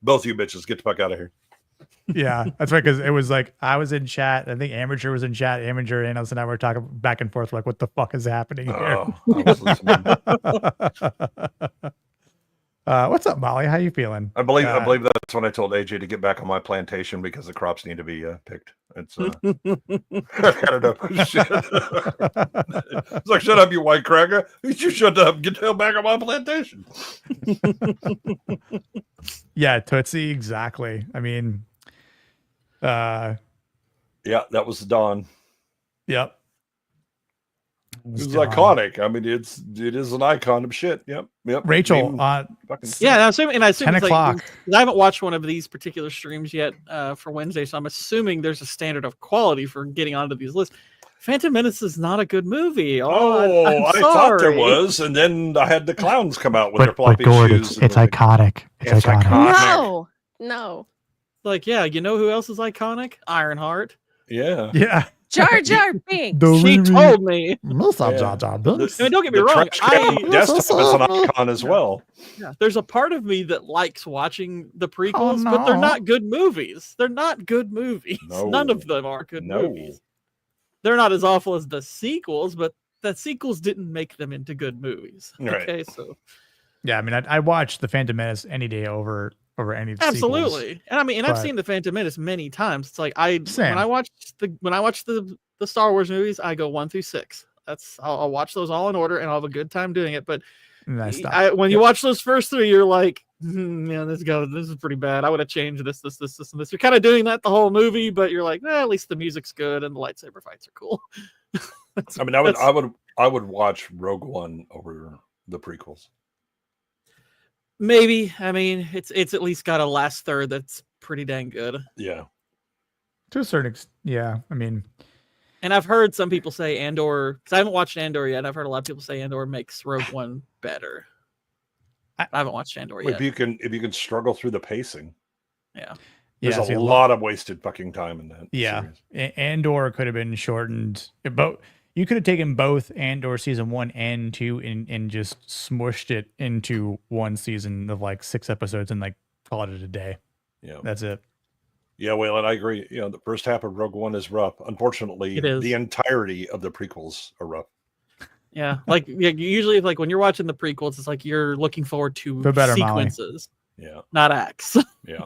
both you bitches, get the fuck out of here. Yeah, that's right. Because it was like I was in chat. I think Amateur was in chat. Amateur and us and I were talking back and forth like, what the fuck is happening here? What's up, Molly? How you feeling? I believe that's when I told AJ to get back on my plantation because the crops need to be picked. It's I got enough shit. It's like, shut up, you white cracker! You shut up. Get the hell back on my plantation. Yeah, Tootsie, exactly. I mean, yeah, that was Dawn. Yep. It's iconic. I mean, it is an icon of shit. Yep. Rachel, I assume 10 it's o'clock. like, I haven't watched one of these particular streams yet for Wednesday, so I'm assuming there's a standard of quality for getting onto these lists. Phantom Menace is not a good movie. I thought there was, and then I had the clowns come out with their floppy shoes. It's iconic. It's iconic. No. Like, yeah, you know who else is iconic? Ironheart. Yeah. Jar Jar Binks. She told me. Jar Jar Binks. I mean, don't get me wrong. Desktop is an icon as well. Yeah, there's a part of me that likes watching the prequels, but they're not good movies. They're not good movies. No. None of them are good movies. They're not as awful as the sequels, but the sequels didn't make them into good movies. Right. Okay, so yeah, I mean, I watch the Phantom Menace any day over any of the absolutely. sequels, And I mean, I've seen the Phantom Menace many times. It's like when I watch the Star Wars movies, I go 1 through 6. I'll watch those all in order, and I'll have a good time doing it. But when you watch those first 3, you're like, man, this is pretty bad. I would have changed this, and this. You're kind of doing that the whole movie, but you're like, at least the music's good and the lightsaber fights are cool. I mean, I would watch Rogue One over the prequels. Maybe. I mean, it's at least got a last third that's pretty dang good. Yeah. To a certain extent, yeah. I mean, and I've heard some people say Andor, because I haven't watched Andor yet. I've heard a lot of people say Andor makes Rogue One better. I haven't watched Andor yet. If you can struggle through the pacing. Yeah. There's a lot of wasted fucking time in that. Yeah. Series. Andor could have been shortened. You could have taken both Andor season 1 and 2 and just smushed it into one season of like 6 episodes and like call it a day. Yeah. That's it. Yeah, Waylon, I agree. You know, the first half of Rogue One is rough. Unfortunately, the entirety of the prequels are rough. Yeah, like usually, like when you're watching the prequels, it's like you're looking forward to sequences, not acts. Yeah,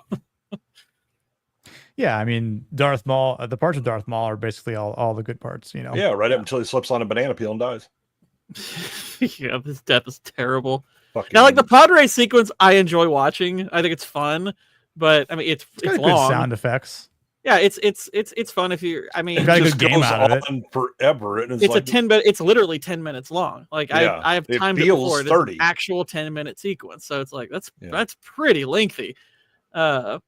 yeah. I mean, Darth Maul. The parts of Darth Maul are basically all the good parts. You know. Yeah, right up until he slips on a banana peel and dies. Yeah, his death is terrible. Now, like the pod race sequence, I enjoy watching. I think it's fun. But I mean, it's got long. Good sound effects. Yeah, it's fun if you. I mean, it got a good game out of it. Forever. And it's like, a 10 minute. It's literally 10 minutes long. Like I have timed it before. It's an actual 10-minute sequence. So it's like that's pretty lengthy. But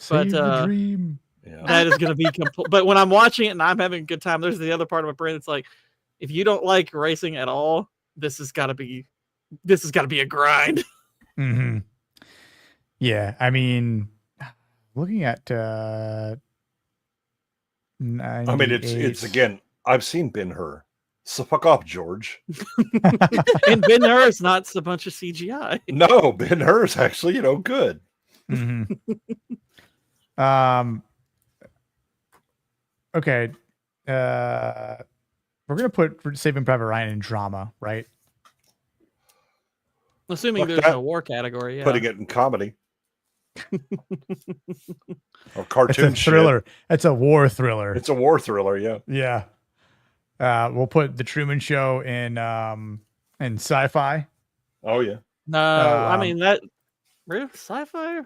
dream. That is going to be. But when I'm watching it and I'm having a good time, there's the other part of my brain. It's like, if you don't like racing at all, this has got to be a grind. Mm-hmm. Yeah, I mean, looking at I mean, it's again. I've seen Ben-Hur, so fuck off, George. And Ben-Hur is not a bunch of CGI. No, Ben-Hur is actually good. Mm-hmm. Okay. We're gonna put Saving Private Ryan in drama, right? Assuming Fuck there's that. a war category. Yeah. Putting it in comedy. Or cartoon It's a thriller. shit. It's a war thriller. It's a war thriller, yeah. Yeah. We'll put The Truman Show in sci-fi. Oh yeah. No, I mean that. Really, sci-fi?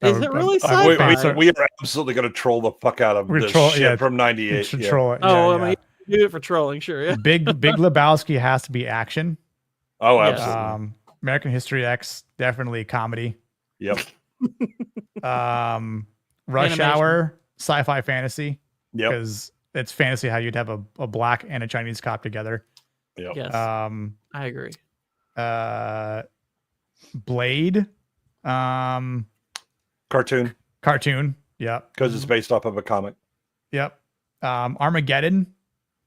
Is it really sci-fi? We are absolutely going to troll the fuck out of this shit from '98. Troll it. Oh, Yeah, I mean, do it for trolling, sure. Yeah. Big Lebowski has to be action. Oh, absolutely. American History X, definitely comedy. Yep. Rush Animation. Hour, sci-fi fantasy. Yep. Because it's fantasy how you'd have a black and a Chinese cop together. Yep. Yes. I agree. Blade. Cartoon. Yep. Because it's based off of a comic. Yep. Armageddon.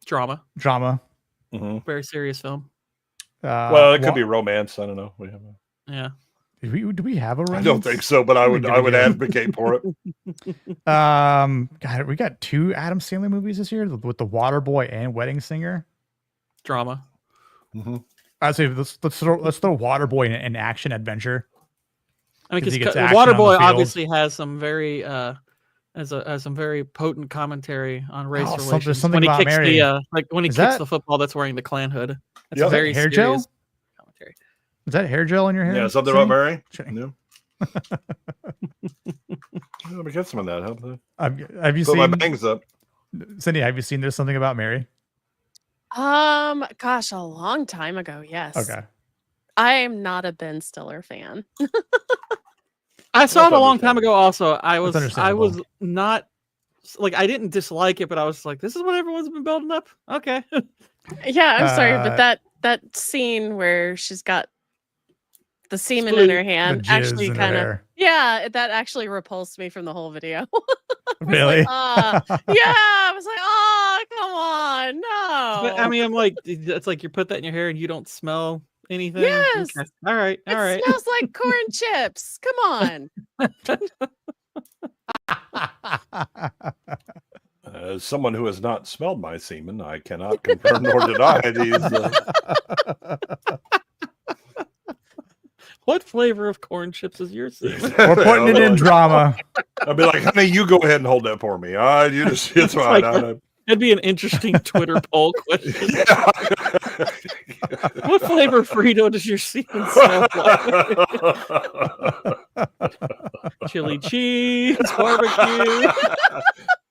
Drama. Mm-hmm. Very serious film. Well, it could be romance. I don't know. Yeah. Do we have a romance? I don't think so, but I would advocate for it. God, we got 2 Adam Sandler movies this year with The Waterboy and Wedding Singer. Drama. Mm-hmm. I'd say let's throw Waterboy in action adventure. I mean, because he gets action on the Waterboy field. obviously has some very has some very potent commentary on race relations. There's something when he about kicks Mary. the football that's wearing the Klan hood. That's Yep. very hair serious gel? Is that hair gel in your hair? Yeah, something Cindy? about Mary. No. Let me get some of that. Have you Put seen my bangs up? Cindy? Have you seen There's Something About Mary? Gosh, a long time ago, yes. Okay. I am not a Ben Stiller fan. I saw it a long time ago. Also, I was not like I didn't dislike it, but I was like, this is what everyone's been building up. Okay. Yeah, I'm sorry, but that scene where she's got the semen in her hand actually kind of that actually repulsed me from the whole video. Really? Yeah, I was like, oh, come on, no. But, I mean, I'm like, it's like you put that in your hair and you don't smell anything. Yes. Okay. All right. It smells like corn chips. Come on. As someone who has not smelled my semen, I cannot confirm nor deny these. What flavor of corn chips is your semen? We're putting it in drama. I'll be like, honey, you go ahead and hold that for me. It's fine. It'd be an interesting Twitter poll question. What flavor Frito does your semen smell like? Chili cheese, barbecue.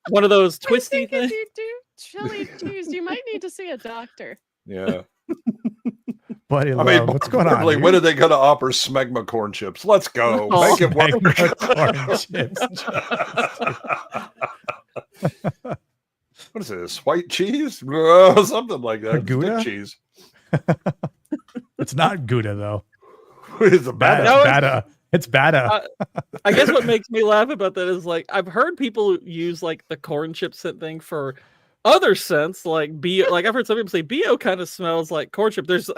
One of those twisty things. If you do chili cheese, you might need to see a doctor. Yeah. Buddy, I mean, what's going on? When are they going to offer smegma corn chips? Let's go. Make it work. Corn chips. What is this? White cheese? Something like that. Gouda? Stick cheese. It's not Gouda though. It's a Bada. It's Bada. I guess what makes me laugh about that is like I've heard people use like the corn chip scent thing for other scents, like like I've heard some people say BO kind of smells like corn chip. That's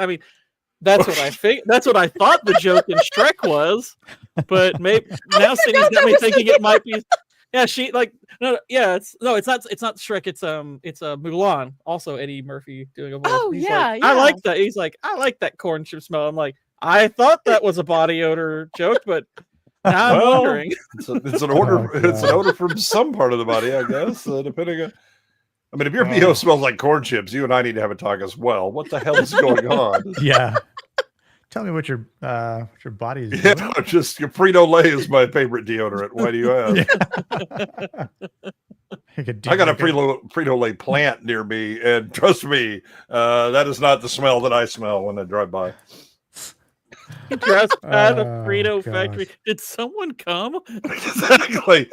what I think. That's what I thought the joke in Shrek was, but maybe now Cindy's got me thinking it might be. Yeah, it's not Shrek. It's Mulan. Also Eddie Murphy doing a voice. Oh, He's yeah, like, yeah. I like that. He's like, I like that corn chip smell. I'm like, I thought that was a body odor joke, but now I'm wondering. It's an odor. It's an odor from some part of the body, I guess, depending on. I mean, if your BO smells like corn chips, you and I need to have a talk as well. What the hell is going on? Yeah. Tell me what your body is Yeah, doing. just your Frito-Lay is my favorite deodorant. Why do you ask? I got a Frito-Lay plant near me, and trust me, that is not the smell that I smell when I drive by. Dressed by the Frito factory. Did someone come? Exactly.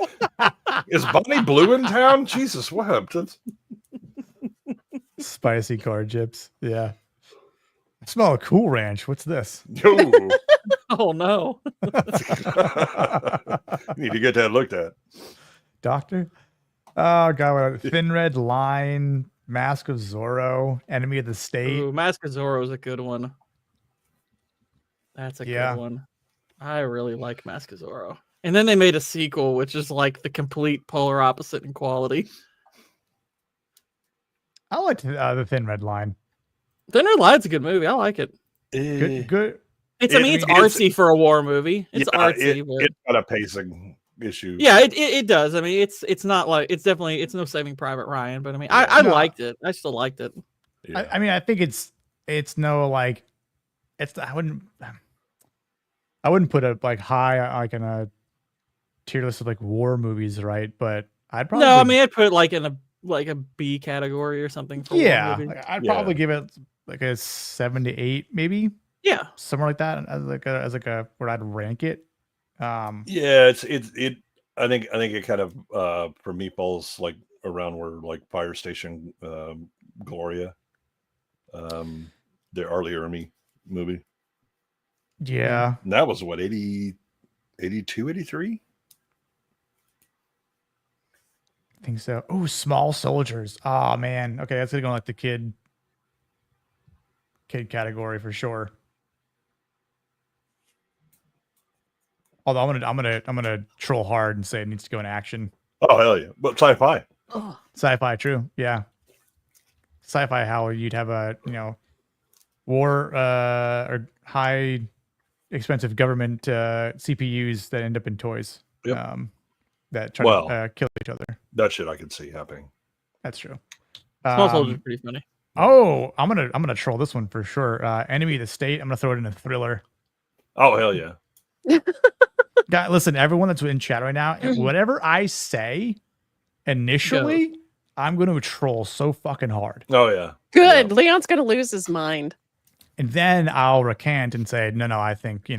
Is Bonnie Blue in town? Jesus, what happened? Spicy corn chips. Yeah. I smell a Cool Ranch. What's this? Ooh. Oh no. Need to get that looked at. Doctor. Oh god, Thin Red Line, Mask of Zorro, Enemy of the State. Ooh, Mask of Zorro is a good one. That's a good one. I really like Mask of Zorro. And then they made a sequel, which is like the complete polar opposite in quality. I liked the Thin Red Line. Thin Red Line's a good movie. I like it. Good. It's artsy for a war movie. It's artsy. It's got a pacing issue. Yeah, it does. I mean, it's not like it's no Saving Private Ryan, but I mean, I liked it. I still liked it. Yeah. I mean, I think it's no like I wouldn't put it like high like in a tier list of like war movies, right? But I'd probably I'd put it like in a B category or something. For yeah, war movie. like, I'd probably give it like a 7 to 8, maybe. Yeah, somewhere like that as like a where I'd rank it. Yeah, it. I think it kind of for me falls like around where like Fire Station Gloria, the Arlie Ermey movie. Yeah, and that was what 82, 83. I think so. Oh, Small Soldiers. Oh man. Okay, that's gonna go like the kid category for sure. Although I'm gonna troll hard and say it needs to go in action. Oh hell yeah! But sci-fi. Oh. Sci-fi, true. Yeah. Sci-fi, how you'd have a war or high expensive government CPUs that end up in toys. Yep. That try to kill each other. That shit I could see happening. That's true. Small Soldiers is pretty funny. Oh, I'm gonna troll this one for sure. Enemy of the State. I'm gonna throw it in a thriller. Oh hell yeah! God, listen, everyone that's in chat right now, whatever I say initially, I'm going to troll so fucking hard. Oh yeah. Good. Yeah. Leon's going to lose his mind. And then I'll recant and say, no, I think,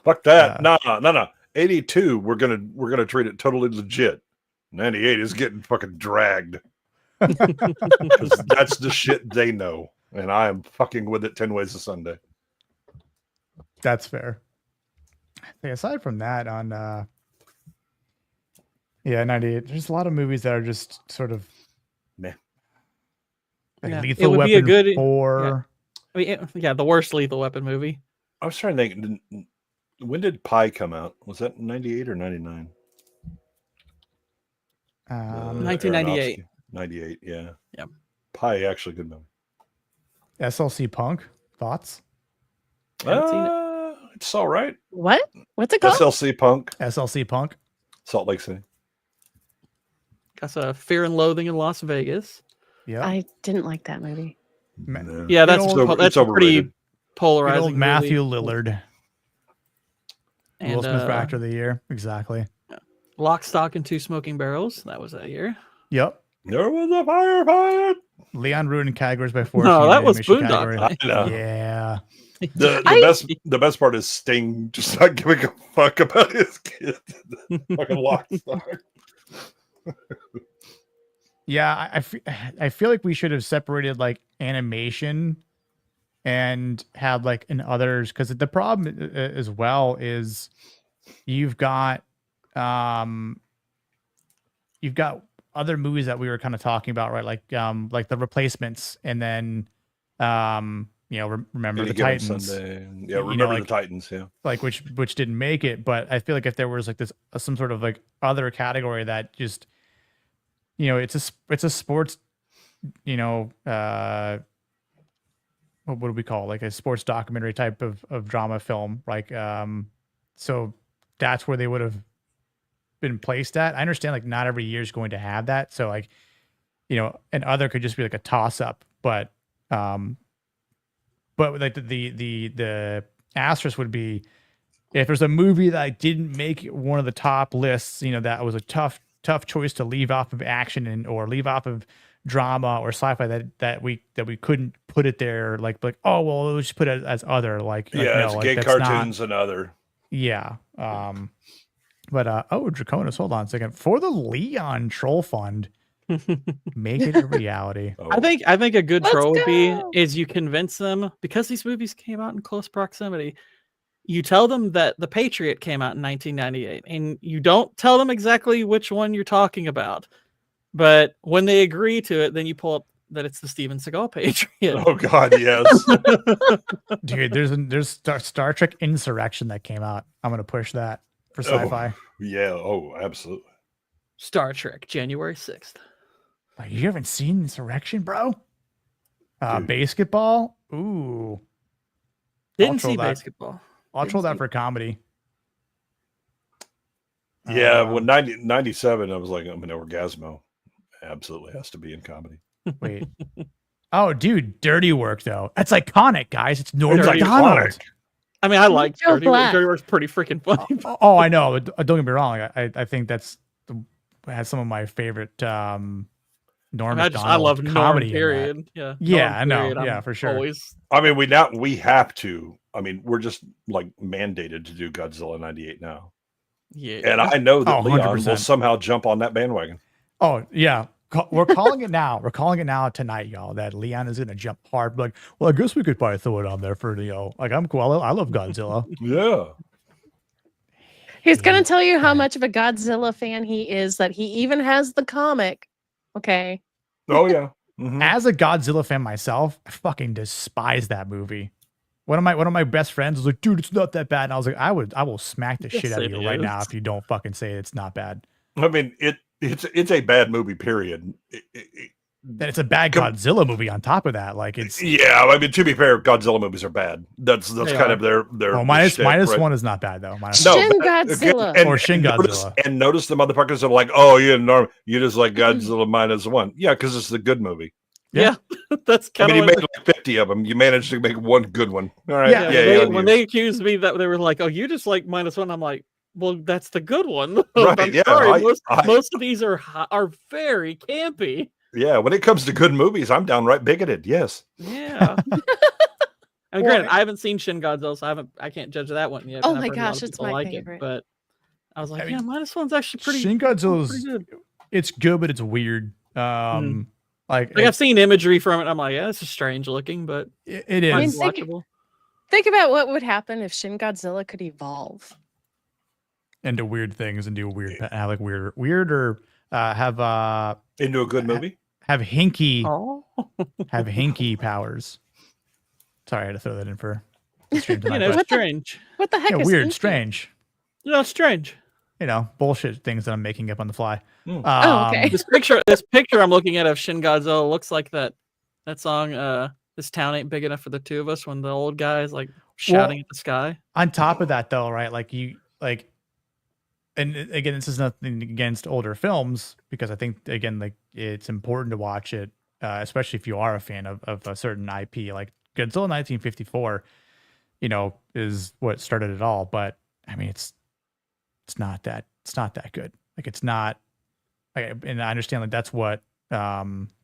fuck that. No. 82, we're gonna treat it totally legit. 98 is getting fucking dragged. Because that's the shit they know. And I am fucking with it 10 ways a Sunday. That's fair. Aside from that, on 98, there's a lot of movies that are just sort of meh. Like Lethal Weapon 4. Yeah. I mean, the worst Lethal Weapon movie. I was trying to think, when did Pi come out? Was that 98 or 99? 1998. 98, yeah. Yeah. Pi, actually good movie. SLC Punk, thoughts? It's all right. What? What's it called? SLC Punk. SLC Punk. Salt Lake City. That's a Fear and Loathing in Las Vegas. Yeah. I didn't like that movie. Yeah, that's a pretty polarizing old Matthew movie. Lillard. And, Will Smith Actor of the Year. Exactly. Lock, Stock, and Two Smoking Barrels. That was that year. Yep. There was a firefight. Leon ruined categories by 4. No, that was Boondock. I know. Yeah. The best part is Sting just not giving a fuck about his kid. Fucking Lock, Stock. Yeah, I feel like we should have separated like animation and had like in others, because the problem as well is you've got other movies that we were kind of talking about, right? Like The Replacements, and then remember the Titans. Sunday. Yeah, remember the Titans. Yeah, like which didn't make it, but I feel like if there was like this some sort of like other category that just it's a sports what do we call it? Like a sports documentary type of drama film, like so that's where they would have been placed at. I understand like not every year is going to have that, so like and other could just be like a toss up, but like the asterisk would be if there's a movie that didn't make one of the top lists, that was a tough choice to leave off of action or leave off of drama or sci-fi that we couldn't put it there, like oh well, we'll just put it as other, it's gay cartoons and other. Yeah. But Draconis, hold on a second. For the Leon Troll Fund, make it a reality. I think a good troll would be is you convince them, because these movies came out in close proximity, you tell them that The Patriot came out in 1998, and you don't tell them exactly which one you're talking about. But when they agree to it, then you pull up that it's the Steven Seagal Patriot. Oh God, yes. Dude, there's Star Trek Insurrection that came out. I'm gonna push that for sci-fi. Oh, yeah. Oh, absolutely. Star Trek, January 6th. Like, you haven't seen Insurrection, bro? Basketball? Ooh. Didn't see Basketball. I'll troll that for comedy. Yeah, when 97, I was like, I'm an Orgasmo. Absolutely has to be in comedy. Wait. Oh, dude, Dirty Work, though. That's iconic, guys. It's Norm Dirty Macdonald. I mean, I like Dirty Work. Dirty Work's pretty freaking funny. Oh, I know. Don't get me wrong. I think that's has some of my favorite Norm Macdonald I love Norm, comedy. period. Yeah. Yeah, Norm, I know. period. Yeah, I'm for sure. Always. I mean, we have to. I mean, we're just like mandated to do Godzilla 98 now. Yeah. And I know that Leon 100%. will somehow jump on that bandwagon. Oh, yeah. We're calling it now. We're calling it now tonight, y'all, that Leon is going to jump hard. Like, well, I guess we could probably throw it on there for, like, I'm cool. I love Godzilla. Yeah. He's going to tell you how much of a Godzilla fan he is, that he even has the comic. Okay. Oh, yeah. As a Godzilla fan myself, I fucking despise that movie. One of my best friends was like, dude, it's not that bad. And I was like, I will smack the shit out of you right now if you don't fucking say it's not bad. I mean, it's a bad movie, period. Then it's a bad Godzilla movie on top of that. Like, it's Yeah, I mean, to be fair, Godzilla movies are bad. That's kind of their minus shtick, right? one is not bad though. Shin Godzilla. Or Shin Godzilla. Notice the motherfuckers are like, oh, you just like Godzilla -1. Yeah, because it's the good movie. Yeah, that's kind of. You made like 50 of them. You managed to make one good one. All right. Yeah. When they accused me that they were like, "Oh, you just like -1," I'm like, "Well, that's the good one." Right, I'm yeah, sorry. Most of these are very campy. Yeah, when it comes to good movies, I'm downright bigoted. Yes. Yeah. And granted, I haven't seen Shin Godzilla, so I can't judge that one yet. Oh and I've my heard a lot gosh, of it's people my like favorite. it, but I was like, -1's actually pretty. Shin pretty Godzilla's good. it's good, but it's weird. Like I've seen imagery from it. And I'm like, yeah, this is strange looking, but it is. I mean, watchable. think about what would happen if Shin Godzilla could evolve. Into weird things and do weird, have like weirder, have into a good movie. Have hinky, have hinky powers. Sorry, I had to throw that in for the stream tonight. It's strange. What the heck is weird, hinky? strange. No, strange. Bullshit things that I'm making up on the fly. Okay. This picture I'm looking at of Shin Godzilla looks like that song. This town ain't big enough for the two of us. When the old guy is like shouting at the sky. On top of that, though, right? And again, this is nothing against older films because I think again, it's important to watch it, especially if you are a fan of a certain IP. Like Godzilla 1954, is what started it all. But I mean, it's not that good. Like it's not. And I understand that's what Godzilla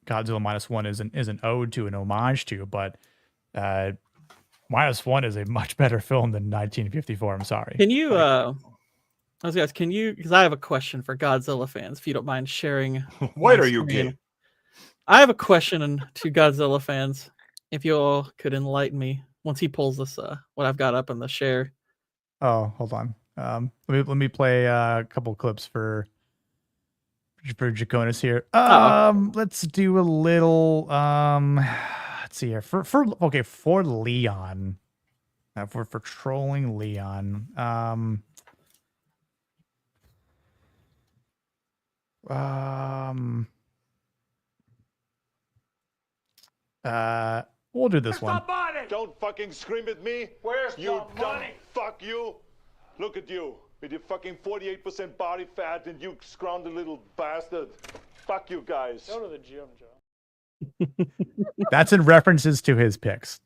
-1 is an ode to, an homage to, but -1 is a much better film than 1954. I'm sorry. Can you because I have a question for Godzilla fans, if you don't mind sharing. What are you gay? I have a question to Godzilla fans, if you all could enlighten me once he pulls this what I've got up in the share. Oh, hold on. Let me play a couple clips for Jaconis here. Let's do a little let's see here. For Leon. For trolling Leon. We'll do this one. Don't fucking scream at me. Where's you dumb fuck you? Look at you with your fucking 48% body fat and you scroungy little bastard. Fuck you guys. Go to the gym, Joe. That's in references to his picks,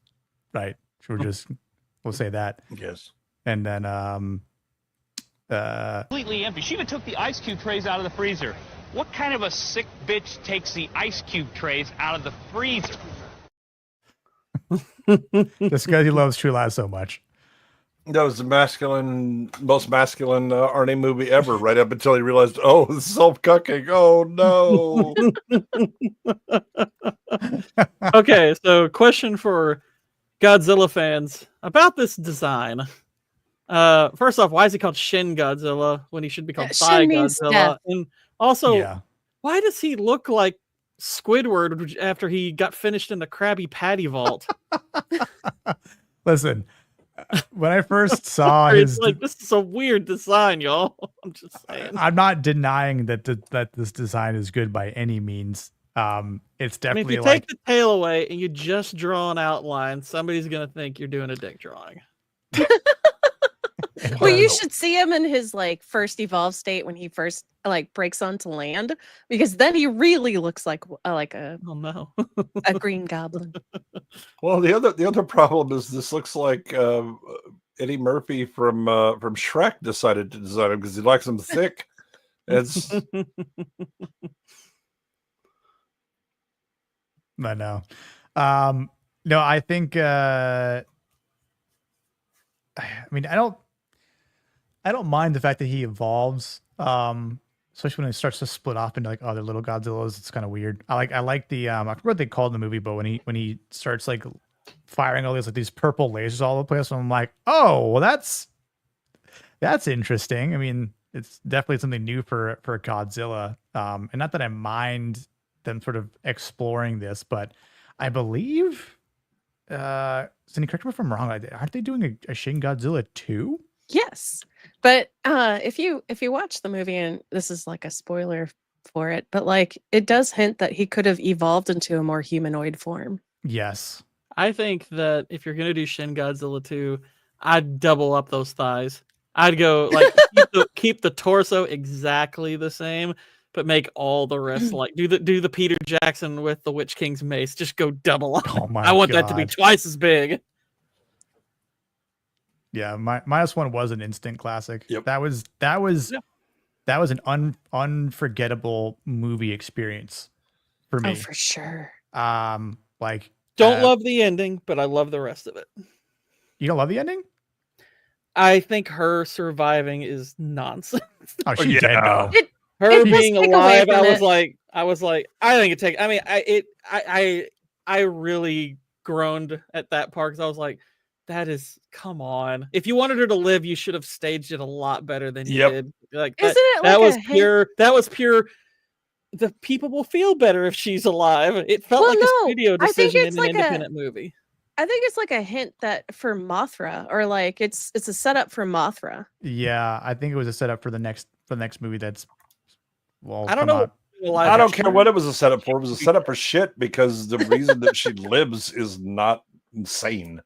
right? We'll say that. Yes. And then completely empty. She even took the ice cube trays out of the freezer. What kind of a sick bitch takes the ice cube trays out of the freezer? This guy, he loves True Lies so much. That was the most masculine Arnie movie ever, right up until he realized, oh, self-cucking. Oh, no. Okay, so question for Godzilla fans about this design. First off, why is he called Shin Godzilla when he should be called Thigh Godzilla? Death. And also, why does he look like Squidward after he got finished in the Krabby Patty vault? Listen, when I first saw his, like, this is a weird design, y'all. I'm just saying. I'm not denying that that this design is good by any means. It's definitely if you take the tail away and you just draw an outline, somebody's gonna think you're doing a dick drawing. Well, you should see him in his like first evolved state when he first like breaks onto land, because then he really looks like a oh no a green goblin. Well, the other problem is this looks like Eddie Murphy from Shrek decided to design him because he likes them thick. It's I know. No, I think I mean I don't mind the fact that he evolves. Especially when it starts to split off into like other little Godzillas. It's kind of weird. I like the I forget what they called in the movie, but when he starts like firing all these purple lasers all over the place, I'm like, oh well, that's interesting. I mean, it's definitely something new for Godzilla. And not that I mind them sort of exploring this, but I believe Cindy, correct me if I'm wrong, aren't they doing a Shin Godzilla 2? Yes, but if you watch the movie, and this is like a spoiler for it, but like it does hint that he could have evolved into a more humanoid form. Yes, I think that if you're gonna do Shin Godzilla 2, I'd double up those thighs. I'd go like keep the torso exactly the same, but make all the rest like do the Peter Jackson with the Witch King's mace. Just go double up. Oh my I want God. that to be twice as big. Yeah, -1 was an instant classic. Yep. That was an unforgettable movie experience for me. Oh, for sure. Like Don't love the ending, but I love the rest of it. You don't love the ending? I think her surviving is nonsense. Oh, she's dead though. Her being alive, I was like, I think it take. I mean, I really groaned at that part because I was like, that is, come on. If you wanted her to live, you should have staged it a lot better than you did. Like that, Isn't it that like was pure. That was pure. The people will feel better if she's alive. It felt like a studio decision in an independent movie. I think it's like a hint that for Mothra, or like it's a setup for Mothra. Yeah, I think it was a setup for the next movie. That's I don't know. I don't care what it was a setup for. It was a setup for shit because the reason that she lives is not insane.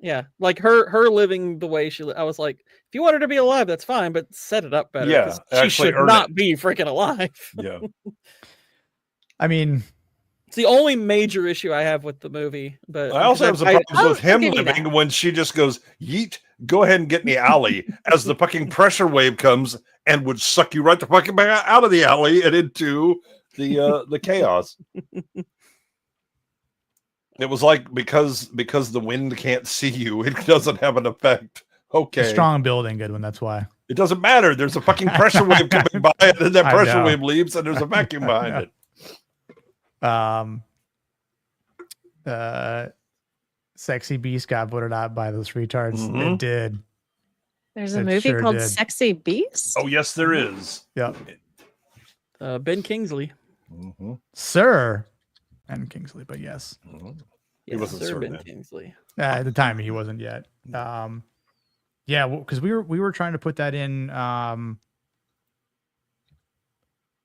Yeah, like her living the way she. I was like, if you want her to be alive, that's fine, but set it up better. Yeah, she should not be freaking alive. Yeah. I mean, it's the only major issue I have with the movie. But I also have some problems with him living when she just goes, yeet, go ahead and get in the alley as the fucking pressure wave comes and would suck you right the fucking back out of the alley and into the chaos. It was like because the wind can't see you, it doesn't have an effect. Okay. A strong building, Goodwin. That's why. It doesn't matter. There's a fucking pressure wave coming by, and then that pressure wave leaves, and there's a vacuum behind it. Sexy Beast got voted out by those retards. It did. There's a movie called Sexy Beast. Oh yes, there is. Yep. Ben Kingsley, Sir Ben Kingsley, but yes, he wasn't Sir Ben then. Kingsley. At the time he wasn't yet. Yeah, because we were trying to put that in.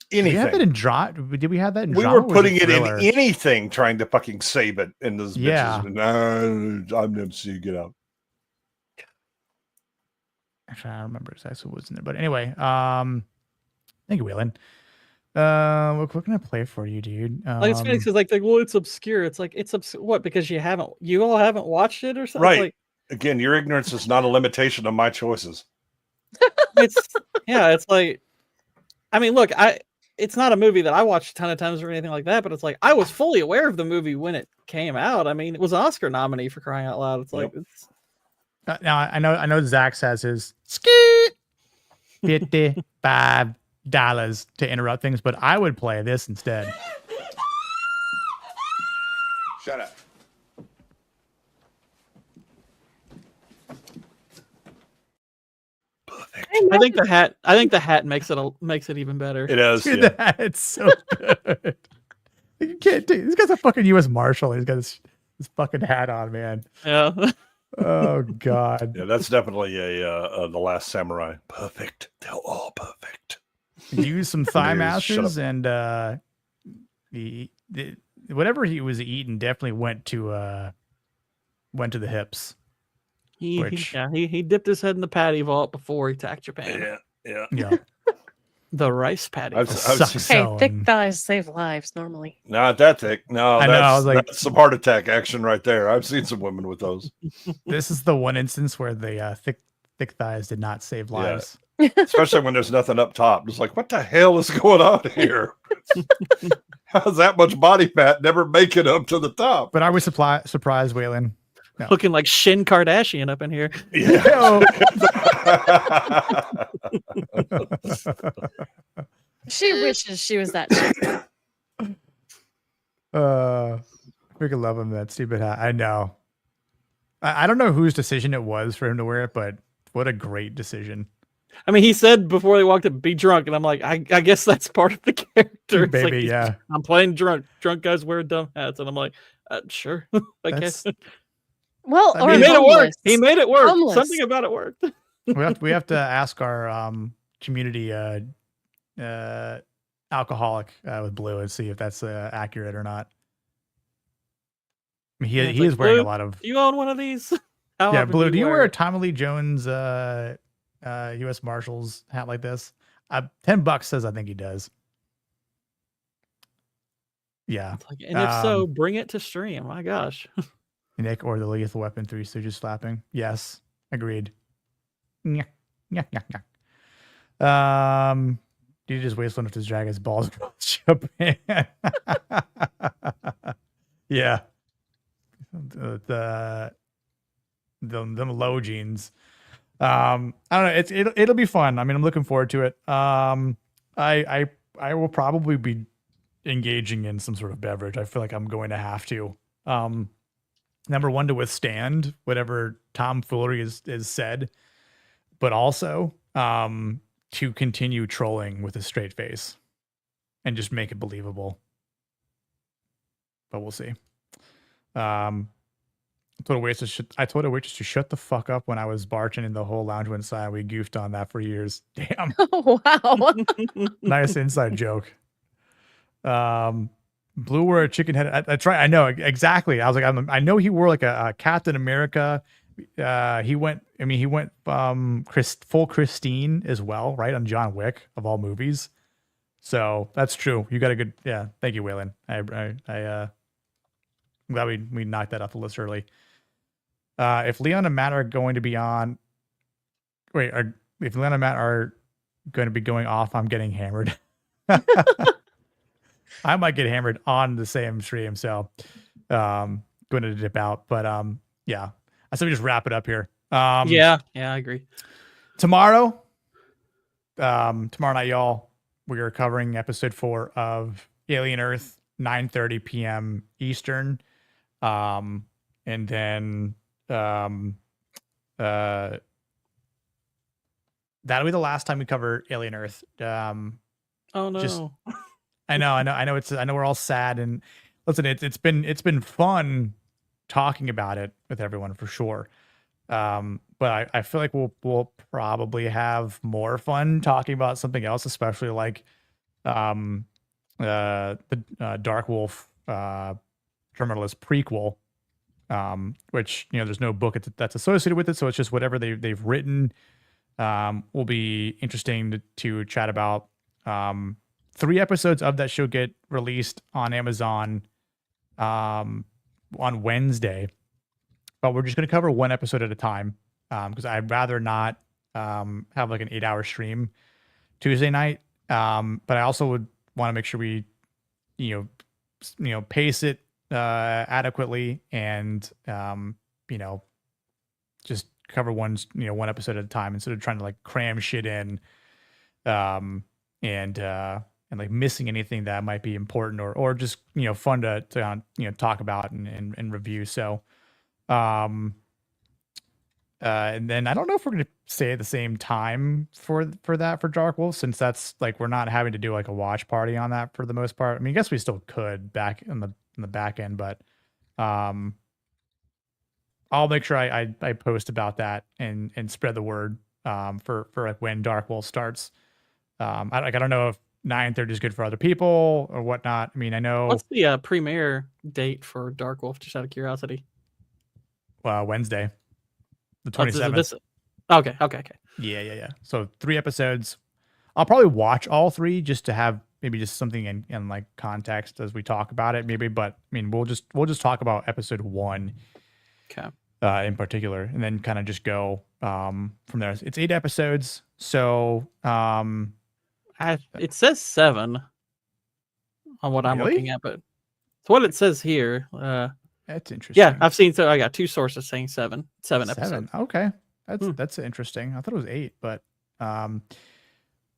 Did we have that in drama? Did we have that in We drama? were putting it in anything, trying to fucking save it in those Yeah. bitches. I'm never see you get out. Actually, I don't remember exactly what was in there, but anyway, thank you, Waylon. What can I play for you, dude? Like it's funny because like well, it's obscure. It's like it's what because you all haven't watched it or something. Right. Like, Again, your ignorance is not a limitation of my choices. it's like, I mean, look, it's not a movie that I watched a ton of times or anything like that, but it's like I was fully aware of the movie when it came out. I mean, it was an Oscar nominee for crying out loud. It's like it's. Now I know Zach says his skeet $55 to interrupt things, but I would play this instead. Shut up. I think the hat makes it even better. It is. Dude, Yeah. that, it's so good. You can't take, this guy's a fucking U.S. Marshal. He's got this fucking hat on, man. Yeah. Oh God. Yeah, that's definitely the Last Samurai. Perfect. They're all perfect. Use some thigh Anyways, shut masters and whatever he was eating definitely went to the hips. He dipped his head in the patty vault before he tacked your pan. Yeah. The rice patty. Hey, thick thighs save lives normally. Not that thick. No, I know, I was like- that's some heart attack action right there. I've seen some women with those. This is the one instance where the thick thighs did not save lives. Especially when there's nothing up top. It's like, what the hell is going on here? How's that much body fat never make it up to the top? But I was surprised, Waylon. No. Looking like Shin Kardashian up in here. Yeah. She wishes she was that chick. Freaking love him, that stupid hat. I know. I don't know whose decision it was for him to wear it, but what a great decision. I mean, he said before they walked up, be drunk. And I'm like, I guess that's part of the character. It's Baby, like, yeah. I'm playing drunk. Drunk guys wear dumb hats. And I'm like, sure. I guess. Well, I or mean, he made it work. homeless. He made it work. Homeless. Something about it worked. We have to ask our community alcoholic with Blue and see if that's accurate or not. I mean, he Like, is wearing Blue, a lot of. You own one of these? How Yeah, often Blue. Do you wear a it? Tommy Lee Jones U.S. Marshals hat like this? $10 says I think he does. Yeah. And if so, bring it to stream. My gosh. Nick or the Lethal Weapon 3 Stooges slapping. Yes, agreed. Yeah. Dude just waste one of his drag his balls across Japan. Yeah. The low jeans. I don't know. It'll be fun. I mean, I'm looking forward to it. I will probably be engaging in some sort of beverage. I feel like I'm going to have to. Number one, to withstand whatever tomfoolery is said, but also to continue trolling with a straight face and just make it believable. But we'll see. I told a waitress to shut the fuck up when I was bartending the whole lounge went silent. We goofed on that for years. Damn. Oh, wow. Nice inside joke. Blue wore a chicken head. That's right. I know exactly. I was like, I know he wore like a Captain America. He went full Christine as well, right? On John Wick of all movies. So that's true. You got a good, yeah. Thank you, Waylon. I'm glad we knocked that off the list early. If Leon and Matt are going to be on, if Leon and Matt are going to be going off, I'm getting hammered. I might get hammered on the same stream, so going to dip out. But yeah, I said we just wrap it up here. Yeah, I agree. Tomorrow night, y'all, we are covering episode 4 of Alien Earth, 9:30 p.m. Eastern. And then that'll be the last time we cover Alien Earth. Oh no. I know we're all sad, and listen, it's been fun talking about it with everyone for sure. But I feel like we'll probably have more fun talking about something else, especially like the Dark Wolf Terminalist prequel, which there's no book that's associated with it, so it's just whatever they've written. Will be interesting to chat about. 3 episodes of that show get released on Amazon on Wednesday, but we're just going to cover 1 episode at a time because I'd rather not have like an 8-hour stream Tuesday night. But I also would want to make sure we, pace it adequately and just cover one episode at a time instead of trying to like cram shit in and like missing anything that might be important or just fun to talk about and review. So And then I don't know if we're going to stay at the same time for that for Dark Wolf, since that's like we're not having to do like a watch party on that for the most part. I mean, I guess we still could back in the back end, but I'll make sure I post about that and spread the word for like when Dark Wolf starts. I don't know if 9:30 is good for other people or whatnot. I mean, I know What's the premiere date for Dark Wolf? Just out of curiosity. Wednesday, the Oh, 27th. Okay. Yeah. So 3 episodes. I'll probably watch all 3 just to have maybe just something in like context as we talk about it, maybe. But I mean, we'll just talk about episode 1, in particular, and then kind of just go from there. It's 8 episodes, so it says 7 on what I'm looking at, but it's what it says here. That's interesting. Yeah, I've seen. So I got 2 sources saying 7 episodes. Okay, that's interesting. I thought it was 8, but that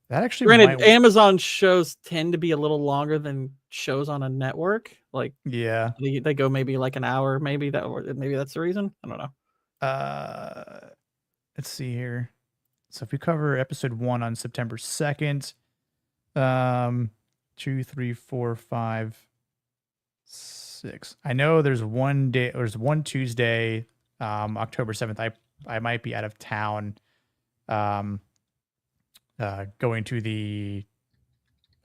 actually. Granted, Amazon shows tend to be a little longer than shows on a network. Like, yeah, they go maybe like an hour. Maybe that's the reason. I don't know. Let's see here. So if we cover episode 1 on September 2nd, 2, 3, 4, 5, 6. I know there's one Tuesday, October 7th. I might be out of town, going to the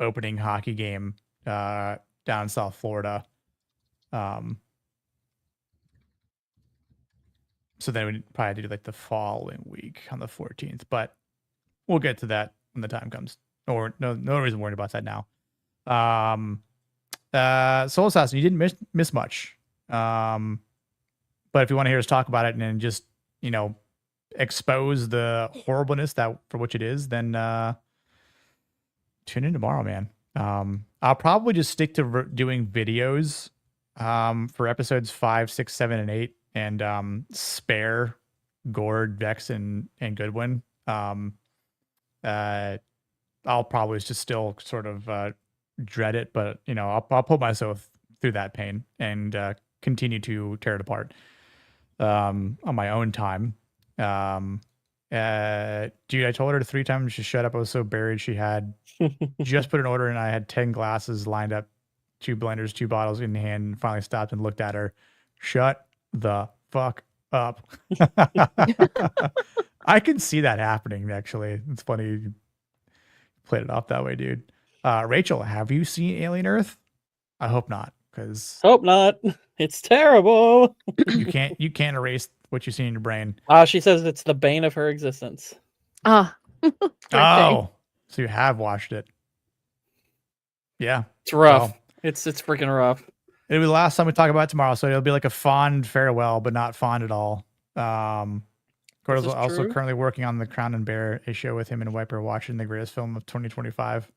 opening hockey game down in South Florida. So then we'd probably do like the following week on the 14th, but we'll get to that when the time comes. Or no reason worried about that now. Soul Assassin, you didn't miss much. But if you want to hear us talk about it and then just, expose the horribleness that for which it is, then tune in tomorrow, man. I'll probably just stick to doing videos for episodes 5, 6, 7, and 8, and spare Gord, Vex, and Goodwin. I'll probably just still sort of dread it, but I'll put myself through that pain and continue to tear it apart on my own time. Dude, I told her 3 times to shut up. I was so buried. She had just put an order and I had 10 glasses lined up, 2 blenders, 2 bottles in hand, and finally stopped and looked at her. Shut the fuck up. I can see that happening, actually. It's funny you played it off that way, dude. Rachel, have you seen Alien Earth? I hope not, because hope not. It's terrible. you can't erase what you see in your brain. She says it's the bane of her existence. Oh, so you have watched it? Yeah, it's rough. Well, it's freaking rough. It'll be the last time we talk about it tomorrow, so it'll be like a fond farewell, but not fond at all. Gordon's also currently working on the Crown and Bear, a show with him and Wiper watching the greatest film of 2025.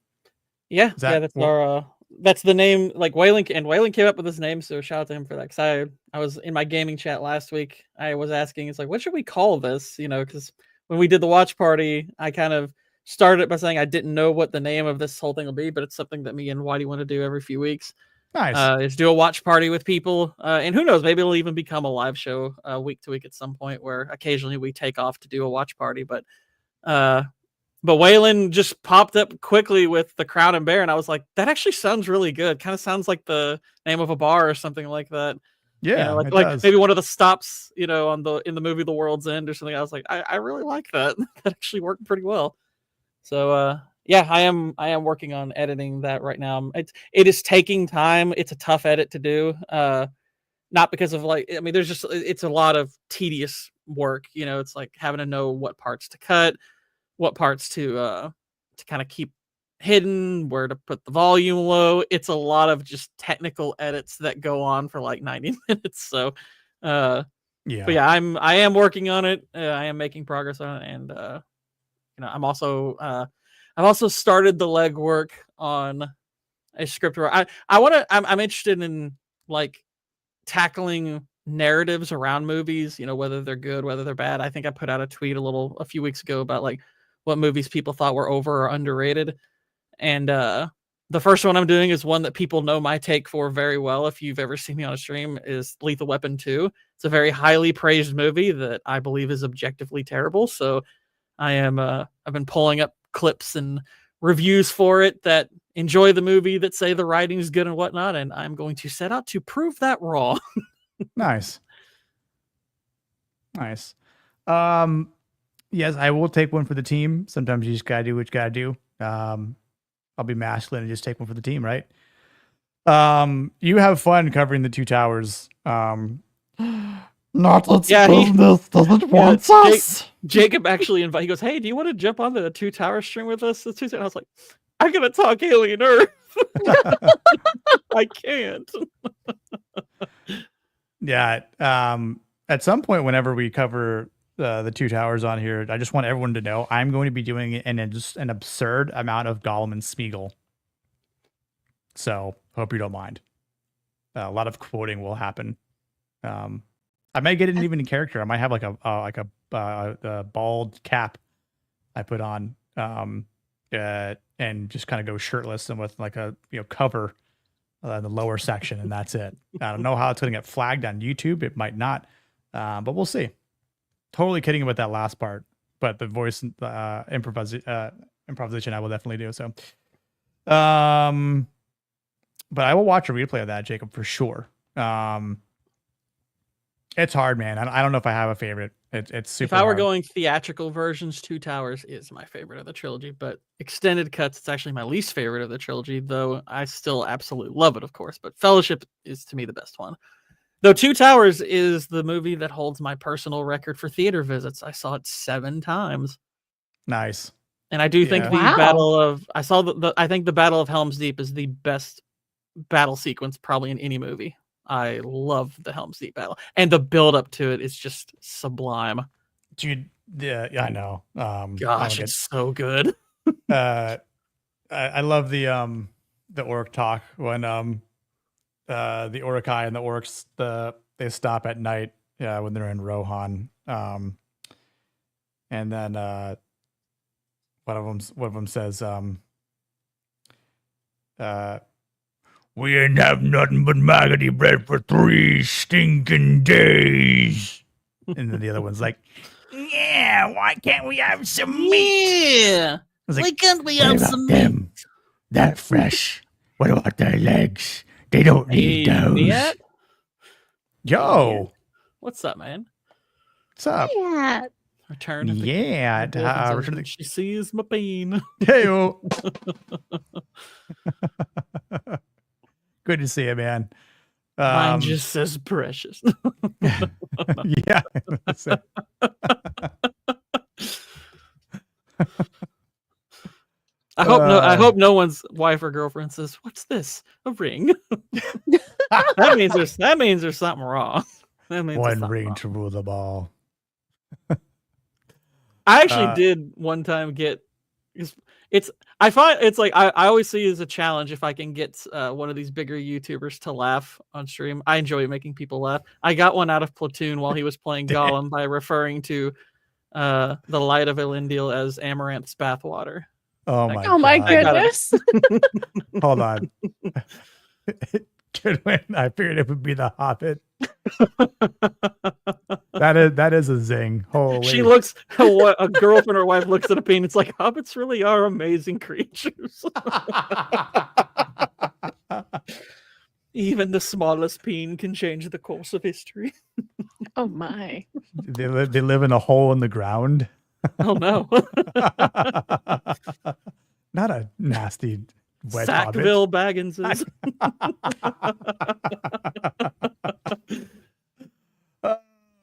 Yeah, that's our that's the name. Like Waylon came up with this name, so shout out to him for that. Because I was in my gaming chat last week. I was asking, it's like, what should we call this? Because when we did the watch party, I kind of started it by saying I didn't know what the name of this whole thing will be, but it's something that me and Whitey want to do every few weeks. Nice. Is do a watch party with people, and who knows, maybe it'll even become a live show week to week at some point, where occasionally we take off to do a watch party. But Waylon just popped up quickly with the Crown and Bear, and I was like, that actually sounds really good. Kind of sounds like the name of a bar or something like that. Yeah, like maybe one of the stops, in the movie The World's End or something. I was like, I really like that. That actually worked pretty well. So yeah, I am working on editing that right now. It is taking time. It's a tough edit to do. Not because of it's a lot of tedious work. It's like having to know what parts to cut, what parts to kind of keep hidden, where to put the volume low. It's a lot of just technical edits that go on for like 90 minutes. So yeah, but yeah, I am working on it. I am making progress on it, and I've also started the legwork on a script where I'm interested in like tackling narratives around movies, whether they're good, whether they're bad. I think I put out a tweet a few weeks ago about like what movies people thought were over or underrated. And The first one I'm doing is one that people know my take for very well. If you've ever seen me on a stream, is Lethal Weapon 2. It's a very highly praised movie that I believe is objectively terrible. So I've been pulling up clips and reviews for it that enjoy the movie, that say the writing is good and whatnot, and I'm going to set out to prove that wrong. Nice. Yes, I will take one for the team. Sometimes you just gotta do what you gotta do. I'll be masculine and just take one for the team, right? You have fun covering the Two Towers. Not let's business doesn't want us. Jacob actually invited. He goes, "Hey, do you want to jump on the Two Towers stream with us this Tuesday?" And I was like, "I'm gonna talk Alien Earth. I can't." Yeah. At some point, whenever we cover the Two Towers on here, I just want everyone to know I'm going to be doing it in just an absurd amount of Gollum and Smeagol. So hope you don't mind. A lot of quoting will happen. I might get it even in character. I might have like a bald cap I put on, and just kind of go shirtless and with like a cover in the lower section, and that's it. I don't know how it's going to get flagged on YouTube. It might not, but we'll see. Totally kidding about that last part, but the voice improvisation I will definitely do so. But I will watch a replay of that, Jacob, for sure. It's hard, man. I don't know if I have a favorite. It's super. If I were hard. going theatrical versions, Two Towers is my favorite of the trilogy, but extended cuts, it's actually my least favorite of the trilogy, though I still absolutely love it, of course. But Fellowship is, to me, the best one. Though Two Towers is the movie that holds my personal record for theater visits. I saw it 7 times. Nice. And I do think the Battle of... I think the Battle of Helm's Deep is the best battle sequence probably in any movie. I love the Helm's Deep battle. And the build-up to it is just sublime. Dude, yeah, I know. Gosh, it's so good. I love the orc talk when the Urukai and the orcs they stop at night when they're in Rohan, and then one of them says we ain't have nothing but maggoty bread for 3 stinking days. And then the other one's like, yeah, why can't we have some meat? Yeah, why can't we have some meat? That fresh. What about their legs? They don't need those. Yet? Yo. What's up, man? What's up? Yeah. Return. Yeah. She sees my pain. Hey, good to see you, man. Mine just says precious. Yeah. That's it. I hope no one's wife or girlfriend says, "What's this? A ring?" that means there's something wrong. That means one ring to rule them all. I actually did one time get I find it's like I always see it as a challenge if I can get one of these bigger YouTubers to laugh on stream. I enjoy making people laugh. I got one out of Platoon while he was playing Gollum by referring to the light of Elendil as Amaranth's bathwater. Oh my goodness. Hold on. Good win. I figured it would be the Hobbit. That is a zing. Holy. She looks a girlfriend or wife looks at a peen. It's like hobbits really are amazing creatures. Even the smallest peen can change the course of history. Oh my. They live in a hole in the ground. Oh no. Not a nasty wet Sackville Bagginses.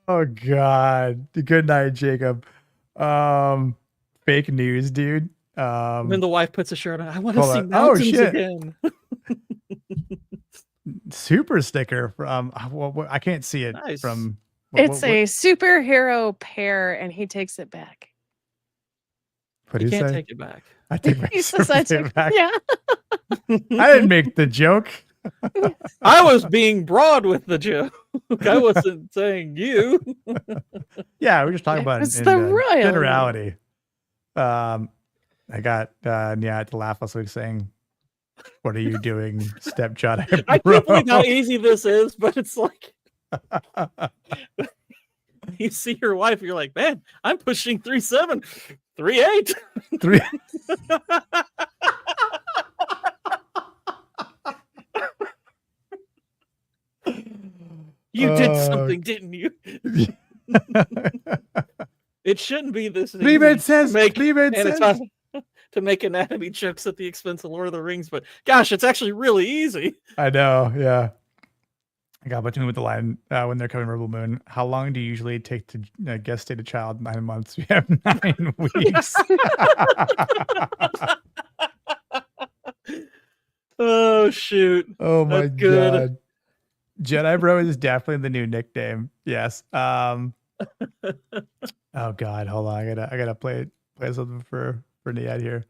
Oh God. Good night, Jacob. Fake news, dude. When the wife puts a shirt on, I want to see mountains again. Super sticker from I can't see it from it's a superhero pair and he takes it back. What do you can't say? Take it back. I take my superhero back. Yeah. I didn't make the joke. I was being broad with the joke. I wasn't saying you. Yeah, we're just talking about It's the royal generality. I got to laugh last week saying What are you doing, stepchild? I can't believe how easy this is, but it's like you see your wife, you're like, man, I'm pushing 3.7, 3.8. 3. You did something, didn't you? It shouldn't be this easy to make anatomy jokes at the expense of Lord of the Rings, but gosh, it's actually really easy. I know, yeah. I got between with the line when they're coming Rebel Moon. How long do you usually take to gestate a child? 9 months. We have 9 weeks. Oh shoot! Oh my That's good. god! Jedi Bro is definitely the new nickname. Yes. Oh god, hold on. I gotta play something for Niad here.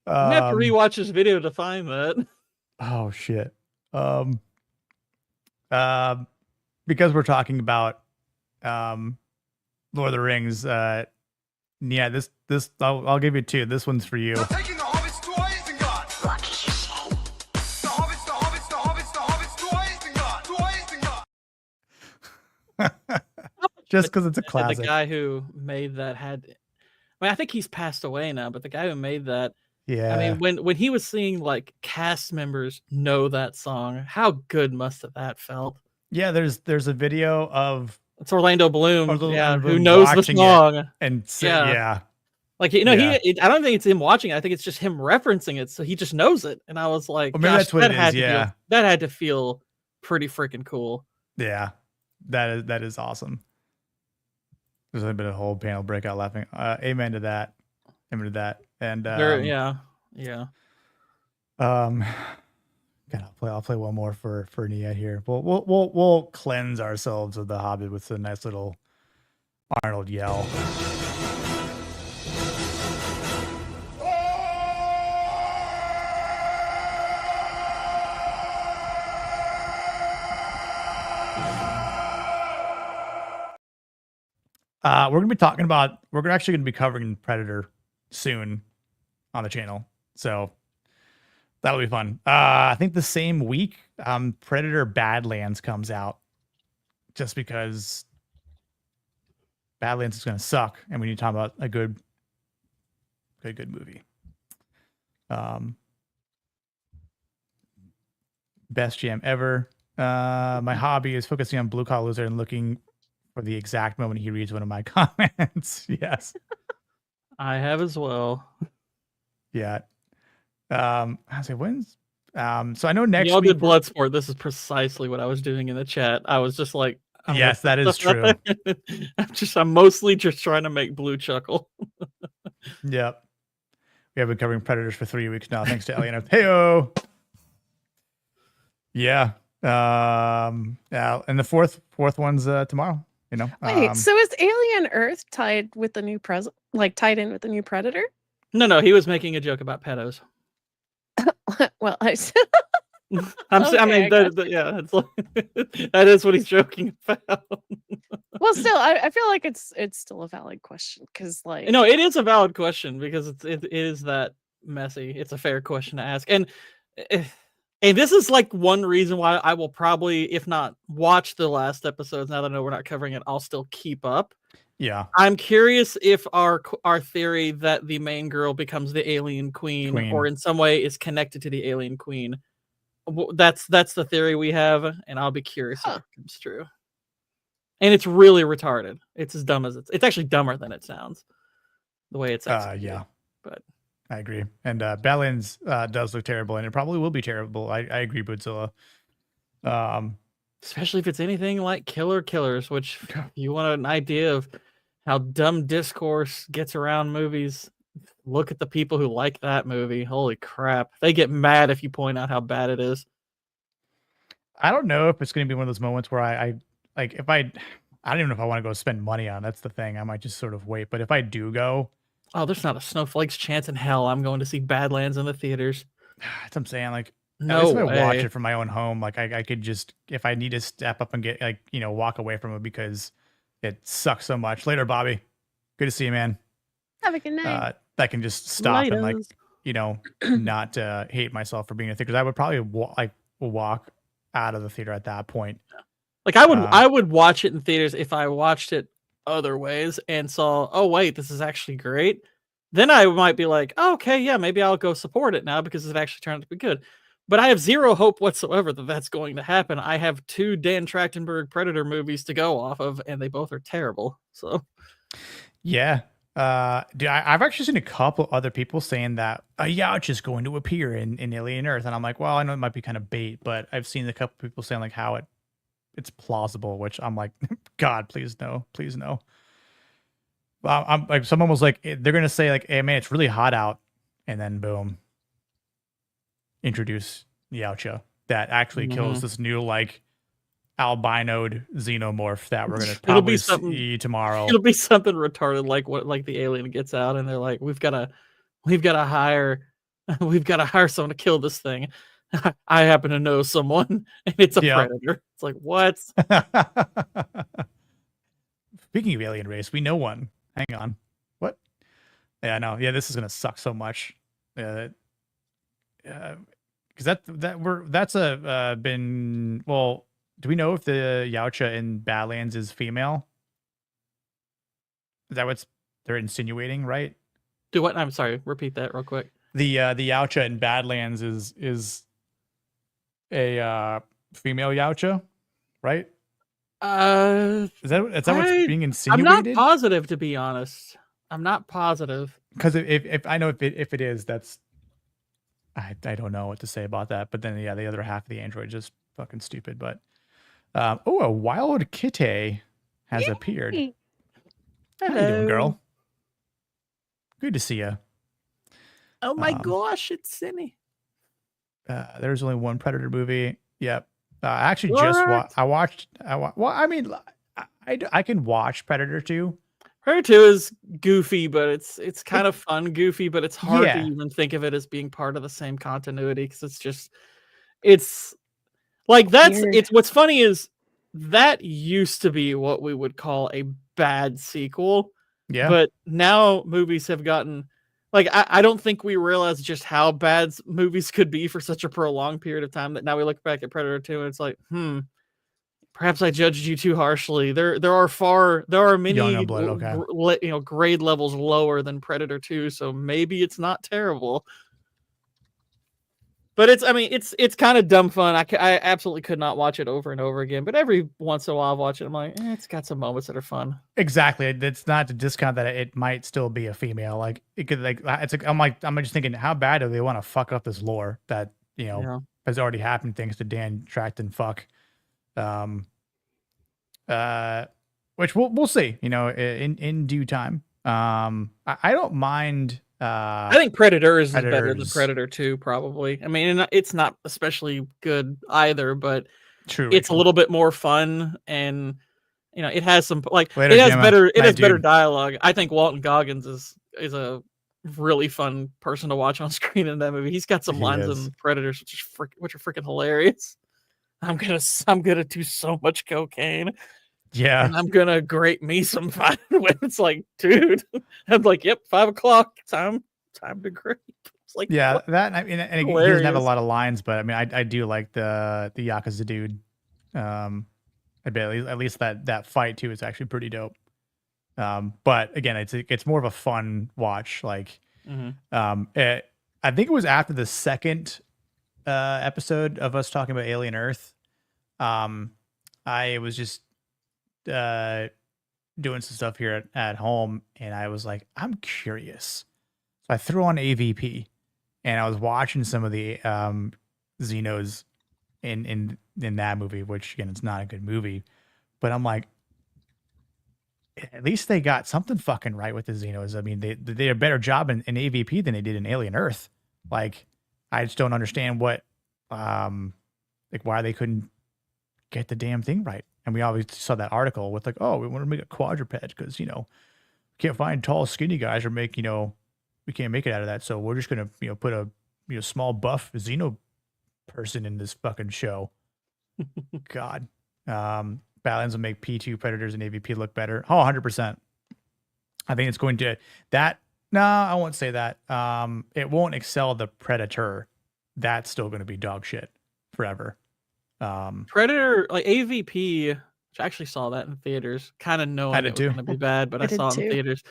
I have to rewatch this video to find that. Oh shit. Because we're talking about Lord of the Rings, yeah, this I'll give you 2. This one's for you. Just because it's a classic. The guy who made that I think he's passed away now, but the guy who made that, yeah. I mean, when he was seeing like cast members know that song, how good must have that felt? Yeah, there's a video of it's Orlando Bloom, Orlando who Bloom knows the song, and like I don't think it's him watching it. I think it's just him referencing it, so he just knows it. And I was like, well, maybe that's what it is. That had to feel pretty freaking cool. Yeah, that is awesome. There's a bit of a whole panel breakout laughing. Amen to that. Amen to that. And yeah. I'll play one more for Nia here. We'll cleanse ourselves of the Hobbit with a nice little Arnold yell. We're actually going to be covering Predator soon on the channel. So that'll be fun. I think the same week, Predator Badlands comes out, just because Badlands is going to suck. And we need to talk about a good movie. Best jam ever. My hobby is focusing on Blue Collar Loser and looking for the exact moment he reads one of my comments. Yes. I have as well. Yeah. I say when's so I know next Y'all week did Bloodsport. This is precisely what I was doing in the chat. I was just like, yes, that is true. I'm mostly just trying to make Blue chuckle. Yep. We have been covering Predators for 3 weeks now, thanks to Elliot. Heyo. Yeah. And the fourth one's tomorrow. You know. Wait, so is Alien Earth tied with the new tied in with the new Predator? No, he was making a joke about pedos. Well, I mean, it's like, that is what he's joking about. Well, still, I feel like it's still a valid question because, like, no, it is a valid question because it is that messy. It's a fair question to ask, and this is like one reason why I will probably, if not watch the last episodes, now that I know we're not covering it, I'll still keep up. Yeah, I'm curious if our theory that the main girl becomes the alien queen or in some way is connected to the alien queen. That's the theory we have, and I'll be curious if it comes true. And it's really retarded. It's as dumb as it's actually dumber than it sounds. The way it's executed. Yeah, but I agree. And Badlands does look terrible, and it probably will be terrible. I agree, Bootzilla. Especially if it's anything like Killers, which you want an idea of how dumb discourse gets around movies. Look at the people who like that movie. Holy crap. They get mad if you point out how bad it is. I don't know if it's going to be one of those moments where I don't even know if I want to go spend money on it. That's the thing. I might just sort of wait. But if I do go, oh, there's not a snowflake's chance in hell I'm going to see Badlands in the theaters. That's what I'm saying. Like, no at least if way. I watch it from my own home, like I could just, if I need to step up and get walk away from it because it sucks so much. Later, Bobby. Good to see you, man. Have a good night. I can just stop and like not hate myself for being in a theater, because I would probably walk out of the theater at that point. Like I would watch it in theaters if I watched it other ways and saw, oh wait, this is actually great. Then I might be like, oh, okay, yeah, maybe I'll go support it now because it actually turned out to be good. But I have zero hope whatsoever that that's going to happen. I have 2 Dan Trachtenberg Predator movies to go off of, and they both are terrible. So, yeah. I've actually seen a couple other people saying that a Yautja is going to appear in Alien Earth, and I'm like, well, I know it might be kind of bait, but I've seen a couple people saying like how it's plausible, which I'm like, God, please no, please no. I'm like, someone was like, they're gonna say like, hey man, it's really hot out, and then boom, introduce Yautja that actually kills this new like albinoed xenomorph that we're gonna probably see tomorrow. It'll be something retarded like the alien gets out and they're like, we've got to hire someone to kill this thing. I happen to know someone, and it's a predator. It's like, what? Speaking of alien race, we know one. Hang on. What? Yeah, no. Yeah, this is gonna suck so much. Because that's been, well, do we know if the Yautja in Badlands is female? Is that what they're insinuating, right? Do what? I'm sorry. Repeat that real quick. The Yautja in Badlands is a female Yautja, right? Is that what's being insinuated? I'm not positive, to be honest. I'm not positive. Because if I know if it is, that's I don't know what to say about that. But then the other half of the android is just fucking stupid. But a wild kitty has appeared. How you doing, girl? Good to see you. Oh my gosh, it's Cindy. There's only one Predator movie. Yep. I actually watched. Well, I mean, I can watch Predator 2. Predator 2 is goofy, but it's kind of fun goofy, but it's hard to even think of it as being part of the same continuity because it's like what's funny is that used to be what we would call a bad sequel. Yeah. But now movies have gotten like I don't think we realize just how bad movies could be for such a prolonged period of time that now we look back at Predator 2 and it's like, perhaps I judged you too harshly. There are many grade levels lower than Predator 2, so maybe it's not terrible. But it's kind of dumb fun. I absolutely could not watch it over and over again. But every once in a while, I'll watch it. I'm like, it's got some moments that are fun. Exactly. It's not to discount that it might still be a female. Like it could I'm just thinking, how bad do they want to fuck up this lore that has already happened thanks to Dan Trachtenberg fuck. Which we'll see. In due time. I don't mind. I think Predator is better than Predator 2, probably. I mean, it's not especially good either, but it's a little bit more fun, and it has some better dialogue. I think Walton Goggins is a really fun person to watch on screen in that movie. He's got some lines in Predators which are freaking hilarious. I'm gonna do so much cocaine. Yeah. And I'm gonna grate me some fine when it's like, dude. I'm like, yep, 5 o'clock. Time to grate. It's like, yeah, that I mean, and he doesn't have a lot of lines, but I mean, I do like the Yakuza dude. I bet at least that fight too is actually pretty dope. But again, it's more of a fun watch. Like, I think it was after the second episode of us talking about Alien Earth. I was just doing some stuff here at home, and I was like, I'm curious. So I threw on AVP, and I was watching some of the Xenos in that movie, which again, it's not a good movie, but I'm like, at least they got something fucking right with the Xenos. I mean, they did a better job in AVP than they did in Alien Earth. Like, I just don't understand what, like, why they couldn't get the damn thing right. And we obviously saw that article with like, oh, we want to make a quadruped because, can't find tall, skinny guys or make, we can't make it out of that. So we're just going to, put a, small buff person in this fucking show. God. Badlands will make P2 Predators and AVP look better. Oh, 100%. I think it's going to, that No, I won't say that. It won't excel the Predator. That's still going to be dog shit forever. Predator, like AVP, which I actually saw that in theaters, kind of knowing it was going to be bad, but I saw it in theaters.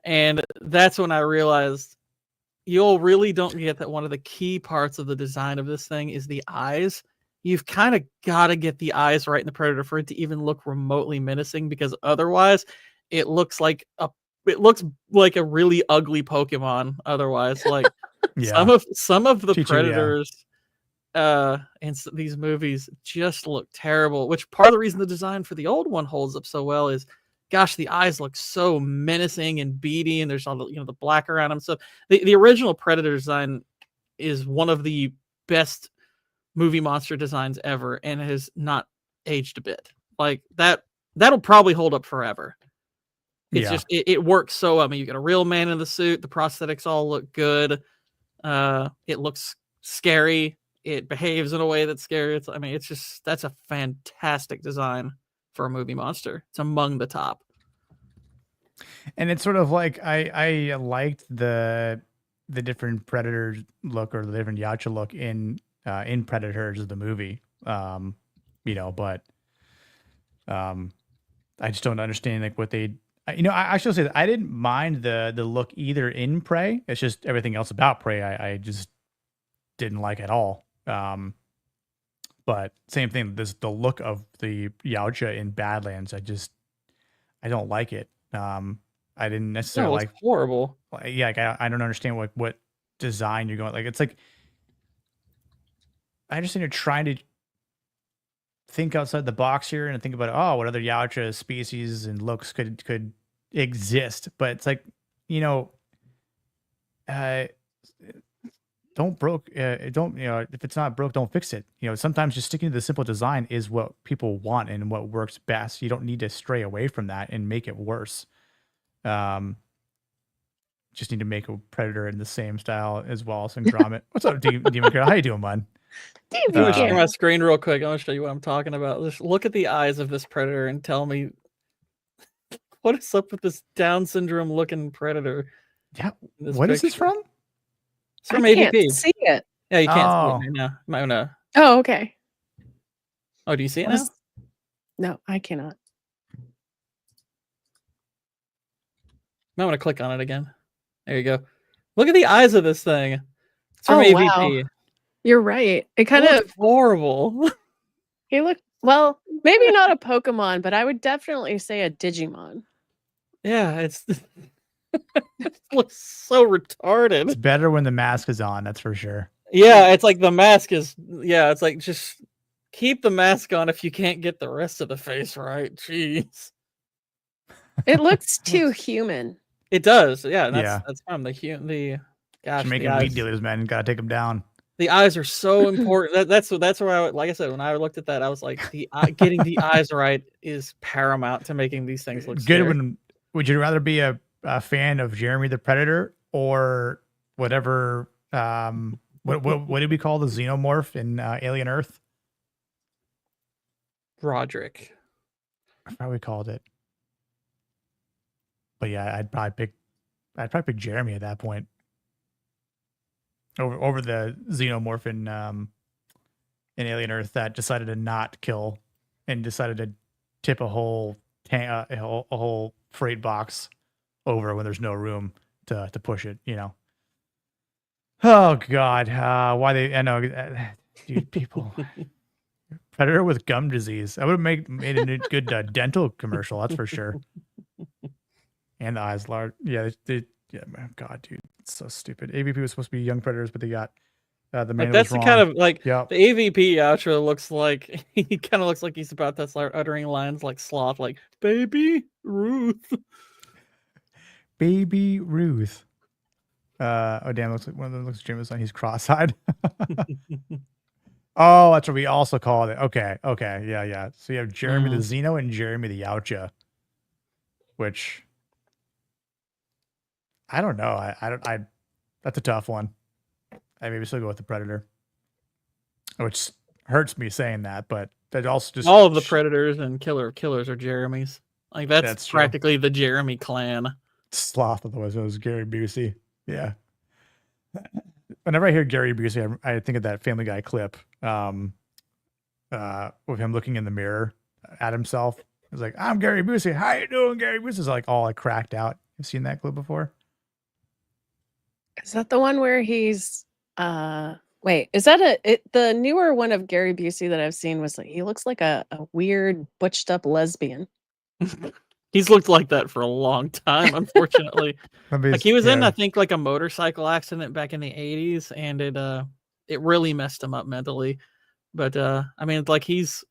And that's when I realized you'll really don't get that one of the key parts of the design of this thing is the eyes. You've kind of got to get the eyes right in the Predator for it to even look remotely menacing, because otherwise it looks like a really ugly Pokemon. Otherwise, like some of the Predators in these movies just look terrible, which part of the reason the design for the old one holds up so well is, gosh, the eyes look so menacing and beady, and there's all the, the black around them. So the original Predator design is one of the best movie monster designs ever, and it has not aged a bit. Like that'll probably hold up forever. It's just it works so. I mean, you got a real man in the suit. The prosthetics all look good. It looks scary. It behaves in a way that's scary. That's a fantastic design for a movie monster. It's among the top. And it's sort of like I liked the different Predator look, or the different Yacha look in Predators the movie. But I just don't understand like what they. I should say that I didn't mind the look either in Prey. It's just everything else about Prey I just didn't like at all. But same thing. The look of the Yautja in Badlands. I don't like it. I didn't necessarily like horrible. Yeah, like I don't understand what design you're going. Like it's like I understand you're trying to think outside the box here and think about what other Yautja species and looks could exist, but it's like if it's not broke, don't fix it. Sometimes just sticking to the simple design is what people want and what works best. You don't need to stray away from that and make it worse. Just need to make a Predator in the same style as Wallace and Gromit. What's up, Demon Girl? How you doing, bud? I'm gonna share my screen real quick. I'm gonna show you what I'm talking about. Just look at the eyes of this Predator and tell me what is up with this Down syndrome looking Predator. Yeah, what is this from? It's from I AVP. can't see it. Yeah, you can't see it right now. You might wanna... Oh, okay. Oh, do you see it now? No, I cannot. Might want to click on it again. There you go. Look at the eyes of this thing. It's from AVP. Wow. You're right. It kind of horrible. He looked maybe not a Pokemon, but I would definitely say a Digimon. Yeah, it looks so retarded. It's better when the mask is on, that's for sure. Yeah, it's like the mask is. Yeah, it's like just keep the mask on if you can't get the rest of the face right. Jeez. It looks too human. It does. Yeah, that's from the gosh. You're making weed dealers, man. Gotta take them down. The eyes are so important. That's where like I said, when I looked at that, I was like, getting the eyes right is paramount to making these things look good. Would you rather be a fan of Jeremy the Predator or whatever? What did we call the xenomorph in Alien Earth? Roderick. I probably called it. But yeah, I'd probably pick Jeremy at that point. Over the xenomorph in Alien Earth that decided to not kill and decided to tip a whole freight box over when there's no room to push it. Oh God, why they? I know, dude. People, Predator with gum disease. I would have made a good dental commercial. That's for sure. And the eyes large. Yeah, yeah, man, God, dude, it's so stupid. AVP was supposed to be young Predators, but they got the man. That's was the wrong. kind of like yeah. The AVP outro looks like he kind of looks like he's about to start uttering lines like sloth, like "Baby Ruth." Baby Ruth. Oh damn! Looks like one of them looks James on. He's cross-eyed. Oh, that's what we also called it. Okay, yeah. So you have Jeremy the Xeno and Jeremy the Yautja, which. I don't know. I that's a tough one. I maybe still go with the Predator, which hurts me saying that, but that also just all of the Predators and killers are Jeremys. Like that's practically the Jeremy clan. Sloth, otherwise it was Gary Busey. Yeah. Whenever I hear Gary Busey, I think of that Family Guy clip with him looking in the mirror at himself. It's like, I'm Gary Busey. How you doing, Gary Busey? Is like all like cracked out. You've seen that clip before? Is that the one where he's wait, is that the newer one of Gary Busey that I've seen was like he looks like a weird butched up lesbian. He's looked like that for a long time, unfortunately. Like he was in, I think, like a motorcycle accident back in the 80s, and it really messed him up mentally. But I mean, like he's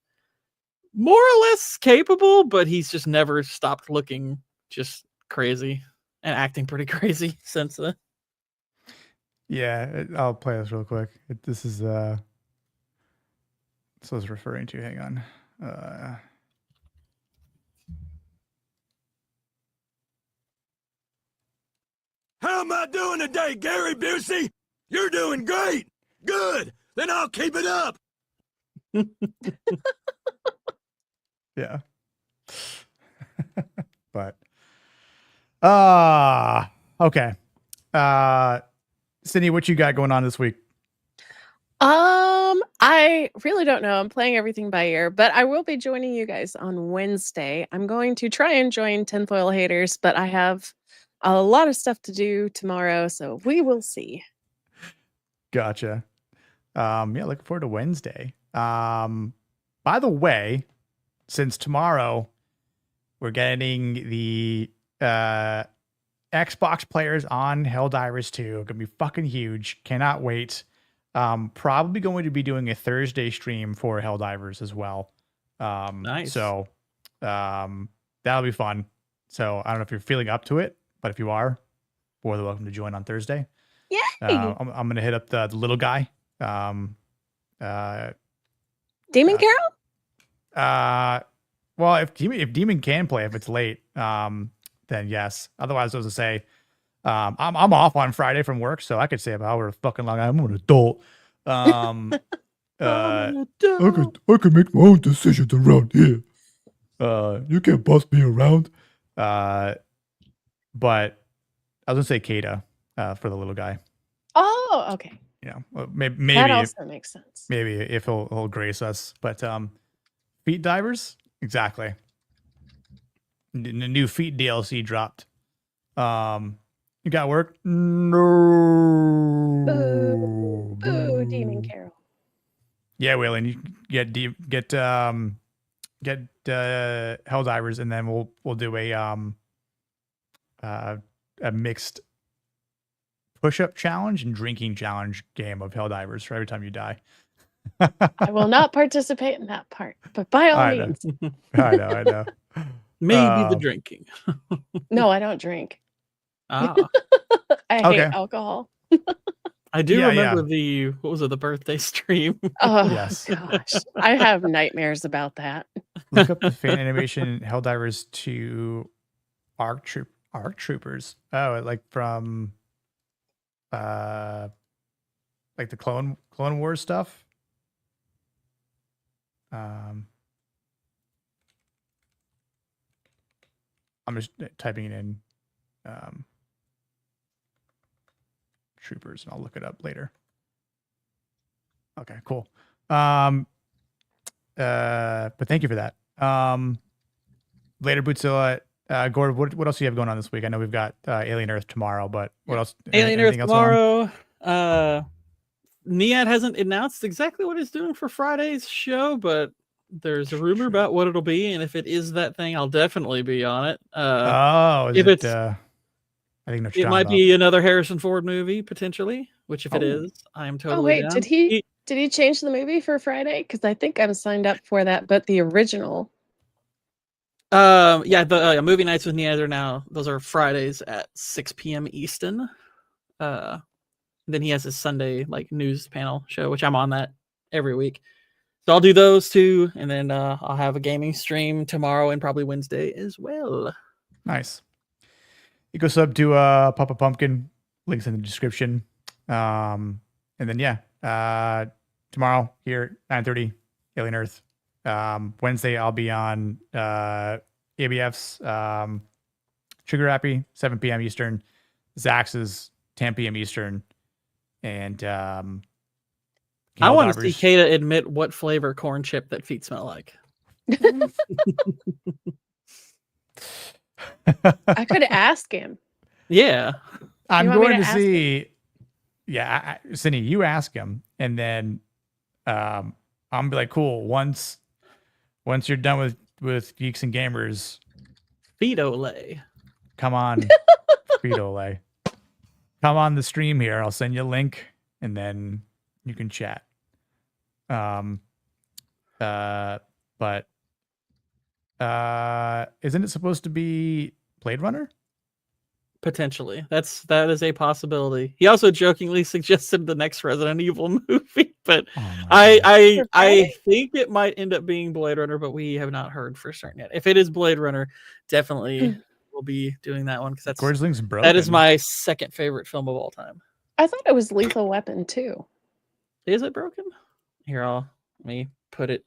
more or less capable, but he's just never stopped looking just crazy and acting pretty crazy since then. Yeah, I'll play this real quick. This is so I was referring to. Hang on. How am I doing today, Gary Busey? You're doing great. Good. Then I'll keep it up. Yeah. But okay. Sydney, what you got going on this week? I really don't know. I'm playing everything by ear, but I will be joining you guys on Wednesday. I'm going to try and join Tinfoil Haters, but I have a lot of stuff to do tomorrow, so we will see. Gotcha. Yeah, looking forward to Wednesday. By the way, since tomorrow we're getting the Xbox players on Helldivers 2. Gonna be fucking huge. Cannot wait. Probably going to be doing a Thursday stream for Helldivers as well. Nice. So that'll be fun. So I don't know if you're feeling up to it, but if you are, more than welcome to join on Thursday. Yeah. I'm gonna hit up the little guy. Demon Carol? Well, if Demon can play, if it's late, then yes. Otherwise, I was to say, I'm off on Friday from work, so I could stay up however fucking long. I'm an adult. I can make my own decisions around here. You can't boss me around. But I was gonna say Kata for the little guy. Oh, okay. Yeah, well, maybe That also makes sense. Maybe if he'll grace us, but feet divers, exactly. The new feet DLC dropped. You got work? No. Ooh, Demon Carol. Yeah, Waylon, you get Helldivers, and then we'll do a mixed push-up challenge and drinking challenge game of Helldivers for every time you die. I will not participate in that part, but by all means. I know. Maybe the drinking. No, I don't drink. Ah. I hate alcohol. I do remember the birthday stream. Oh, yes. Gosh. I have nightmares about that. Look up the fan animation Helldivers 2 ARC Troopers. Oh, like from like the Clone Wars stuff. I'm just typing it in Troopers, and I'll look it up later. Okay, cool. But thank you for that. Later, Bootzilla. Gord, what else do you have going on this week? I know we've got Alien Earth tomorrow, but what else? Alien Earth else tomorrow. Niad hasn't announced exactly what he's doing for Friday's show, but there's a rumor about what it'll be, and if it is that thing, I'll definitely be on it. I think it might be another Harrison Ford movie potentially. Which, if it is, I am totally. Oh wait, down. did he change the movie for Friday? Because I think I'm signed up for that, but the original. Yeah, the movie nights with Niad are now. Those are Fridays at 6 p.m. Eastern. Then he has his Sunday news panel show, which I'm on that every week. So I'll do those two, and then I'll have a gaming stream tomorrow and probably Wednesday as well. Nice. You go sub to Papa Pumpkin. Links in the description. And then tomorrow here at 9:30, Alien Earth. Wednesday I'll be on ABF's Trigger Happy, 7 p.m. Eastern. Zach's is 10 p.m. Eastern. And I want to see Kata admit what flavor corn chip that feet smell like. I could ask him. Yeah. I'm going to see. Yeah, Cindy, you ask him, and then I'm gonna be like, cool. Once you're done with Geeks and Gamers, Frito-Lay. Come on, Frito-Lay. Come on the stream here. I'll send you a link, and then you can chat. But isn't it supposed to be Blade Runner? Potentially. That is a possibility. He also jokingly suggested the next Resident Evil movie, but I think it might end up being Blade Runner, but we have not heard for certain yet. If it is Blade Runner, definitely we'll be doing that one, because that is my second favorite film of all time. I thought it was Lethal Weapon too. Is it broken? Here, I'll put it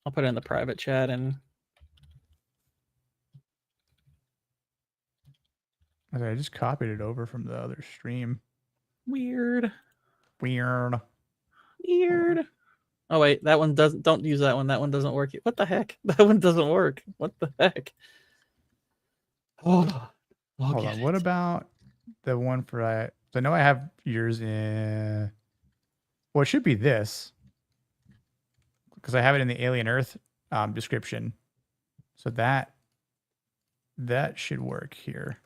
in the private chat and I just copied it over from the other stream. Weird. Weird. Oh wait, that one doesn't. Don't use that one. That one doesn't work. What the heck? That one doesn't work. What the heck? Oh, hold on. What about the one for I know I have yours in. Well, it should be this because I have it in the Alien Earth description. So that should work here.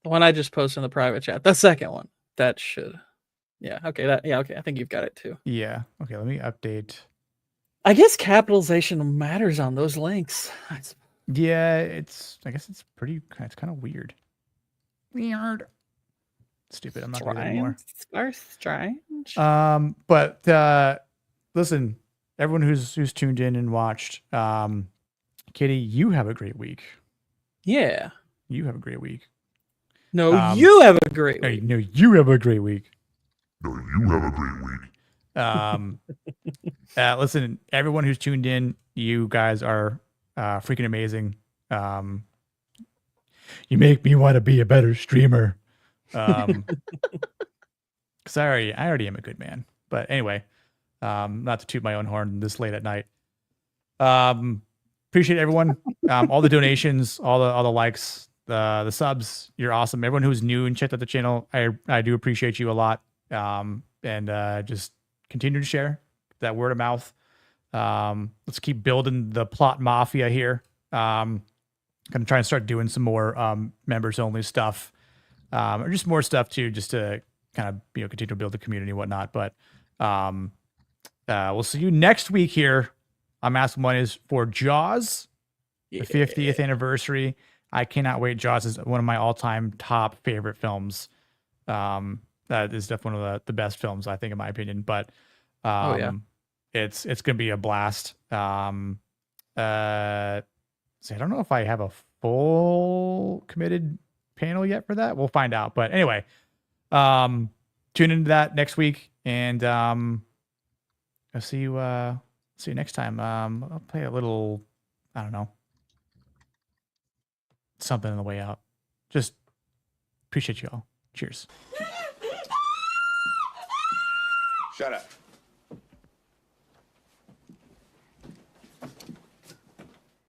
The one I just posted in the private chat. The second one. That should. Yeah. Okay. Okay. I think you've got it too. Yeah. Okay. Let me update. I guess capitalization matters on those links. Yeah. I guess it's pretty. It's kind of weird. Weird. Stupid. I'm not doing it anymore. Strange. But listen, everyone who's tuned in and watched, Kitty, you have a great week. Yeah. You have a great week. No, you have a great week. No, you have a great week. No, you have a great week. Listen, everyone who's tuned in, you guys are freaking amazing. You make me want to be a better streamer. Because I already am a good man. But anyway, not to toot my own horn this late at night. Appreciate everyone. All the donations, all the likes, the subs. You're awesome. Everyone who's new and checked out the channel, I do appreciate you a lot. And just continue to share that word of mouth. Let's keep building the plot mafia here. Gonna try and start doing some more members only stuff, or just more stuff too, just to kind of continue to build the community and whatnot. But we'll see you next week here on Mask Mondays for Jaws, the 50th anniversary. I cannot wait. Jaws is one of my all-time top favorite films. That is definitely one of the best films, I think, in my opinion. But it's gonna be a blast. So I don't know if I have a full committed panel yet for that. We'll find out. But anyway, tune into that next week, and I'll see you next time. I'll play a little, I don't know, something on the way out. Just appreciate you all. Cheers. Shut up.